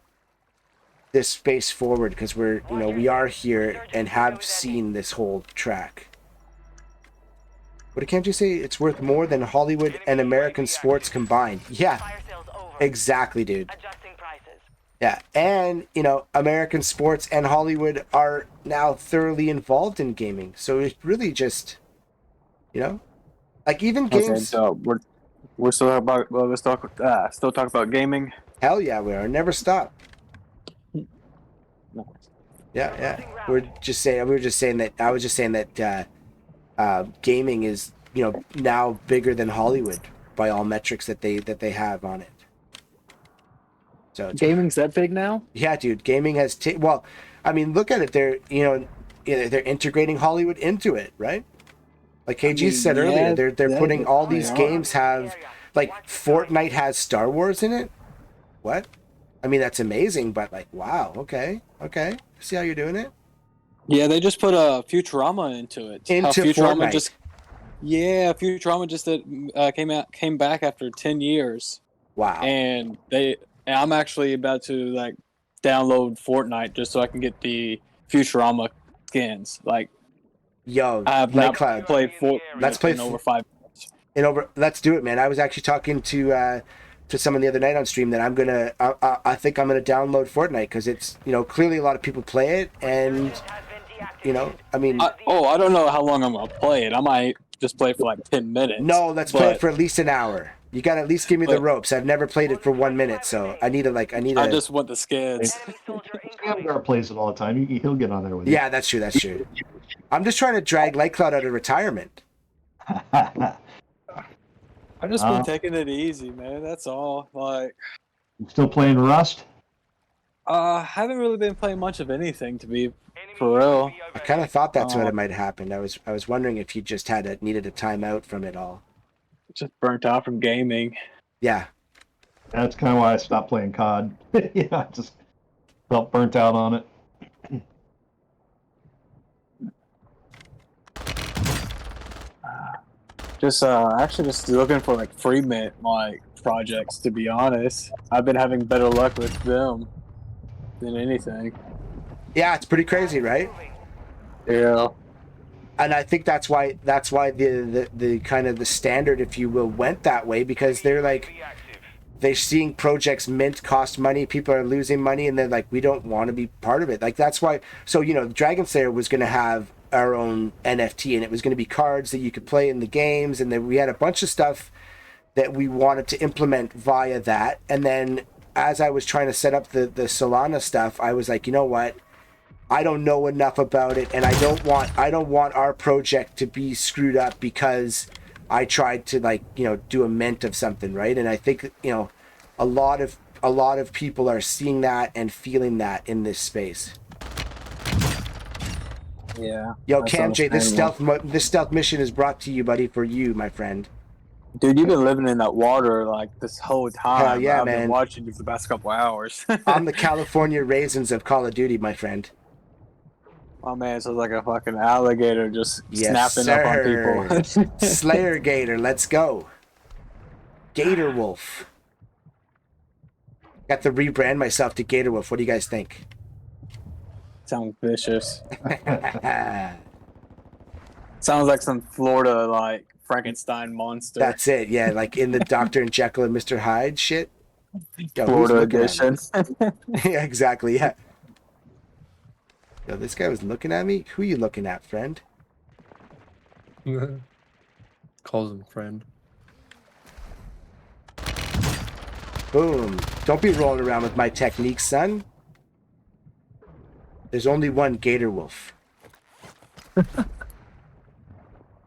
this space forward, because we are here and have seen this whole track. But can't you say it's worth more than Hollywood and American sports combined? Yeah, exactly, dude. Yeah, and American sports and Hollywood are now thoroughly involved in gaming, so it's really just, like even games. Okay, so we're still about still talk about gaming. Hell yeah, we are. Never stop. Yeah. We were just saying that. I was just saying that gaming is now bigger than Hollywood by all metrics that they have on it. So Gaming's that big now? Yeah, dude. Gaming has well, I mean, look at it. They're they're integrating Hollywood into it, right? Like KG said earlier, they're putting all these games have, like, Fortnite has Star Wars in it. What? I mean, that's amazing, but like, wow, okay. See how you're doing it? Yeah, they just put a Futurama into it. Into Fortnite. Futurama just came back after 10 years. Wow. And I'm actually about to like download Fortnite just so I can get the Futurama skins. Like, yo, I have not played Fortnite in over 5 minutes. Let's do it, man. I was actually talking to someone the other night on stream that I think I'm gonna download Fortnite, because it's clearly a lot of people play it, and I mean, I don't know how long I'm gonna play it. I might just play for like 10 minutes. No, let's play it for at least an hour. You gotta at least give me the ropes. I've never played it for 1 minute, so I just want the skins. Skamgar plays it all the time. He'll get on there with you. Yeah, that's true. I'm just trying to drag Lightcloud out of retirement. I've just been taking it easy, man. That's all. Like, you still playing Rust? Haven't really been playing much of anything, to be for real. I kind of thought that's what it might have happened. I was wondering if you just needed a timeout from it all. Just burnt out from gaming. Yeah. That's kind of why I stopped playing COD. Yeah, I just felt burnt out on it. Just actually just looking for like free mint like projects. To be honest, I've been having better luck with them than anything. Yeah, it's pretty crazy, right? Yeah. And I think that's why the kind of the standard, if you will, went that way, because they're seeing projects mint cost money, people are losing money, and they're like, we don't want to be part of it. Like, that's why. So, Dragon Slayer was going to have our own NFT, and it was going to be cards that you could play in the games, and then we had a bunch of stuff that we wanted to implement via that. And then as I was trying to set up the Solana stuff, I was like, you know what? I don't know enough about it, and I don't want our project to be screwed up because I tried to do a mint of something, right? And I think a lot of people are seeing that and feeling that in this space. Yeah. Yo, Cam J, this stealth mission is brought to you, buddy, for you, my friend. Dude, you've been living in that water like this whole time. Hell yeah, I've man. been watching you for the past couple hours. I'm the California Raisins of Call of Duty, my friend. My man sounds like a fucking alligator just snapping up on people. Slayer Gator, let's go. Gator Wolf. Got to rebrand myself to Gator Wolf. What do you guys think? Sounds vicious. Sounds like some Florida like Frankenstein monster. That's it, yeah, like in the Dr. and Jekyll and Mr. Hyde shit. Yo, Florida edition. Yeah, exactly, yeah. Yo, this guy was looking at me? Who you looking at, friend? Calls him friend. Boom. Don't be rolling around with my techniques, son. There's only one Gator Wolf.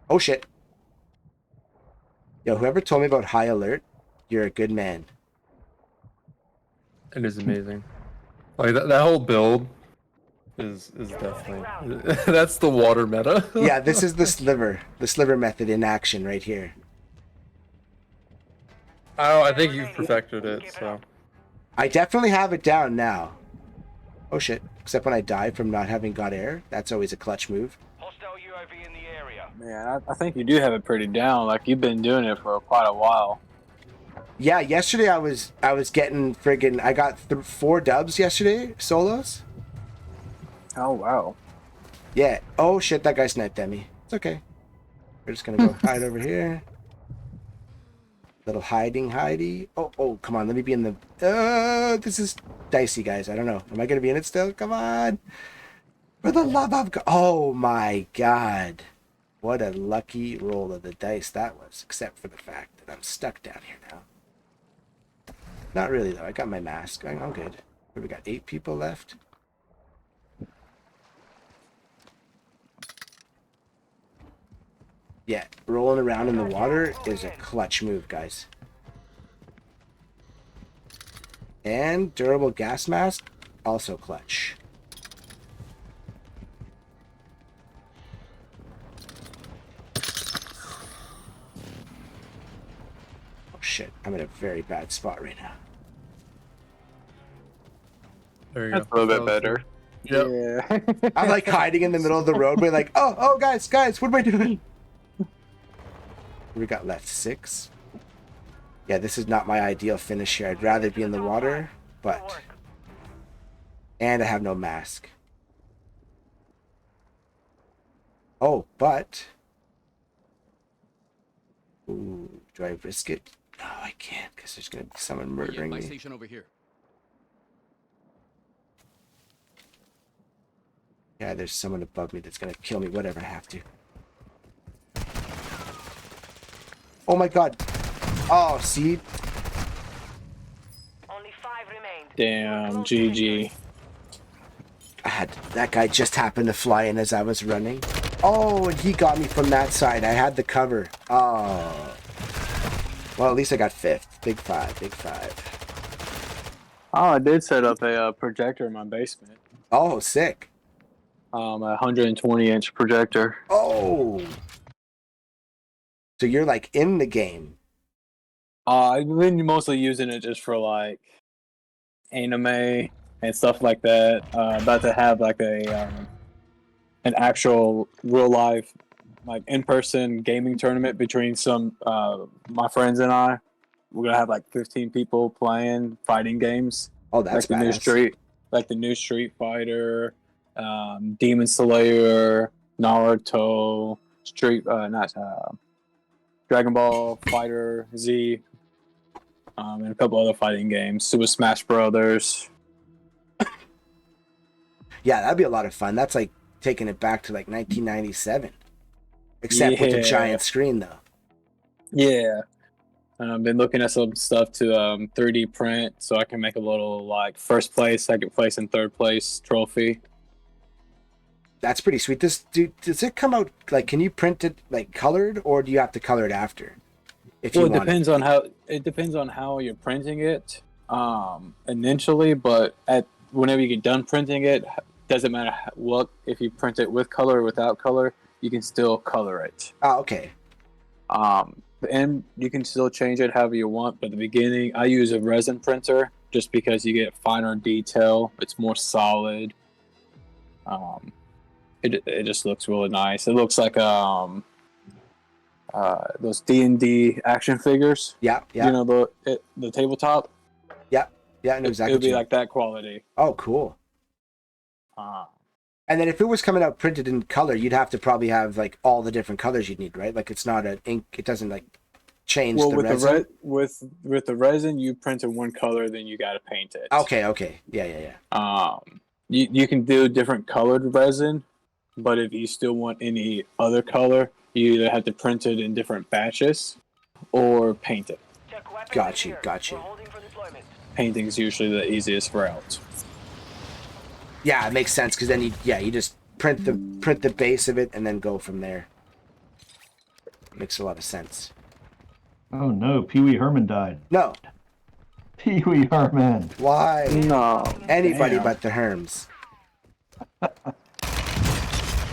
Oh, shit. Yo, whoever told me about high alert, you're a good man. It is amazing. Like that whole build is definitely that's the water meta. Yeah, this is the sliver method in action right here. I think you've perfected it, so I definitely have it down now. Oh shit, except when I die from not having got air. That's always a clutch move. Hostile UAV in the area. Man, I think you do have it pretty down. Like you've been doing it for quite a while. Yeah, yesterday I was getting friggin' I got 4 dubs yesterday, solos. Oh wow. Yeah. Oh shit, that guy sniped at me. It's okay. We're just gonna go hide over here. Little hidey. Oh, come on, let me be in the this is dicey, guys. I don't know. Am I gonna be in it still? Come on. For the love of God. Oh my god. What a lucky roll of the dice that was, except for the fact that I'm stuck down here now. Not really though. I got my mask. I'm good. We got 8 people left. Yeah, rolling around in the water is a clutch move, guys. And durable gas mask, also clutch. Oh shit, I'm in a very bad spot right now. there you That's go. a little bit better. Yep. Yeah. I'm like hiding in the middle of the roadway like, oh guys, what am I doing? We got left 6. Yeah, this is not my ideal finish here. I'd rather be in the water, but... And I have no mask. Oh, but... Ooh, do I risk it? No, I can't, because there's going to be someone murdering me. Station over here. Yeah, there's someone above me that's going to kill me, whatever I have to. Oh my god. Oh, see? Only 5 remained. Damn, GG. That guy just happened to fly in as I was running. Oh, and he got me from that side. I had the cover. Oh. Well, at least I got 5th. Big 5, big 5. Oh, I did set up a projector in my basement. Oh, sick. A 120-inch projector. Oh. So you're like in the game. I've been mostly using it just for like anime and stuff like that. About to have like an actual real life like in-person gaming tournament between some my friends and I. We're gonna have like 15 people playing fighting games. Oh, that's like the new Street Fighter, Demon Slayer, Naruto, Dragon Ball Fighter Z, and a couple other fighting games. Super Smash Brothers. Yeah, that'd be a lot of fun. That's like taking it back to like 1997, except with a giant screen, though. Yeah. I've been looking at some stuff to 3D print so I can make a little like first place, second place, and third place trophy. That's pretty sweet. Does it come out like? Can you print it like colored, or do you have to color it after? It depends on how you're printing it initially, but whenever you get done printing it, doesn't matter what, if you print it with color or without color, you can still color it. Oh, okay. And you can still change it however you want, but at the beginning I use a resin printer just because you get finer detail. It's more solid. It just looks really nice. It looks like those D&D action figures. Yeah. You know the tabletop. Yeah, I know exactly. It would be like that quality. Oh, cool. And then if it was coming out printed in color, you'd have to probably have like all the different colors you'd need, right? Like it's not an ink; it doesn't like change the resin. With the resin, you print in one color, then you got to paint it. Okay. Yeah. You can do different colored resin, but if you still want any other color, you either have to print it in different batches or paint it. Got you. Painting's usually the easiest route. Yeah, it makes sense because then you just print the base of it and then go from there. Makes a lot of sense. Oh no, Pee Wee Herman died. No. Pee Wee Herman. Why? No. Anybody but the Herms.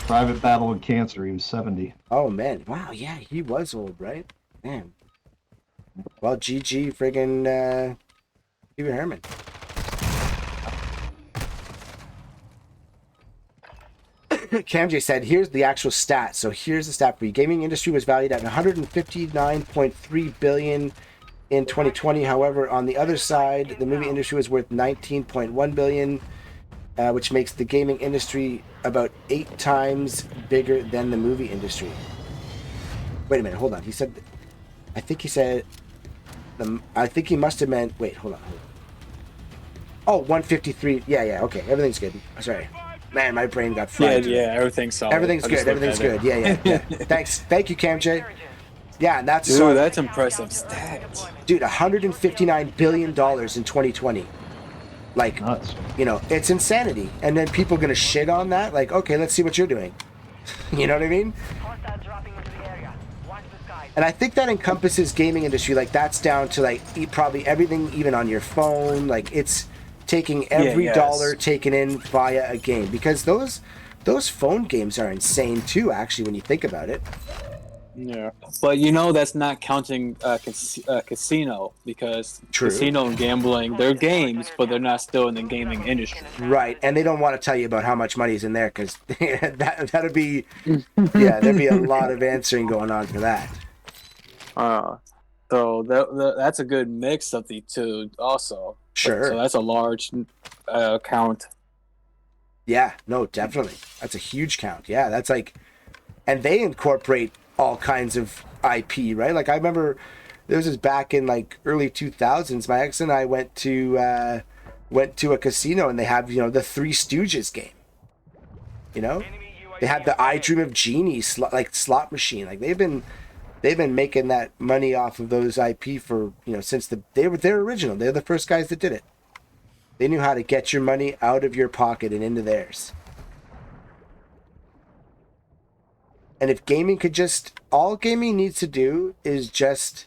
Private battle with cancer. He was 70. Oh man, wow, yeah, he was old, right? Man. Well, GG, friggin' Pee Wee Herman. CamJ said, here's the actual stat. So here's the stat for you. Gaming industry was valued at 159.3 billion in 2020. However, on the other side, the movie industry was worth 19.1 billion, which makes the gaming industry about 8 times bigger than the movie industry. Wait a minute, hold on. I think he must have meant, wait, hold on. Oh, 153. Yeah, okay. Everything's good. Sorry. Man, my brain got fried. Yeah, everything's solid. Everything's good. Yeah. Thanks. Thank you, CamJ. Yeah, and that's that's impressive stats. Dude, $159 billion in 2020. Like, nuts. It's insanity. And then people gonna shit on that? Like, okay, let's see what you're doing. You know what I mean? And I think that encompasses gaming industry. Like, that's down to like probably everything, even on your phone. Like, it's taking every dollar taken in via a game, because those phone games are insane too, actually, when you think about it. Yeah, but that's not counting casino, because casino and gambling, they're games, but they're not still in the gaming industry. Right, and they don't want to tell you about how much money's in there, because that'd be there'd be a lot of answering going on for that. So that's a good mix of the two, also. Sure. So that's a large count. Yeah, no, definitely. That's a huge count. Yeah, that's like, and they incorporate all kinds of IP, right? Like, I remember this was back in like early 2000s. My ex and I went to a casino, and they have the Three Stooges game. They have the I Dream of Jeannie slot machine. Like, they've been making that money off of those IP for, since they're original. They're the first guys that did it. They knew how to get your money out of your pocket and into theirs. And if gaming all gaming needs to do is just,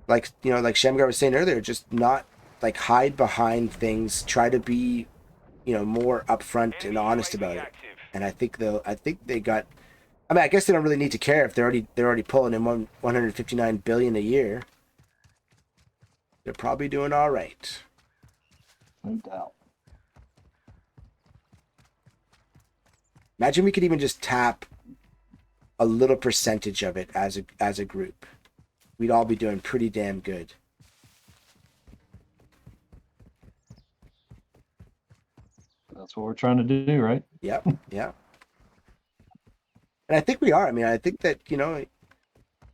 like Shamgar was saying earlier, just not like hide behind things, try to be, more upfront and honest about it. And I think they got, I guess they don't really need to care if they're already pulling in 159 billion a year. They're probably doing all right. No doubt. Imagine we could even just tap a little percentage of it as a group, we'd all be doing pretty damn good. That's what we're trying to do, right? Yep. Yeah. And I think we are. I mean, I think that,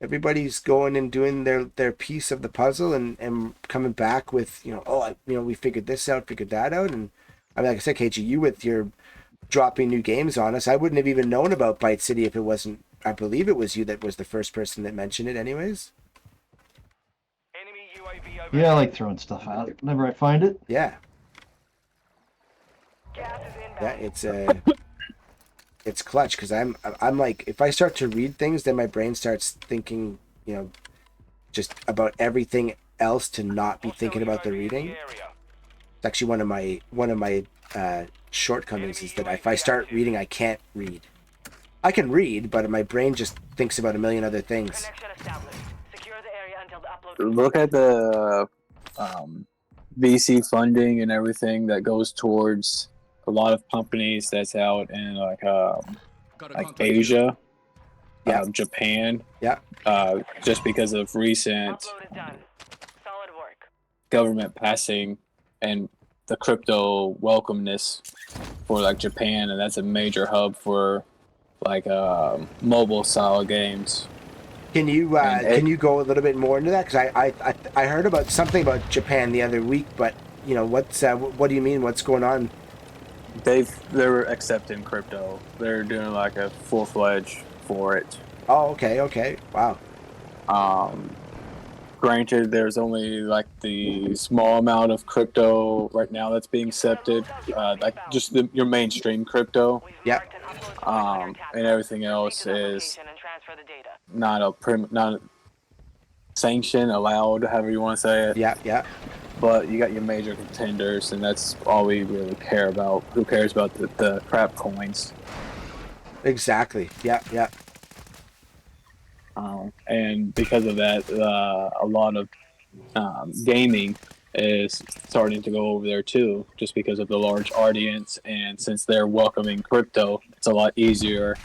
everybody's going and doing their piece of the puzzle and coming back with, we figured this out, figured that out. And I mean, like I said, KG, you with your dropping new games on us, I wouldn't have even known about Bite City if it wasn't, I believe it was you that was the first person that mentioned it anyways. Enemy UAV overhead. Yeah, I like throwing stuff out whenever I find it. Yeah. Gas is Yeah, inbound. it's clutch because I'm like, if I start to read things, then my brain starts thinking, just about everything else to not be thinking about the reading. It's actually one of my shortcomings is that if I start reading, I can't read. I can read, but my brain just thinks about a million other things. Connection established. Secure the area until the upload. Look at the VC funding and everything that goes towards a lot of companies that's out in like Asia, Japan. Yeah. Just because of recent Upload is done. Solid work. government passing and the crypto welcomeness for like Japan, and that's a major hub for like mobile style games. Can you go a little bit more into that? Because I heard about something about Japan the other week, but what do you mean? What's going on? They're accepting crypto. They're doing like a full-fledged for it. Oh, okay, wow. Granted, there's only like the small amount of crypto right now that's being accepted, like just your mainstream crypto. Yeah. And everything else is not sanctioned, allowed, however you want to say it. Yeah. But you got your major contenders, and that's all we really care about. Who cares about the crap coins? Exactly. Yeah. And because of that, a lot of gaming is starting to go over there too, just because of the large audience. And since they're welcoming crypto, it's a lot easier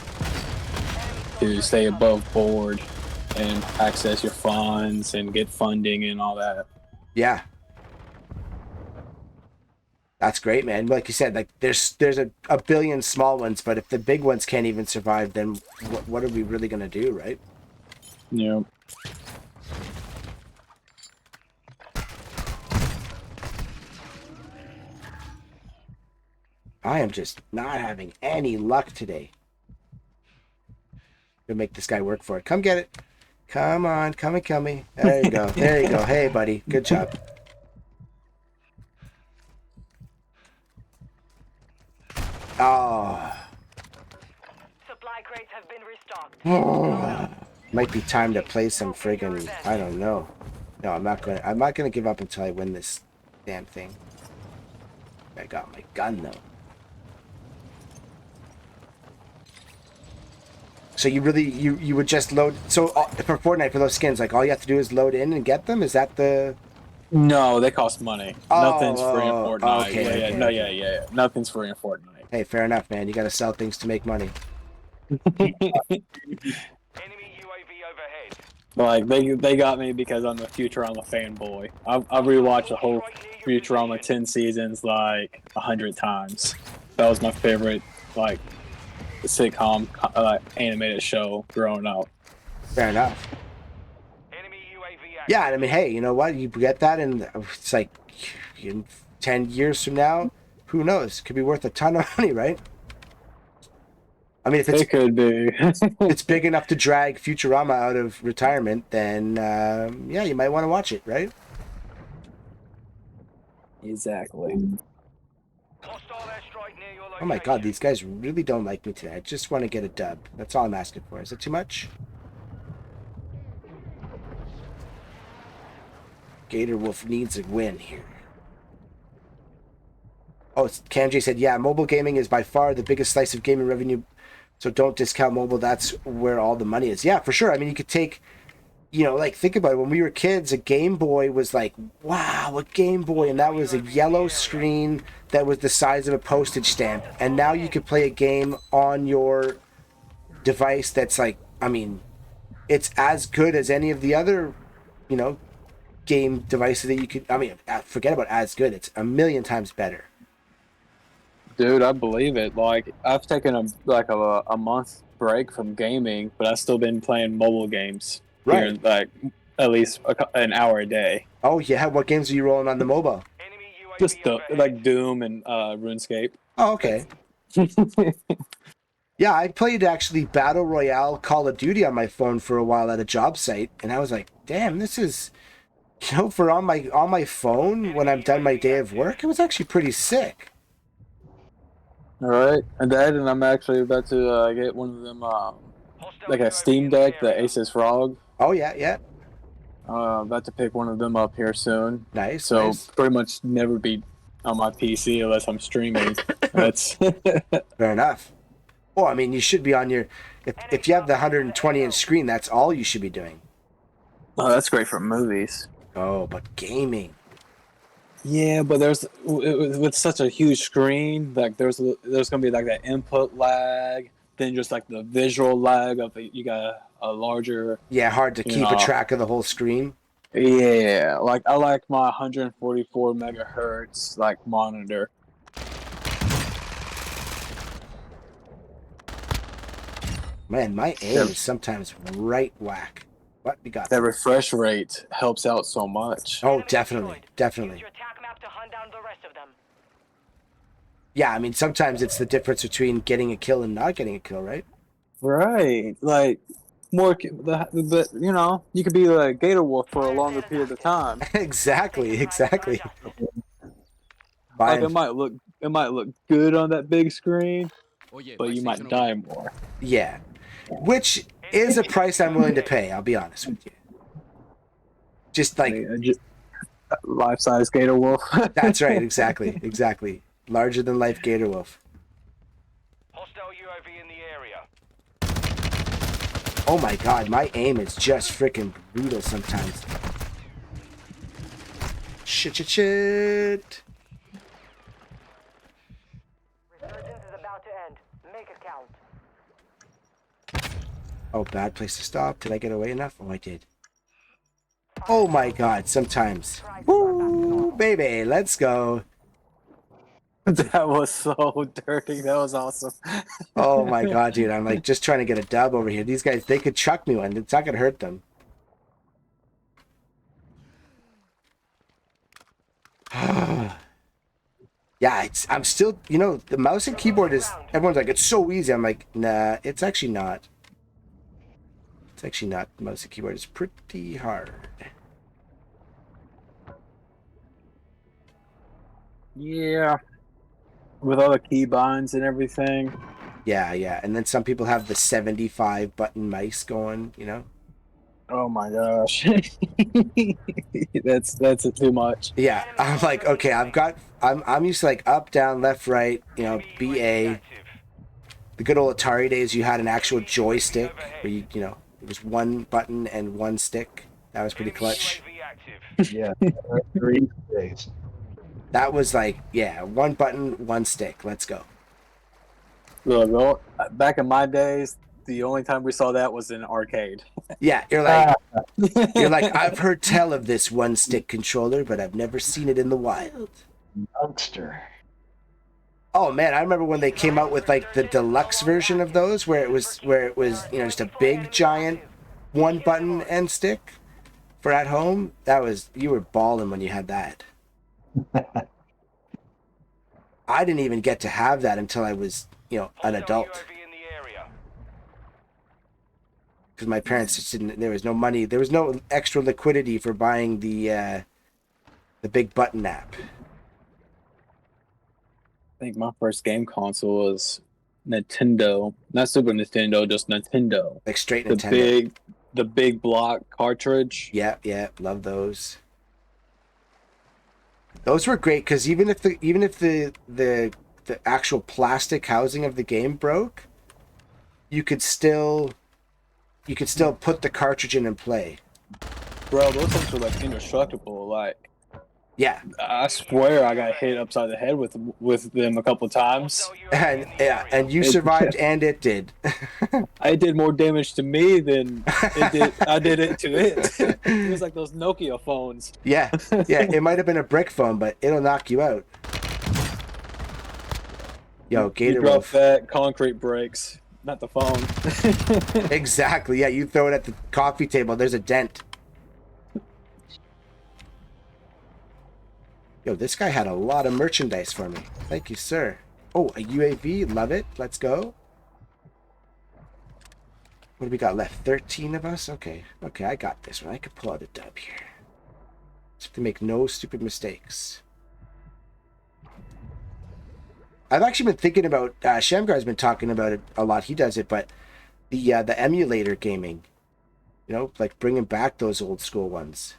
to stay above board and access your funds and get funding and all that. Yeah. That's great, man. Like you said, like there's a billion small ones, but if the big ones can't even survive, then what are we really gonna do, right? Yeah. I am just not having any luck today. Gonna make this guy work for it. Come get it. Come on, come me. There you go. There you go. Hey, buddy. Good job. Oh. Supply crates have been restocked. Might be time to play some friggin', I don't know. No, I'm not gonna give up until I win this damn thing. I got my gun though. So you really you would just load, so for Fortnite, for those skins, like all you have to do is load in and get them? Is that the... No, they cost money. Nothing's free in Fortnite. Okay, yeah. Nothing's free in Fortnite. Hey, fair enough, man. You gotta sell things to make money. Enemy UAV overhead. Like they got me because I'm a Futurama fanboy. I've rewatched the whole Futurama 10 seasons like 100 times. That was my favorite like sitcom animated show growing up. Fair enough. Enemy UAV active. Yeah, I mean, hey, you know what? You get that, and it's like in 10 years from now, who knows? Could be worth a ton of money, right? I mean, if It could be. it's big enough to drag Futurama out of retirement, then yeah, you might want to watch it, right? Exactly. Hostile airstrike near your Oh my god, location. these guys really don't like me today. I just want to get a dub. That's all I'm asking for. Is it too much? Gator Wolf needs a win here. Oh, Cam J said, yeah, mobile gaming is by far the biggest slice of gaming revenue, so don't discount mobile. That's where all the money is. Yeah, for sure. I mean, you could take, like, think about it. When we were kids, a Game Boy was like, wow, a Game Boy, and that was a yellow screen that was the size of a postage stamp. And now you could play a game on your device that's like I mean, it's as good as any of the other, you know, game devices that you could. I mean, forget about as good. It's a million times better. Dude, I believe it. Like, I've taken a month break from gaming, but I've still been playing mobile games here, Right. like at least an hour a day. Oh yeah, what games are you rolling on the mobile? Just like Doom and RuneScape. Oh, okay. Yeah, I played actually Battle Royale Call of Duty on my phone for a while at a job site, and I was like, damn, this is, you know, for on my phone when I'm done my day of work, it was actually pretty sick. All right, and I'm actually about to get one of them, like a Steam Deck, the Asus ROG. Oh yeah, yeah. About to pick one of them up here soon. Nice. So nice. pretty much never be on my PC unless I'm streaming. That's fair enough. Well, I mean, you should be on your. If you have the 120-inch screen, that's all you should be doing. Oh, that's great for movies. Oh, but gaming. Yeah, but with such a huge screen, like there's gonna be like that input lag, then just like the visual lag of you got a larger. Yeah, hard to keep a track of the whole screen. Yeah, like I like my 144 megahertz like monitor. Man, my aim is sometimes right whack. What we got? That refresh rate helps out so much. Oh, definitely. Yeah, I mean, sometimes it's the difference between getting a kill and not getting a kill, right? Right. Like, but you know, you could be like Gator Wolf for a longer period of time. exactly. Like it might look good on that big screen, but you might die more. Yeah. Which is a price I'm willing to pay, I'll be honest with you. Just like life-size Gator Wolf. That's right, exactly. Larger than life Gator Wolf. Hostile UAV in the area. Oh my god, my aim is just freaking brutal sometimes. Shit. Resurgence is about to end. Make it count. Oh, bad place to stop. Did I get away enough? Oh, I did. Oh my god, sometimes. Woo, baby, let's go. That was so dirty. That was awesome. Oh my god, dude. I'm like just trying to get a dub over here. These guys, they could chuck me one. It's not going to hurt them. Yeah, I'm still, you know, the mouse and keyboard is, everyone's like, it's so easy. I'm like, nah, it's actually not. It's actually not. The mouse and keyboard is pretty hard. Yeah. With all the key binds and everything. Yeah. And then some people have the 75 button mice going, you know? Oh my gosh. that's too much. Yeah. I'm like, okay, I'm used to like up, down, left, right, you know, BA. The good old Atari days, you had an actual joystick where you know, it was one button and one stick. That was pretty clutch. Yeah. 3 days. That was like, yeah, one button, one stick. Let's go. Look, back in my days, the only time we saw that was in arcade. Yeah, you're like, I've heard tell of this one stick controller, but I've never seen it in the wild. Youngster. Oh man, I remember when they came out with like the deluxe version of those, where it was you know, just a big giant one button end stick for at home. That was, you were balling when you had that. I didn't even get to have that until I was, you know, an adult. Because my parents just didn't. There was no money. There was no extra liquidity for buying the big button app. I think my first game console was Nintendo, not Super Nintendo, just Nintendo. Like straight Nintendo. The big block cartridge. Yeah, love those. Those were great because even if the actual plastic housing of the game broke, you could still put the cartridge in and play. Bro, those things were like indestructible. Like, Yeah. I swear I got hit upside the head with them a couple times. And you survived, and it did. I did more damage to me than it did. I did it to it. It was like those Nokia phones. Yeah, it might have been a brick phone, but it'll knock you out. Yo, Gator You drop Wolf. that, concrete breaks, not the phone. Exactly. Yeah, you throw it at the coffee table. There's a dent. Yo, this guy had a lot of merchandise for me. Thank you, sir. Oh, a UAV. Love it. Let's go. What do we got left? 13 of us? Okay. Okay, I got this one. I could pull out a dub here. Just have to make no stupid mistakes. I've actually been thinking about, Shamgar's been talking about it a lot. He does it, but the emulator gaming. You know, like bringing back those old school ones.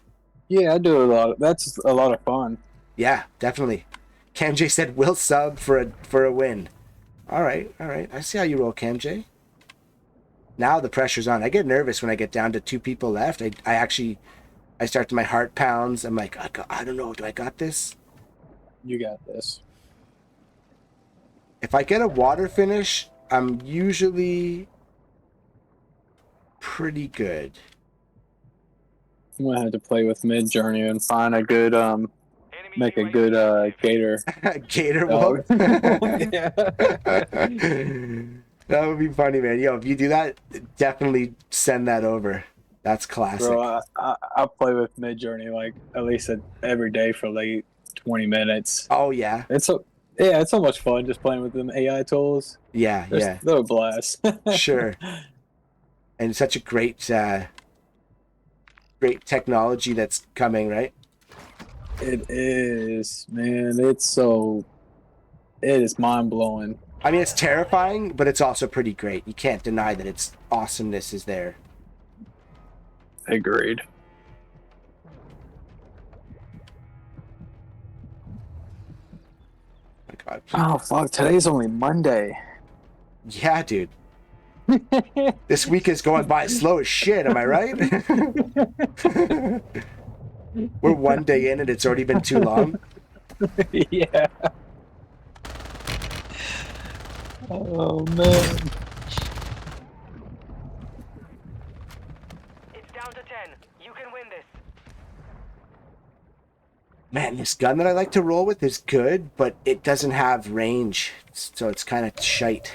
Yeah, I do a lot. That's a lot of fun. Yeah, definitely. CamJ said, "We'll sub for a win." All right. I see how you roll, CamJ. Now the pressure's on. I get nervous when I get down to 2 people left. I start to, my heart pounds. I'm like, I don't know. Do I got this? You got this. If I get a water finish, I'm usually pretty good. I'm gonna have to play with Mid Journey and find a good make a good gator. Gator Wolf. Yeah. That would be funny, man. Yo, if you do that, definitely send that over. That's classic. Bro, I play with Mid Journey like at least every day for like 20 minutes. Oh yeah. It's so much fun just playing with them AI tools. Yeah. They're a blast. Sure. And such a great technology that's coming, right? It is, man. It is mind blowing. I mean, it's terrifying, but it's also pretty great. You can't deny that its awesomeness is there. Agreed. My God. Oh fuck! Today's only Monday. Yeah, dude. This week is going by slow as shit. Am I right? We're 1 day in and it's already been too long. Yeah. Oh man. It's down to 10. You can win this. Man, this gun that I like to roll with is good, but it doesn't have range, so it's kind of shite.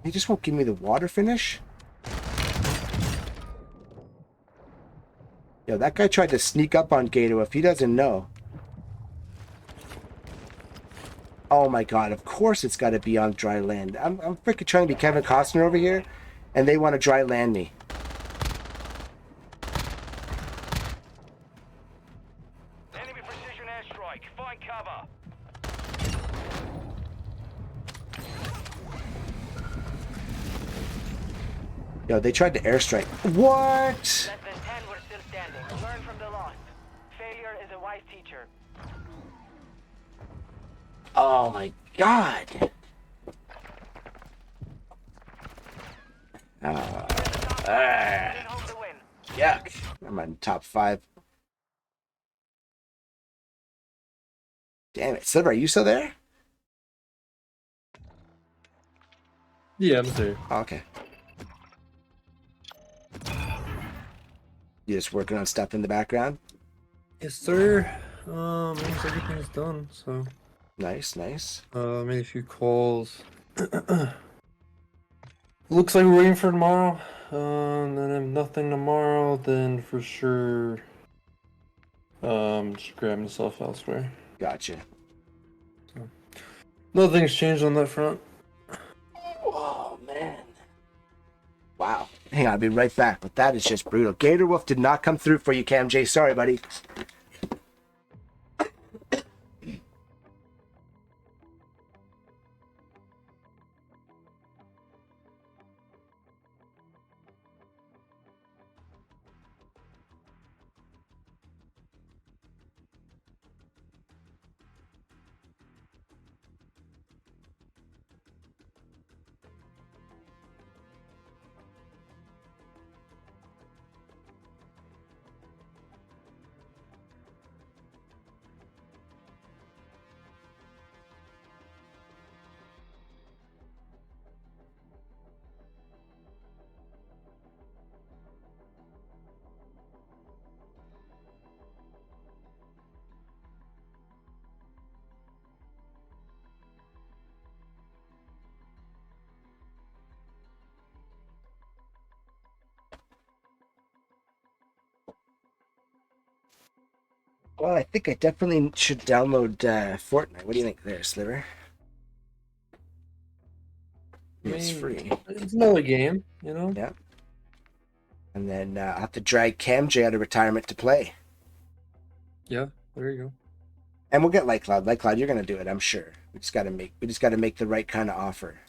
He just won't give me the water finish. Yo, that guy tried to sneak up on Gato if he doesn't know. Oh my God, of course it's got to be on dry land. I'm freaking trying to be Kevin Costner over here, and they want to dry land me. Enemy precision airstrike. Find cover. Yo, they tried to airstrike. What? Less than 10 were still standing. Learn from the loss. Failure is a wise teacher. Oh my God. Bring home the win. Yuck. I'm on top 5. Damn it. Silver, are you still there? Yeah, I'm there. Oh, okay. You just working on stuff in the background? Yes, sir. Almost everything's done, so. Nice. Made a few calls. Looks like we're waiting for tomorrow. And then if nothing tomorrow, then for sure, just grabbing myself elsewhere. Gotcha. So, nothing's changed on that front. Oh, man. Wow. Hang on, I'll be right back, but that is just brutal. Gator Wolf did not come through for you, Cam J. Sorry, buddy. Well, I think I definitely should download Fortnite. What do you think there, Sliver? It's free. It's another game, you know? Yeah. And then I'll have to drag CamJ out of retirement to play. Yeah, there you go. And we'll get Light Cloud. Light Cloud, you're gonna do it, I'm sure. We just gotta make the right kind of offer.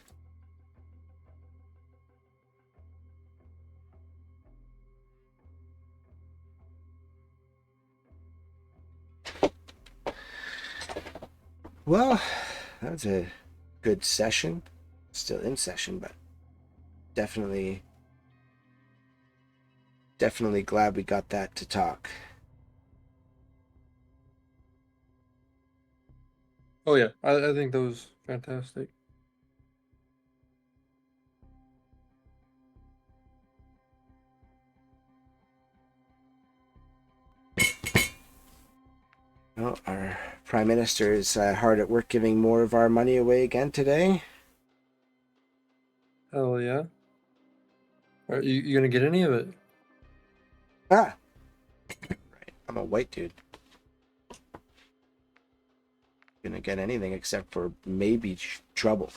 Well, that was a good session. Still in session, but definitely glad we got that to talk. Oh yeah, I think that was fantastic. Well, our Prime Minister is hard at work giving more of our money away again today. Hell yeah. Are you gonna get any of it? Ah! Right, I'm a white dude. Gonna get anything except for maybe trouble.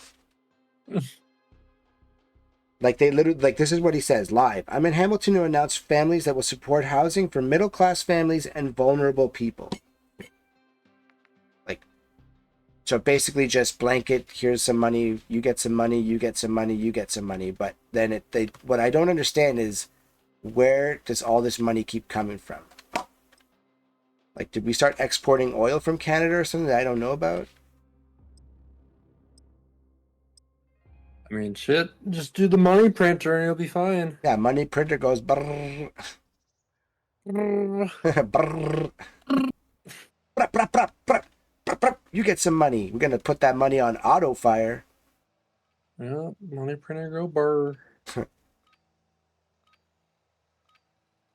Like they literally, like this is what he says live. I'm in Hamilton to announce families that will support housing for middle-class families and vulnerable people. Like, so basically just blanket, here's some money, you get some money, you get some money, you get some money. But then what I don't understand is where does all this money keep coming from? Like, did we start exporting oil from Canada or something that I don't know about? I mean, shit, just do the money printer and you'll be fine. Yeah, money printer goes brrr. Brrr. Brrr, brrr, brrr, brrr, brrr, brrr. You get some money. We're gonna put that money on auto fire. Yeah, money printer go burr.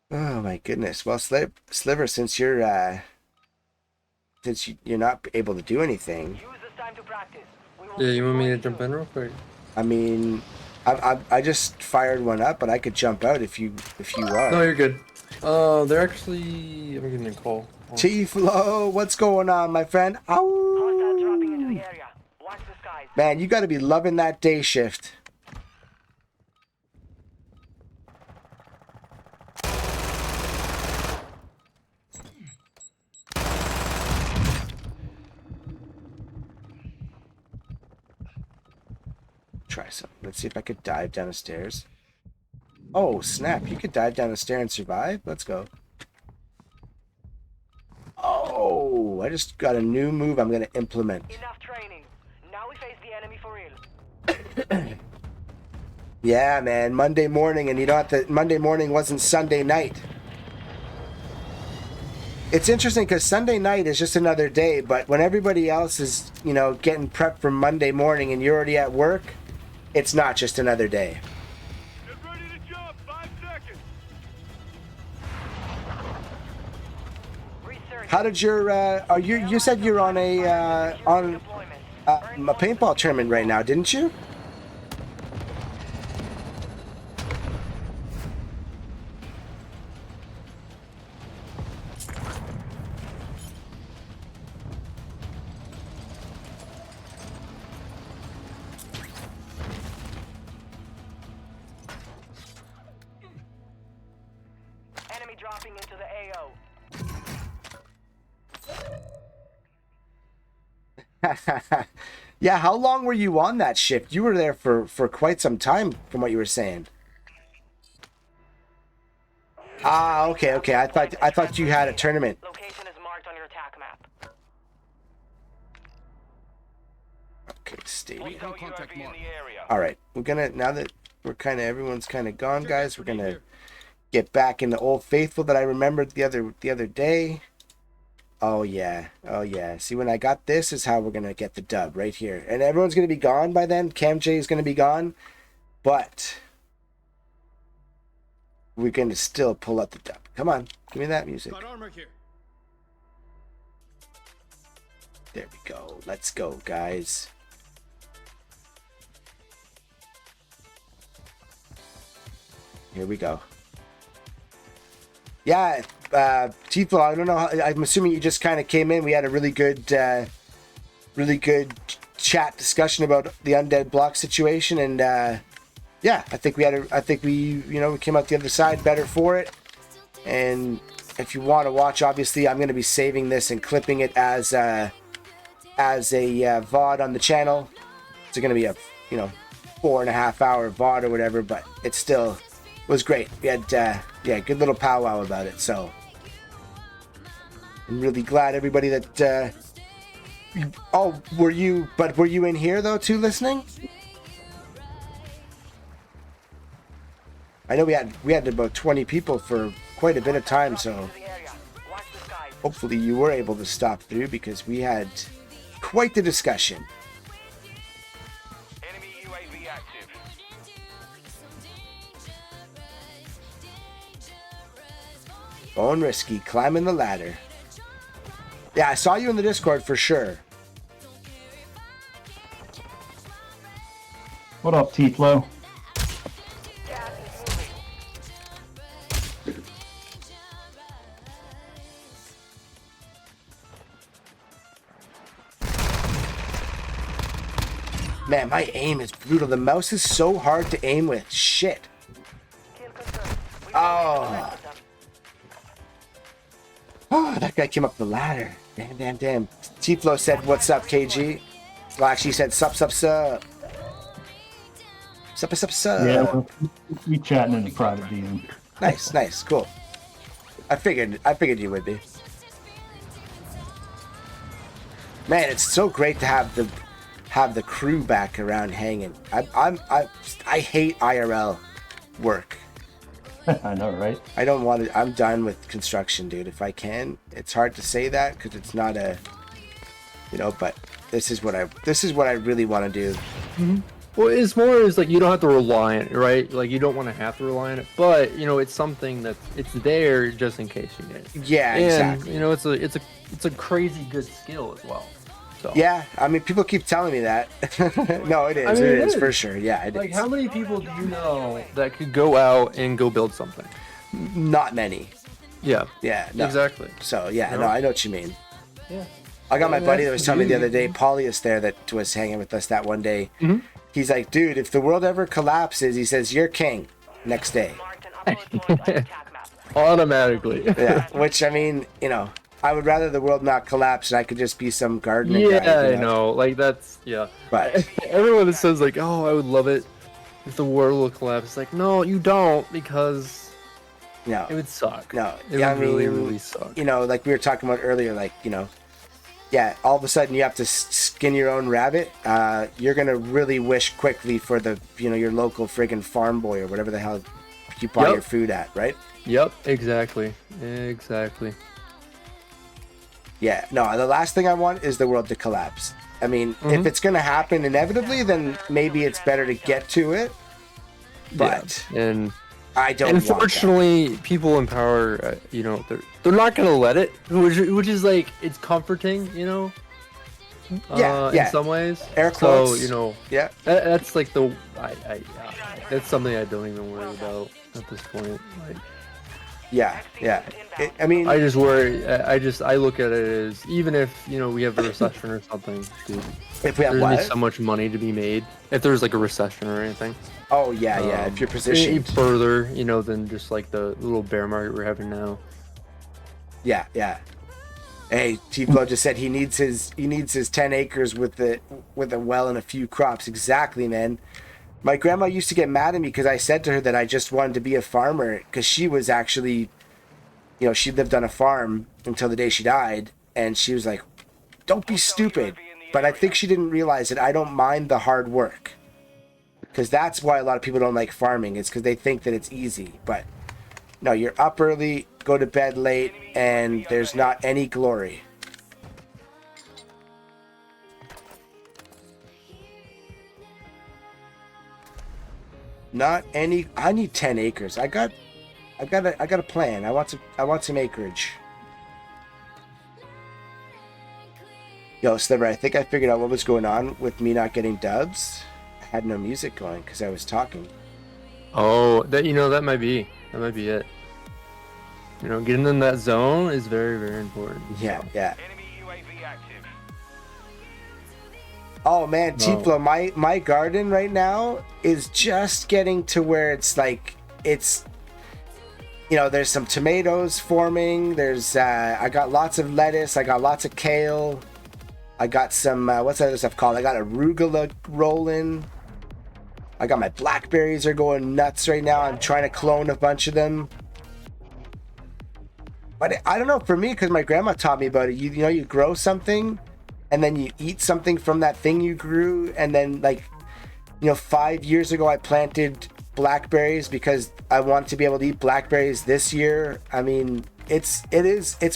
Oh my goodness. Well, Sliver, since you're not able to do anything. Use this time to practice. Yeah, you want me to jump in real quick? I mean, I just fired one up, but I could jump out if you are. No, you're good. They're actually. I'm getting a call. T-Flow, what's going on, my friend? Hostile dropping into the area. Watch the skies. Man, you got to be loving that day shift. Try something. Let's see if I could dive down the stairs. Oh, snap. You could dive down the stair and survive? Let's go. Oh, I just got a new move I'm going to implement. Enough training. Now we face the enemy for real. Yeah, man. Monday morning, and you know what? Monday morning wasn't Sunday night. It's interesting because Sunday night is just another day, but when everybody else is, getting prepped for Monday morning and you're already at work, it's not just another day. Get ready to jump. 5 seconds. How did your you said you're on a paintball tournament right now, didn't you? Enemy dropping into the AO. Yeah, how long were you on that shift? You were there for quite some time from what you were saying. Ah, okay. I thought you had a tournament. Location is marked on your attack map. Okay, stadium. UAV in the area. All right, we're gonna, now that everyone's kind of gone, guys, we're gonna get back in the old faithful that I remembered the other day. Oh yeah. See, when I got this is how we're gonna get the dub right here, and everyone's gonna be gone by then. CamJ is gonna be gone, but we're gonna still pull out the dub. Come on, give me that music. There we go. Let's go, guys. Here we go. Yeah, Tiflo, I don't know. I'm assuming you just kind of came in. We had a really good chat discussion about the Undead Block situation, and yeah, I think we came out the other side better for it. And if you want to watch, obviously, I'm going to be saving this and clipping it as a VOD on the channel. It's going to be a 4.5 hour VOD or whatever, but it still was great. We had good little powwow about it. So I'm really glad everybody that. Were you in here though too listening? I know we had about 20 people for quite a bit of time, so hopefully you were able to stop through because we had quite the discussion. Enemy UAV active. Going risky, climbing the ladder. Yeah, I saw you in the Discord for sure. What up, Tiflo? Gas is moving. Man, my aim is brutal. The mouse is so hard to aim with. Shit. Kill confirmed. We Oh. Oh, that guy came up the ladder. Damn. Tiflo said, "What's up, KG?" Well, actually, he said, "Sup." Sup. Yeah, we chatting in the private DM. Nice, cool. I figured you would be. Man, it's so great to have the crew back around hanging. I hate IRL work. I know, right? I don't want to. I'm done with construction, dude. If I can, it's hard to say that because it's not a, But this is what I really want to do. Mm-hmm. Well, it's more is like you don't have to rely on it, right? Like you don't want to have to rely on it, but it's something that it's there just in case you need it. Yeah, and, exactly. it's a crazy good skill as well. So. Yeah, I mean, people keep telling me that. No, it is. It is for sure. Yeah, it like, is. how many people do you know that could go out and go build something? Not many. Yeah. Yeah. No. Exactly. So yeah, no, I know what you mean. Yeah. I got my buddy that was telling me the other day, Paulius there, that was hanging with us that one day. Mm-hmm. He's like, dude, if the world ever collapses, he says, you're king next day. Automatically. Yeah, which, I mean, I would rather the world not collapse and I could just be some gardener Yeah, guy. I know. Like, that's, yeah. But everyone that says, like, oh, I would love it if the world will collapse. It's like, no, you don't, because it would suck. No. It would really suck. Like we were talking about earlier, like, yeah, all of a sudden you have to skin your own rabbit. You're going to really wish quickly for the, your local friggin' farm boy or whatever the hell you buy your food at, right? Yep, exactly. Yeah, no, the last thing I want is the world to collapse. I mean, if it's going to happen inevitably, then maybe it's better to get to it. But and I don't. Unfortunately, people in power, they're not going to let it, which is like, it's comforting, in some ways. Air quotes. So, yeah, that's like that's something I don't even worry about at this point. Like, yeah. I mean, I just worry. I look at it as, even if we have a recession or something, dude. If we have there's so much money to be made. If there's like a recession or anything. Oh yeah. If you're positioned further, than just like the little bear market we're having now. Yeah. Hey, T-Flow just said he needs his 10 acres with a well and a few crops. Exactly, man. My grandma used to get mad at me because I said to her that I just wanted to be a farmer, because she was actually, she lived on a farm until the day she died, and she was like, don't be stupid. But I think she didn't realize that I don't mind the hard work, because that's why a lot of people don't like farming. It's because they think that it's easy. But no, you're up early, go to bed late, and there's not any glory. Not any. I need 10 acres. I got a plan. I want some acreage. Yo, Sliver, I think I figured out what was going on with me not getting dubs. I had no music going because I was talking. Oh, that might be it. You know, getting in that zone is very, very important. Yeah, so. yeah. Enemy UAV active. Oh man, Tiflo, my garden right now is just getting to where it's like it's, you know, there's some tomatoes forming. There's I got lots of lettuce. I got lots of kale. I got some what's that other stuff called? I got arugula rolling. I got my blackberries are going nuts right now. I'm trying to clone a bunch of them. But I don't know, for me, because my grandma taught me about it. You know, you grow something, and then you eat something from that thing you grew, and then, like, you know, 5 years ago I planted blackberries because I wanted to be able to eat blackberries this year. I mean, it's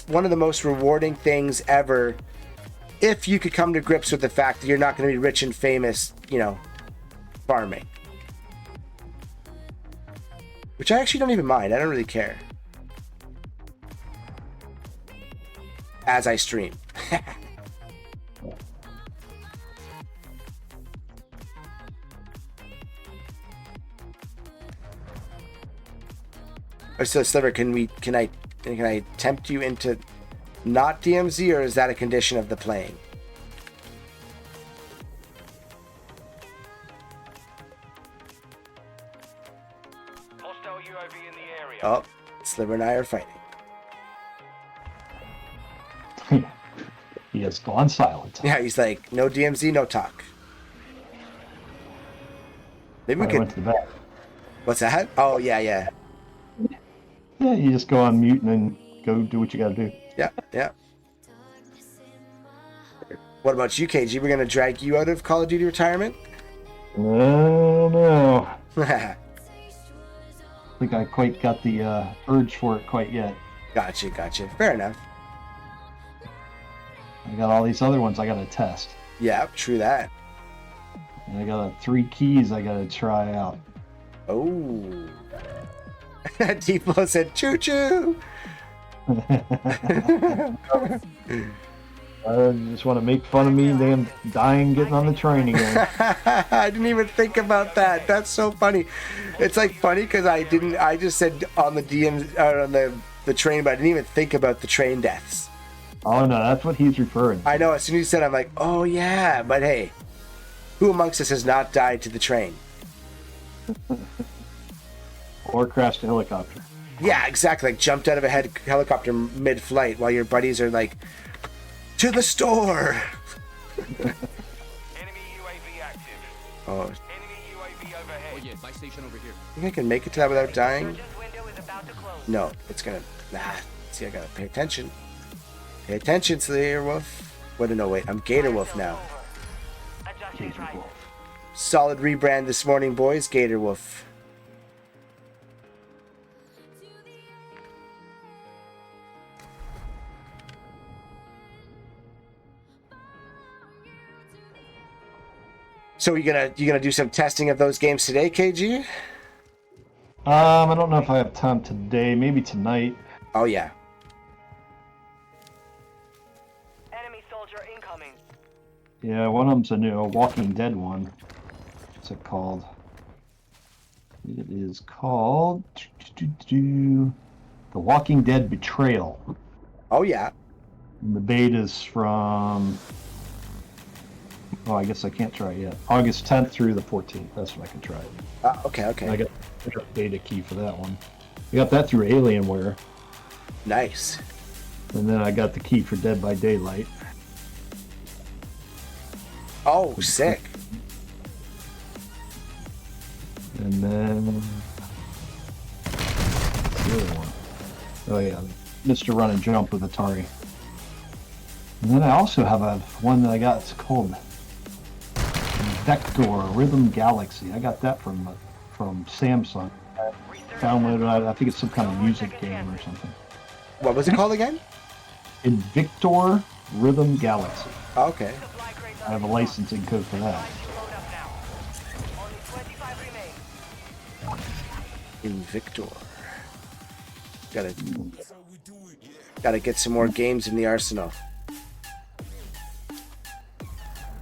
one of the most rewarding things ever, if you could come to grips with the fact that you're not going to be rich and famous, you know, farming. Which I actually don't even mind. I don't really care. As I stream. So Sliver, can I tempt you into not DMZ, or is that a condition of the playing? Hostile UAV in the area. Oh, Sliver and I are fighting. He has gone silent. Yeah, he's like, no DMZ, no talk. Maybe we I could. went to the back. What's that? Oh yeah, yeah. Yeah, you just go on mute and then go do what you gotta do. Yeah, yeah. What about you, KG? We're gonna drag you out of Call of Duty retirement? No. I think I quite got the urge for it quite yet. Gotcha. Fair enough. I got all these other ones I gotta test. Yeah, true that. And I got 3 keys I gotta try out. Oh. T-Flow said, choo choo. I just want to make fun of me, damn dying getting on the train again. I didn't even think about that. That's so funny. It's like funny because I just said on the on the train, but I didn't even think about the train deaths. Oh no, that's what he's referring to. I know, as soon as you said, I'm like, oh yeah, but hey, who amongst us has not died to the train? Or crashed a helicopter. Yeah, exactly. Like jumped out of a helicopter mid-flight while your buddies are like, to the store. Enemy UAV active. Oh, Enemy UAV overhead. Oh yeah, buy station over here. think I can make it to that without dying? Surgeon's window is about to close. No, it's gonna. See, I gotta pay attention. Pay attention, Slayer Wolf. Wait, no, wait. I'm Gator Wolf now. Adjust your drive. Solid rebrand this morning, boys. Gator Wolf. So you gonna do some testing of those games today, KG? I don't know if I have time today. Maybe tonight. Oh yeah. Enemy soldier incoming. Yeah, one of them's a new Walking Dead one. What's it called? It is called The Walking Dead Betrayal. Oh yeah. And the beta's from. Oh, I guess I can't try it yet. August 10th through the 14th. That's when I can try it. Okay. I got the beta key for that one. I got that through Alienware. Nice. And then I got the key for Dead by Daylight. Oh, sick. And then the other one. Oh yeah, Mr. Run and Jump with Atari. And then I also have one that I got. It's called Vector Rhythm Galaxy. I got that from Samsung. Downloaded it. I think it's some kind of music game or something. What was it called again? Invictor Rhythm Galaxy. Okay. I have a licensing code for that. Invictor. Gotta get some more games in the arsenal.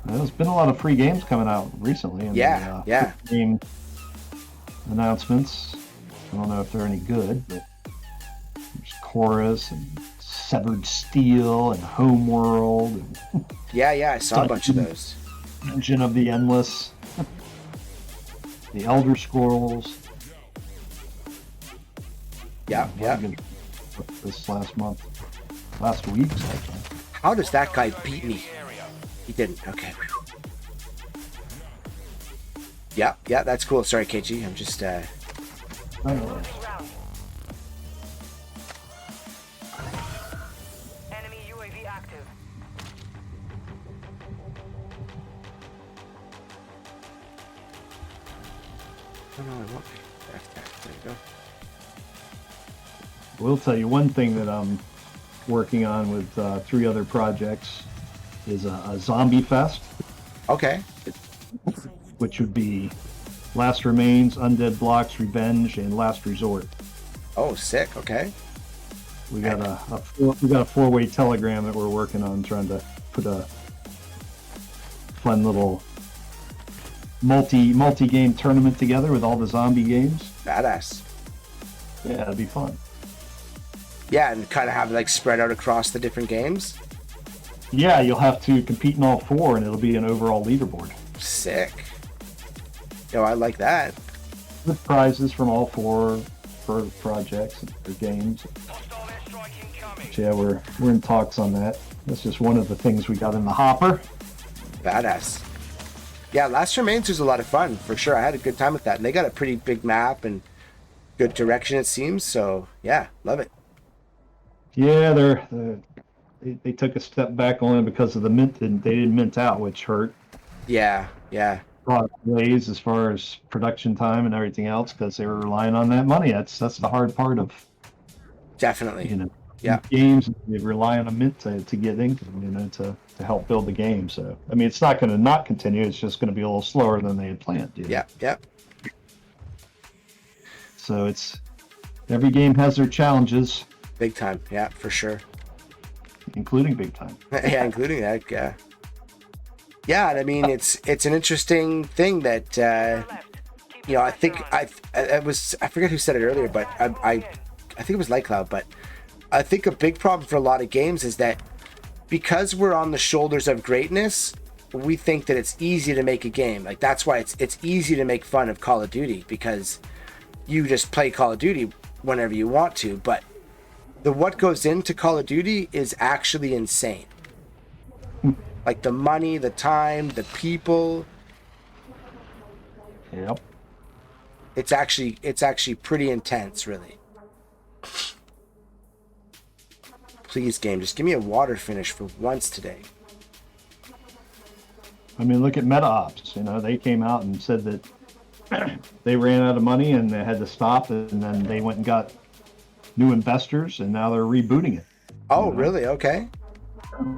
There's been a lot of free games coming out recently. Yeah. Game announcements. I don't know if they're any good, but there's Chorus and Severed Steel and Homeworld. And Yeah, I saw a bunch of those. Dungeon of the Endless. The Elder Scrolls. Yeah. This last week. Actually. How does that guy beat me? He didn't. Okay. Yeah, that's cool. Sorry, KG. I'm just. Enemy UAV active. Oh, no, I won't. There you go. We'll tell you one thing that I'm working on with 3 other projects is a zombie fest. Okay. Which would be Last Remains, Undead Blocks, Revenge, and Last Resort. Oh, sick. Okay. We got a 4-way telegram that we're working on, trying to put a fun little multi-game tournament together with all the zombie games. Badass. Yeah, it'd be fun. Yeah, and kind of have it like spread out across the different games. Yeah, you'll have to compete in all 4, and it'll be an overall leaderboard. Sick. Yo, I like that. With prizes from all 4 projects or games. But yeah, we're in talks on that. That's just one of the things we got in the hopper. Badass. Yeah, Last Remains was a lot of fun for sure. I had a good time with that, and they got a pretty big map and good direction, it seems. So yeah, love it. Yeah, they took a step back only because of the mint. They didn't mint out, which hurt. Yeah. Delays as far as production time and everything else because they were relying on that money. That's the hard part of. Definitely. Yeah. Games, they rely on a mint to get income, to help build the game. So I mean, it's not going to not continue. It's just going to be a little slower than they had planned. Yeah. So every game has their challenges. Big time. Yeah, for sure. Including big time. Yeah, including that. Yeah. Yeah, and I mean it's an interesting thing that I think I forget who said it earlier, but I think it was Light Cloud, but I think a big problem for a lot of games is that because we're on the shoulders of greatness, we think that it's easy to make a game. Like that's why it's easy to make fun of Call of Duty because you just play Call of Duty whenever you want to, but what goes into Call of Duty is actually insane. Like the money, the time, the people. Yep. It's actually pretty intense, really. Please, game, just give me a water finish for once today. I mean, look at Meta Ops. They came out and said that they ran out of money and they had to stop, and then they went and got new investors, and now they're rebooting it. Oh, really? Okay.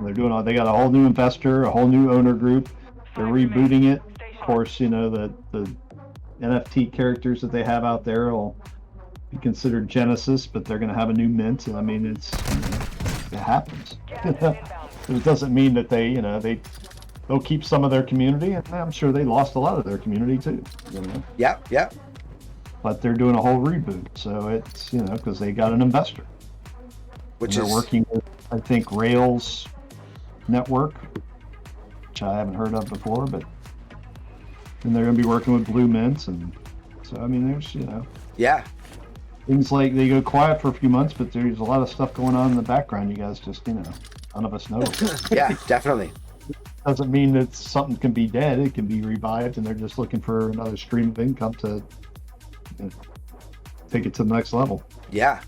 They got a whole new investor, a whole new owner group. They're rebooting it. Of course, the NFT characters that they have out there will be considered Genesis, but they're going to have a new mint. And I mean, it happens. It doesn't mean that they'll keep some of their community, and I'm sure they lost a lot of their community too. Yeah. But they're doing a whole reboot, so it's because they got an investor. They're working with, I think, Rails Network, which I haven't heard of before, and they're going to be working with Blue Mints, and so I mean, there's yeah, things like they go quiet for a few months, but there's a lot of stuff going on in the background. You guys just none of us know. Yeah, definitely. Doesn't mean that something can be dead. It can be revived, and they're just looking for another stream of income to take it to the next level. Yeah.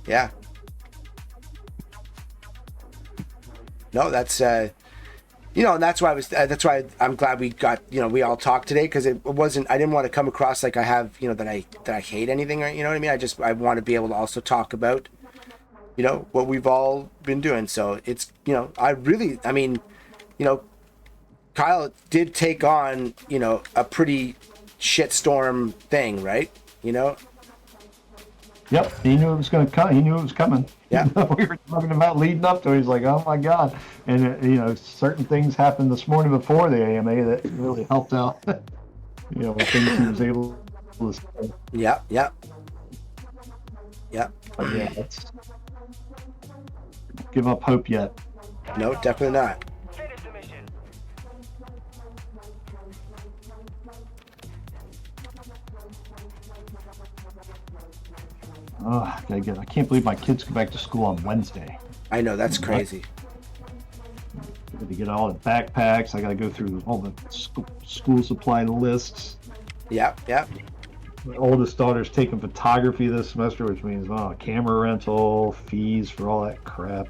No, that's and that's why I'm glad we got we all talked today, because it wasn't, I didn't want to come across like I have that I hate anything, right? You know what I mean? I want to be able to also talk about what we've all been doing. So it's Kyle did take on a pretty shitstorm thing, right? Yep, he knew it was going to come. He knew it was coming. Yeah, we were talking about leading up to it. He's like, "Oh my God!" And certain things happened this morning before the AMA that really helped out. With things he was able to say. Yeah. But yeah, give up hope yet. No, definitely not. Finish the mission. Oh, I can't believe my kids go back to school on Wednesday. I know, that's crazy. I got to get all the backpacks. I got to go through all the school supply lists. Yep, yep. My oldest daughter's taking photography this semester, which means camera rental, fees for all that crap.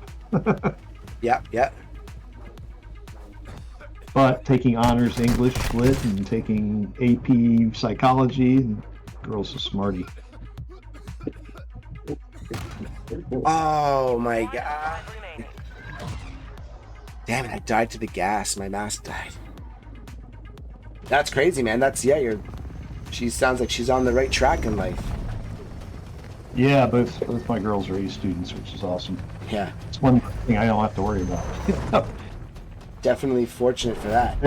Yep, yep. But taking honors English lit and taking AP psychology, and girl's a smarty. Oh my god. Damn it, I died to the gas. My mask died. That's crazy, man. She sounds like she's on the right track in life. Yeah, both my girls are A students, which is awesome. Yeah. It's one thing I don't have to worry about. Definitely fortunate for that.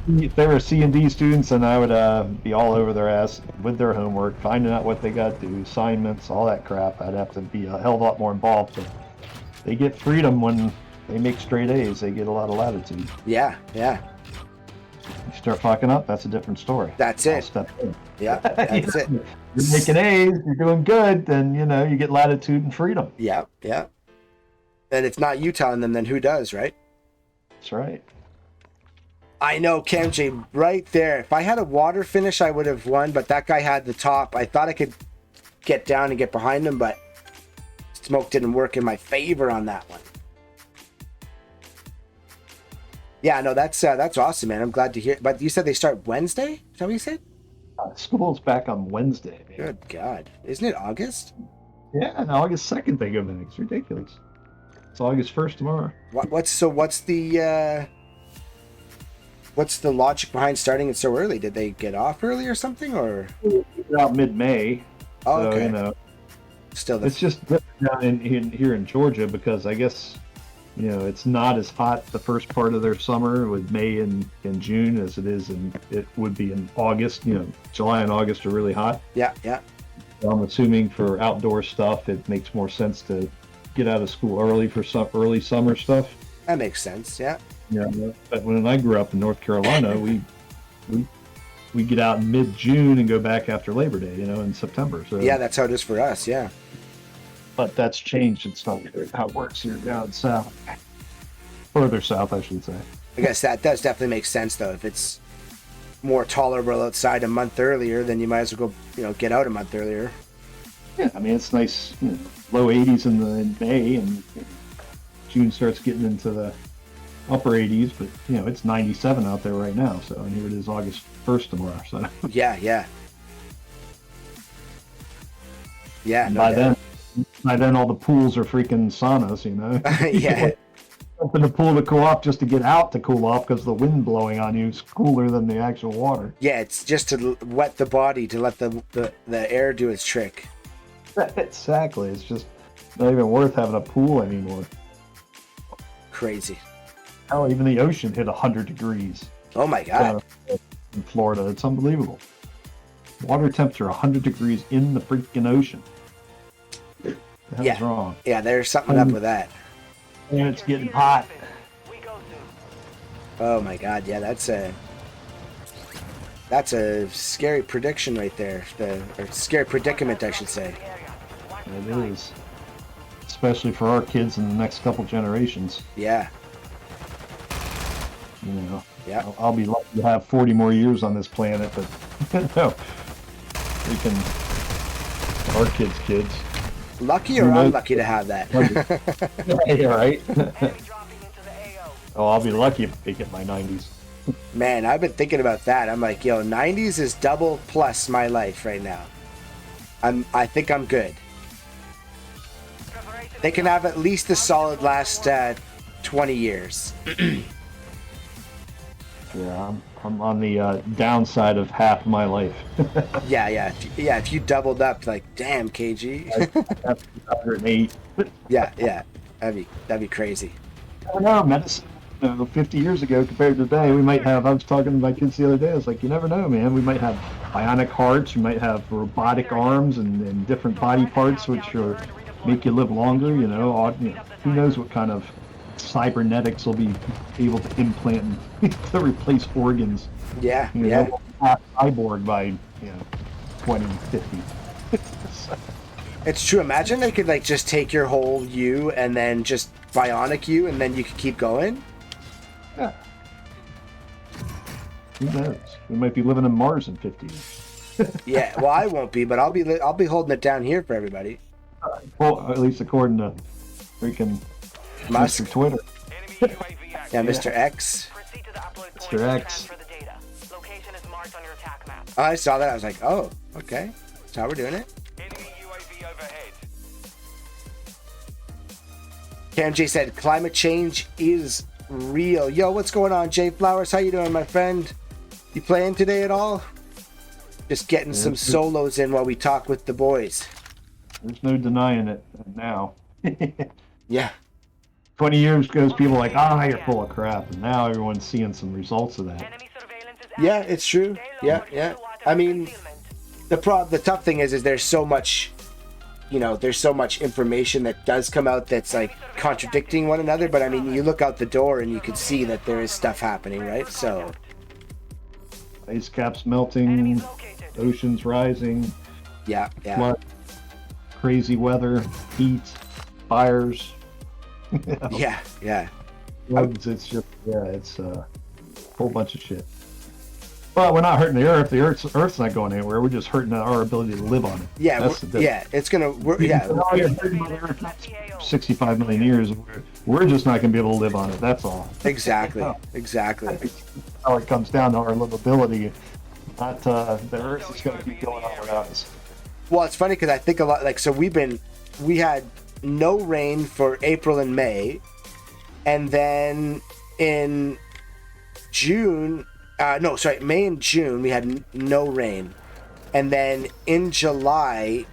If they were C and D students, and I would be all over their ass with their homework, finding out what they got to do, assignments, all that crap. I'd have to be a hell of a lot more involved. But they get freedom when they make straight A's. They get a lot of latitude. Yeah, yeah. You start fucking up, that's a different story. That's I'll it. step in. Yeah, that's it. You're making A's, you're doing good, then you get latitude and freedom. Yeah, yeah. And if not you telling them, then who does, right? That's right. I know, Camj, right there. If I had a water finish, I would have won, but that guy had the top. I thought I could get down and get behind him, but smoke didn't work in my favor on that one. Yeah, no, that's awesome, man. I'm glad to hear. But you said they start Wednesday? Is that what you said? School's back on Wednesday. Man. Good God. Isn't it August? Yeah, and August 2nd they go back. It's ridiculous. It's August 1st tomorrow. What's the logic behind starting it so early? Did they get off early or something, or out mid-May? Oh, so, okay. Still, it's just down here in Georgia because I guess it's not as hot the first part of their summer with May and June as it is, and it would be in August. July and August are really hot. Yeah, yeah. So I'm assuming for outdoor stuff, it makes more sense to get out of school early for some early summer stuff. That makes sense. Yeah. Yeah, but when I grew up in North Carolina, we get out in mid-June and go back after Labor Day, in September. So yeah, that's how it is for us. Yeah. But that's changed. It's not how it works here down south, further south, I should say. I guess that does definitely make sense, though. If it's more tolerable outside a month earlier, then you might as well go, get out a month earlier. Yeah, I mean it's nice, low 80s in May, and June starts getting into the upper 80s, but it's 97 out there right now. So, and here it is August 1st tomorrow. So yeah. By then all the pools are freaking saunas, Yeah. Jump in the pool to cool off just to get out to cool off because the wind blowing on you is cooler than the actual water. Yeah, it's just to wet the body, to let the air do its trick. Exactly. It's just not even worth having a pool anymore. Crazy. Hell, even the ocean hit 100 degrees. Oh my God. In Florida. It's unbelievable. Water temperature 100 degrees in the freaking ocean. The hell's wrong? Yeah, there's something up with that. And it's getting hot. Oh my God, yeah, that's a scary prediction right there. Or scary predicament, I should say. It is. Especially for our kids in the next couple generations. Yeah. Yeah. I'll be lucky to have 40 more years on this planet, but no. We can, our kids. Lucky or unlucky to have that? Yeah, right. Oh, I'll be lucky if they get my 90s. Man, I've been thinking about that. I'm like, 90s is double plus my life right now. I think I'm good. They can have at least the solid last 20 years. Yeah, I'm on the downside of half my life. Yeah. If you doubled up, like, damn, KG. 108. Yeah. That'd be crazy. I don't know, medicine. 50 years ago compared to today, we might have. I was talking to my kids the other day. I was like, you never know, man. We might have bionic hearts. We might have robotic arms and different body parts, which are make you live longer. Who knows what kind of cybernetics will be able to implant to replace organs. Yeah, Cyborg by 2050. It's true. Imagine they could like just take your whole you and then just bionic you, and then you could keep going. Yeah. Who knows? We might be living on Mars in 50 years. Yeah, well, I won't be, but I'll be holding it down here for everybody. Well, at least according to freaking Musk. Mr. Twitter. Yeah, Mr. X. Mr. X. Oh, I saw that. I was like, oh, okay. That's how we're doing it. KMJ said, climate change is real. Yo, what's going on, Jay Flowers? How you doing, my friend? You playing today at all? Just getting some solos in while we talk with the boys. There's no denying it now. Yeah. 20 years ago, people were like, you're full of crap. And now everyone's seeing some results of that. Yeah, it's true. Yeah. I mean, the tough thing is there's so much, there's so much information that does come out that's like contradicting one another. But I mean, you look out the door and you can see that there is stuff happening, right? So ice caps melting, oceans rising. Yeah. Flood, crazy weather, heat, fires. Yeah. Floods, it's just it's a whole bunch of shit. Well, we're not hurting the Earth. The Earth's not going anywhere. We're just hurting our ability to live on it. Yeah, that's the difference. It's gonna. You're hurting the Earth 65 million years. We're just not gonna be able to live on it. That's all. Exactly. How it comes down to our livability. Not the Earth is going to be going on without us. Well, it's funny because I think a lot we had no rain for April and May, and then in May and June we had no rain, and then in July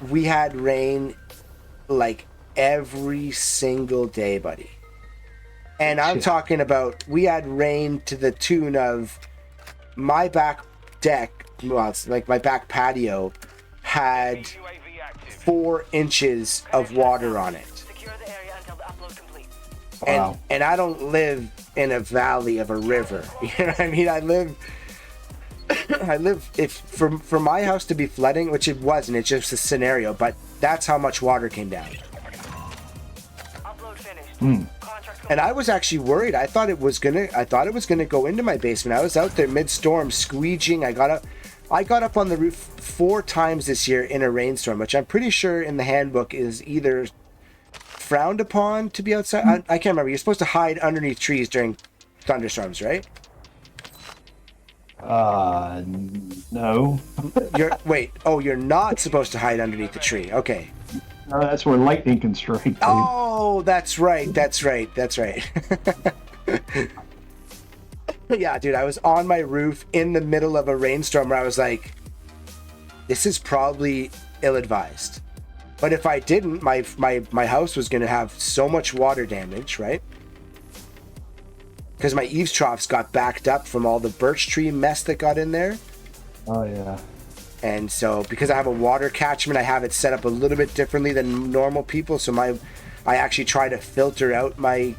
we had rain like every single day, buddy. And I'm talking about we had rain to the tune of my back deck, well, it's like my back patio had 4 inches of water on it. Wow. And I don't live in a valley of a river. You know what I mean? I live if for my house to be flooding, which it wasn't, it's just a scenario, but that's how much water came down. And I was actually worried. I thought it was gonna go into my basement. I was out there mid-storm squeegeeing. I got up on the roof 4 times this year in a rainstorm, which I'm pretty sure in the handbook is either frowned upon to be outside. I can't remember. You're supposed to hide underneath trees during thunderstorms, right? No. You're not supposed to hide underneath the tree. Okay. No, that's where lightning can strike. Dude. Oh, that's right. Yeah, dude, I was on my roof in the middle of a rainstorm where I was like, this is probably ill-advised. But if I didn't, my house was going to have so much water damage, right? Because my eaves troughs got backed up from all the birch tree mess that got in there. Oh, yeah. And so, because I have a water catchment, I have it set up a little bit differently than normal people. So I actually try to filter out my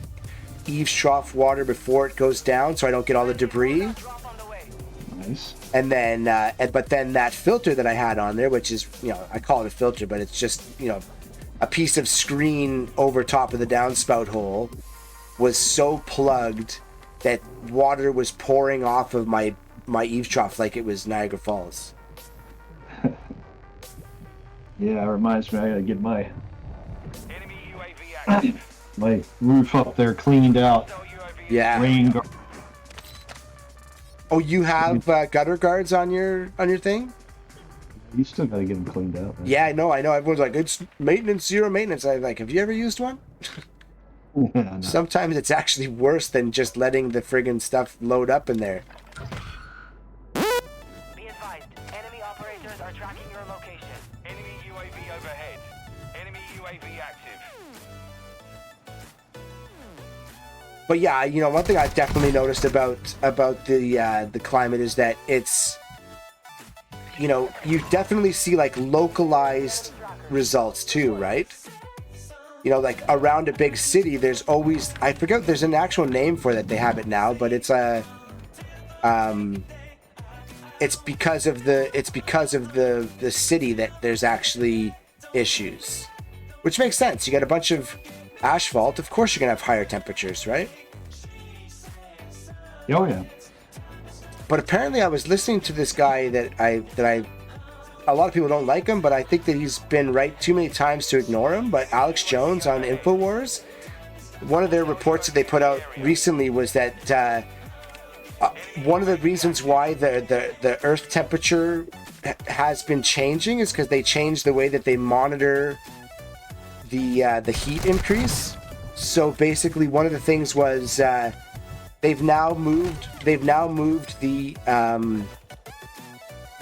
eaves trough water before it goes down, so I don't get all the debris. Nice. And then, but then that filter that I had on there, which is, I call it a filter, but it's just, a piece of screen over top of the downspout hole, was so plugged that water was pouring off of my eaves trough like it was Niagara Falls. Yeah, it reminds me, I gotta get my my roof up there cleaned out. Yeah. Rain. Oh, you have gutter guards on your thing? You still gotta get them cleaned out. Man. Yeah, I know. Everyone's like, it's maintenance, zero maintenance. I'm like, have you ever used one? No. Sometimes it's actually worse than just letting the friggin' stuff load up in there. Be advised, enemy operators are tracking your location. Enemy UAV overhead. Enemy UAV active. But yeah, one thing I've definitely noticed about the climate is that it's, you definitely see like localized results too, right? you know, like around a big city, there's always, I forget, there's an actual name for that. They have it now, but it's a, it's because of the city that there's actually issues, which makes sense. You got a bunch of asphalt, of course you're gonna have higher temperatures, right? Oh yeah. But apparently I was listening to this guy that I a lot of people don't like him, but I think that he's been right too many times to ignore him. But Alex Jones on InfoWars, one of their reports that they put out recently was that one of the reasons why the Earth temperature has been changing is because they changed the way that they monitor the heat increase. So basically, one of the things was they've now moved the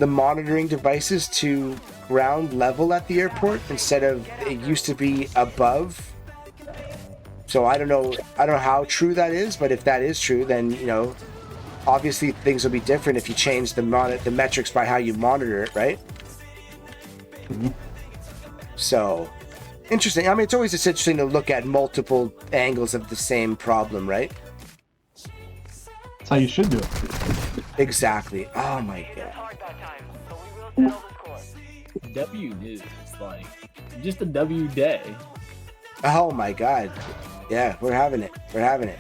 monitoring devices to ground level at the airport instead of, it used to be above. So I don't know how true that is, but if that is true, then, you know, obviously things will be different if you change the metrics by how you monitor it, right? Mm-hmm. So interesting. I mean, it's always just interesting to look at multiple angles of the same problem, right? That's how you should do it. Exactly. Oh my god. W is like just a W day. Oh my god. Yeah, we're having it.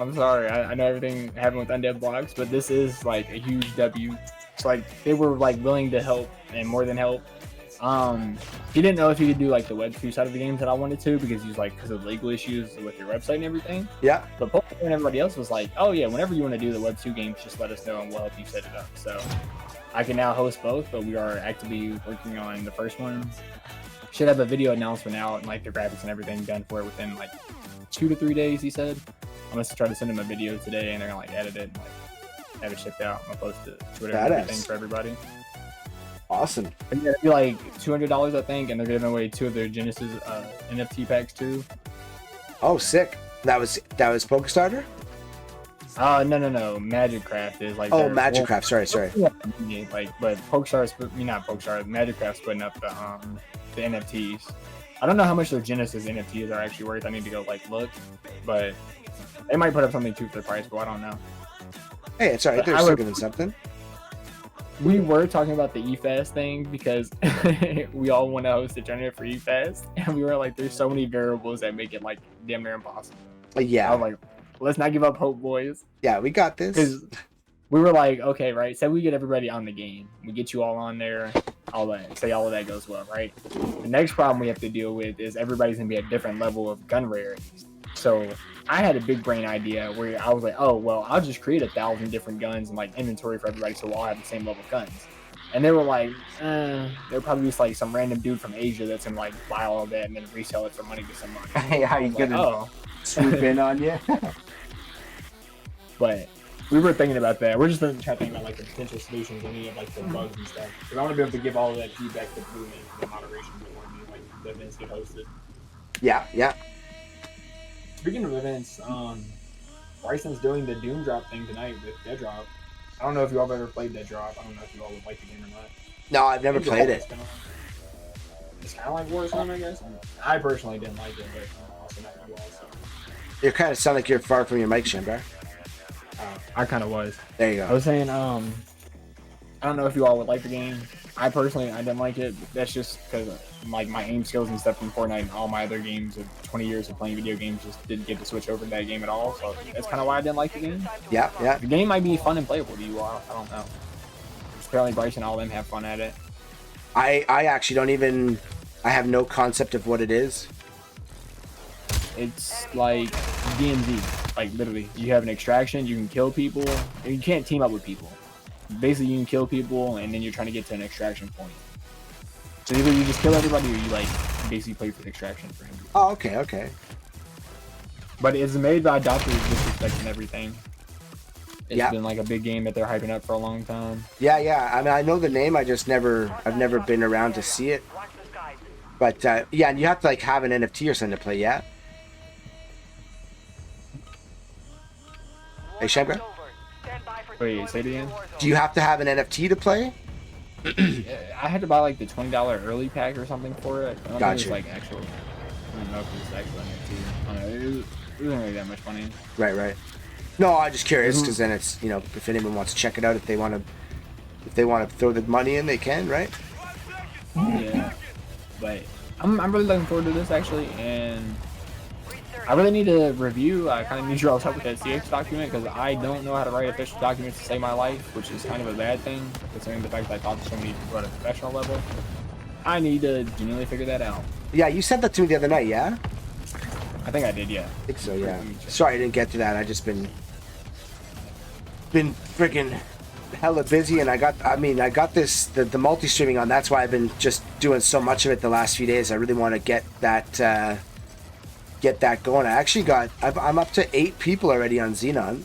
I'm sorry, I know everything happened with Undead Blocks, but this is like a huge W. It's like they were like willing to help and more than help. He didn't know if he could do like the Web 2 side of the games that I wanted to because he's like, because of legal issues with your website and everything. Yeah. But Poker and everybody else was like, oh yeah, whenever you want to do the Web 2 games, just let us know and we'll help you set it up. So I can now host both, but we are actively working on the first one. Should have a video announcement out and like the graphics and everything done for it within like 2 to 3 days, he said. I'm gonna try to send him a video today and they're gonna like edit it and like have it shipped out. I'm gonna post it to Twitter and everything for everybody. Awesome. And yeah, it'd be like $200, I think, and they're giving away 2 of their Genesis NFT packs too. Oh, sick. That was PokeStarter? No. Magic Craft is like. Oh, Magic Craft. Sorry. Yeah, like, but PokeStar's, not PokeStar. Magic Craft's putting up the NFTs. I don't know how much their Genesis NFTs are actually worth. I need to go like look, but they might put up something too for the price, but I don't know. Hey, it's alright. They're still giving something. We were talking about the eFast thing because we all want to host a tournament for eFast, and we were like, there's so many variables that make it like damn near impossible. Yeah. I was like, let's not give up hope, boys. Yeah, we got this. Because we were like, okay, right? Say we get everybody on the game, we get you all on there, all that. Say all of that goes well, right? The next problem we have to deal with is everybody's gonna be at a different level of gun rarities. So I had a big brain idea where I was like, oh, well, I'll just create 1,000 different guns and like inventory for everybody so we'll all have the same level of guns. And they were like, they're probably just like some random dude from Asia that's gonna like buy all of that and then resell it for money to somebody. Hey, how you gonna swoop in on you? But we were thinking about that. We're just trying to think about like the potential solutions and any of like the bugs and stuff. Because I want to be able to give all of that feedback to Blue and the moderation before me, like the events get hosted. Yeah. Speaking of events, Bryson's doing the Doom Drop thing tonight with Dead Drop. I don't know if you all have ever played Dead Drop. I don't know if you all would like the game or not. No, I've never played it. It's kind of like Warzone, I guess. I personally didn't like it, but also not you all. So. You kind of sound like you're far from your mic, Shambar. I kind of was. There you go. I was saying, I don't know if you all would like the game. I didn't like it. That's just because like my aim skills and stuff from Fortnite and all my other games of 20 years of playing video games just didn't get to switch over to that game at all. So that's kind of why I didn't like the game. Yeah. The game might be fun and playable to you all. I don't know. Apparently Bryson and all them have fun at it. I actually don't even. I have no concept of what it is. It's like DMZ. Like literally, you have an extraction. You can kill people. And you can't team up with people. Basically, you can kill people, and then you're trying to get to an extraction point. So either you just kill everybody, or you like basically play for the extraction for him. Oh, okay. But it's made by Doctor Disrespect and everything. It's Yeah. been like a big game that they're hyping up for a long time. Yeah. I mean, I know the name. I've never been around to see it. But yeah, and you have to like have an NFT or something to play. Yeah. Hey, Shamgar? Wait, say it again? Do you have to have an NFT to play? Yeah, I had to buy like the $20 early pack or something for it. I don't think Gotcha. it's like actual. don't know if it's actually on there too. I don't know. It wasn't really that much money. Right. No, I'm just curious because then it's, you know, if anyone wants to check it out, if they want to throw the money in, they can, right? Yeah, but I'm really looking forward to this actually, and I really need to review. I kind of need your all's help with that CX document because I don't know how to write official documents to save my life, which is kind of a bad thing considering the fact that I talk to so many people at a professional level. I need to genuinely figure that out. Yeah, you sent that to me the other night, yeah? I think I did, yeah. I think so, yeah. Sorry I didn't get to that. I just been freaking hella busy, and I got this the multi-streaming on. That's why I've been just doing so much of it the last few days. I really want to get that going. I'm up to 8 people already on Xenon.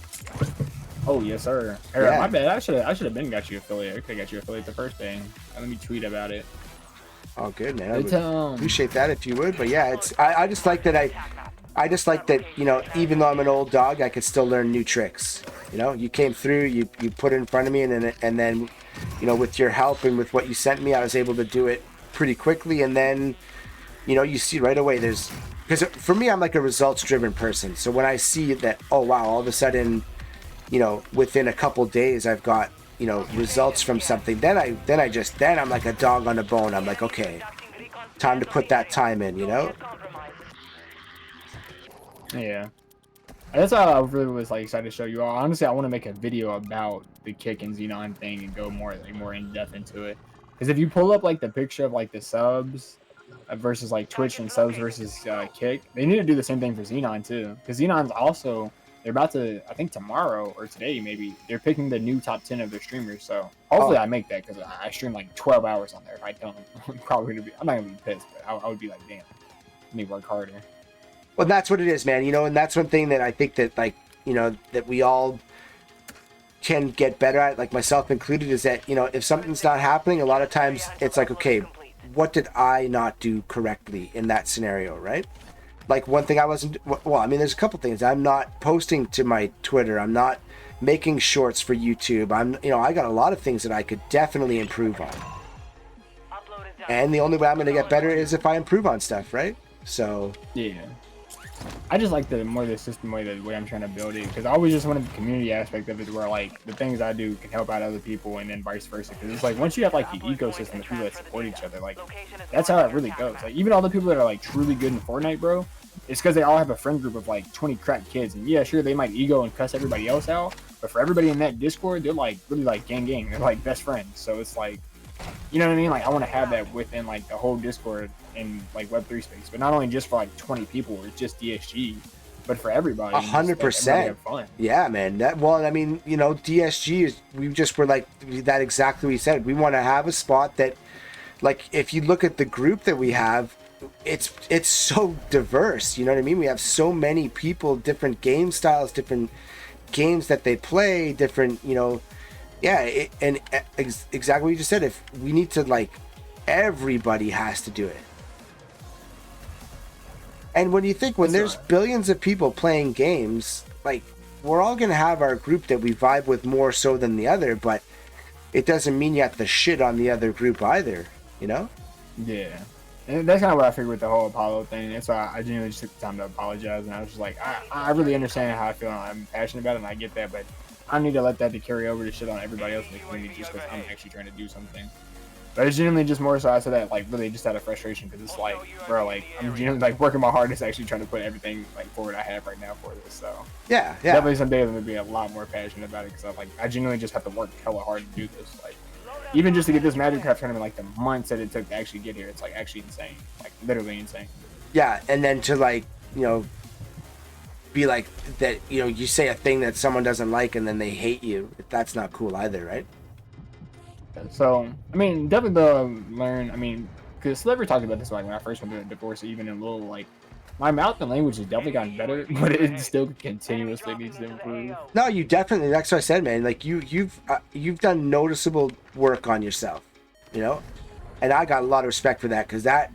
Oh yes, sir. Yeah. My bad. I should have been got you affiliate. I could have got you affiliate the first day. Let me tweet about it. Oh, good, man. I would appreciate that if you would. But yeah, I just like that you know, even though I'm an old dog, I could still learn new tricks. You know, you came through, you put it in front of me, and then, you know, with your help and with what you sent me, I was able to do it pretty quickly. And then, you know, you see right away because for me, I'm like a results-driven person. So when I see that, oh wow, all of a sudden, you know, within a couple days, I've got, you know, results from something, then I'm like a dog on a bone. I'm like, okay, time to put that time in, you know? Yeah. That's why I really was like excited to show you all. Honestly, I want to make a video about the Kick and Xenon thing and go more in depth into it. Because if you pull up like the picture of like the subs versus like Twitch and subs versus Kick, they need to do the same thing for Xenon too. Because Xenon's also, they're about to, I think tomorrow or today maybe, they're picking the new top 10 of their streamers. So hopefully I make that because I stream like 12 hours on there. If I don't, I'm not gonna be pissed, but I would be like, damn, I need to work harder. Well, that's what it is, man. You know, and that's one thing that I think that, like, you know, that we all can get better at, like myself included, is that, you know, if something's not happening, a lot of times it's like, okay, what did I not do correctly in that scenario, right? Like one thing I wasn't, well, I mean, there's a couple things. I'm not posting to my Twitter. I'm not making shorts for YouTube. You know, I got a lot of things that I could definitely improve on. And the only way I'm going to get better is if I improve on stuff, right? So. Yeah. I just like the system way, the way I'm trying to build it, because I always just wanted the community aspect of it, where like the things I do can help out other people, and then vice versa. Because it's like once you have like the ecosystem of people that support each other, like that's how it really goes. Like even all the people that are like truly good in Fortnite, bro, it's because they all have a friend group of like 20 crack kids, and yeah, sure they might ego and cuss everybody else out, but for everybody in that Discord, they're like really like gang. They're like best friends. So it's like, you know what I mean? Like I want to have that within like the whole Discord in like Web3 space, but not only just for like 20 people or just DSG, but for everybody. 100%. Yeah, man. Well, I mean, you know, DSG we just were like that exactly what we said. We want to have a spot that, like, if you look at the group that we have, it's so diverse. You know what I mean? We have so many people, different game styles, different games that they play, different, you know. Yeah, exactly what you just said. If we need to, like, everybody has to do it. And when you think, when there's billions of people playing games, like, we're all going to have our group that we vibe with more so than the other, but it doesn't mean you have to shit on the other group either, you know? Yeah. And that's kind of what I figured with the whole Apollo thing. That's why I genuinely just took the time to apologize, and I was just like, I really understand how I feel, and I'm passionate about it, and I get that, but I need to let that to carry over to shit on everybody else in the community just because I'm actually trying to do something. But it's genuinely just more so I said that, like, really just out of frustration, because it's like, bro, like, I'm genuinely, like, working my hardest actually trying to put everything, like, forward I have right now for this, so. Yeah. Definitely some days I'm going to be a lot more passionate about it, because, I genuinely just have to work hella hard to do this, like, even just to get this Magic Craft tournament, like, the months that it took to actually get here, it's, like, actually insane, like, literally insane. Yeah, and then to, like, you know, be like that, you know, you say a thing that someone doesn't like and then they hate you. That's not cool either, right? So, I mean, definitely learn, I mean, because Sliver talked about this, like, when I first went through the divorce, even in little, like, my mouth and language has definitely gotten better, but it still continuously needs to improve. No, you definitely, that's what I said, man. Like, you've done noticeable work on yourself, you know? And I got a lot of respect for that, because that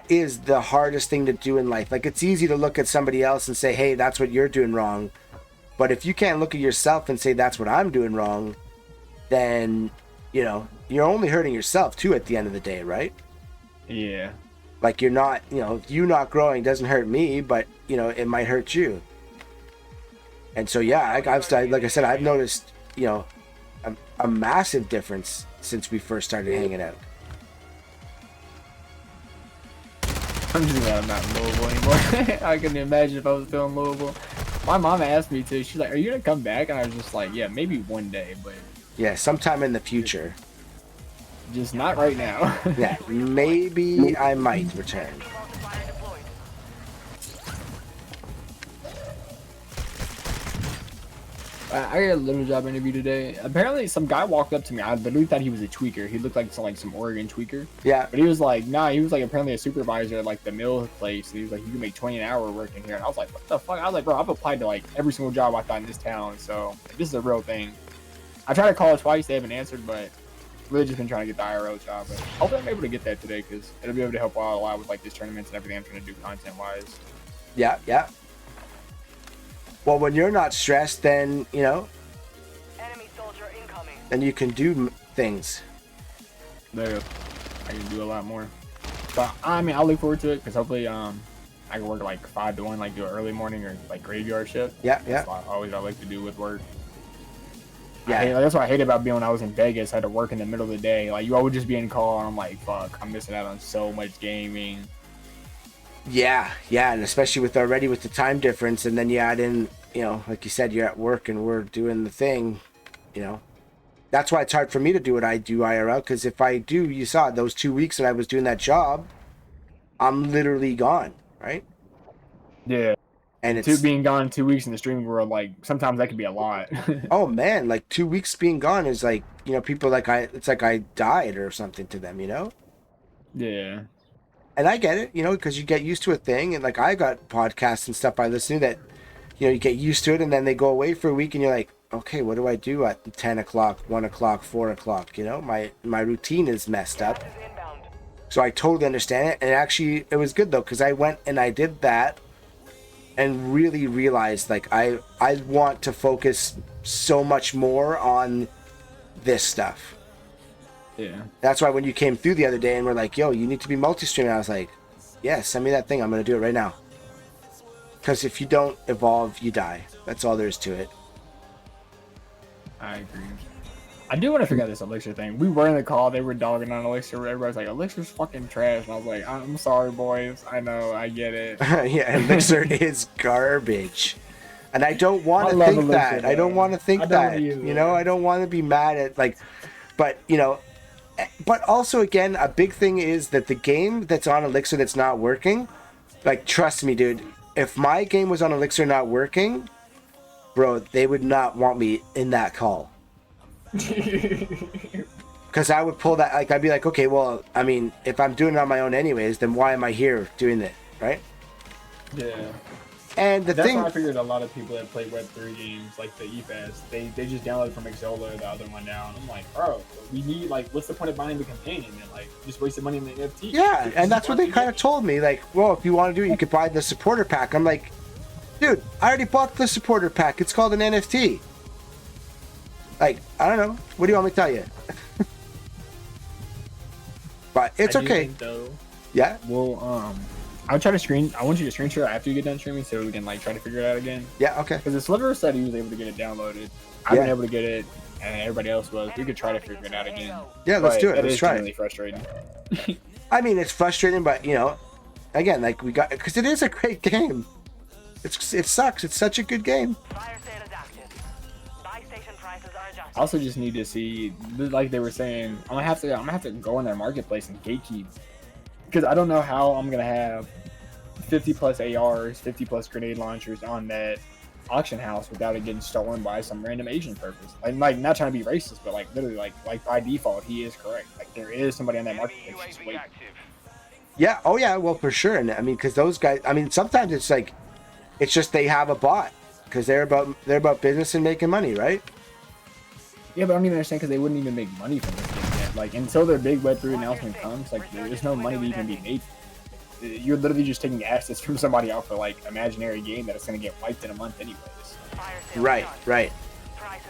is the hardest thing to do in life. Like, it's easy to look at somebody else and say, hey, that's what you're doing wrong. But if you can't look at yourself and say, that's what I'm doing wrong, then, you know, you're only hurting yourself too at the end of the day, right? Yeah. Like you're not, you not growing doesn't hurt me, but it might hurt you. And so yeah, like I said, I've noticed a massive difference since we first started hanging out. I'm just glad I'm not in Louisville anymore. I couldn't imagine if I was still in Louisville. My mom asked me to. She's like, "Are you gonna come back?" And I was just like, "Yeah, maybe one day, but yeah, sometime in the future. Just not right now." Yeah, maybe I might return. I got a little job interview today. Apparently, some guy walked up to me. I literally thought he was a tweaker. He looked like some Oregon tweaker. Yeah. But he was like, nah, he was like apparently a supervisor at like the mill place. And he was like, you can make 20 an hour working here. And I was like, what the fuck? I was like, bro, I've applied to like every single job I thought in this town. So this is a real thing. I tried to call it twice. They haven't answered, but really just been trying to get the IRL job. But hopefully I'm able to get that today because it'll be able to help out a lot with like these tournaments and everything I'm trying to do content wise. Yeah, yeah. Well, when you're not stressed, then, then you can do things. There, I can do a lot more. But I mean, I'll look forward to it because hopefully, I can work like 5 to 1, like do an early morning or like graveyard shift. Yeah, yeah. That's always I like to do with work. Yeah, that's what I hate about being when I was in Vegas. I had to work in the middle of the day. Like you always just be in call, and I'm like, fuck, I'm missing out on so much gaming. Yeah, yeah, and especially with the time difference, and then you add in, like you said, you're at work and we're doing the thing, That's why it's hard for me to do what I do IRL, because if I do, you saw it, those 2 weeks that I was doing that job, I'm literally gone, right? Yeah. And it's being gone 2 weeks in the streaming world, like sometimes that could be a lot. Oh man, like 2 weeks being gone is like, people it's like I died or something to them, Yeah. And I get it, because you get used to a thing, and like I got podcasts and stuff I listen to that, you get used to it, and then they go away for a week, and you're like, okay, what do I do at 10 o'clock, 1 o'clock, 4 o'clock? My routine is messed up. So I totally understand it, and actually it was good though, because I went and I did that, and really realized like I want to focus so much more on this stuff. Yeah. That's why when you came through the other day and were like, yo, you need to be multi-streaming, I was like, yeah, send me that thing. I'm going to do it right now. Because if you don't evolve, you die. That's all there is to it. I agree. I do want to figure out this Elixir thing. We were in the call. They were dogging on Elixir. Everybody's like, Elixir's fucking trash. And I was like, I'm sorry, boys. I know. I get it. Yeah, Elixir is garbage. And I don't want to think that. I don't want to think that. I don't want to be mad at, like, but, but also, again, a big thing is that the game that's on Elixir that's not working, like, trust me, dude, if my game was on Elixir not working, bro, they would not want me in that call. Because I would pull that, like, I'd be like, okay, well, I mean, if I'm doing it on my own anyways, then why am I here doing it, right? Yeah. And that's why I figured a lot of people that play Web3 games, like the eFest, they just downloaded from Exola the other one down. I'm like, bro, we need, like, what's the point of buying the companion? And, like, just wasting money on the NFT. Yeah, and that's what they kind of told me. Like, well, if you want to do it, you could buy the supporter pack. I'm like, dude, I already bought the supporter pack. It's called an NFT. Like, I don't know. What do you want me to tell you? But it's okay. Though, yeah. Well, I'll try to I want you to screen share after you get done streaming so we can like try to figure it out again. Yeah, okay. Because the Sliver said he was able to get it downloaded. I've been able to get it, and everybody else was. We could try to figure it out again. Yeah, let's do it. Let's try it. Really frustrating. I mean, it's frustrating, but again, like because it is a great game. It sucks. It's such a good game. I also just need to see, like they were saying, I'm gonna have to go in their marketplace and gatekeep, because I don't know how I'm gonna have 50 plus ARs, 50 plus grenade launchers on that auction house without it getting stolen by some random Asian purpose. Like not trying to be racist, but like literally, like by default, he is correct. Like there is somebody on that marketplace just waiting. Yeah. Oh yeah. Well, for sure. And I mean, because those guys. I mean, sometimes it's like, it's just they have a bot because they're about business and making money, right? Yeah, but I don't even understand because they wouldn't even make money from this game yet. Like until their big Web3 announcement comes, like there's no money to even be made. You're literally just taking assets from somebody out for like imaginary game that it's gonna get wiped in a month anyways. Right. Prices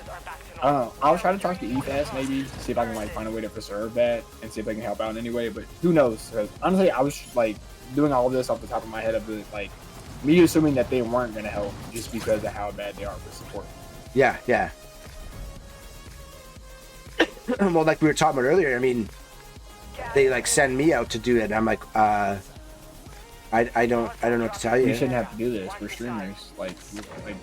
are back to I'll try to talk to EFAS maybe, see if I can like find a way to preserve that and see if they can help out in any way. But who knows? Because honestly, I was like doing all of this off the top of my head of the like me assuming that they weren't going to help just because of how bad they are for support. Yeah, yeah. Well, like we were talking about earlier, I mean, they like send me out to do it. I'm like, I don't know what to tell you. We shouldn't have to do this. We're streamers. Like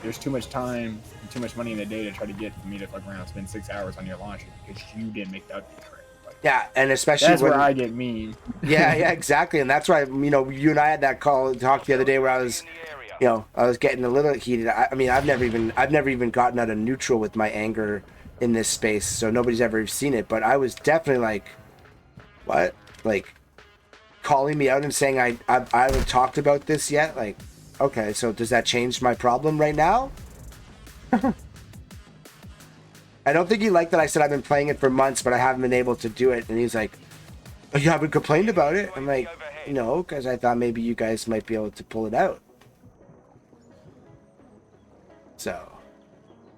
there's too much time and too much money in the day to try to get for me to fuck around and spend 6 hours on your launcher because you didn't make that correct. Like, yeah, and especially that's when, where I get mean. Yeah, exactly, and that's why you and I had that talk the other day where I was, I was getting a little heated. I mean, I've never even gotten out of neutral with my anger in this space, so nobody's ever seen it. But I was definitely like, what, like, calling me out and saying I haven't talked about this yet. Like, okay, so does that change my problem right now? I don't think he liked that I said I've been playing it for months, but I haven't been able to do it. And he's like, oh, you haven't complained about it? I'm like, no, because I thought maybe you guys might be able to pull it out. So,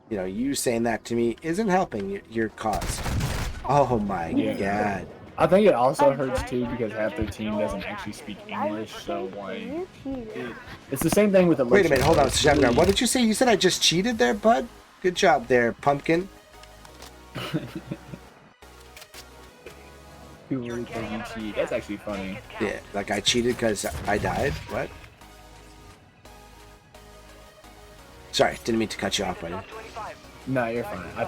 you saying that to me isn't helping your cause. Oh my God. I think it also hurts too because half their team doesn't actually speak English, so like it's the same thing with the. Wait a minute, hold on, Chef. What did you say? You said I just cheated there, bud? Good job there, pumpkin. That's actually funny. Yeah, like I cheated because I died. What? Sorry, didn't mean to cut you off, buddy. No, you're fine. I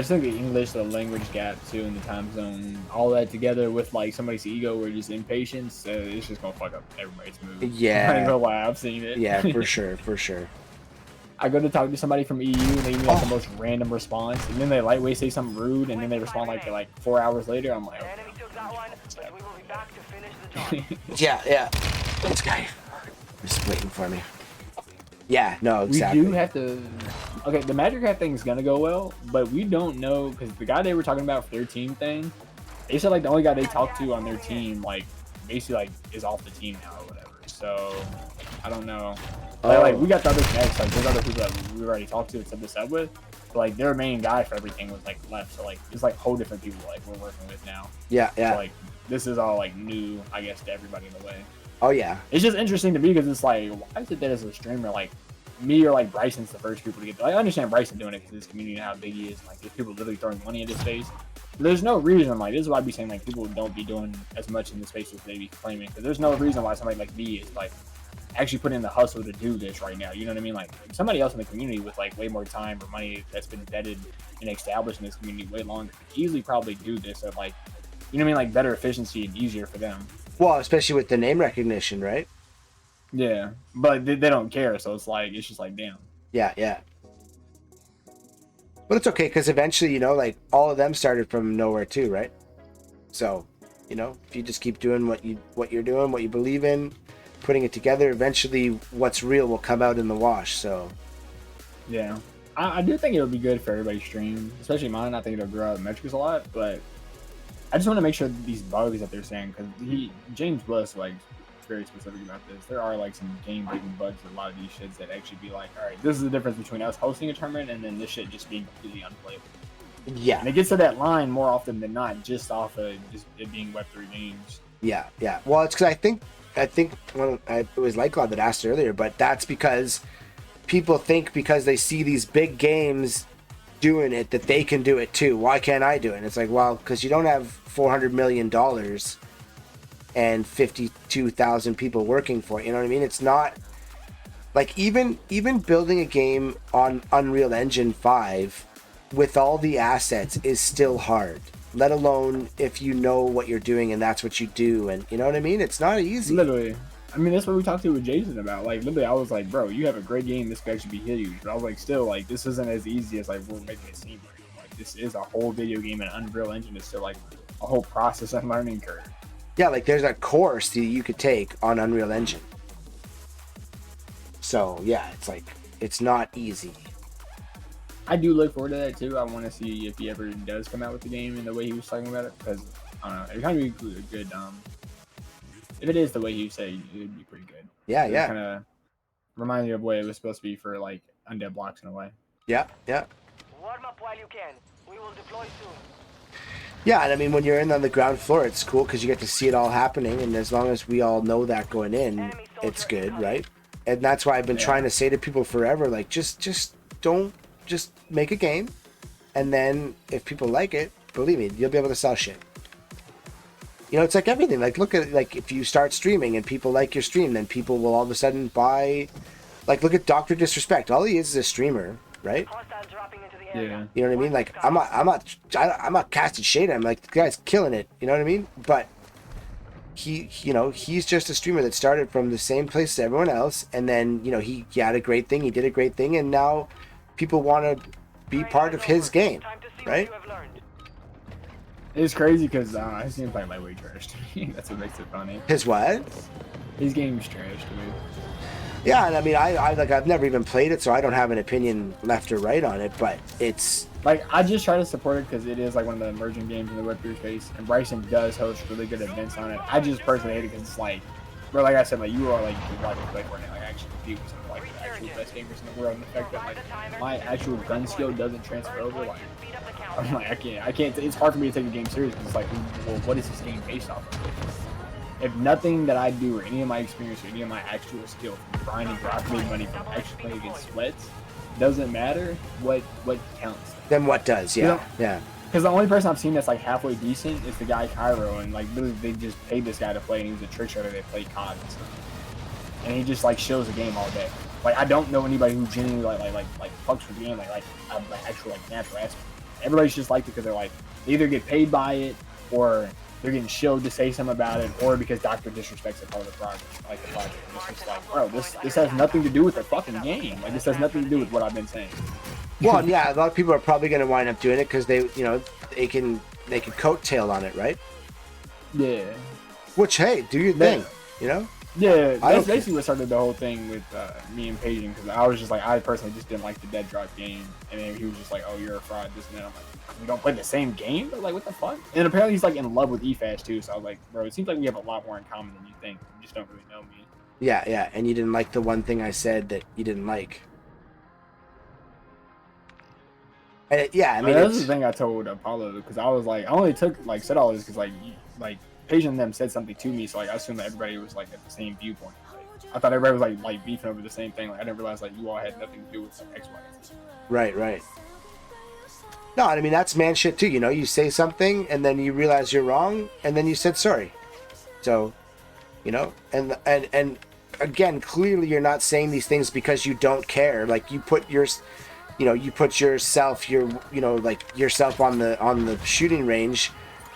just think the English, the language gap too, and the time zone, all that together with like somebody's ego or just impatience, it's just gonna fuck up everybody's mood. Yeah. I don't know why I've seen it. Yeah, for sure, for sure. I go to talk to somebody from EU and they give me like the most random response, and then they lightweight say something rude, and then they respond like 4 hours later. I'm like, okay. Yeah. This guy is waiting for me. Yeah, no, exactly. We do have to. Okay, the Magic Hat thing is gonna go well, but we don't know because the guy they were talking about for their team thing, they said like the only guy they talked to on their team like basically like is off the team now or whatever. So I don't know. Like we got the other connects, like there's other people that we already talked to and set this up with. But like their main guy for everything was like left, so like it's like whole different people like we're working with now. Yeah. So like this is all like new, I guess, to everybody in a way. Oh yeah. It's just interesting to me because it's like, why is it that as a streamer, like me or like Bryson's the first people to get? Like, I understand Bryson doing it because his community and how big he is. Like, there's people literally throwing money at his face. There's no reason. Like, this is why I be saying like people don't be doing as much in the space as they be claiming. Because there's no reason why somebody like me is like actually putting in the hustle to do this right now. You know what I mean? Like somebody else in the community with like way more time or money that's been vetted and established in this community way longer could easily probably do this at like, you know what I mean? Like better efficiency and easier for them. Well, especially with the name recognition, right? Yeah, but they don't care, so it's just like, damn. Yeah. But it's okay because eventually, like all of them started from nowhere too, right? So, if you just keep doing what you're doing, what you believe in, putting it together, eventually what's real will come out in the wash. So, yeah, I do think it'll be good for everybody's stream, especially mine. I think it'll grow out metrics a lot, but I just want to make sure that these bugs that they're saying, because James was like very specific about this. There are like some game-breaking bugs with a lot of these shits that actually be like, all right, this is the difference between us hosting a tournament and then this shit just being completely unplayable. Yeah, and it gets to that line more often than not, just off of just it being Web3 games. Yeah. Well, it's because I think it was Lightcloud that asked earlier, but that's because people think because they see these big games doing it that they can do it too. Why can't I do it? And it's like, well, because you don't have $400 million and 52,000 people working for it. You know what I mean? It's not like even building a game on Unreal Engine 5 with all the assets is still hard, let alone if you know what you're doing and that's what you do. And you know what I mean? It's not easy. Literally. I mean, that's what we talked to with Jason about. Like, literally, I was like, bro, you have a great game. This could actually be huge. But I was like, still, like, this isn't as easy as, like, we're making it seem. Like, this is a whole video game, and Unreal Engine is still, like, a whole process and learning curve. Yeah, like, there's a course that you could take on Unreal Engine. So, yeah, it's, like, it's not easy. I do look forward to that, too. I want to see if he ever does come out with the game in the way he was talking about it. Because, I don't know, it kind of be good, if it is the way you say, it would be pretty good. Yeah. It kind of reminds me of what it was supposed to be for like Undead Blocks in a way. Yeah. Warm up while you can. We will deploy soon. Yeah, and I mean, when you're in on the ground floor, it's cool because you get to see it all happening, and as long as we all know that going in, it's good, right? And that's why I've been trying to say to people forever, like, just don't, just make a game, and then if people like it, believe me, you'll be able to sell shit. You know, it's like everything. Like, look at, like, if you start streaming and people like your stream, then people will all of a sudden buy, like, look at Dr. Disrespect. All he is a streamer, right? Yeah. You know what I mean? Like, I'm not casting shade. I'm like, the guy's killing it. You know what I mean? But he's just a streamer that started from the same place as everyone else, and then, he had a great thing. He did a great thing, and now people want to be part of his game, right? It's crazy because his gameplay lightweight trash to me. That's what makes it funny. His what? His game's trash to me. Yeah, and I mean, I've never even played it, so I don't have an opinion left or right on it. But it's like, I just try to support it because it is like one of the emerging games in the Web3 space, and Bryson does host really good events on it. I just personally hate it because it's like, bro, like I said, like, you are like watching play Fortnite, like actually compete with some of like the actual best gamers in the world, and the fact that like my actual gun skill doesn't transfer over, like, I'm like, I can't. It's hard for me to take the game serious because it's like, well, what is this game based off of? If nothing that I do or any of my experience or any of my actual skill from grinding, making money from actually playing against sweats doesn't matter, what counts? Then what does? Yeah, yeah. Because the only person I've seen that's like halfway decent is the guy Cairo, and like literally they just paid this guy to play, and he was a trick shotter. They play COD and stuff, and he just like shows the game all day. Like, I don't know anybody who genuinely like fucks with the game like actual like natural aspect. Everybody's just like it because they're like, they either get paid by it or they're getting showed to say something about it, or because Dr. Disrespect's a part of the project. Like, the project. And it's just like, bro, this has nothing to do with the fucking game. Like, this has nothing to do with what I've been saying. Well, yeah, a lot of people are probably going to wind up doing it because they can coattail on it, right? Yeah. Which, hey, do your thing, Yeah, that's basically what started the whole thing with me and Paging, because I was just like, I personally just didn't like the Dead Drop game, and then he was just like, oh, you're a fraud, this and that. I'm like, we don't play the same game? But like, what the fuck? And apparently he's like in love with EFAS too, so I was like, bro, it seems like we have a lot more in common than you think. You just don't really know me. Yeah, and you didn't like the one thing I said that you didn't like. And I mean, that's the thing I told Apollo, because I was like, I only said all this because like Paige and them said something to me, so like I assumed that everybody was like at the same viewpoint. Like, I thought everybody was like beefing over the same thing. Like, I didn't realize like you all had nothing to do with X, Y, and Z. Right. No, I mean, that's man shit too. You say something and then you realize you're wrong, and then you said sorry. So, and again, clearly you're not saying these things because you don't care. Like, you put yourself, yourself on the shooting range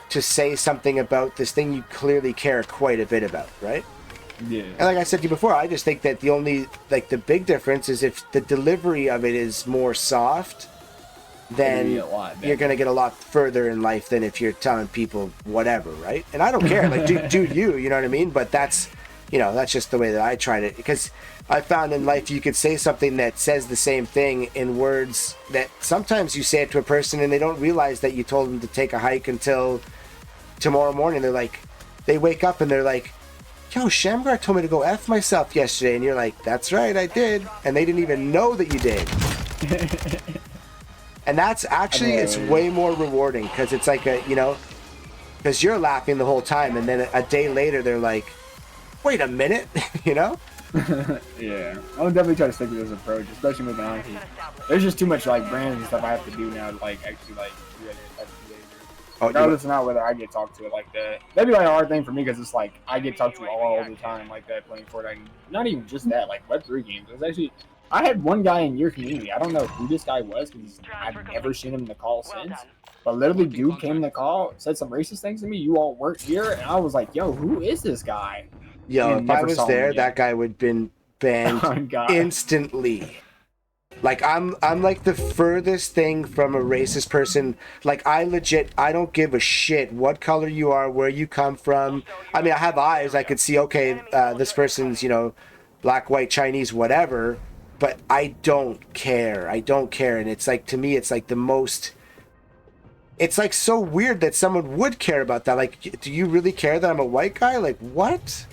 to say something about this thing you clearly care quite a bit about, right? Yeah. And like I said to you before, I just think that the only, the big difference is if the delivery of it is more soft, then you're going to get a lot further in life than if you're telling people whatever, right? And I don't care, like, do you know what I mean? But that's, that's just the way that I tried it, because I found in life you could say something that says the same thing in words that sometimes you say it to a person and they don't realize that you told them to take a hike until tomorrow morning. They're like, they wake up and they're like, yo, Shamgar told me to go F myself yesterday. And you're like, that's right, I did. And they didn't even know that you did. And that's actually, it's way more rewarding, because it's like because you're laughing the whole time, and then a day later they're like, wait a minute, Yeah, I'll definitely try to stick with this approach, especially with Anki. There's just too much like brands and stuff I have to do now to like actually like create that type of behavior. Regardless of not whether I get talked to it like that. That'd be like a hard thing for me, because it's like I get talked to all the time like that playing Fortnite. Not even just that, like Web3 games. It was actually, I had one guy in your community. I don't know who this guy was, because I've never seen him in the call since. But literally, dude came in the call, said some racist things to me. You all work here, and I was like, "Yo, who is this guy?" Yo, if I was there, that guy would have been banned instantly. Like, I'm like the furthest thing from a racist person. Like, I don't give a shit what color you are, where you come from. I mean, I have eyes. I could see, okay, this person's, black, white, Chinese, whatever. But I don't care. And it's like, to me, it's like the most... It's like so weird that someone would care about that. Like, do you really care that I'm a white guy? Like, what?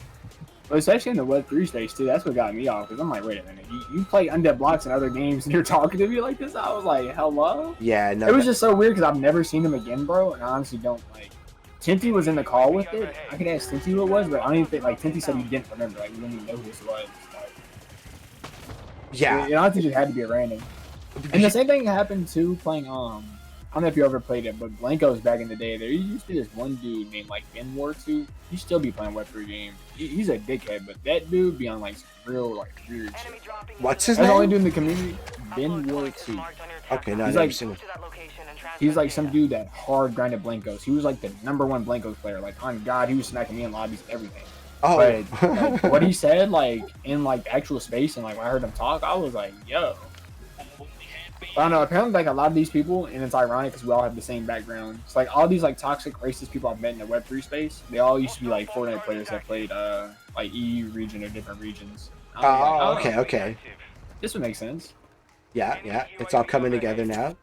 Well, especially in the Web3 space too. That's what got me off. Because I'm like, wait a minute, you play Undead Blocks in other games and you're talking to me like this? I was like, hello? Yeah, no. It was just so weird because I've never seen him again, bro. And I honestly don't like. Tinty was in the call with it. I could ask Tinty who it was, but I don't even think like Tinty said he didn't remember. Like, he didn't even know who this was. Like, yeah. It honestly just had to be a random. And the same thing happened too playing I don't know if you ever played it, but Blankos back in the day, there used to be this one dude named like Ben War 2. He still be playing Web3 games. He's a dickhead, but that dude be on like real like weird shit. What's his That's name? the only dude in the community. Ben War 2. Okay, no, he's I've never like, seen him. He's like some dude that hard grinded Blankos. He was like the #1 Blankos player. Like on God, he was smacking me in lobbies and everything. Oh, but like, what he said, like in like actual space, and like when I heard him talk, I was like, yo. I don't know. Apparently, like a lot of these people, and it's ironic because we all have the same background. It's like all these like toxic, racist people I've met in the Web3 space. They all used to be like Fortnite players that played like EU region or different regions. Oh, okay, okay. This would make sense. Yeah, yeah. It's all coming together now.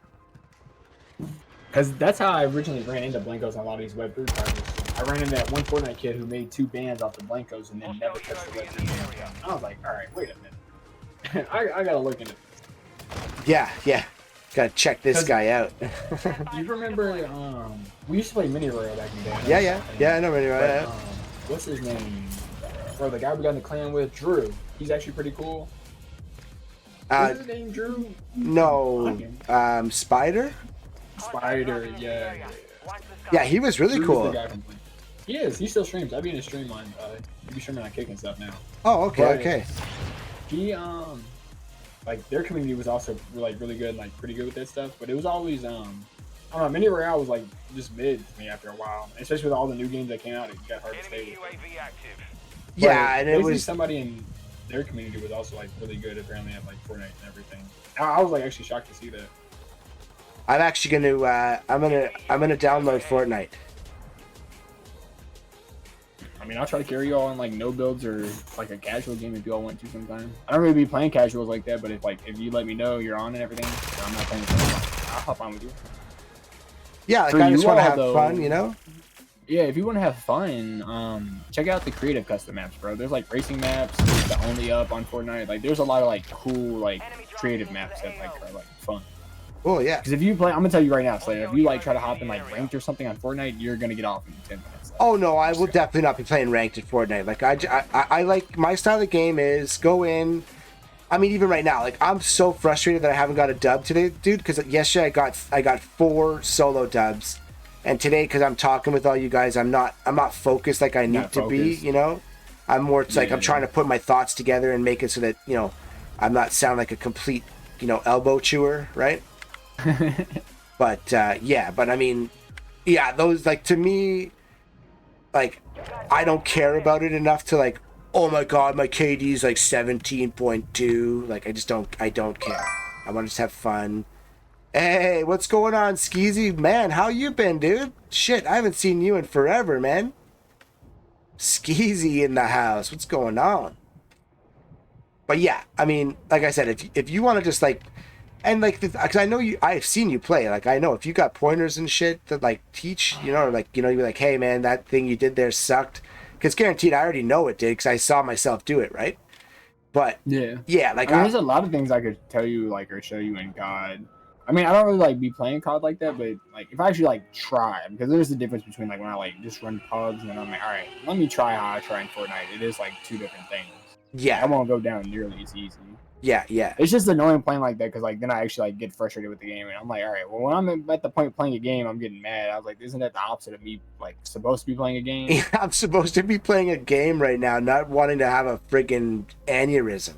Because that's how I originally ran into Blankos on a lot of these Web3 parties. I ran into that one Fortnite kid who made 2 bans off the Blankos and then never touched the Web3 game. I was like, all right, wait a minute. I gotta look into this. Yeah, yeah. Gotta check this guy out. You remember, we used to play Mini Royale back in the day. Yeah, I know Mini Royale. What's his name? Bro, the guy we got in the clan with, Drew. He's actually pretty cool. Is his name Drew? No, Spider? Spider, yeah. Yeah, he was really cool. He is. He still streams. I'd be in his stream on. He'd be streaming on Kick and stuff now. Oh, okay, But okay. He like their community was also like really good, and like pretty good with that stuff. But it was always I don't know. Mini Royale was like just mid to me after a while, especially with all the new games that came out. It got hard to stay with. Yeah, and it was somebody in their community was also like really good. Apparently at like Fortnite and everything. I was like actually shocked to see that. I'm actually gonna I'm gonna download Fortnite. I mean, I'll try to carry you all on like no builds or like a casual game if you all want to sometime. I don't really be playing casuals like that, but if you let me know you're on and everything, I'm not playing. I'll hop on with you. Yeah, like I just want to have fun, you know. Yeah, if you want to have fun, check out the creative custom maps, bro. There's like racing maps, there's the only up on Fortnite. Like, there's a lot of like cool like creative maps that like are like fun. Oh yeah. Because if you play, I'm gonna tell you right now, Slayer. If you like try to hop in like ranked or something on Fortnite, you're gonna get off in 10 minutes. Like, oh no, I will definitely not be playing ranked at Fortnite. Like I like my style of the game is go in. I mean, even right now, like I'm so frustrated that I haven't got a dub today, dude. Because yesterday I got 4 solo dubs, and today because I'm talking with all you guys, I'm not focused like I need to be. You know, I'm more. It's like I'm trying to put my thoughts together and make it so that I'm not sound like a complete elbow chewer, right? But but I mean, those like to me, like I don't care about it enough to like, oh my god, my KD is like 17.2. Like I don't care. I want to just have fun. Hey, what's going on, Skeezy? Man, how you been, dude? Shit, I haven't seen you in forever, man. Skeezy in the house. What's going on? But yeah, I mean, like I said, if you want to just like. And like, because I know I've seen you play. Like, I know if you got pointers and shit to like teach, or like, you'd be like, hey man, that thing you did there sucked. Because guaranteed, I already know it did because I saw myself do it, right? But yeah, like there's a lot of things I could tell you, like, or show you in COD. I mean, I don't really like be playing COD like that, but like if I actually like try, because there's a difference between like when I like just run pubs and then I'm like, all right, let me try how I try in Fortnite. It is like 2 different things. Yeah, I won't go down nearly as easy. Yeah. It's just annoying playing like that because like then I actually like get frustrated with the game and I'm like, all right, well when I'm at the point of playing a game, I'm getting mad. I was like, isn't that the opposite of me like supposed to be playing a game? Yeah, I'm supposed to be playing a game right now, not wanting to have a freaking aneurysm.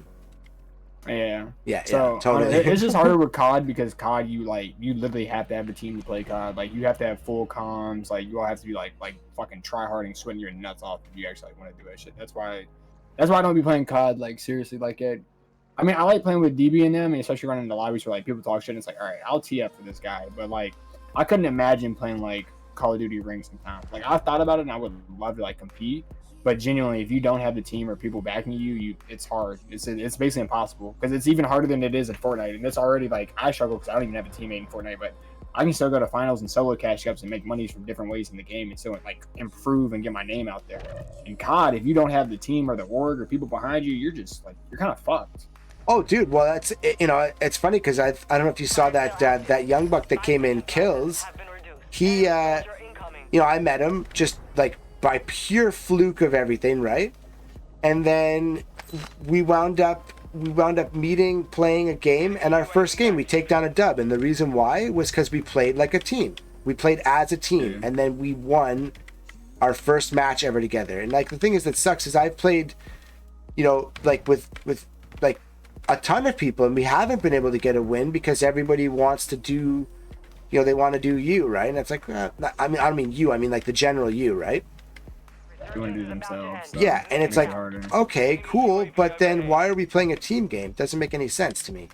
Yeah, so, totally. It's just harder with COD because COD you literally have to have a team to play COD. Like you have to have full comms. Like you all have to be like fucking try harding, sweating your nuts off if you actually want to do that shit. That's why I don't be playing COD like seriously like it. I mean, I like playing with DB in them, and especially running into lobbies where like people talk shit. And it's like, all right, I'll tee up for this guy, but like, I couldn't imagine playing like Call of Duty Ring sometimes. Like, I've thought about it, and I would love to like compete, but genuinely, if you don't have the team or people backing you, it's hard. It's basically impossible because it's even harder than it is in Fortnite, and it's already like I struggle because I don't even have a teammate in Fortnite. But I can still go to finals and solo cash ups and make monies from different ways in the game and still like improve and get my name out there. In COD, if you don't have the team or the org or people behind you, you're just like, you're kind of fucked. Oh, dude. Well, that's, you know, it's funny because I don't know if you saw that young buck that came in kills. He, you know, I met him just like by pure fluke of everything, right? And then we wound up meeting, playing a game, and our first game we take down a dub, and the reason why was because we played like a team. We played as a team, and then we won our first match ever together. And like the thing is that sucks is I've played, you know, like with like a ton of people, and we haven't been able to get a win because everybody wants to do, you know, they want to do you, right? And it's like, I don't mean you, I mean like the general you, right? They want to do themselves. So yeah, and it's like, it okay, cool, but then why are we playing a team game? Doesn't make any sense to me.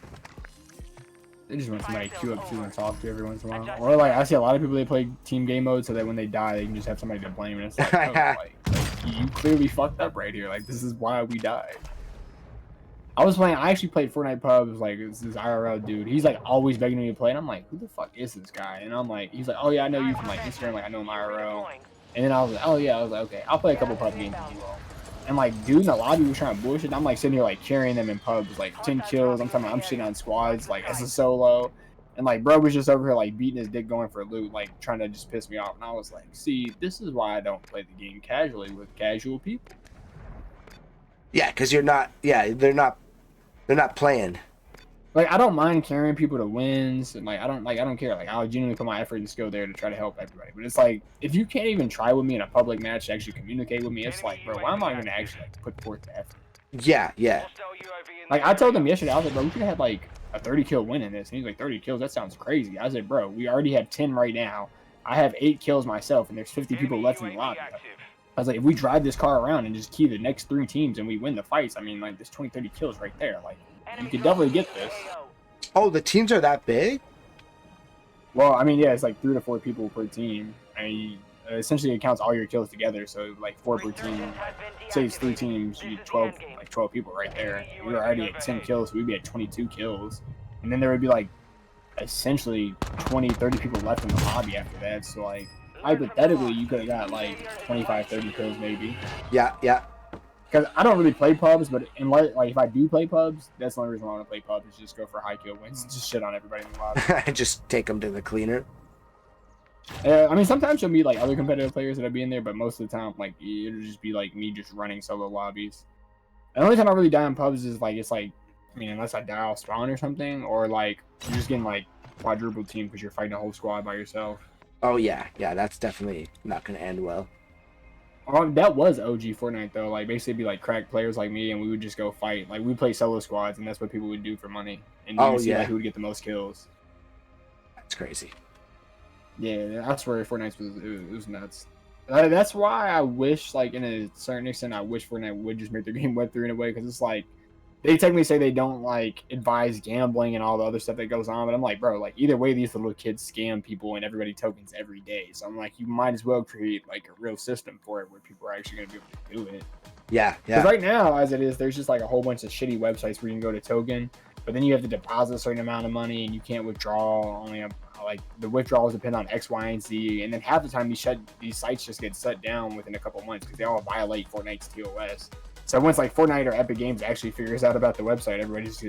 They just want somebody to queue up to and talk to every once in a while. Or like I see a lot of people, they play team game mode so that when they die, they can just have somebody to blame. And it's like, oh, like you clearly fucked up right here. Like this is why we died. I actually played Fortnite pubs. Like this IRL dude. He's like always begging me to play, and I'm like, who the fuck is this guy? And I'm like, he's like, oh yeah, I know you from like Instagram. Like I know him IRL. And then I was like, oh yeah, I was like, okay, I'll play a couple pub games with you all. And like, dude in the lobby was trying to bullshit. And I'm like sitting here like carrying them in pubs, like 10 kills. I'm talking about I'm shitting on squads, like as a solo. And like, bro was just over here like beating his dick going for loot, like trying to just piss me off. And I was like, see, this is why I don't play the game casually with casual people. Yeah, because you're not. Yeah, they're not playing. Like I don't mind carrying people to wins, and like I don't care. Like I'll genuinely put my effort and skill there to try to help everybody. But it's like if you can't even try with me in a public match to actually communicate with me, it's like, bro, why am I gonna actually like put forth the effort? Yeah, yeah. Like I told him yesterday, I was like, bro, we could have had like a 30 kill win in this. And he's like, 30 kills? That sounds crazy. I said, bro, we already have 10 right now. I have 8 kills myself, and there's 50 people left in the lobby. I was like, if we drive this car around and just key the next 3 teams and we win the fights, I mean, like, there's 20, 30 kills right there. Like, you could definitely get this. Oh, the teams are that big? Well, I mean, yeah, it's like 3 to 4 people per team. I mean, essentially it counts all your kills together, so like 4 per team. Say it's 3 teams, you need 12 people right there. We were already at 10 kills, so we'd be at 22 kills. And then there would be like essentially 20, 30 people left in the lobby after that. So like hypothetically you could have got like 25, 30 kills maybe. Yeah, yeah. Because I don't really play pubs, but like if I do play pubs, that's the only reason I want to play pubs is just go for high kill wins. Just shit on everybody in the lobby. Just take them to the cleaner. I mean, sometimes you'll meet like other competitive players that'll be in there, but most of the time, like it'll just be like me just running solo lobbies. The only time I really die in pubs is like it's like, I mean, unless I die off spawn or something, or like you're just getting like quadruple team because you're fighting a whole squad by yourself. Oh yeah, yeah, that's definitely not gonna end well. That was OG Fortnite though. Like basically, be like crack players like me, and we would just go fight. Like we play solo squads, and that's what people would do for money. And you would see like who would get the most kills. That's crazy. Yeah, I swear Fortnite was nuts. That's why I wish, like in a certain extent, I wish Fortnite would just make their game Web3 in a way, because it's like they technically say they don't like advise gambling and all the other stuff that goes on, but I'm like, bro, like either way, these little kids scam people and everybody tokens every day. So I'm like, you might as well create like a real system for it where people are actually gonna be able to do it. Yeah, yeah. Because right now, as it is, there's just like a whole bunch of shitty websites where you can go to token, but then you have to deposit a certain amount of money and you can't withdraw. Only like the withdrawals depend on X, Y, and Z, and then half the time these sites just get shut down within a couple months because they all violate Fortnite's TOS. So once like Fortnite or Epic Games actually figures out about the website, everybody just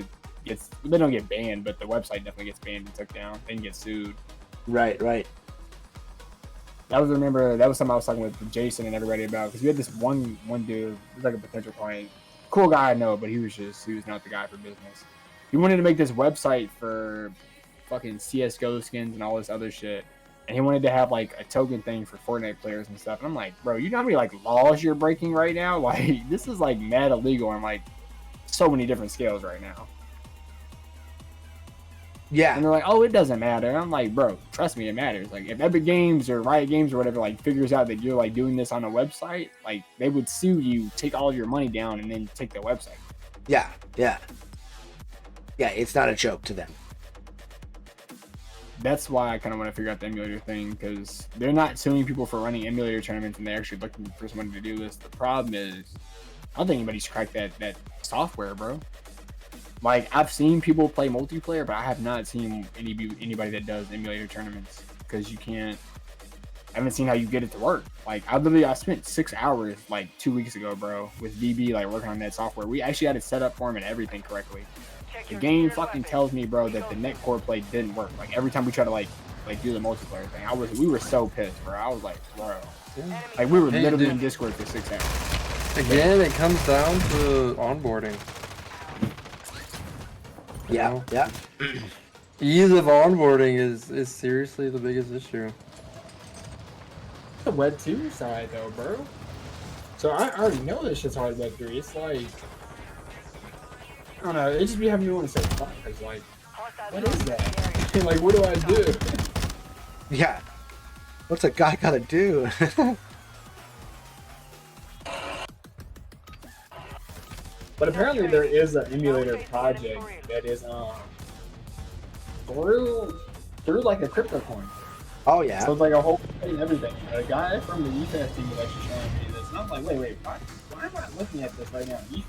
gets, they don't get banned, but the website definitely gets banned and took down and get sued. Right, right. That was something I was talking with Jason and everybody about, because we had this one dude, he was like a potential client, cool guy I know, but he was not the guy for business. He wanted to make this website for fucking CSGO skins and all this other shit. And he wanted to have like a token thing for Fortnite players and stuff. And I'm like, bro, you know how many like laws you're breaking right now? Like this is like mad illegal on like so many different scales right now. Yeah. And they're like, oh, it doesn't matter. And I'm like, bro, trust me, it matters. Like if Epic Games or Riot Games or whatever like figures out that you're like doing this on a website, like they would sue you, take all your money down, and then take the website. Yeah, yeah. Yeah, it's not a joke to them. That's why I kind of want to figure out the emulator thing, because they're not suing people for running emulator tournaments and they're actually looking for somebody to do this. The problem is, I don't think anybody's cracked that software, bro. Like I've seen people play multiplayer, but I have not seen anybody that does emulator tournaments because you can't. I haven't seen how you get it to work. Like I spent 6 hours like 2 weeks ago, bro, with DB like working on that software. We actually had it set up for him and everything correctly. The game fucking tells me, bro, that the netcore play didn't work. Like every time we try to like do the multiplayer thing, we were so pissed, bro. I was like, bro, like we were literally in Discord for 6 hours. Again, it comes down to onboarding. Yeah, yeah. Ease of onboarding is seriously the biggest issue. The Web 2 side though, bro. So I already know this shit's hard Web 3. It's like, I don't know, it just be having me want to say fuck. It's like, what is that? Like, what do I do? Yeah. What's a guy gotta do? But apparently there is an emulator project that is through like a crypto coin. Oh yeah. So it's like a whole thing, everything. A guy from the EFAS team was actually showing me this, and I was like, wait, why am I looking at this right now? EFAS. You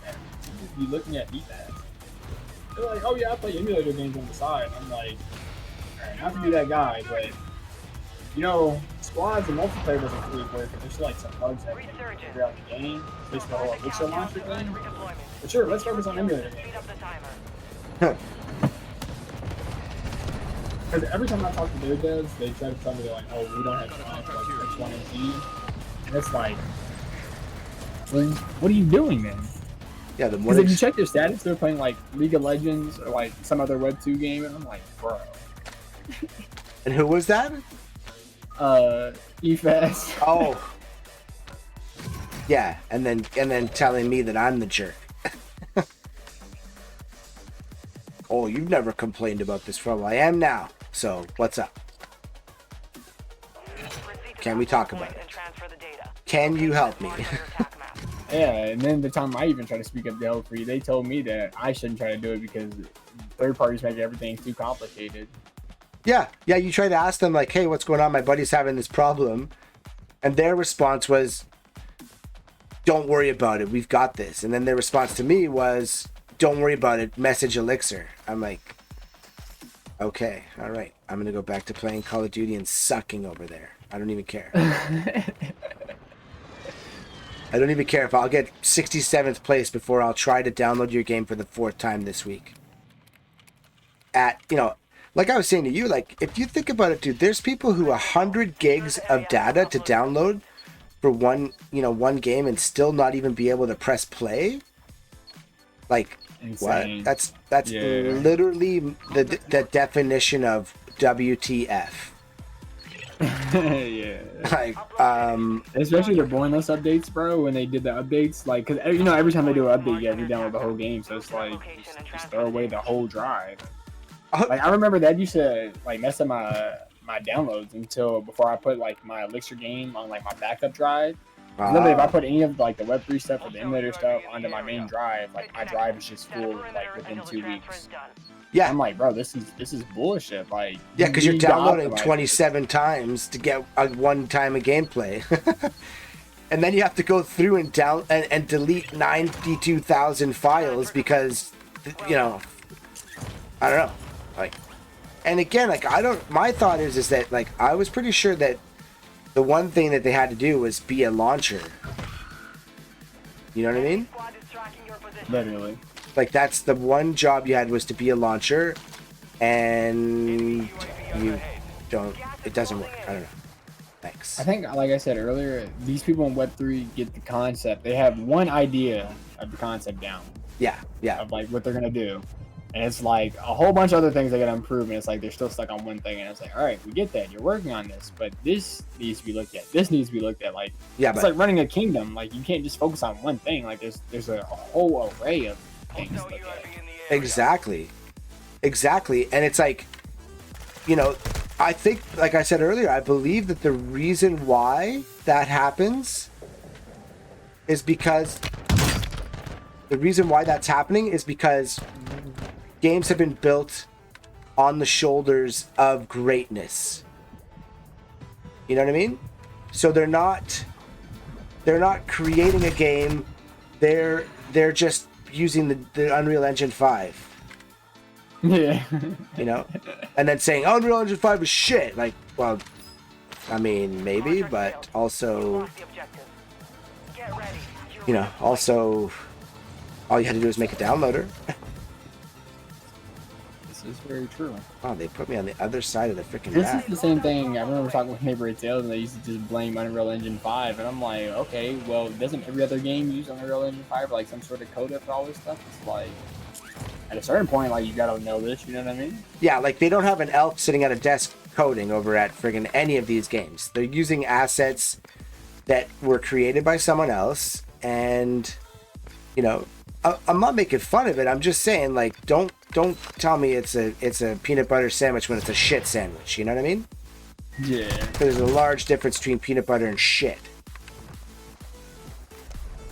should be looking at EFAS. They're like, oh yeah, I play emulator games on the side. I'm like, alright, not to be that guy, but you know, squads and multiplayer doesn't fully work, and there's like some bugs that can figure out the game. It's the whole Elixir launcher thing. But sure, let's focus on emulator games. Because every time I talk to their devs, they try to tell me they're like, oh, we don't have time for like X, Y, and Z. And it's like, well, what are you doing then? Yeah, the Because if you check their status, they're playing like League of Legends or like some other Web 2 game, and I'm like, bro. And who was that? EFAS. Oh. Yeah, and then telling me that I'm the jerk. Oh, you've never complained about this trouble. I am now. So, what's up? Can we talk about it? Can you help me? Yeah, and then the time I even tried to speak up to help free, they told me that I shouldn't try to do it because third parties make everything too complicated. Yeah, you try to ask them like, hey, what's going on? My buddy's having this problem. And their response was, don't worry about it. We've got this. And then their response to me was, don't worry about it. Message Elixir. I'm like, okay, all right. I'm going to go back to playing Call of Duty and sucking over there. I don't even care. I don't even care if I'll get 67th place before I'll try to download your game for the 4th time this week. Like I was saying to you, like, if you think about it, dude, there's people who 100 gigs of data to download for one game and still not even be able to press play. Like, insane. What? That's literally the definition of WTF. Yeah. Like, especially the bonus updates, bro. When they did the updates, like, cause every time they do an update, you have to download the whole game. So it's like just throw away the whole drive. Like I remember that used to like mess up my downloads until before I put like my Elixir game on like my backup drive. Literally, if I put any of like the Web3 stuff or the emulator stuff onto my main drive, like my drive is just full like within 2 weeks. Yeah, I'm like, bro, this is bullshit. Like, yeah, because you're downloading 27 times to get one time of gameplay, and then you have to go through and and delete 92,000 files because I don't know, like, and again, like my thought is that like I was pretty sure that the one thing that they had to do was be a launcher. You know what I mean? Literally. Like that's the one job you had was to be a launcher, and it doesn't work. I don't know. Thanks. I think, like I said earlier, these people in Web3 get the concept. They have one idea of the concept down. Yeah. Of like what they're gonna do, and it's like a whole bunch of other things they gotta improve, and it's like they're still stuck on one thing, and it's like, all right, we get that, you're working on this, but this needs to be looked at. This needs to be looked at. Like, it's like running a kingdom. Like you can't just focus on one thing. Like there's a whole array of things to look at. Exactly, and it's like, I think, like I said earlier, I believe that the reason why that happens is because games have been built on the shoulders of greatness. You know what I mean? So they're not creating a game. They're just using the Unreal Engine 5. Yeah. You know, and then saying Unreal Engine 5 is shit. Like, well, I mean, maybe, but also, you know, also, all you had to do is make a downloader. This is very true. Oh, they put me on the other side of the freaking This map. is the same thing. I remember talking with neighbor at Tales, and they used to just blame Unreal Engine 5, and I'm like, okay, well, doesn't every other game use Unreal Engine 5 or like some sort of coda for all this stuff? It's like, at a certain point, like, you gotta know this, you know what I mean? Yeah, like they don't have an elf sitting at a desk coding over at friggin' any of these games. They're using assets that were created by someone else, and you know, I'm not making fun of it. I'm just saying, like, don't tell me it's a peanut butter sandwich when it's a shit sandwich. You know what I mean? Yeah. There's a large difference between peanut butter and shit.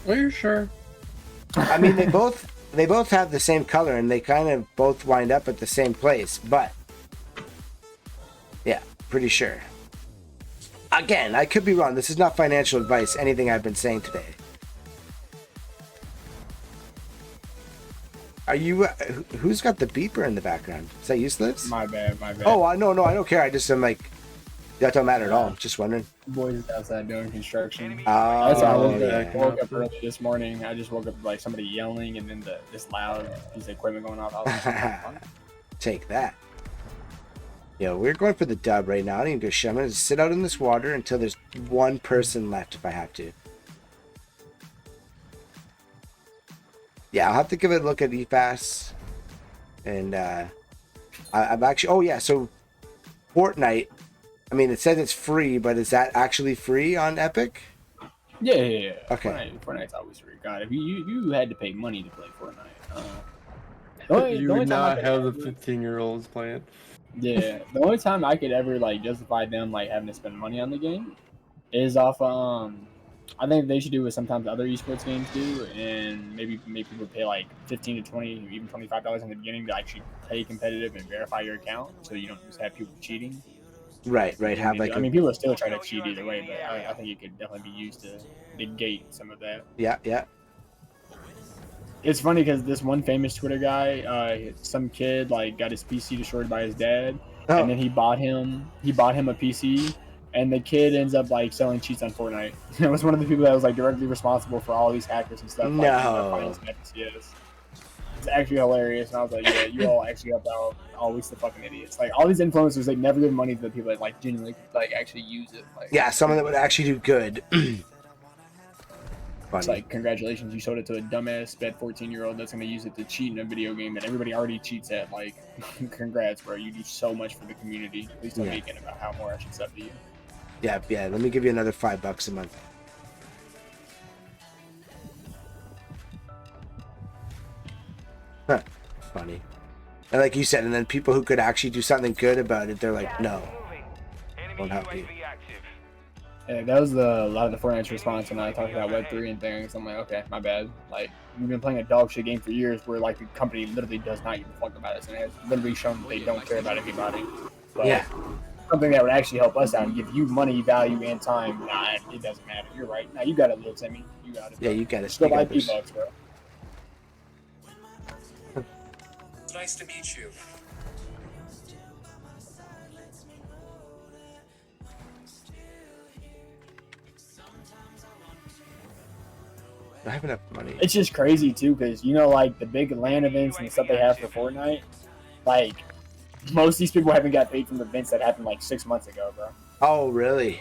Are you sure? I mean, they both have the same color, and they kind of both wind up at the same place. But yeah, pretty sure. Again, I could be wrong. This is not financial advice. Anything I've been saying today. Are you? Who's got the beeper in the background? Is that useless? My bad. Oh, no, I don't care. I'm like, that don't matter at all. Just wondering. Boys outside doing construction. Oh, That's why I woke up yeah. early this morning. I just woke up like somebody yelling and then this loud piece of equipment going off. I was like, Take that. Yo, we're going for the dub right now. I don't even give a shit. I'm gonna sit out in this water until there's one person left if I have to. Yeah, I'll have to give it a look at EFAS. And I'm actually, oh yeah, so Fortnite, I mean, it says it's free, but is that actually free on Epic? Yeah. Okay. Fortnite's always free. God, if you had to pay money to play Fortnite. You would not have the 15-year-olds playing. Yeah, the only time I could ever like justify them like having to spend money on the game is off I think they should do what sometimes other esports games do, and maybe make people pay like $15 to $20, even $25 in the beginning to actually play competitive and verify your account, so you don't just have people cheating. Right. Have like. I mean, people are still trying to cheat either way, but I think it could definitely be used to negate some of that. Yeah. It's funny because this one famous Twitter guy, some kid like got his PC destroyed by his dad, and then he bought him a PC. And the kid ends up like selling cheats on Fortnite. It was one of the people that was like directly responsible for all these hackers and stuff. No. Yes. It's actually hilarious. And I was like, yeah, you all actually helped out all these the fucking idiots. Like all these influencers, they never give money to the people that like genuinely like actually use it. Like, yeah, someone that would actually do good. It's like, congratulations, you showed it to a dumbass sped 14-year-old that's gonna use it to cheat in a video game that everybody already cheats at. Like, congrats, bro. You do so much for the community. Please don't make it about how more I should sub to you. Yeah. Let me give you another $5 a month. Huh. Funny. And like you said, and then people who could actually do something good about it, they're like, no, won't help you. Yeah, that was a lot of the Fortnite's response when I talked about Web3 and things. I'm like, okay, my bad. Like, we've been playing a dog shit game for years where like the company literally does not give a fuck about us, and it has literally shown that they don't care about anybody. But yeah. Something that would actually help us out and give you money, value, and time. Nah, it doesn't matter. You're right. Nah, you got it, little Timmy. You got it. Yeah, you got it. Still buy V-Bucks, bro. It's nice to meet you. I have enough money. It's just crazy too, because you know, like the big LAN events and stuff they have for Fortnite, like most of these people haven't got paid from the events that happened like 6 months ago, bro. Oh, really?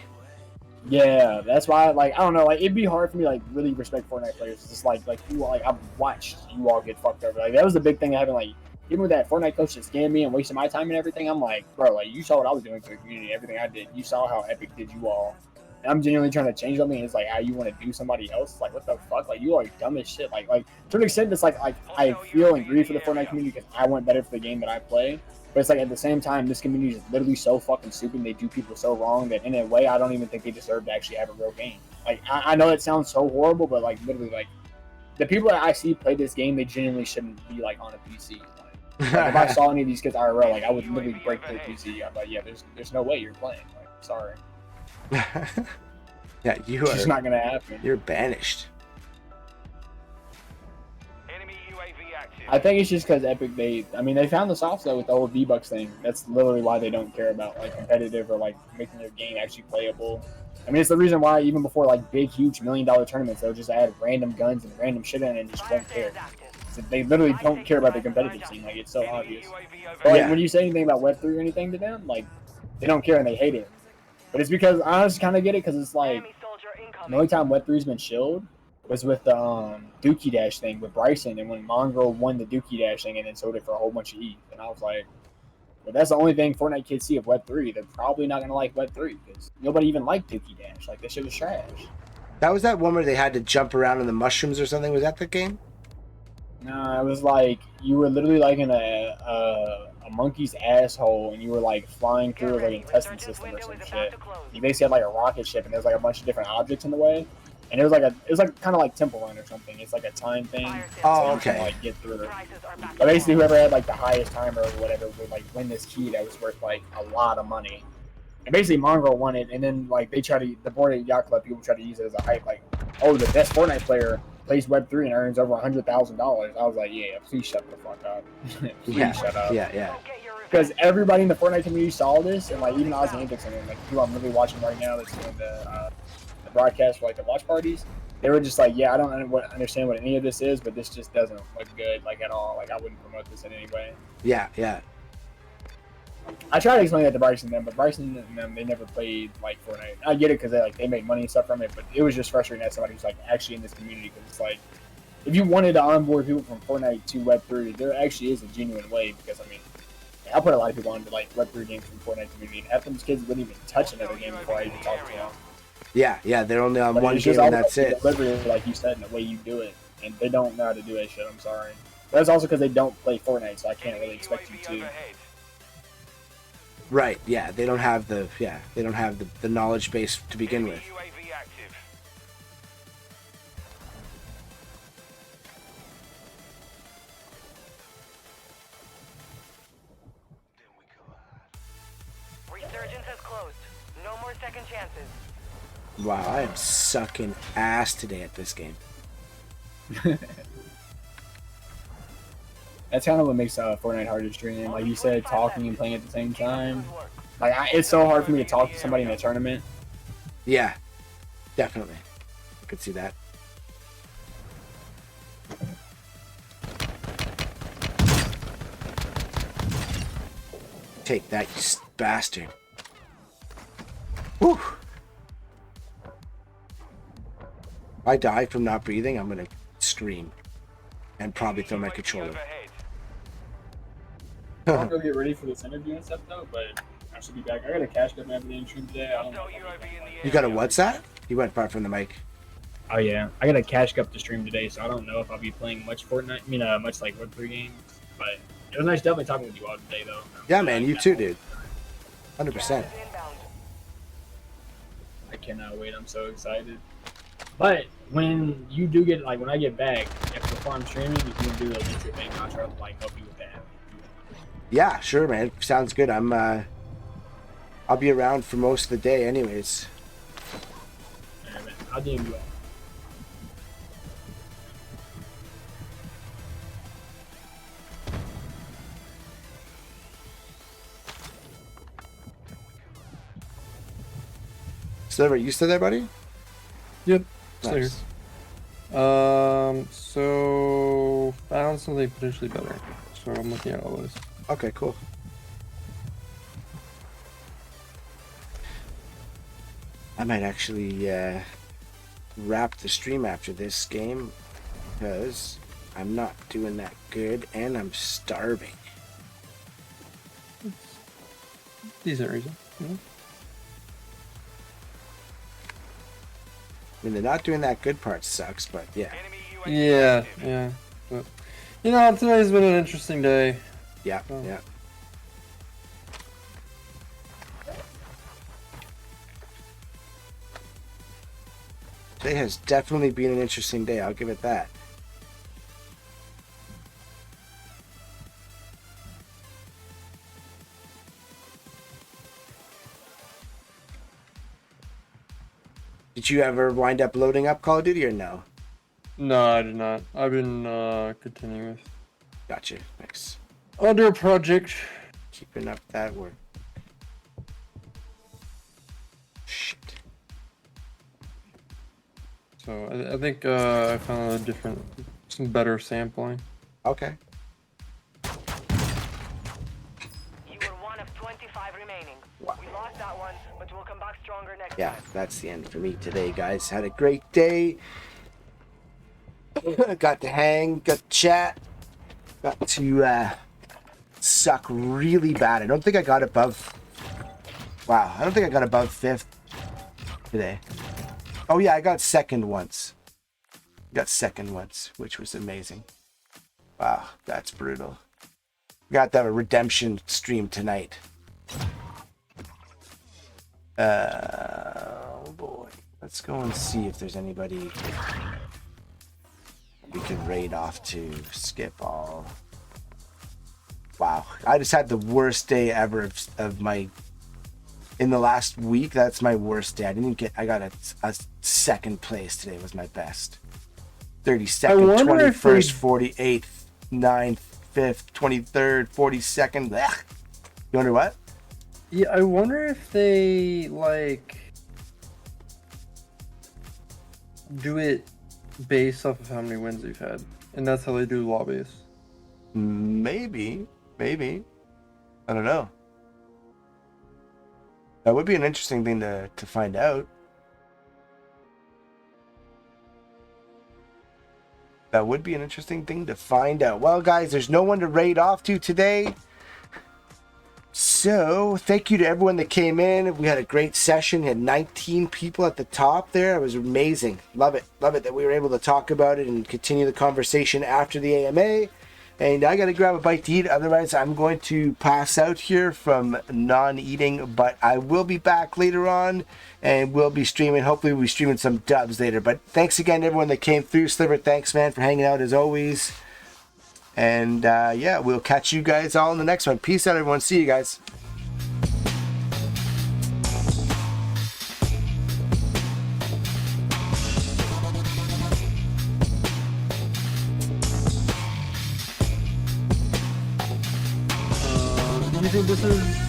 Yeah, that's why. Like, I don't know. Like, it'd be hard for me to like really respect Fortnite players. It's just like you all, like I've watched you all get fucked over. Like that was the big thing. Having like even with that Fortnite coach that scammed me and wasted my time and everything. I'm like, bro, like you saw what I was doing for the community, everything I did. You saw how Epic did you all. And I'm genuinely trying to change something. And it's like how you want to do somebody else. Like what the fuck? Like you are dumb as shit. Like to an extent, it's like I feel and grieve for the Fortnite community because I want better for the game that I play. But it's like at the same time, this community is literally so fucking stupid. They do people so wrong that in a way, I don't even think they deserve to actually have a real game. Like I know it sounds so horrible, but like literally, like the people that I see play this game, they genuinely shouldn't be like on a PC. Like if I saw any of these kids IRL, like I would literally break their PC. I'm like, yeah, there's no way you're playing. Like, sorry. Yeah, you it's are. Just not gonna happen. You're banished. Enemy UAV I think it's just because Epic, they found the soft side with the whole V-Bucks thing. That's literally why they don't care about like competitive or like making their game actually playable. I mean, it's the reason why even before like big, huge $1 million tournaments, they'll just add random guns and random shit in and just won't care. So they literally don't care about the competitive scene. Like, it's so obvious. But like, when you say anything about Web3 or anything to them, like, they don't care and they hate it. But it's because I just kind of get it because it's like the only time Web3's been chilled was with the Dookie Dash thing with Bryson, and when Mongrel won the Dookie Dash thing and then sold it for a whole bunch of ETH. And I was like, well, that's the only thing Fortnite kids see of Web3. They're probably not going to like Web3 because nobody even liked Dookie Dash. Like, that shit was trash. That was that one where they had to jump around in the mushrooms or something. Was that the game? No, it was like you were literally like in a monkey's asshole, and you were like flying through like an intestine system or some shit. You basically had like a rocket ship, and there was like a bunch of different objects in the way, and it was like kind of like Temple Run or something. It's like a time thing. Oh, so okay. You can, like, get through it. But basically, whoever had like the highest timer or whatever would like win this key that was worth like a lot of money. And basically, Mongrel won it, and then like the Bored Yacht Club people try to use it as a hype, like, oh, the best Fortnite player plays Web3 and earns over $100,000. I was like, yeah, please shut the fuck up. Please shut up. Yeah. Because everybody in the Fortnite community saw this, and like even Ozzy Antics and like who I'm really watching right now that's doing the broadcast for like the watch parties, they were just like, yeah, I don't understand what any of this is, but this just doesn't look good like at all. Like, I wouldn't promote this in any way. Yeah. I tried to explain that to Bryson and them, but Bryson and them, they never played like Fortnite. I get it because they make money and stuff from it, but it was just frustrating as somebody who's like actually in this community, because it's like, if you wanted to onboard people from Fortnite to Web3, there actually is a genuine way, because I mean, I put a lot of people onto like Web3 games from Fortnite community, and half of those kids wouldn't even touch another game before I even talk to them. Yeah, they're only on one It's game just and that's it. Delivery, like you said, in the way you do it, and they don't know how to do that shit. I'm sorry. But it's also because they don't play Fortnite, so I can't really expect you to. Right, yeah, they don't have the knowledge base to begin with. Resurgence has closed. No more second chances. Wow, I am sucking ass today at this game. That's kind of what makes Fortnite hard to stream. Like you said, talking and playing at the same time. Like, it's so hard for me to talk to somebody in a tournament. Yeah, definitely. I could see that. Take that, you bastard. Whew. If I die from not breathing, I'm gonna scream and probably throw my controller. I don't really get ready for this interview and stuff though, but I should be back. I got a cash up after the stream today. I don't know. You got a what's that? You went far from the mic. Oh yeah, I got a cash up to stream today, so I don't know if I'll be playing much Fortnite. I mean, much like Web3 games. But it was nice definitely talking with you all today, though. Yeah, man, you too, dude. 100%. I cannot wait. I'm so excited. But when you do get, like, when I get back, before I'm streaming, if you can do a YouTube thing, I'll try to like help you with that. Yeah, sure, man. Sounds good. I'll be around for most of the day, anyways. Alright, man. I'll DM you all. Sliver, you still there, buddy? Yep. Nice. So found something potentially better. So I'm looking at all those. Okay, cool. I might actually wrap the stream after this game because I'm not doing that good and I'm starving. Decent reason. Yeah. I mean, the not doing that good part sucks, but yeah. Yeah. But you know, today's been an interesting day. Yeah, so. Yeah. Today has definitely been an interesting day, I'll give it that. Did you ever wind up loading up Call of Duty or no? No, I did not. I've been continuing with Gotcha. Nice. Under project. Keeping up that work. Shit. So I think I found some better sampling. Okay. You were one of 25 remaining. Wow. We lost that one, but we'll come back stronger next Yeah, time. that's the end for me today, guys. Had a great day. Got to hang, got to chat, got to suck really bad. I don't think I got above. Wow, I don't think I got above 5th today. Oh yeah, I got second once. Which was amazing. Wow, that's brutal. Got to have a redemption stream tonight. Oh boy. Let's go and see if there's anybody we can raid off to. Skip all. Wow, I just had the worst day ever of my. In the last week, that's my worst day. I got a second place today. Was my best. 32nd, 21st, 48th, 9th, 5th, 23rd, 42nd. Blech. You wonder what? Yeah, I wonder if they do it based off of how many wins you've had, and that's how they do lobbies. Maybe. I don't know. That would be an interesting thing to find out. Well, guys, there's no one to raid off to today. So, thank you to everyone that came in. We had a great session. We had 19 people at the top there. It was amazing. Love it that we were able to talk about it and continue the conversation after the AMA. And I gotta grab a bite to eat, otherwise I'm going to pass out here from non-eating, but I will be back later on and we'll be streaming. Hopefully we'll be streaming some dubs later. But thanks again to everyone that came through. Sliver, thanks man for hanging out as always. And yeah, we'll catch you guys all in the next one. Peace out everyone. See you guys. Do you think this is